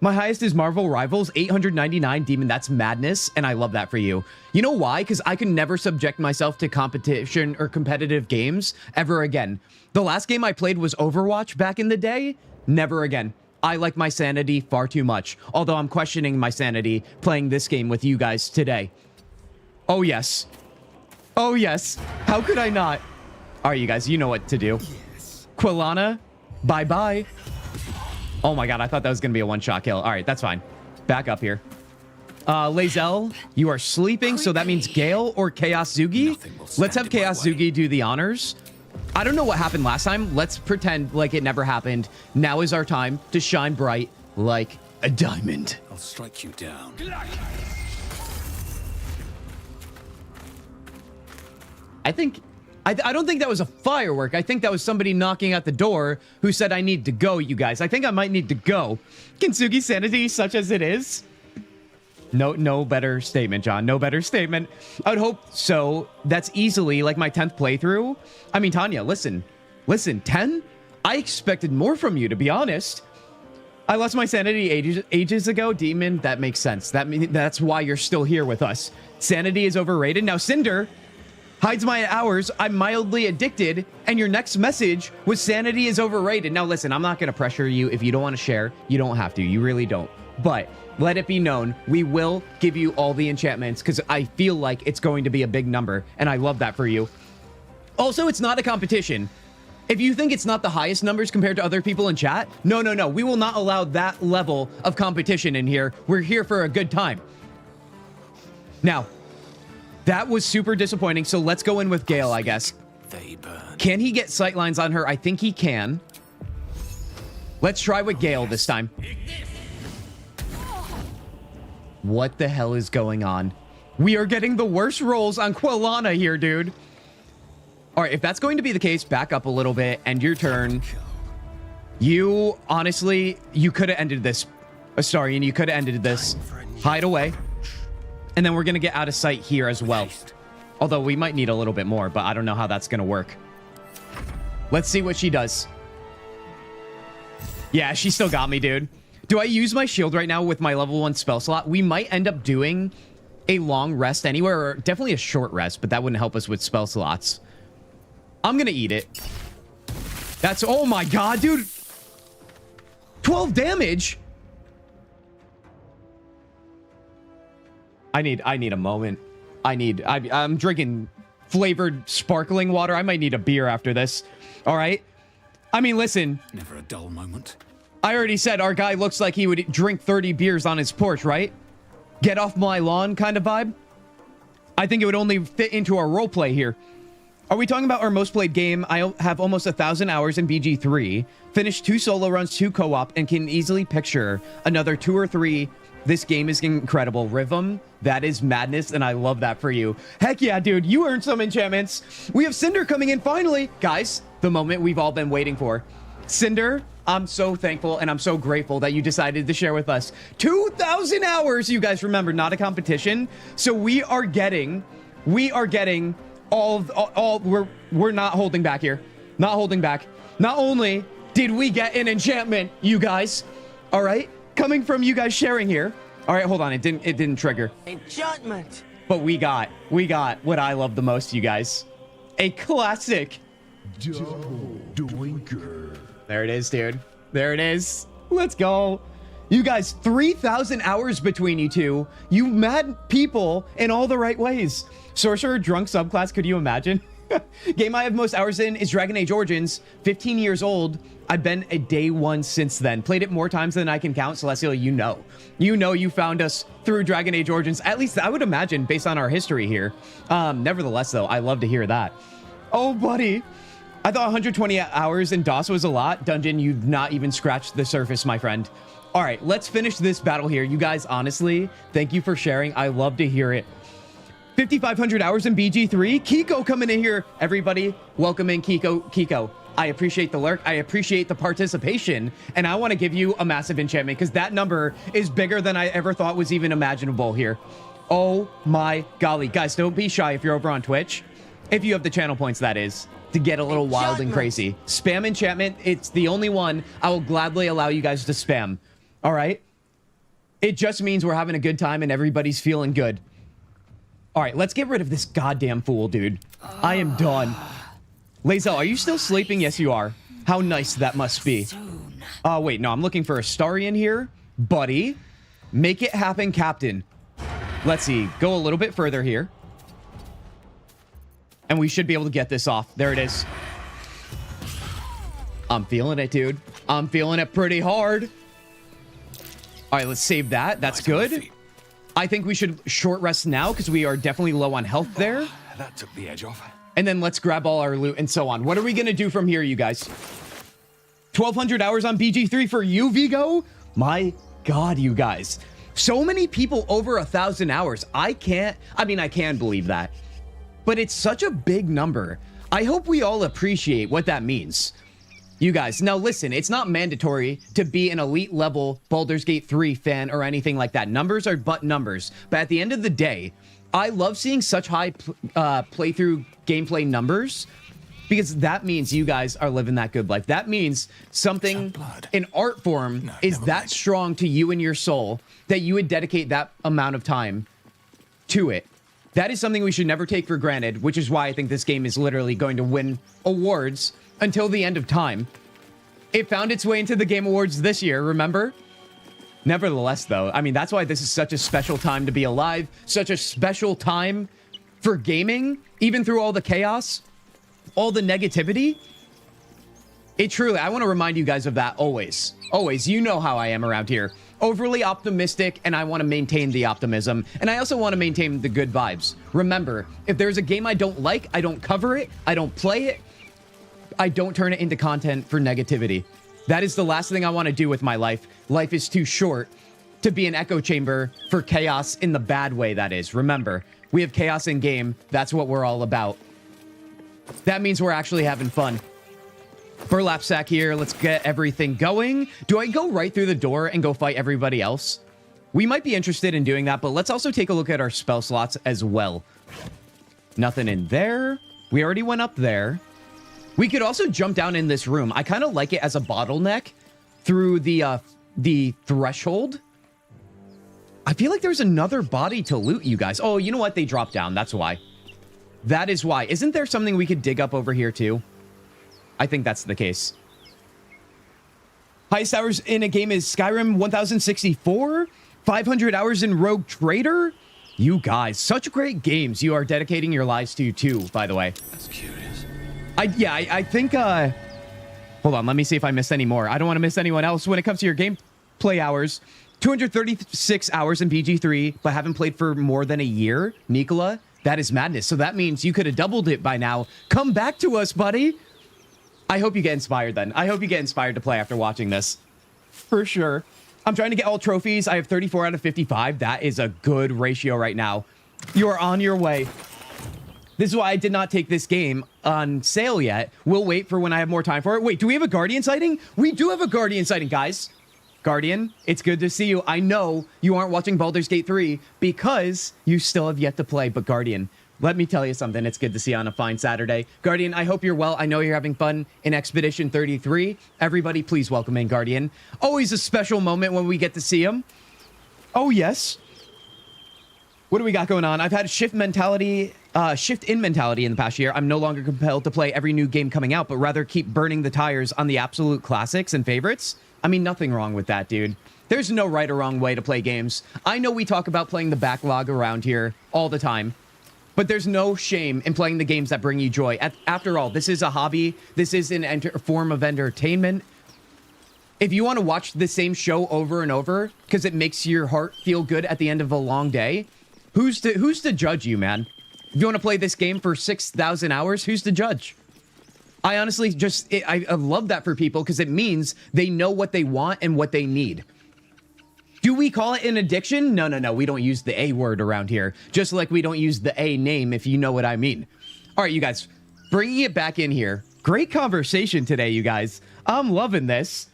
My highest is Marvel Rivals, 899. Demon, that's madness, and I love that for you. You know why? Because I can never subject myself to competition or competitive games ever again. The last game I played was Overwatch back in the day. Never again. I like my sanity far too much, although I'm questioning my sanity playing this game with you guys today. Oh, yes. Oh, yes. How could I not? All right, you guys, you know what to do. Yes. Quilana, bye-bye. Oh, my God. I thought that was going to be a one-shot kill. All right, that's fine. Back up here. Lae'zel, you are sleeping, so that means Gale or Chaos Zugi. Let's have Chaos Zugi do the honors. I don't know what happened last time. Let's pretend like it never happened. Now is our time to shine bright like a diamond. I'll strike you down. I don't think that was a firework. I think that was somebody knocking at the door who said I need to go, you guys. I think I might need to go. Kintsugi sanity, such as it is. No better statement, John. No better statement. I would hope so. That's easily like my 10th playthrough. I mean, Tanya, listen. 10? I expected more from you, to be honest. I lost my sanity ages ago. Demon, that makes sense. That's why you're still here with us. Sanity is overrated. Now, Cinder hides my hours. I'm mildly addicted. And your next message was sanity is overrated. Now, listen, I'm not going to pressure you. If you don't want to share, you don't have to. You really don't. But let it be known, we will give you all the enchantments because I feel like it's going to be a big number. And I love that for you. Also, it's not a competition. If you think it's not the highest numbers compared to other people in chat, no. We will not allow that level of competition in here. We're here for a good time. Now, that was super disappointing, so let's go in with Gale, I guess. They burn. Can he get sightlines on her? I think he can. Let's try with Gale this time. What the hell is going on? We are getting the worst rolls on Quilana here, dude. All right, if that's going to be the case, back up a little bit, and your turn. You, honestly, you could have ended this. Astarion, you could have ended this. Hide away. And then we're going to get out of sight here as well. Although we might need a little bit more, but I don't know how that's going to work. Let's see what she does. Yeah, she still got me, dude. Do I use my shield right now with my level 1 spell slot? We might end up doing a long rest anywhere, or definitely a short rest, but that wouldn't help us with spell slots. I'm going to eat it. That's... Oh my god, dude. 12 damage? I need a moment. I'm drinking flavored sparkling water. I might need a beer after this. All right. I mean, listen. Never a dull moment. I already said our guy looks like he would drink 30 beers on his porch, right? Get off my lawn kind of vibe. I think it would only fit into our roleplay here. Are we talking about our most played game? I have almost 1,000 hours in BG3, finished 2 solo runs, 2 co-op, and can easily picture another 2 or 3. This game is incredible. Rhythm, that is madness, and I love that for you. Heck yeah, dude, you earned some enchantments. We have Cinder coming in finally. Guys, the moment we've all been waiting for. Cinder, I'm so thankful and I'm so grateful that you decided to share with us 2,000 hours. You guys remember, not a competition. So we are getting all we're not holding back here. Not holding back. Not only did we get an enchantment, you guys, all right, coming from you guys sharing here. All right, hold on. It didn't trigger. Enchantment. But we got what I love the most, you guys. A classic Double doinker. There it is, dude. There it is. Let's go. You guys, 3,000 hours between you two. You mad people in all the right ways. Sorcerer drunk subclass, could you imagine? Game I have most hours in is Dragon Age Origins. 15 years old. I've been a day one since then. Played it more times than I can count. Celestial, you know you found us through Dragon Age Origins. At least I would imagine based on our history here. Nevertheless, though, I love to hear that. Oh, buddy. I thought 120 hours in DOS was a lot. Dungeon, you've not even scratched the surface, my friend. All right, let's finish this battle here. You guys, honestly, thank you for sharing. I love to hear it. 5,500 hours in BG3. Kiko coming in here. Everybody, welcome in Kiko. Kiko, I appreciate the lurk. I appreciate the participation. And I want to give you a massive enchantment because that number is bigger than I ever thought was even imaginable here. Oh my golly. Guys, don't be shy if you're over on Twitch. If you have the channel points, that is. To get a little wild and crazy. Spam enchantment. It's the only one I will gladly allow you guys to spam. All right? It just means we're having a good time and everybody's feeling good. All right, let's get rid of this goddamn fool, dude. I am done. Lazel, are you still sleeping? Yes, you are. How nice that must be. Wait, no, I'm looking for a Starian here. Buddy, make it happen, Captain. Let's see. Go a little bit further here. And we should be able to get this off. There it is. I'm feeling it, dude. I'm feeling it pretty hard. All right, let's save that. That's good. I think we should short rest now because we are definitely low on health there. That took the edge off. And then let's grab all our loot and so on. What are we going to do from here, you guys? 1,200 hours on BG3 for you, Vigo? My God, you guys. So many people over 1,000 hours. I can believe that. But it's such a big number. I hope we all appreciate what that means. You guys, now listen, it's not mandatory to be an elite level Baldur's Gate 3 fan or anything like that. Numbers are but numbers. But at the end of the day, I love seeing such high playthrough gameplay numbers because that means you guys are living that good life. That means something, an art form is that strong to you and your soul that you would dedicate that amount of time to it. That is something we should never take for granted, which is why I think this game is literally going to win awards until the end of time. It found its way into the Game Awards this year, remember? Nevertheless, though, I mean, that's why this is such a special time to be alive, such a special time for gaming, even through all the chaos, all the negativity. It truly, I want to remind you guys of that always. Always, you know how I am around here. Overly optimistic, and I want to maintain the optimism. And I also want to maintain the good vibes. Remember, if there's a game I don't like, I don't cover it, I don't play it, I don't turn it into content for negativity. That is the last thing I want to do with my life. Life is too short to be an echo chamber for chaos in the bad way, that is. Remember, we have chaos in game. That's what we're all about. That means we're actually having fun. Burlap sack here. Let's get everything going. Do I go right through the door and go fight everybody else? We might be interested in doing that, but let's also take a look at our spell slots as well. Nothing in there. We already went up there. We could also jump down in this room. I kind of like it as a bottleneck through the threshold. I feel like there's another body to loot, you guys. Oh, you know what? They dropped down. That's why. That is why. Isn't there something we could dig up over here too? I think that's the case. Highest hours in a game is Skyrim 1064. 500 hours in Rogue Trader. You guys, such great games you are dedicating your lives to too, by the way. That's curious. I think, hold on, let me see if I missed any more. I don't want to miss anyone else. When it comes to your gameplay hours, 236 hours in BG3, but haven't played for more than a year. Nicola, that is madness. So that means you could have doubled it by now. Come back to us, buddy. I hope you get inspired then. I hope you get inspired to play after watching this. For sure. I'm trying to get all trophies. I have 34 out of 55. That is a good ratio right now. You are on your way. This is why I did not take this game on sale yet. We'll wait for when I have more time for it. Wait, do we have a Guardian sighting? We do have a Guardian sighting, guys. Guardian, it's good to see you. I know you aren't watching Baldur's Gate 3 because you still have yet to play, but Guardian, let me tell you something. It's good to see you on a fine Saturday. Guardian, I hope you're well. I know you're having fun in Expedition 33. Everybody, please welcome in Guardian. Always a special moment when we get to see him. Oh, yes. What do we got going on? I've had a shift in mentality in the past year. I'm no longer compelled to play every new game coming out, but rather keep burning the tires on the absolute classics and favorites. I mean, nothing wrong with that, dude. There's no right or wrong way to play games. I know we talk about playing the backlog around here all the time, but there's no shame in playing the games that bring you joy. After all, this is a hobby. This is a form of entertainment. If you want to watch the same show over and over because it makes your heart feel good at the end of a long day, who's to judge you, man? If you want to play this game for 6,000 hours, who's to judge? I honestly I love that for people because it means they know what they want and what they need. Do we call it an addiction? No. We don't use the A word around here. Just like we don't use the A name, if you know what I mean. All right, you guys, bringing it back in here. Great conversation today, you guys. I'm loving this.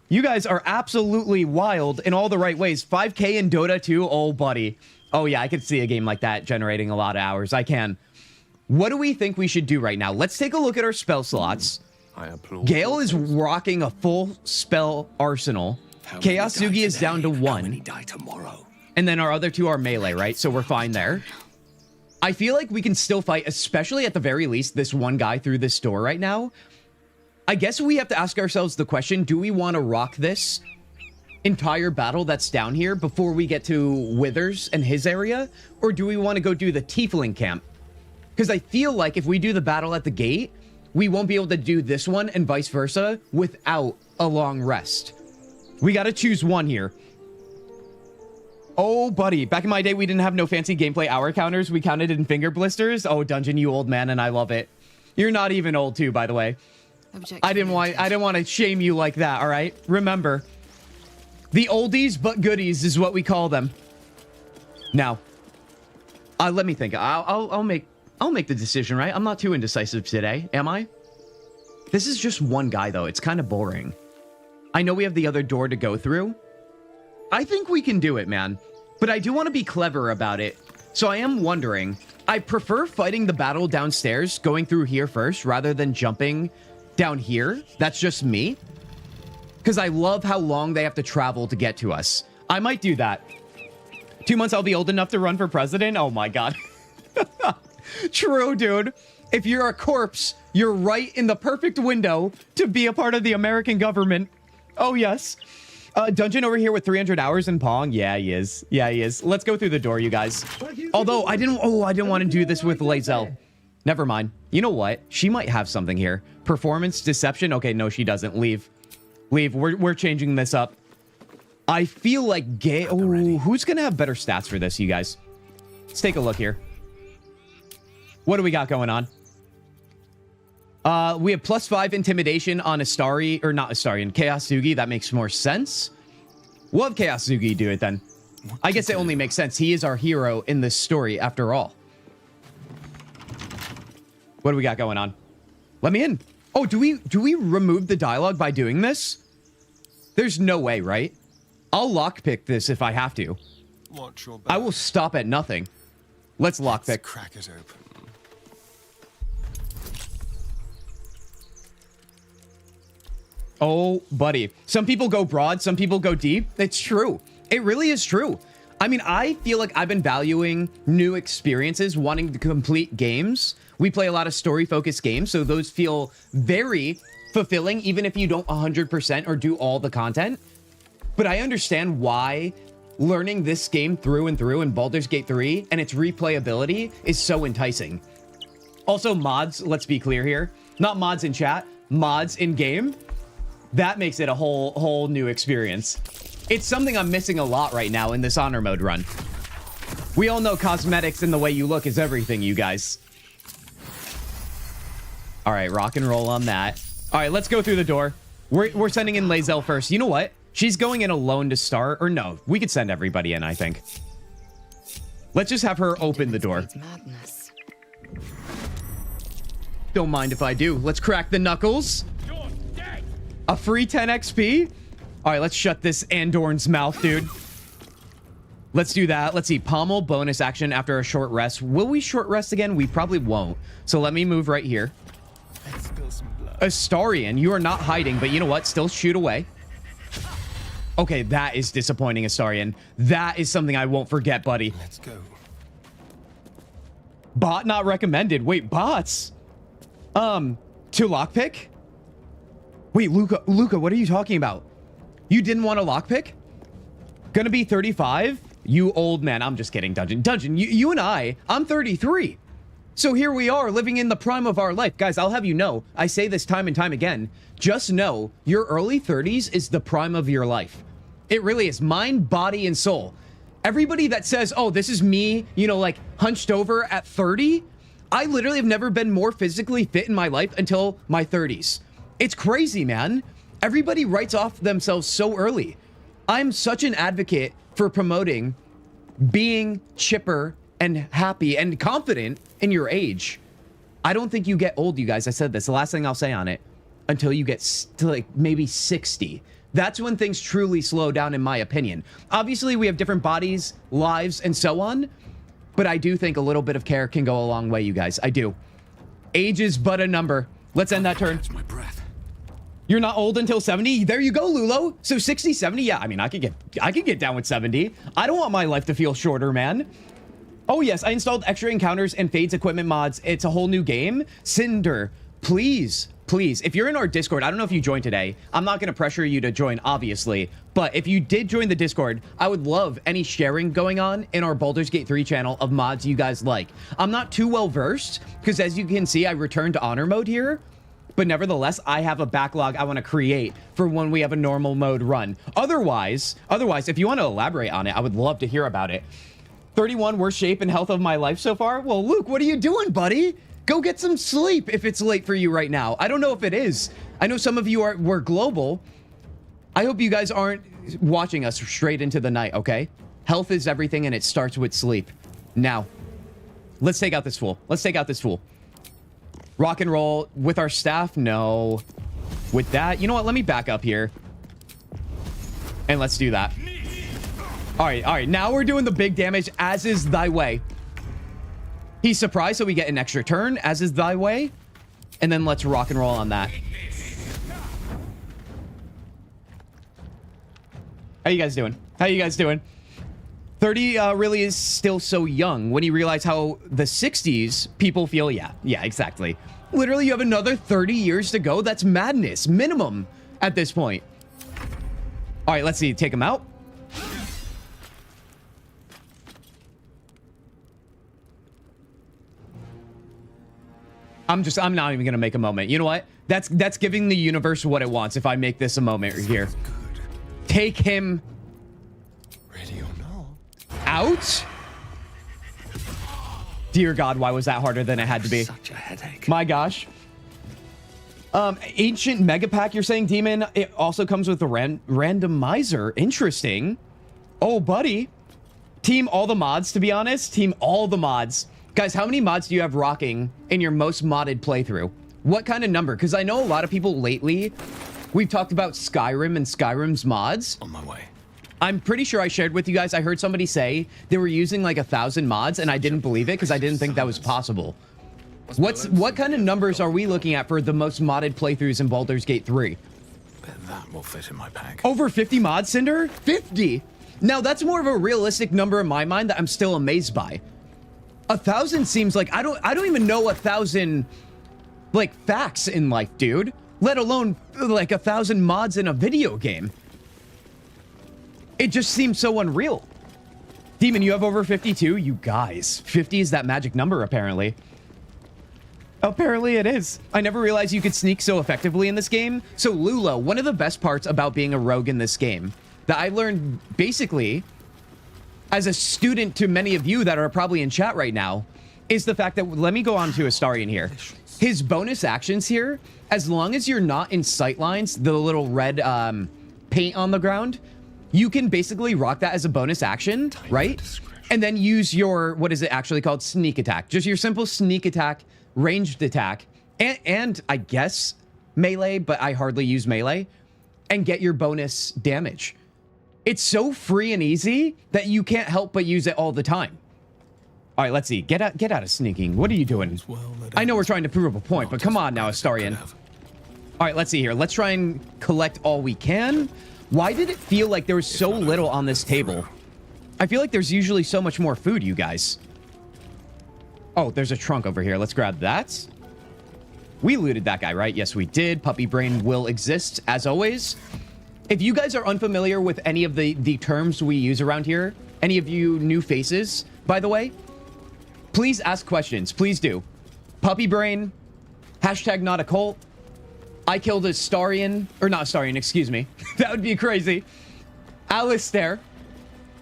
You guys are absolutely wild in all the right ways. 5K in Dota 2, oh, buddy. Oh, yeah, I could see a game like that generating a lot of hours. I can. What do we think we should do right now? Let's take a look at our spell slots. Gale is rocking a full spell arsenal. Chaos Sugi is down to 1. And then our other 2 are melee, right? So we're fine there. I feel like we can still fight, especially at the very least, this one guy through this door right now. I guess we have to ask ourselves the question, do we want to rock this entire battle that's down here before we get to Withers and his area? Or do we want to go do the Tiefling camp? Because I feel like if we do the battle at the gate, we won't be able to do this one and vice versa without a long rest. We got to choose one here. Oh, buddy. Back in my day, we didn't have no fancy gameplay hour counters. We counted in finger blisters. Oh, Dungeon, you old man, and I love it. You're not even old, too, by the way. I didn't want to shame you like that, all right? Remember, the oldies but goodies is what we call them. Now, let me think. I'll make the decision, right? I'm not too indecisive today, am I? This is just one guy, though. It's kind of boring. I know we have the other door to go through. I think we can do it, man. But I do want to be clever about it. So I am wondering, I prefer fighting the battle downstairs, going through here first, rather than jumping down here. That's just me. Because I love how long they have to travel to get to us. I might do that. 2 months, I'll be old enough to run for president? Oh my god. True, dude. If you're a corpse, you're right in the perfect window to be a part of the American government. Oh, yes. Dungeon over here with 300 hours in Pong. Yeah, he is. Yeah, he is. Let's go through the door, you guys. Although, I didn't want to do this with Lae'zel. Never mind. You know what? She might have something here. Performance, deception. Okay, no, she doesn't. Leave. Leave. We're changing this up. I feel like Gay... Oh, who's going to have better stats for this, you guys? Let's take a look here. What do we got going on? We have +5 intimidation on Astari, or not Astari, and Chaos Sugi. That makes more sense. We'll have Chaos Sugi do it then. I guess it only makes sense. He is our hero in this story, after all. What do we got going on? Let me in. Oh, do we remove the dialogue by doing this? There's no way, right? I'll lockpick this if I have to. I will stop at nothing. Let's lockpick. Crack it open. Oh, buddy. Some people go broad, some people go deep. It's true. It really is true. I mean, I feel like I've been valuing new experiences, wanting to complete games. We play a lot of story-focused games, so those feel very fulfilling, even if you don't 100% or do all the content. But I understand why learning this game through and through in Baldur's Gate 3 and its replayability is so enticing. Also, mods, let's be clear here. Not mods in chat, mods in game. That makes it a whole new experience. It's something I'm missing a lot right now in this honor mode run. We all know cosmetics and the way you look is everything, you guys. All right, rock and roll on that. All right, let's go through the door. We're sending in Lae'zel first. You know what? She's going in alone to start. Or no, we could send everybody in, I think. Let's just have her open the door. Madness. Don't mind if I do. Let's crack the knuckles. A free 10 XP? All right, let's shut this Andorn's mouth, dude. Let's do that. Let's see. Pommel bonus action after a short rest. Will we short rest again? We probably won't. So let me move right here. Astarian, you are not hiding, but you know what? Still shoot away. Okay, that is disappointing, Astarian. That is something I won't forget, buddy. Let's go. Bot not recommended. Wait, bots? To lockpick? Wait, Luca, what are you talking about? You didn't want a lockpick? Gonna be 35? You old man. I'm just kidding, Dungeon. You and I'm 33. So here we are living in the prime of our life. Guys, I'll have you know, I say this time and time again, just know your early 30s is the prime of your life. It really is. Mind, body, and soul. Everybody that says, oh, this is me, you know, like hunched over at 30, I literally have never been more physically fit in my life until my 30s. It's crazy, man. Everybody writes off themselves so early. I'm such an advocate for promoting being chipper and happy and confident in your age. I don't think you get old, you guys. I said this. The last thing I'll say on it, until you get to like maybe 60. That's when things truly slow down, in my opinion. Obviously, we have different bodies, lives, and so on. But I do think a little bit of care can go a long way, you guys. I do. Age is but a number. Let's end that turn. That's my breath. You're not old until 70. There you go, Lulo. So 60, 70. Yeah, I mean, I could get down with 70. I don't want my life to feel shorter, man. Oh, yes, I installed extra encounters and fades equipment mods. It's a whole new game. Cinder, please, if you're in our Discord, I don't know if you joined today. I'm not going to pressure you to join, obviously. But if you did join the Discord, I would love any sharing going on in our Baldur's Gate 3 channel of mods you guys like. I'm not too well versed because, as you can see, I returned to honor mode here. But nevertheless, I have a backlog I want to create for when we have a normal mode run. Otherwise, if you want to elaborate on it, I would love to hear about it. 31, worst shape and health of my life so far? Well, Luke, what are you doing, buddy? Go get some sleep if it's late for you right now. I don't know if it is. I know some of you were global. I hope you guys aren't watching us straight into the night, okay? Health is everything and it starts with sleep. Now, let's take out this fool. Rock and roll with our staff? No. With that, you know what? Let me back up here. And let's do that. All right. Now we're doing the big damage, as is thy way. He's surprised, so we get an extra turn, as is thy way. And then let's rock and roll on that. How you guys doing? 30 really is still so young when you realize how the 60s people feel. Yeah, exactly. Literally, you have another 30 years to go. That's madness. Minimum at this point. All right, let's see. Take him out. I'm not even going to make a moment. You know what? That's giving the universe what it wants if I make this a moment here. Take him Ready or not? out. Dear God, why was that harder than it had to be? Such a headache. My gosh. Ancient Mega Pack, you're saying, Demon? It also comes with a randomizer. Interesting. Oh, buddy. Team all the mods, to be honest. Team all the mods. Guys, how many mods do you have rocking in your most modded playthrough? What kind of number? Because I know a lot of people lately, we've talked about Skyrim and Skyrim's mods. On my way. I'm pretty sure I shared with you guys, I heard somebody say they were using like 1,000 mods, and I didn't believe it because I didn't think that was possible. What kind of numbers are we looking at for the most modded playthroughs in Baldur's Gate 3? Bet that will fit in my pack. Over 50 mods, Cinder? 50! Now, that's more of a realistic number in my mind that I'm still amazed by. 1,000 seems like I don't even know 1,000 like facts in life, dude. Let alone like 1,000 mods in a video game. It just seems so unreal. Demon, you have over 52? You guys. 50 is that magic number, apparently. Apparently it is. I never realized you could sneak so effectively in this game. So, Lula, one of the best parts about being a rogue in this game that I learned basically as a student to many of you that are probably in chat right now is the fact that, let me go on to Astarion here. His bonus actions here, as long as you're not in sight lines, the little red paint on the ground, you can basically rock that as a bonus action, right? And then use your, what is it actually called? Sneak attack. Just your simple sneak attack, ranged attack, and I guess melee, but I hardly use melee, and get your bonus damage. It's so free and easy that you can't help but use it all the time. All right, let's see. Get out of sneaking. What are you doing? I know we're trying to prove a point, but come on now, Astarion. All right, let's see here. Let's try and collect all we can. Why did it feel like there was so little on this table? I feel like there's usually so much more food, you guys. Oh, there's a trunk over here. Let's grab that. We looted that guy, right? Yes, we did. Puppy brain will exist, as always. If you guys are unfamiliar with any of the terms we use around here, any of you new faces, by the way, please ask questions. Please do. Puppy brain, hashtag not a cult. I killed Astarion, or not Astarion, excuse me. That would be crazy. Alistair,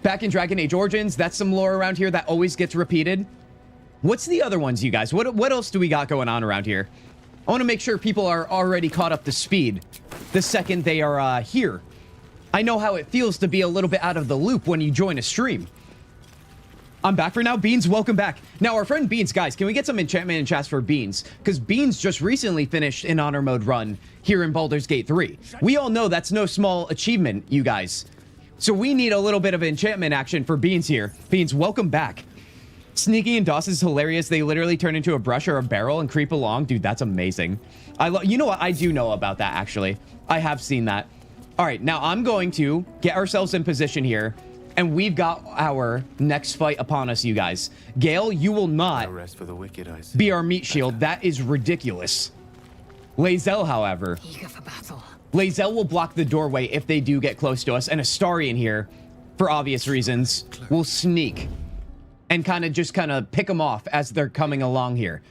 back in Dragon Age Origins. That's some lore around here that always gets repeated. What's the other ones, you guys? What else do we got going on around here? I want to make sure people are already caught up to speed the second they are here. I know how it feels to be a little bit out of the loop when you join a stream. I'm back for now. Beans, welcome back. Now, our friend Beans, guys, can we get some enchantment and chats for Beans? Because Beans just recently finished an honor mode run here in Baldur's Gate 3. We all know that's no small achievement, you guys. So we need a little bit of enchantment action for Beans here. Beans, welcome back. Sneaky and Doss is hilarious. They literally turn into a brush or a barrel and creep along. Dude, that's amazing. You know what? I do know about that, actually. I have seen that. All right, now I'm going to get ourselves in position here. And we've got our next fight upon us, you guys. Gale, you will not be our meat shield. That is ridiculous. Lae'zel, however. Eager for battle. Lae'zel will block the doorway if they do get close to us. And Astarion here, for obvious reasons, will sneak and kind of pick them off as they're coming along here.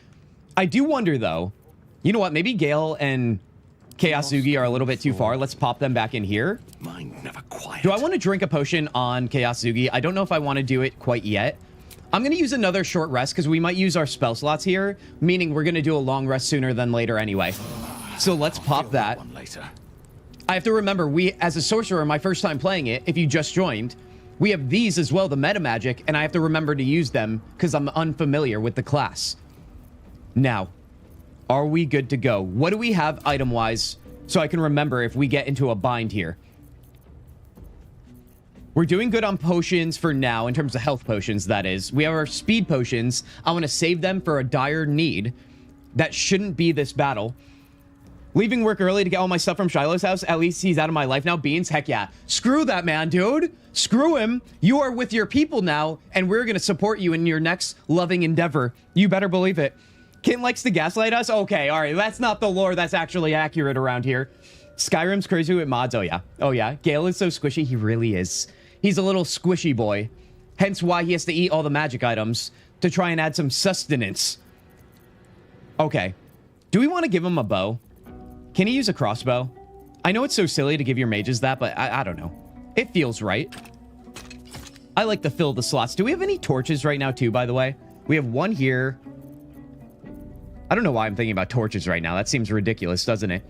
I do wonder, though, you know what? Maybe Gale and Kintzugi are a little bit too far. Let's pop them back in here. Mind never quiet. Do I want to drink a potion on Kintzugi? I don't know if I want to do it quite yet. I'm going to use another short rest because we might use our spell slots here, meaning we're going to do a long rest sooner than later anyway. So let's pop that. I have to remember, as a sorcerer, my first time playing it, if you just joined, we have these as well, the meta magic, and I have to remember to use them because I'm unfamiliar with the class. Now, are we good to go? What do we have item-wise so I can remember if we get into a bind here? We're doing good on potions for now, in terms of health potions, that is. We have our speed potions. I want to save them for a dire need. That shouldn't be this battle. Leaving work early to get all my stuff from Shiloh's house. At least he's out of my life now. Beans, heck yeah. Screw that man, dude. Screw him. You are with your people now, and we're going to support you in your next loving endeavor. You better believe it. Kint likes to gaslight us? Okay, all right. That's not the lore that's actually accurate around here. Skyrim's crazy with mods. Oh, yeah. Oh, yeah. Gale is so squishy. He really is. He's a little squishy boy. Hence why he has to eat all the magic items to try and add some sustenance. Okay. Do we want to give him a bow? Can he use a crossbow? I know it's so silly to give your mages that, but I don't know. It feels right. I like to fill the slots. Do we have any torches right now, too, by the way? We have one here. I don't know why I'm thinking about torches right now. That seems ridiculous, doesn't it?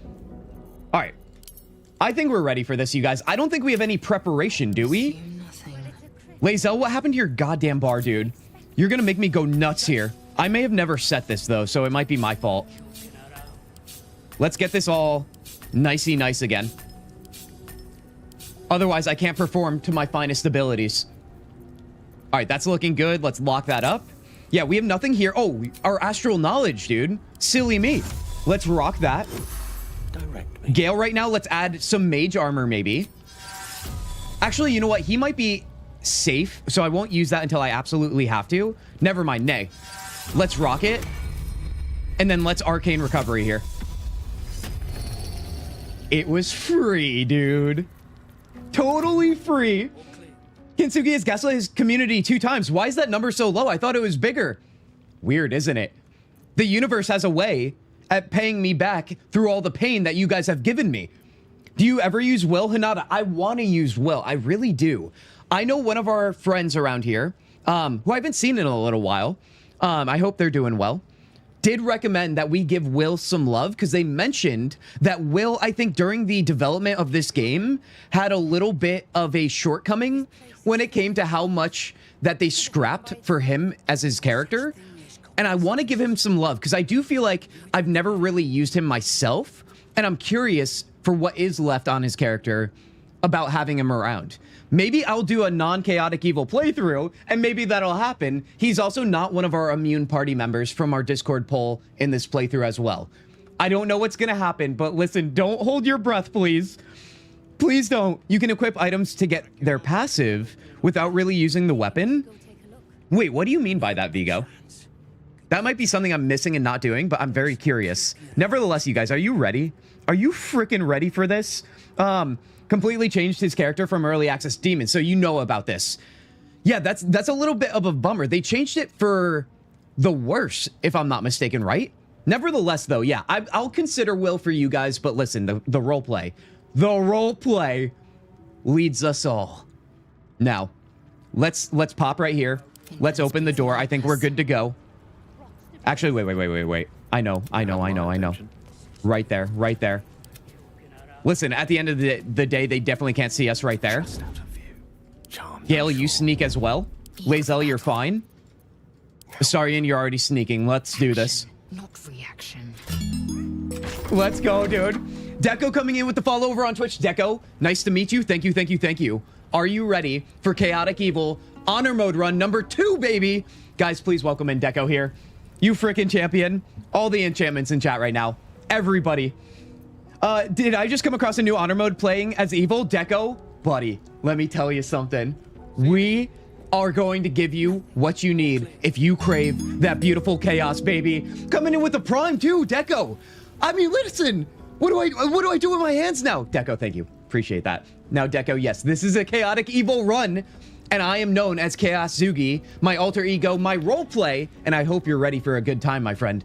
All right. I think we're ready for this, you guys. I don't think we have any preparation, do we? Lae'zel, what happened to your goddamn bar, dude? You're going to make me go nuts here. I may have never set this, though, so it might be my fault. Let's get this all nicey nice again. Otherwise, I can't perform to my finest abilities. All right, that's looking good. Let's lock that up. Yeah, we have nothing here. Oh, our astral knowledge, dude. Silly me. Let's rock that. Gale right now, let's add some mage armor, maybe. Actually, you know what? He might be safe, so I won't use that until I absolutely have to. Never mind, nay. Let's rock it. And then let's arcane recovery here. It was free, dude. Totally free. Kintzugi has gaslit his community 2 times. Why is that number so low? I thought it was bigger. Weird, isn't it? The universe has a way at paying me back through all the pain that you guys have given me. Do you ever use Will, Hinata? I want to use Will. I really do. I know one of our friends around here, who I haven't seen in a little while. I hope they're doing well. Did recommend that we give Will some love because they mentioned that Will, I think during the development of this game, had a little bit of a shortcoming when it came to how much that they scrapped for him as his character. And I want to give him some love because I do feel like I've never really used him myself. And I'm curious for what is left on his character about having him around. Maybe I'll do a non-chaotic evil playthrough, and maybe that'll happen. He's also not one of our immune party members from our Discord poll in this playthrough as well. I don't know what's gonna happen, but listen, don't hold your breath, please. Please don't. You can equip items to get their passive without really using the weapon. Wait, what do you mean by that, Vigo? That might be something I'm missing and not doing, but I'm very curious. Nevertheless, you guys, are you ready? Are you freaking ready for this? Completely changed his character from early access demon, so you know about this. Yeah, that's a little bit of a bummer. They changed it for the worse, if I'm not mistaken, right? Nevertheless, though, yeah, I'll consider Will for you guys, but listen, the roleplay. The roleplay leads us all. Now, let's pop right here. Let's open the door. I think we're good to go. Actually, wait. I know. Right there. Listen, at the end of the day, they definitely can't see us right there. Gale, you sneak as well. Lae'zel, you're fine. Astarion, you're already sneaking. Let's do this. Not reaction. Let's go, dude. Deco coming in with the follow over on Twitch. Deco, nice to meet you. Thank you. Are you ready for Chaotic Evil Honor Mode run number 2, baby? Guys, please welcome in Deco here. You freaking champion. All the enchantments in chat right now. Everybody. Did I just come across a new honor mode playing as evil? Deco, buddy, let me tell you something. We are going to give you what you need if you crave that beautiful chaos, baby. Coming in with the prime too, Deco. I mean, listen, what do I do with my hands now? Deco, thank you. Appreciate that. Now, Deco, yes, this is a chaotic evil run, and I am known as Chaos Zugi, my alter ego, my roleplay, and I hope you're ready for a good time, my friend.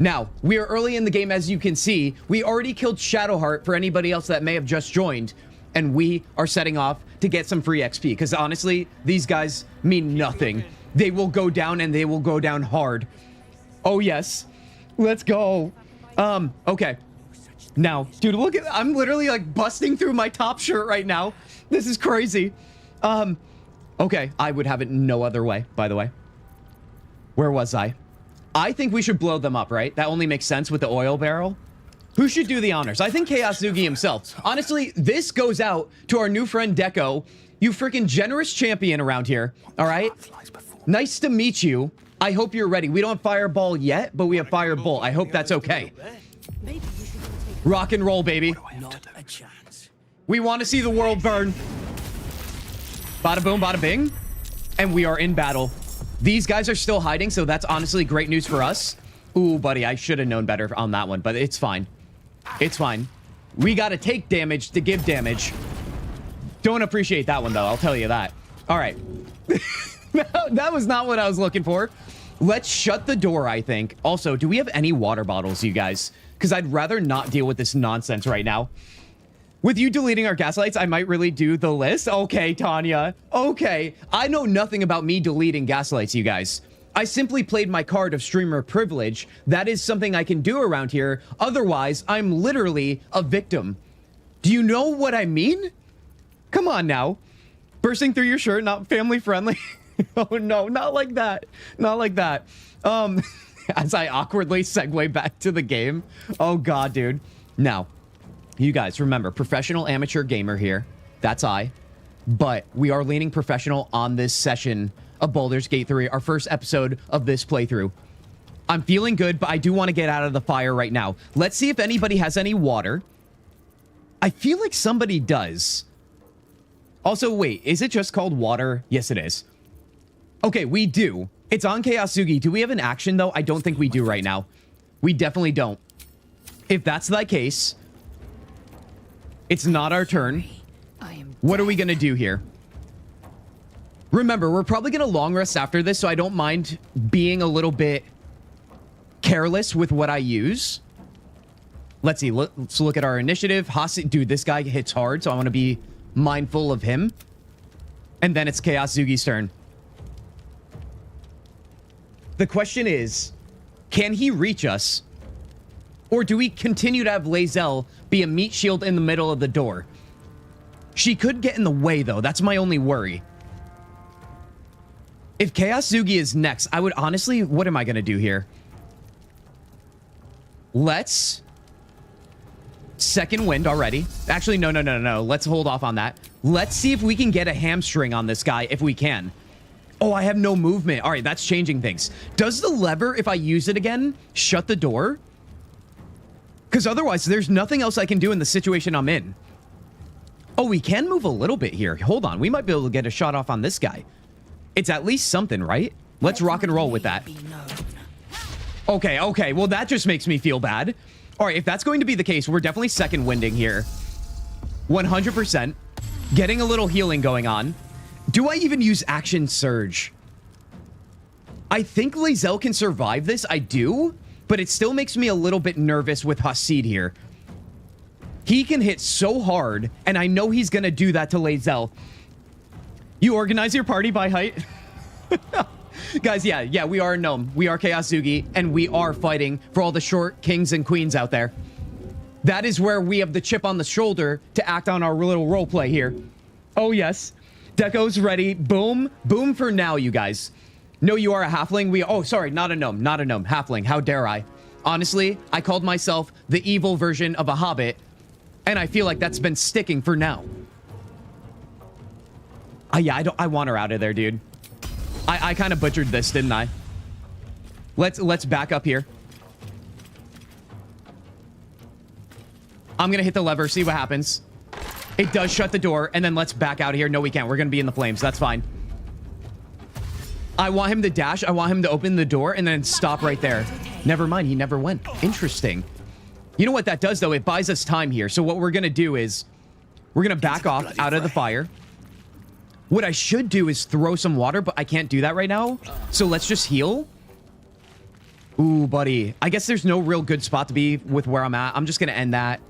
Now, we are early in the game, as you can see. We already killed Shadowheart for anybody else that may have just joined, and we are setting off to get some free XP, because honestly, these guys mean nothing. They will go down, and they will go down hard. Oh, yes. Let's go. Okay. Now, dude, look at... I'm literally, like, busting through my top shirt right now. This is crazy. Okay. I would have it no other way, by the way. Where was I? I think we should blow them up, right? That only makes sense with the oil barrel. Who should do the honors? I think Chaos Zugi himself. Honestly, this goes out to our new friend Deco. You freaking generous champion around here. All right? Nice to meet you. I hope you're ready. We don't have Fireball yet, but we have Firebolt. I hope that's okay. Rock and roll, baby. Not a chance. We want to see the world burn. Bada boom, bada bing. And we are in battle. These guys are still hiding, so that's honestly great news for us. Ooh, buddy, I should have known better on that one, but it's fine. It's fine. We got to take damage to give damage. Don't appreciate that one, though. I'll tell you that. All right. That was not what I was looking for. Let's shut the door, I think. Also, do we have any water bottles, you guys? Because I'd rather not deal with this nonsense right now. With you deleting our gaslights, I might really do the list. Okay, Tanya. Okay. I know nothing about me deleting gaslights, you guys. I simply played my card of streamer privilege. That is something I can do around here. Otherwise, I'm literally a victim. Do you know what I mean? Come on now. Bursting through your shirt, not family friendly. Oh no, not like that. Not like that. As I awkwardly segue back to the game. Oh god, dude. Now, you guys remember, professional amateur gamer here. That's I. But we are leaning professional on this session of Baldur's Gate 3, our first episode of this playthrough. I'm feeling good, but I do want to get out of the fire right now. Let's see if anybody has any water. I feel like somebody does. Also, wait, is it just called water? Yes, it is. Okay, we do. It's on Chaos Zugi. Do we have an action, though? I don't think we do right now. We definitely don't. If that's the case, it's not our turn. What are we going to do here? Remember, we're probably going to long rest after this, so I don't mind being a little bit careless with what I use. Let's see. Let's look at our initiative. Dude, this guy hits hard, so I want to be mindful of him. And then it's Kintzugi's turn. The question is, can he reach us? Or do we continue to have Lae'zel be a meat shield in the middle of the door? She could get in the way, though. That's my only worry. If Kintzugi is next, I would honestly... What am I going to do here? Let's... Second wind already. Actually, no. Let's hold off on that. Let's see if we can get a hamstring on this guy, if we can. Oh, I have no movement. All right, that's changing things. Does the lever, if I use it again, shut the door? Because otherwise, there's nothing else I can do in the situation I'm in. Oh, we can move a little bit here. Hold on. We might be able to get a shot off on this guy. It's at least something, right? Let's rock and roll with that. Okay. Well, that just makes me feel bad. All right, if that's going to be the case, we're definitely second winding here. 100%. Getting a little healing going on. Do I even use Action Surge? I think Lae'zel can survive this. I do. But it still makes me a little bit nervous with Hasid here. He can hit so hard, and I know he's going to do that to Lae'zel. You organize your party by height? Guys, yeah, we are a gnome. We are Kintzugi, and we are fighting for all the short kings and queens out there. That is where we have the chip on the shoulder to act on our little role play here. Oh, yes. Deco's ready. Boom. Boom for now, you guys. No, you are a halfling. Oh, sorry, not a gnome. Not a gnome. Halfling. How dare I? Honestly, I called myself the evil version of a hobbit, and I feel like that's been sticking for now. Yeah, I want her out of there, dude. I kind of butchered this, didn't I? Let's back up here. I'm gonna hit the lever, see what happens. It does shut the door, and then let's back out of here. No, we can't. We're gonna be in the flames. That's fine. I want him to dash. I want him to open the door and then stop right there. Never mind. He never went. Interesting. You know what that does, though? It buys us time here. So what we're gonna do is we're gonna back off out of the fire. What I should do is throw some water, but I can't do that right now. So let's just heal. Ooh, buddy. I guess there's no real good spot to be with where I'm at. I'm just going to end that.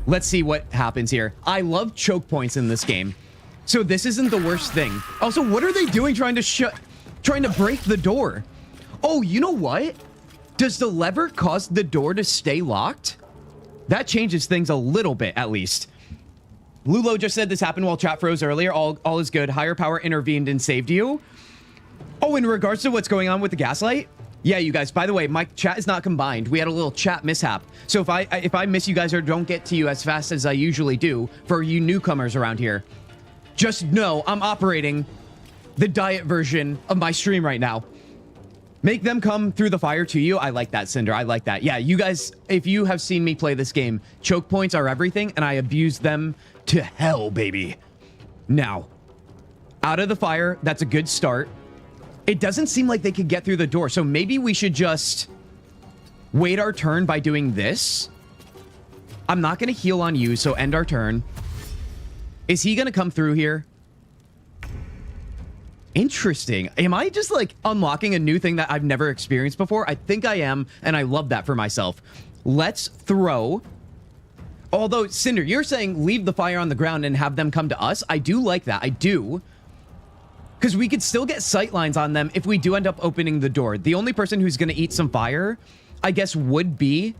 Let's see what happens here. I love choke points in this game. So this isn't the worst thing. Also, what are they doing trying to break the door? Oh, you know what? Does the lever cause the door to stay locked? That changes things a little bit, at least. Lulo just said this happened while chat froze earlier. All is good. Higher power intervened and saved you. Oh, in regards to what's going on with the gaslight? Yeah, you guys, by the way, my chat is not combined. We had a little chat mishap. So if I miss you guys or don't get to you as fast as I usually do for you newcomers around here, just know I'm operating the diet version of my stream right now. Make them come through the fire to you. I like that, Cinder. I like that. Yeah, you guys, if you have seen me play this game, choke points are everything, and I abuse them to hell, baby. Now, out of the fire, that's a good start. It doesn't seem like they could get through the door, so maybe we should just wait our turn by doing this. I'm not going to heal on you, so end our turn. Is he going to come through here? Interesting. Am I just like unlocking a new thing that I've never experienced before? I think I am, and I love that for myself. Let's throw. Although, Cinder, you're saying leave the fire on the ground and have them come to us. I do like that. I do. Because we could still get sight lines on them if we do end up opening the door. The only person who's going to eat some fire, I guess, would be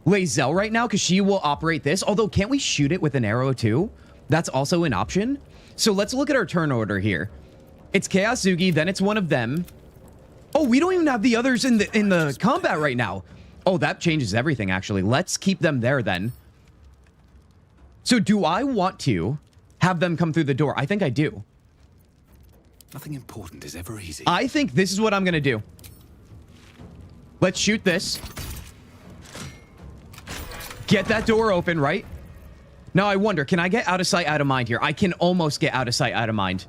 Lae'zel right now, because she will operate this. Although, can't we shoot it with an arrow too? That's also an option. So let's look at our turn order here. It's Kintzugi, then it's one of them. Oh, we don't even have the others in the combat right now. Oh, that changes everything, actually. Let's keep them there, then. So do I want to have them come through the door? I think I do. Nothing important is ever easy. I think this is what I'm going to do. Let's shoot this. Get that door open, right? Now, I wonder, can I get out of sight, out of mind here? I can almost get out of sight, out of mind.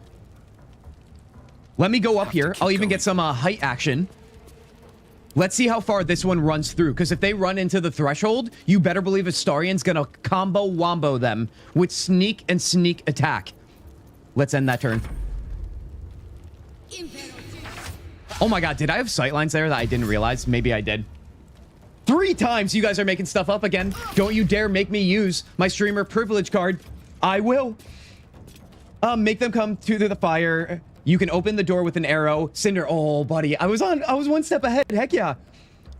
Let me go up here. I'll even get some height action. Let's see how far this one runs through, because if they run into the threshold, you better believe Astarian's gonna combo wombo them with sneak and sneak attack. Let's end that turn. Oh my god, did I have sightlines there that I didn't realize? Maybe I did. 3 times you guys are making stuff up again. Don't you dare make me use my streamer privilege card. I will. Make them come to the fire. You can open the door with an arrow. Cinder. Oh, buddy. I was 1 step ahead. Heck yeah.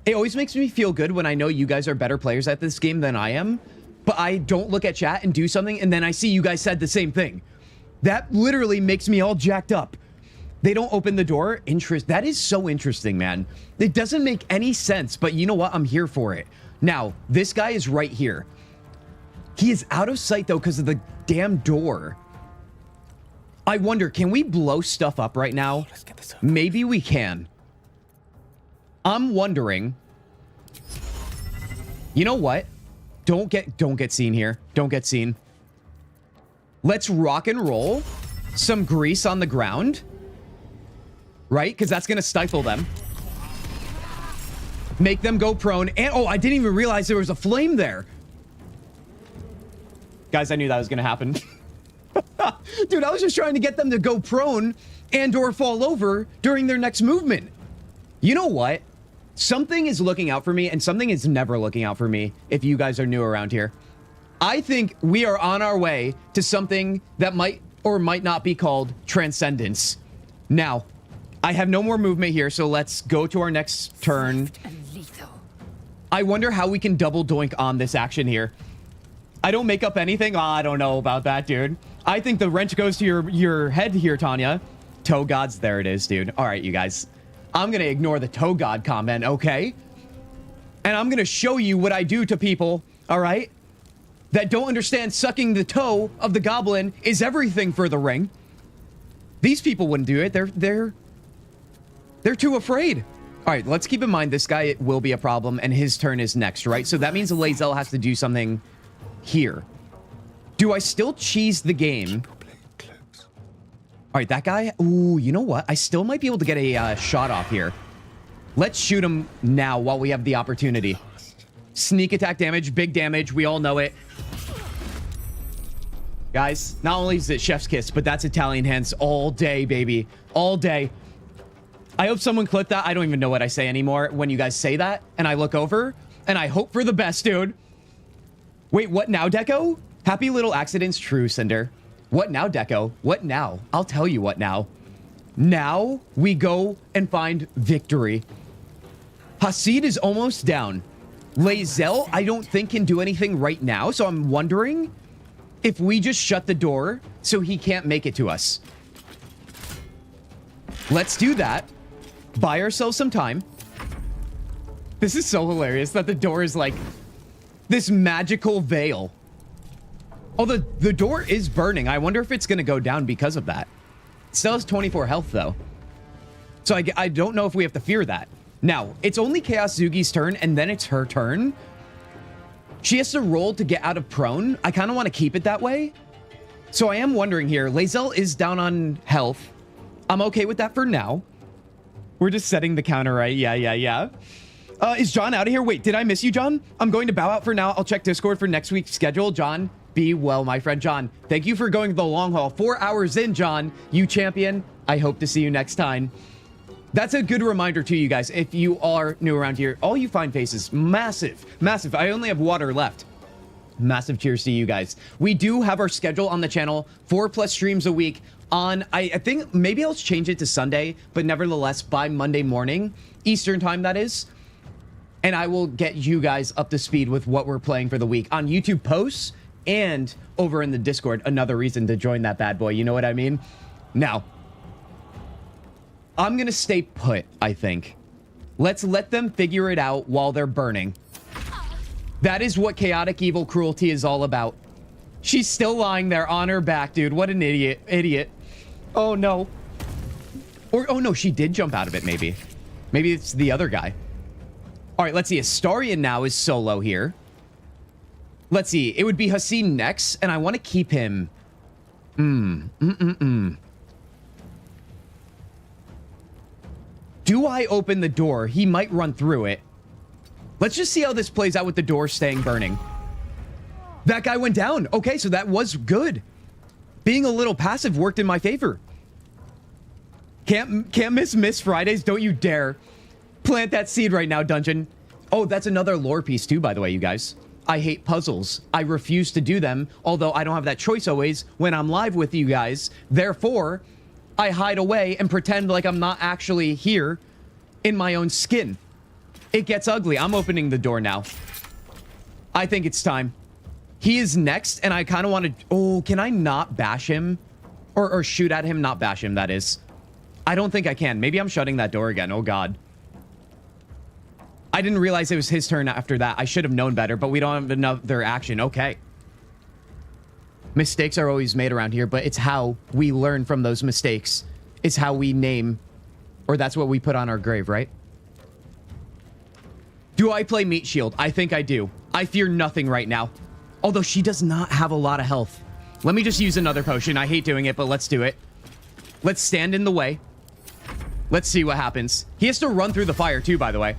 It always makes me feel good when I know you guys are better players at this game than I am. But I don't look at chat and do something, and then I see you guys said the same thing. That literally makes me all jacked up. They don't open the door. That is so interesting, man. It doesn't make any sense, but you know what? I'm here for it. Now, this guy is right here. He is out of sight, though, because of the damn door. I wonder, can we blow stuff up right now? Let's get this over. Maybe we can. I'm wondering. You know what? Don't get seen here. Don't get seen. Let's rock and roll some grease on the ground. Right? Because that's going to stifle them. Make them go prone. And, oh, I didn't even realize there was a flame there. Guys, I knew that was going to happen. Dude, I was just trying to get them to go prone and or fall over during their next movement. You know what? Something is looking out for me, and something is never looking out for me if you guys are new around here. I think we are on our way to something that might or might not be called transcendence. Now, I have no more movement here, so let's go to our next turn. I wonder how we can double doink on this action here. I don't make up anything. Oh, I don't know about that, dude. I think the wrench goes to your head here, Tanya. Toe gods, there it is, dude. All right, you guys. I'm going to ignore the toe god comment, okay? And I'm going to show you what I do to people, all right? That don't understand sucking the toe of the goblin is everything for the ring. These people wouldn't do it. They're too afraid. All right, let's keep in mind this guy will be a problem, and his turn is next, right? So that means Lae'zel has to do something here. Do I still cheese the game? All right, that guy. Ooh, you know what? I still might be able to get a shot off here. Let's shoot him now while we have the opportunity. Sneak attack damage, big damage. We all know it. Guys, not only is it chef's kiss, but that's Italian hands all day, baby. All day. I hope someone clipped that. I don't even know what I say anymore when you guys say that. And I look over and I hope for the best, dude. Wait, what now, Deco? Happy little accidents. True, Cinder. What now, Deco? What now? I'll tell you what now. Now we go and find victory. Hasid is almost down. Lae'zel, I don't think can do anything right now. So I'm wondering if we just shut the door so he can't make it to us. Let's do that. Buy ourselves some time. This is so hilarious that the door is like this magical veil. Oh, the door is burning. I wonder if it's going to go down because of that. It still has 24 health, though. So I don't know if we have to fear that. Now, it's only Kintzugi's turn, and then it's her turn. She has to roll to get out of prone. I kind of want to keep it that way. So I am wondering here. Lae'zel is down on health. I'm okay with that for now. We're just setting the counter right. Yeah. Is John out of here? Wait, did I miss you, John? I'm going to bow out for now. I'll check Discord for next week's schedule. John, be well, my friend. John, thank you for going the long haul. 4 hours in, John. You champion. I hope to see you next time. That's a good reminder to you guys. If you are new around here, all you fine faces, massive. I only have water left. Massive cheers to you guys. We do have our schedule on the channel, 4+ streams a week on, I think maybe I'll change it to Sunday, but nevertheless by Monday morning, Eastern time that is. And I will get you guys up to speed with what we're playing for the week on YouTube posts and over in the Discord. Another reason to join that bad boy. You know what I mean? Now, I'm going to stay put, I think. Let's let them figure it out while they're burning. That is what chaotic evil cruelty is all about. She's still lying there on her back, dude. What an idiot. Oh, no. Or, oh, no, she did jump out of it, maybe. Maybe it's the other guy. All right, let's see. Astarian now is solo here. Let's see. It would be Hasid next, and I want to keep him. Do I open the door? He might run through it. Let's just see how this plays out with the door staying burning. That guy went down. Okay, so that was good. Being a little passive worked in my favor. Can't miss Fridays. Don't you dare. Plant that seed right now, dungeon. Oh, that's another lore piece too, by the way, you guys. I hate puzzles. I refuse to do them, although I don't have that choice always when I'm live with you guys. Therefore, I hide away and pretend like I'm not actually here in my own skin. It gets ugly. I'm opening the door now. I think it's time. He is next, and I kind of want to... Oh, can I not bash him? Or shoot at him, not bash him, that is. I don't think I can. Maybe I'm shutting that door again. Oh, God. I didn't realize it was his turn after that. I should have known better, but we don't have another action. Okay. Mistakes are always made around here, but it's how we learn from those mistakes. It's how we name, or that's what we put on our grave, right? Do I play Meat Shield? I think I do. I fear nothing right now. Although she does not have a lot of health. Let me just use another potion. I hate doing it, but let's do it. Let's stand in the way. Let's see what happens. He has to run through the fire too, by the way.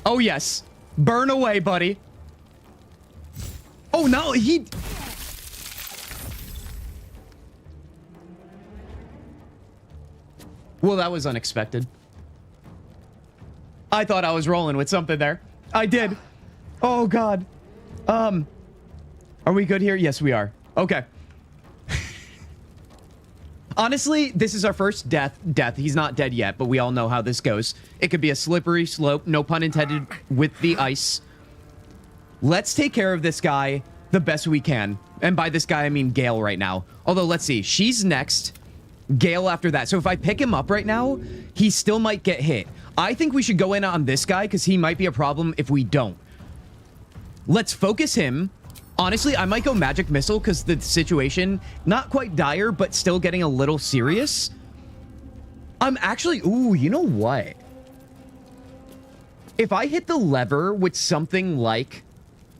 Oh, yes. Burn away, buddy. Oh, no, he... Well, that was unexpected. I thought I was rolling with something there. I did. Oh, God. Are we good here? Yes, we are. Okay. Honestly, this is our first death. He's not dead yet, but we all know how this goes. It could be a slippery slope, no pun intended, with the ice. Let's take care of this guy the best we can. And by this guy, I mean Gale right now. Although, let's see. She's next. Gale after that. So if I pick him up right now, he still might get hit. I think we should go in on this guy because he might be a problem if we don't. Let's focus him. Honestly, I might go magic missile because the situation, not quite dire, but still getting a little serious. I'm actually... Ooh, you know what? If I hit the lever with something like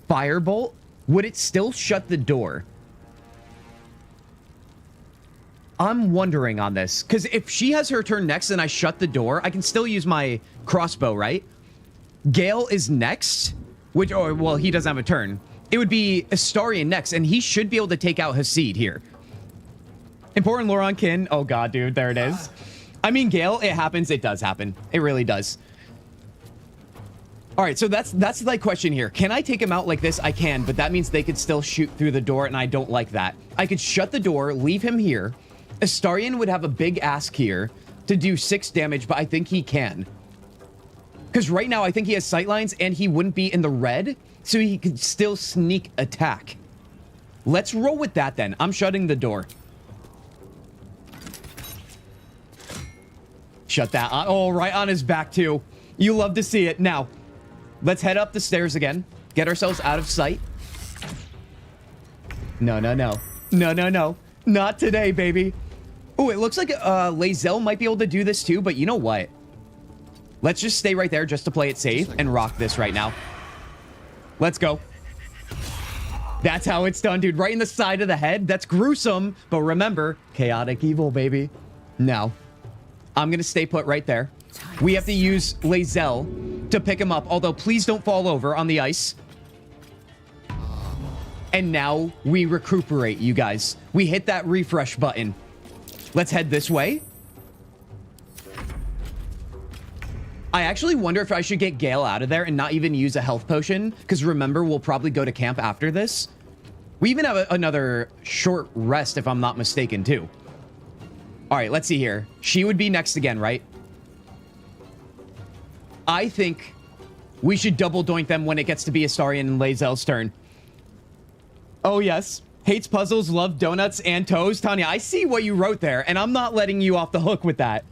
Firebolt, would it still shut the door? I'm wondering on this. Because if she has her turn next and I shut the door, I can still use my crossbow, right? Gale is next. Which, or, well, he doesn't have a turn. It would be Astarion next, and he should be able to take out Hasid here. Important lore on Kin. Oh, God, dude. There it is. I mean, Gale, it happens. It does happen. It really does. All right, so that's the question here. Can I take him out like this? I can, but that means they could still shoot through the door, and I don't like that. I could shut the door, leave him here. Astarion would have a big ask here to do 6 damage, but I think he can. Because right now, I think he has sightlines, and he wouldn't be in the red, so he could still sneak attack. Let's roll with that, then. I'm shutting the door. Shut that. Oh, right on his back, too. You love to see it. Now, let's head up the stairs again. Get ourselves out of sight. No, no, no. No, no, no. Not today, baby. Oh, it looks like Lae'zel might be able to do this, too, but you know what? Let's just stay right there just to play it safe and rock this right now. Let's go. That's how it's done, dude. Right in the side of the head. That's gruesome. But remember, chaotic evil, baby. Now, I'm going to stay put right there. We have to use Lae'zel to pick him up. Although, please don't fall over on the ice. And now we recuperate, you guys. We hit that refresh button. Let's head this way. I actually wonder if I should get Gale out of there and not even use a health potion. Because remember, we'll probably go to camp after this. We even have another short rest, if I'm not mistaken, too. All right, let's see here. She would be next again, right? I think we should double doink them when it gets to be Astarion and Lae'zel's turn. Oh, yes. Hates puzzles, love donuts and toes. Tanya, I see what you wrote there, and I'm not letting you off the hook with that.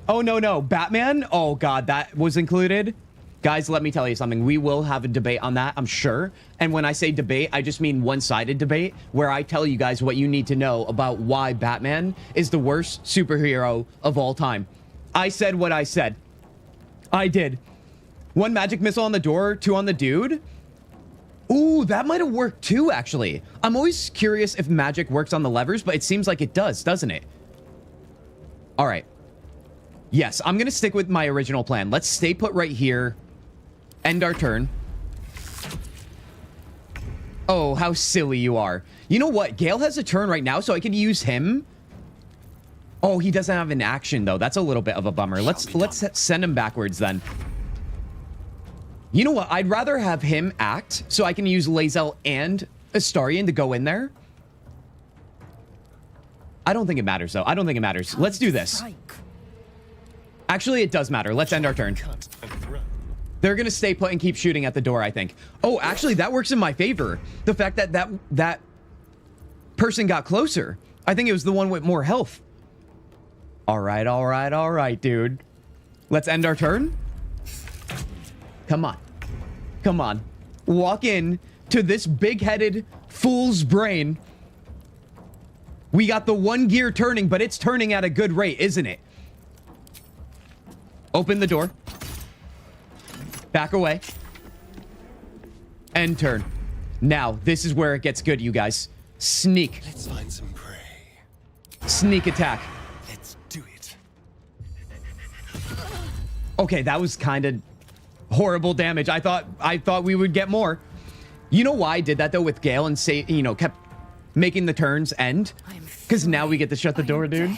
Oh, no, no. Batman? Oh, God, that was included. Guys, let me tell you something. We will have a debate on that, I'm sure. And when I say debate, I just mean one-sided debate, where I tell you guys what you need to know about why Batman is the worst superhero of all time. I said what I said. I did. 1 magic missile on the door, 2 on the dude. Ooh, that might have worked too, actually. I'm always curious if magic works on the levers, but it seems like it does, doesn't it? All right. Yes, I'm going to stick with my original plan. Let's stay put right here. End our turn. Oh, how silly you are. You know what? Gale has a turn right now, so I can use him. Oh, he doesn't have an action, though. That's a little bit of a bummer. Let's send him backwards, then. You know what? I'd rather have him act, so I can use Lae'zel and Astarion to go in there. I don't think it matters, though. I don't think it matters. Let's do this. Actually, it does matter. Let's end our turn. They're going to stay put and keep shooting at the door, I think. Oh, actually, that works in my favor. The fact that that person got closer. I think it was the one with more health. All right, dude. Let's end our turn. Come on. Come on. Walk in to this big-headed fool's brain. We got the one gear turning, but it's turning at a good rate, isn't it? Open the door. Back away. End turn. Now, this is where it gets good, you guys. Sneak. Let's find some prey. Sneak attack. Let's do it. Okay, that was kind of horrible damage. I thought we would get more. You know why I did that though with Gale and say, you know, kept making the turns end? Because now we get to shut the door, dude.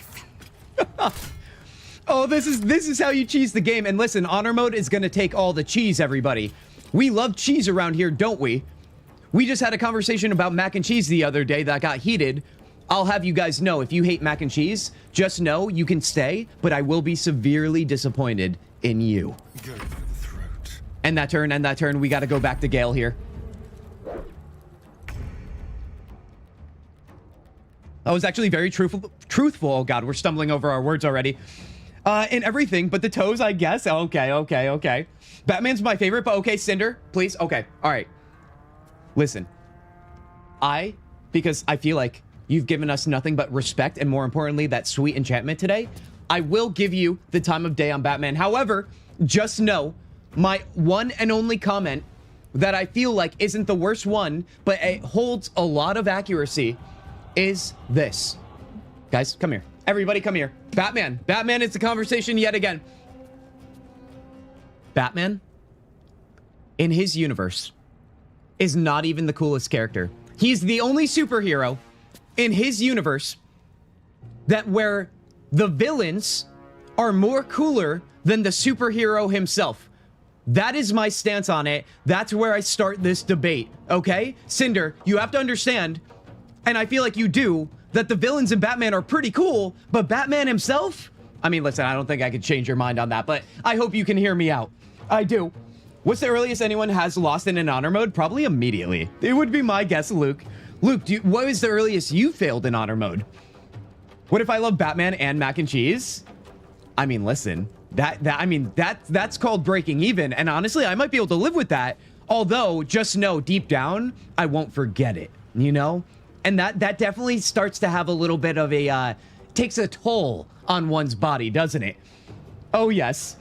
Oh, this is how you cheese the game. And listen, honor mode is gonna take all the cheese, everybody. We love cheese around here, don't we? We just had a conversation about mac and cheese the other day that got heated. I'll have you guys know, if you hate mac and cheese, just know you can stay, but I will be severely disappointed in you. Go for the throat. End that turn. We got to go back to Gale here. That was actually very truthful. Oh God, we're stumbling over our words already. In everything but the toes, I guess. Okay. Batman's my favorite, but okay, Cinder, please. Okay, all right. Listen, because I feel like you've given us nothing but respect and more importantly, that sweet enchantment today, I will give you the time of day on Batman. However, just know my one and only comment that I feel like isn't the worst one, but it holds a lot of accuracy is this. Guys, come here. Everybody come here. Batman is the conversation yet again. Batman, in his universe, is not even the coolest character. He's the only superhero in his universe that where the villains are more cooler than the superhero himself. That is my stance on it. That's where I start this debate, okay? Cinder, you have to understand, and I feel like you do, that the villains in Batman are pretty cool, but Batman himself? I mean, listen, I don't think I could change your mind on that, but I hope you can hear me out. I do. What's the earliest anyone has lost in an honor mode? Probably immediately. It would be my guess, Luke. Luke, what is the earliest you failed in honor mode? What if I love Batman and mac and cheese? I mean, listen, that's called breaking even. And honestly, I might be able to live with that. Although, just know deep down, I won't forget it, you know? And that definitely starts to have a little bit of a, takes a toll on one's body, doesn't it? Oh, yes.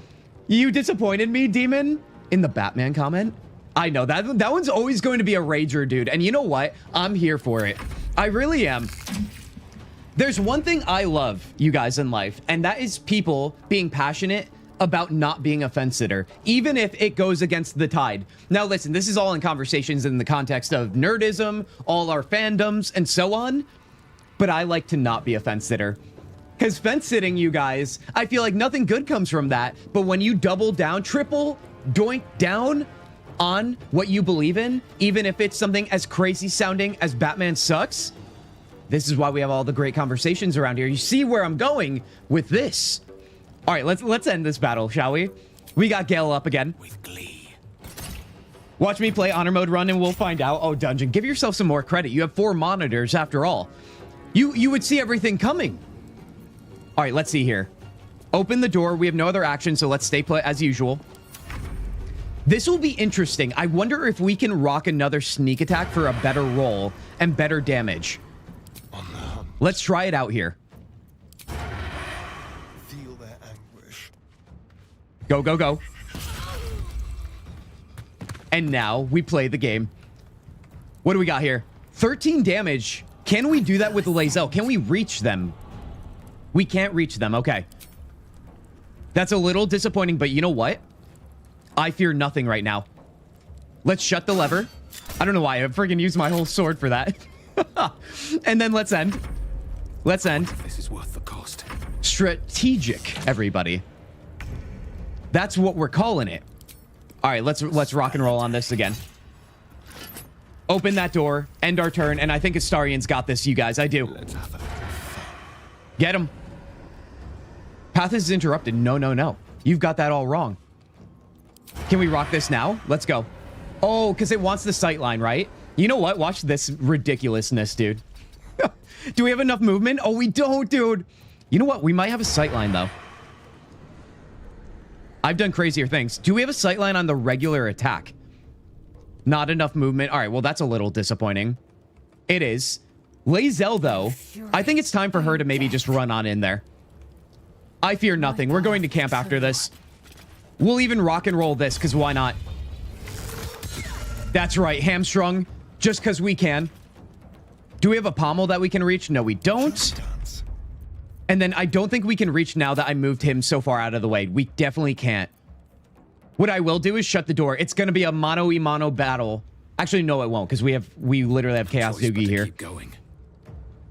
You disappointed me, Demon? In the Batman comment? I know, that one's always going to be a rager, dude. And you know what? I'm here for it. I really am. There's one thing I love, you guys, in life, and that is people being passionate about not being a fence sitter, even if it goes against the tide. Now, listen, this is all in conversations in the context of nerdism, all our fandoms, and so on. But I like to not be a fence sitter. Because fence sitting, you guys, I feel like nothing good comes from that. But when you double down, triple, doink down on what you believe in, even if it's something as crazy sounding as Batman sucks, this is why we have all the great conversations around here. You see where I'm going with this. All right, let's end this battle, shall we? We got Gale up again. With glee. Watch me play honor mode run and we'll find out. Oh, Dungeon, give yourself some more credit. You have 4 monitors after all. You would see everything coming. All right, let's see here. Open the door. We have no other action, so let's stay put as usual. This will be interesting. I wonder if we can rock another sneak attack for a better roll and better damage. Let's try it out here. Feel their anguish. Go. And now we play the game. What do we got here? 13 damage. Can we do that with the Lae'zel? Can we reach them? We can't reach them. Okay. That's a little disappointing, but you know what? I fear nothing right now. Let's shut the lever. I don't know why I freaking used my whole sword for that. And then let's end. Let's end. This is worth the cost. Strategic, everybody. That's what we're calling it. All right, let's rock and roll on this again. Open that door, end our turn, and I think Astarian's got this, you guys. I do. Get him. Path is interrupted. No, no, no. You've got that all wrong. Can we rock this now? Let's go. Oh, because it wants the sight line, right? You know what? Watch this ridiculousness, dude. Do we have enough movement? Oh, we don't, dude. You know what? We might have a sight line, though. I've done crazier things. Do we have a sight line on the regular attack? Not enough movement. All right, well, that's a little disappointing. It is. Lae'zel, though, I think it's time for her to maybe just run on in there. I fear nothing. We're going to camp after this. We'll even rock and roll this, because why not? That's right, hamstrung, just because we can. Do we have a pommel that we can reach? No, we don't. And then I don't think we can reach now that I moved him so far out of the way. We definitely can't. What I will do is shut the door. It's going to be a mano-y-mano battle. Actually, no, it won't, because we literally have Kintzugi here. Keep going.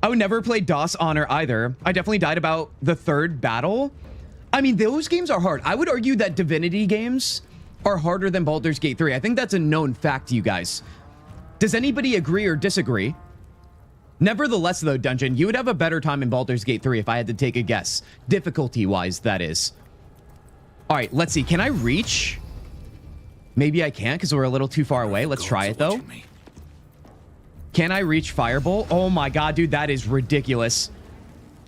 I would never play DOS Honor either. I definitely died about the third battle. I mean, those games are hard. I would argue that Divinity games are harder than Baldur's Gate 3. I think that's a known fact to you guys. Does anybody agree or disagree? Nevertheless, though, Dungeon, you would have a better time in Baldur's Gate 3 if I had to take a guess. Difficulty-wise, that is. All right, let's see. Can I reach? Maybe I can't because we're a little too far away. Let's try it, though. Can I reach Firebolt? Oh, my God, dude, that is ridiculous.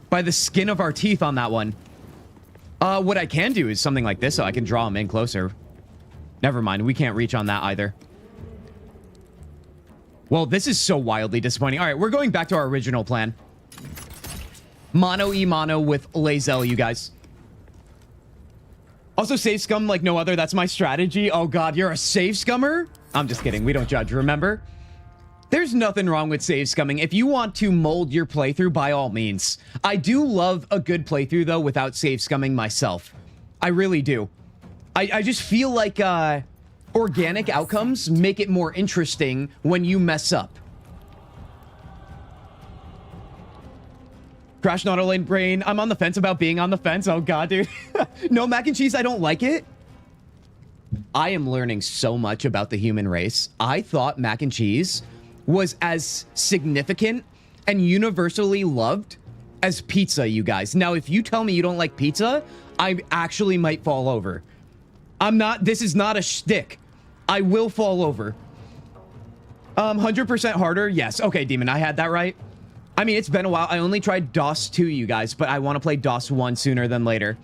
By the skin of our teeth on that one. What I can do is something like this, so I can draw him in closer. Never mind. We can't reach on that either. Well, this is so wildly disappointing. All right, we're going back to our original plan. Mono-y-mono with Lae'zel, you guys. Also, save scum like no other. That's my strategy. Oh, God, you're a save scummer? I'm just kidding. We don't judge, remember? There's nothing wrong with save scumming. If you want to mold your playthrough, by all means. I do love a good playthrough, though, without save scumming myself. I really do. I just feel like organic outcomes make it more interesting when you mess up. Crash not a lane brain. I'm on the fence about being on the fence. Oh, God, dude. No, mac and cheese, I don't like it. I am learning so much about the human race. I thought mac and cheese was as significant and universally loved as pizza, you guys. Now, if you tell me you don't like pizza, I actually might fall over. This is not a shtick. I will fall over. 100% harder? Yes. Okay, Demon, I had that right. I mean, it's been a while. I only tried DOS 2, you guys, but I want to play DOS 1 sooner than later.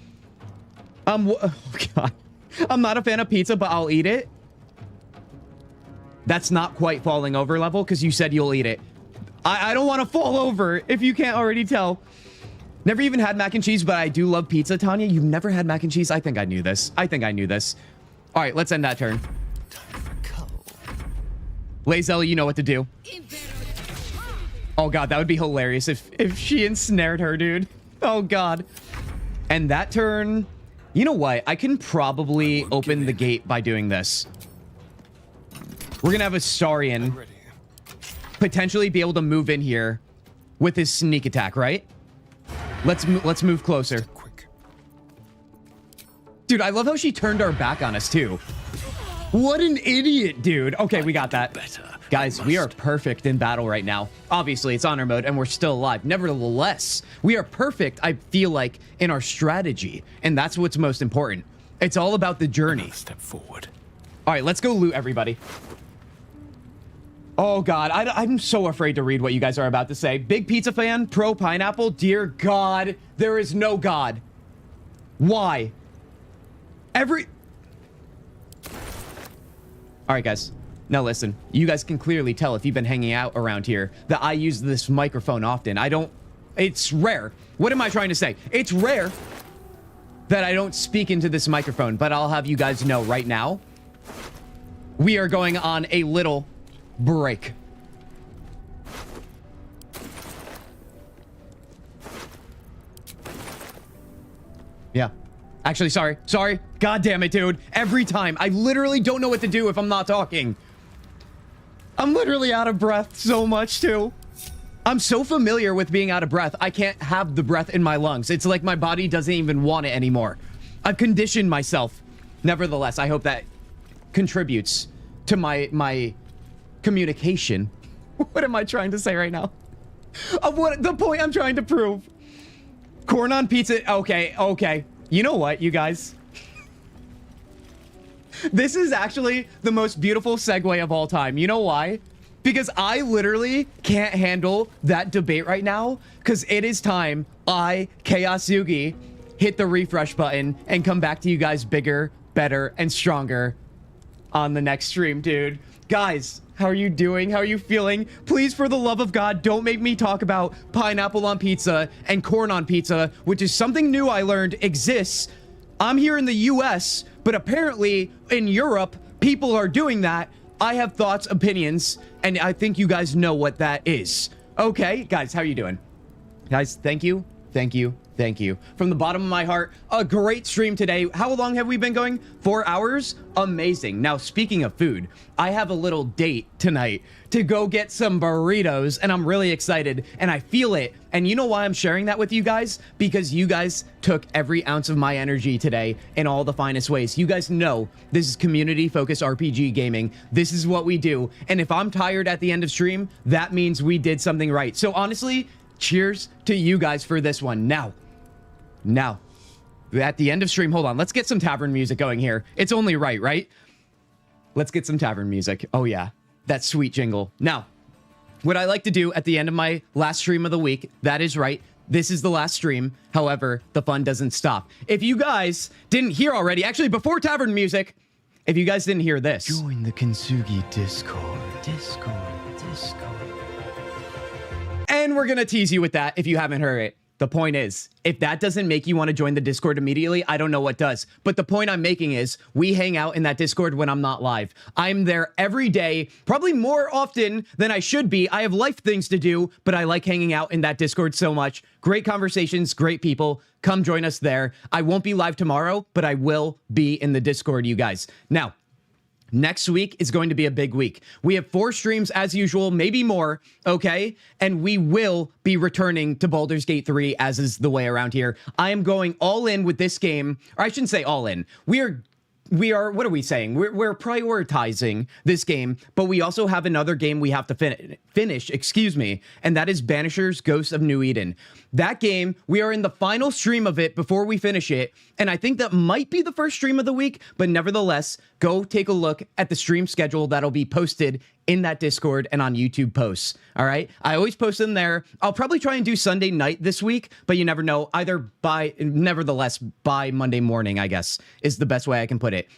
Oh, God. I'm not a fan of pizza, but I'll eat it. That's not quite falling over level, because you said you'll eat it. I don't want to fall over, if you can't already tell. Never even had mac and cheese, but I do love pizza, Tanya. You've never had mac and cheese? I think I knew this. I think I knew this. All right, let's end that turn. Lae'zel, you know what to do. Oh, God, that would be hilarious if she ensnared her, dude. Oh, God. And that turn... You know what? I can probably open the gate by doing this. We're going to have Astarian potentially be able to move in here with his sneak attack, right? Let's move closer. Dude, I love how she turned our back on us, too. What an idiot, dude. Okay, we got that. Guys, we are perfect in battle right now. Obviously, it's honor mode, and we're still alive. Nevertheless, we are perfect, I feel like, in our strategy. And that's what's most important. It's all about the journey. Another step forward. All right, let's go loot everybody. Oh, God. I'm so afraid to read what you guys are about to say. Big pizza fan, pro pineapple. Dear God, there is no God. Why? All right, guys. Now listen, you guys can clearly tell if you've been hanging out around here that I use this microphone often. It's rare. What am I trying to say? It's rare that I don't speak into this microphone, but I'll have you guys know right now, we are going on a little break. Yeah. Actually, sorry. God damn it, dude. Every time. I literally don't know what to do if I'm not talking. I'm literally out of breath so much, too. I'm so familiar with being out of breath, I can't have the breath in my lungs. It's like my body doesn't even want it anymore. I've conditioned myself. Nevertheless, I hope that contributes to my communication. What am I trying to say right now? Of what the point I'm trying to prove. Corn on pizza. Okay. You know what, you guys? This is actually the most beautiful segue of all time. You know why? Because I literally can't handle that debate right now, because it is time I, Chaos Yugi, hit the refresh button and come back to you guys bigger, better, and stronger on the next stream, dude. Guys, how are you doing? How are you feeling? Please, for the love of God, don't make me talk about pineapple on pizza and corn on pizza, which is something new I learned exists. I'm here in the US, but apparently in Europe, people are doing that. I have thoughts, opinions, and I think you guys know what that is. Okay, guys, how are you doing? Guys, thank you. From the bottom of my heart, a great stream today. How long have we been going? 4 hours? Amazing. Now, speaking of food, I have a little date tonight to go get some burritos, and I'm really excited, and I feel it. And you know why I'm sharing that with you guys? Because you guys took every ounce of my energy today in all the finest ways. You guys know this is community-focused RPG gaming. This is what we do. And if I'm tired at the end of stream, that means we did something right. So honestly, cheers to you guys for this one. Now, at the end of stream, hold on. Let's get some tavern music going here. It's only right? Let's get some tavern music. Oh yeah, that sweet jingle. Now, what I like to do at the end of my last stream of the week, that is right, this is the last stream. However, the fun doesn't stop. If you guys didn't hear already, actually before tavern music, if you guys didn't hear this. Join the Kintzugi Discord. And we're gonna tease you with that if you haven't heard it. The point is, if that doesn't make you want to join the Discord immediately, I don't know what does. But the point I'm making is, we hang out in that Discord when I'm not live. I'm there every day, probably more often than I should be. I have life things to do, but I like hanging out in that Discord so much. Great conversations, great people. Come join us there. I won't be live tomorrow, but I will be in the Discord, you guys. Now, next week is going to be a big week. We have 4 streams as usual, maybe more, okay? And we will be returning to Baldur's Gate 3, as is the way around here. I am going all in with this game, or I shouldn't say all in. We are, what are we saying? We're prioritizing this game, but we also have another game we have to finish, and that is Banisher's Ghost of New Eden. That game, we are in the final stream of it before we finish it, and I think that might be the first stream of the week, but nevertheless, go take a look at the stream schedule that'll be posted in that Discord and on YouTube posts, all right? I always post them there. I'll probably try and do Sunday night this week, but you never know. Nevertheless, by Monday morning, I guess, is the best way I can put it.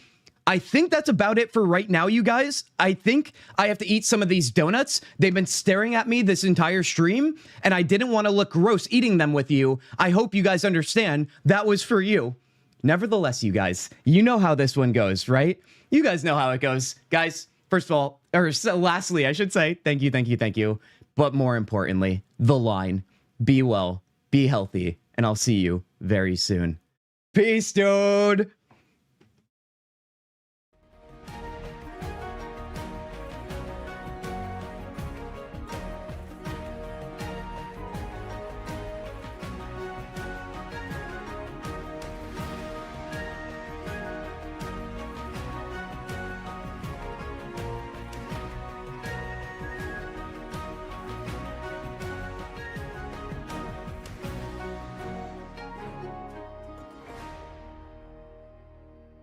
I think that's about it for right now, you guys. I think I have to eat some of these donuts. They've been staring at me this entire stream, and I didn't want to look gross eating them with you. I hope you guys understand that was for you. Nevertheless, you guys, you know how this one goes, right? You guys know how it goes. Guys, first of all, lastly, I should say, thank you. But more importantly, the line, be well, be healthy, and I'll see you very soon. Peace, dude.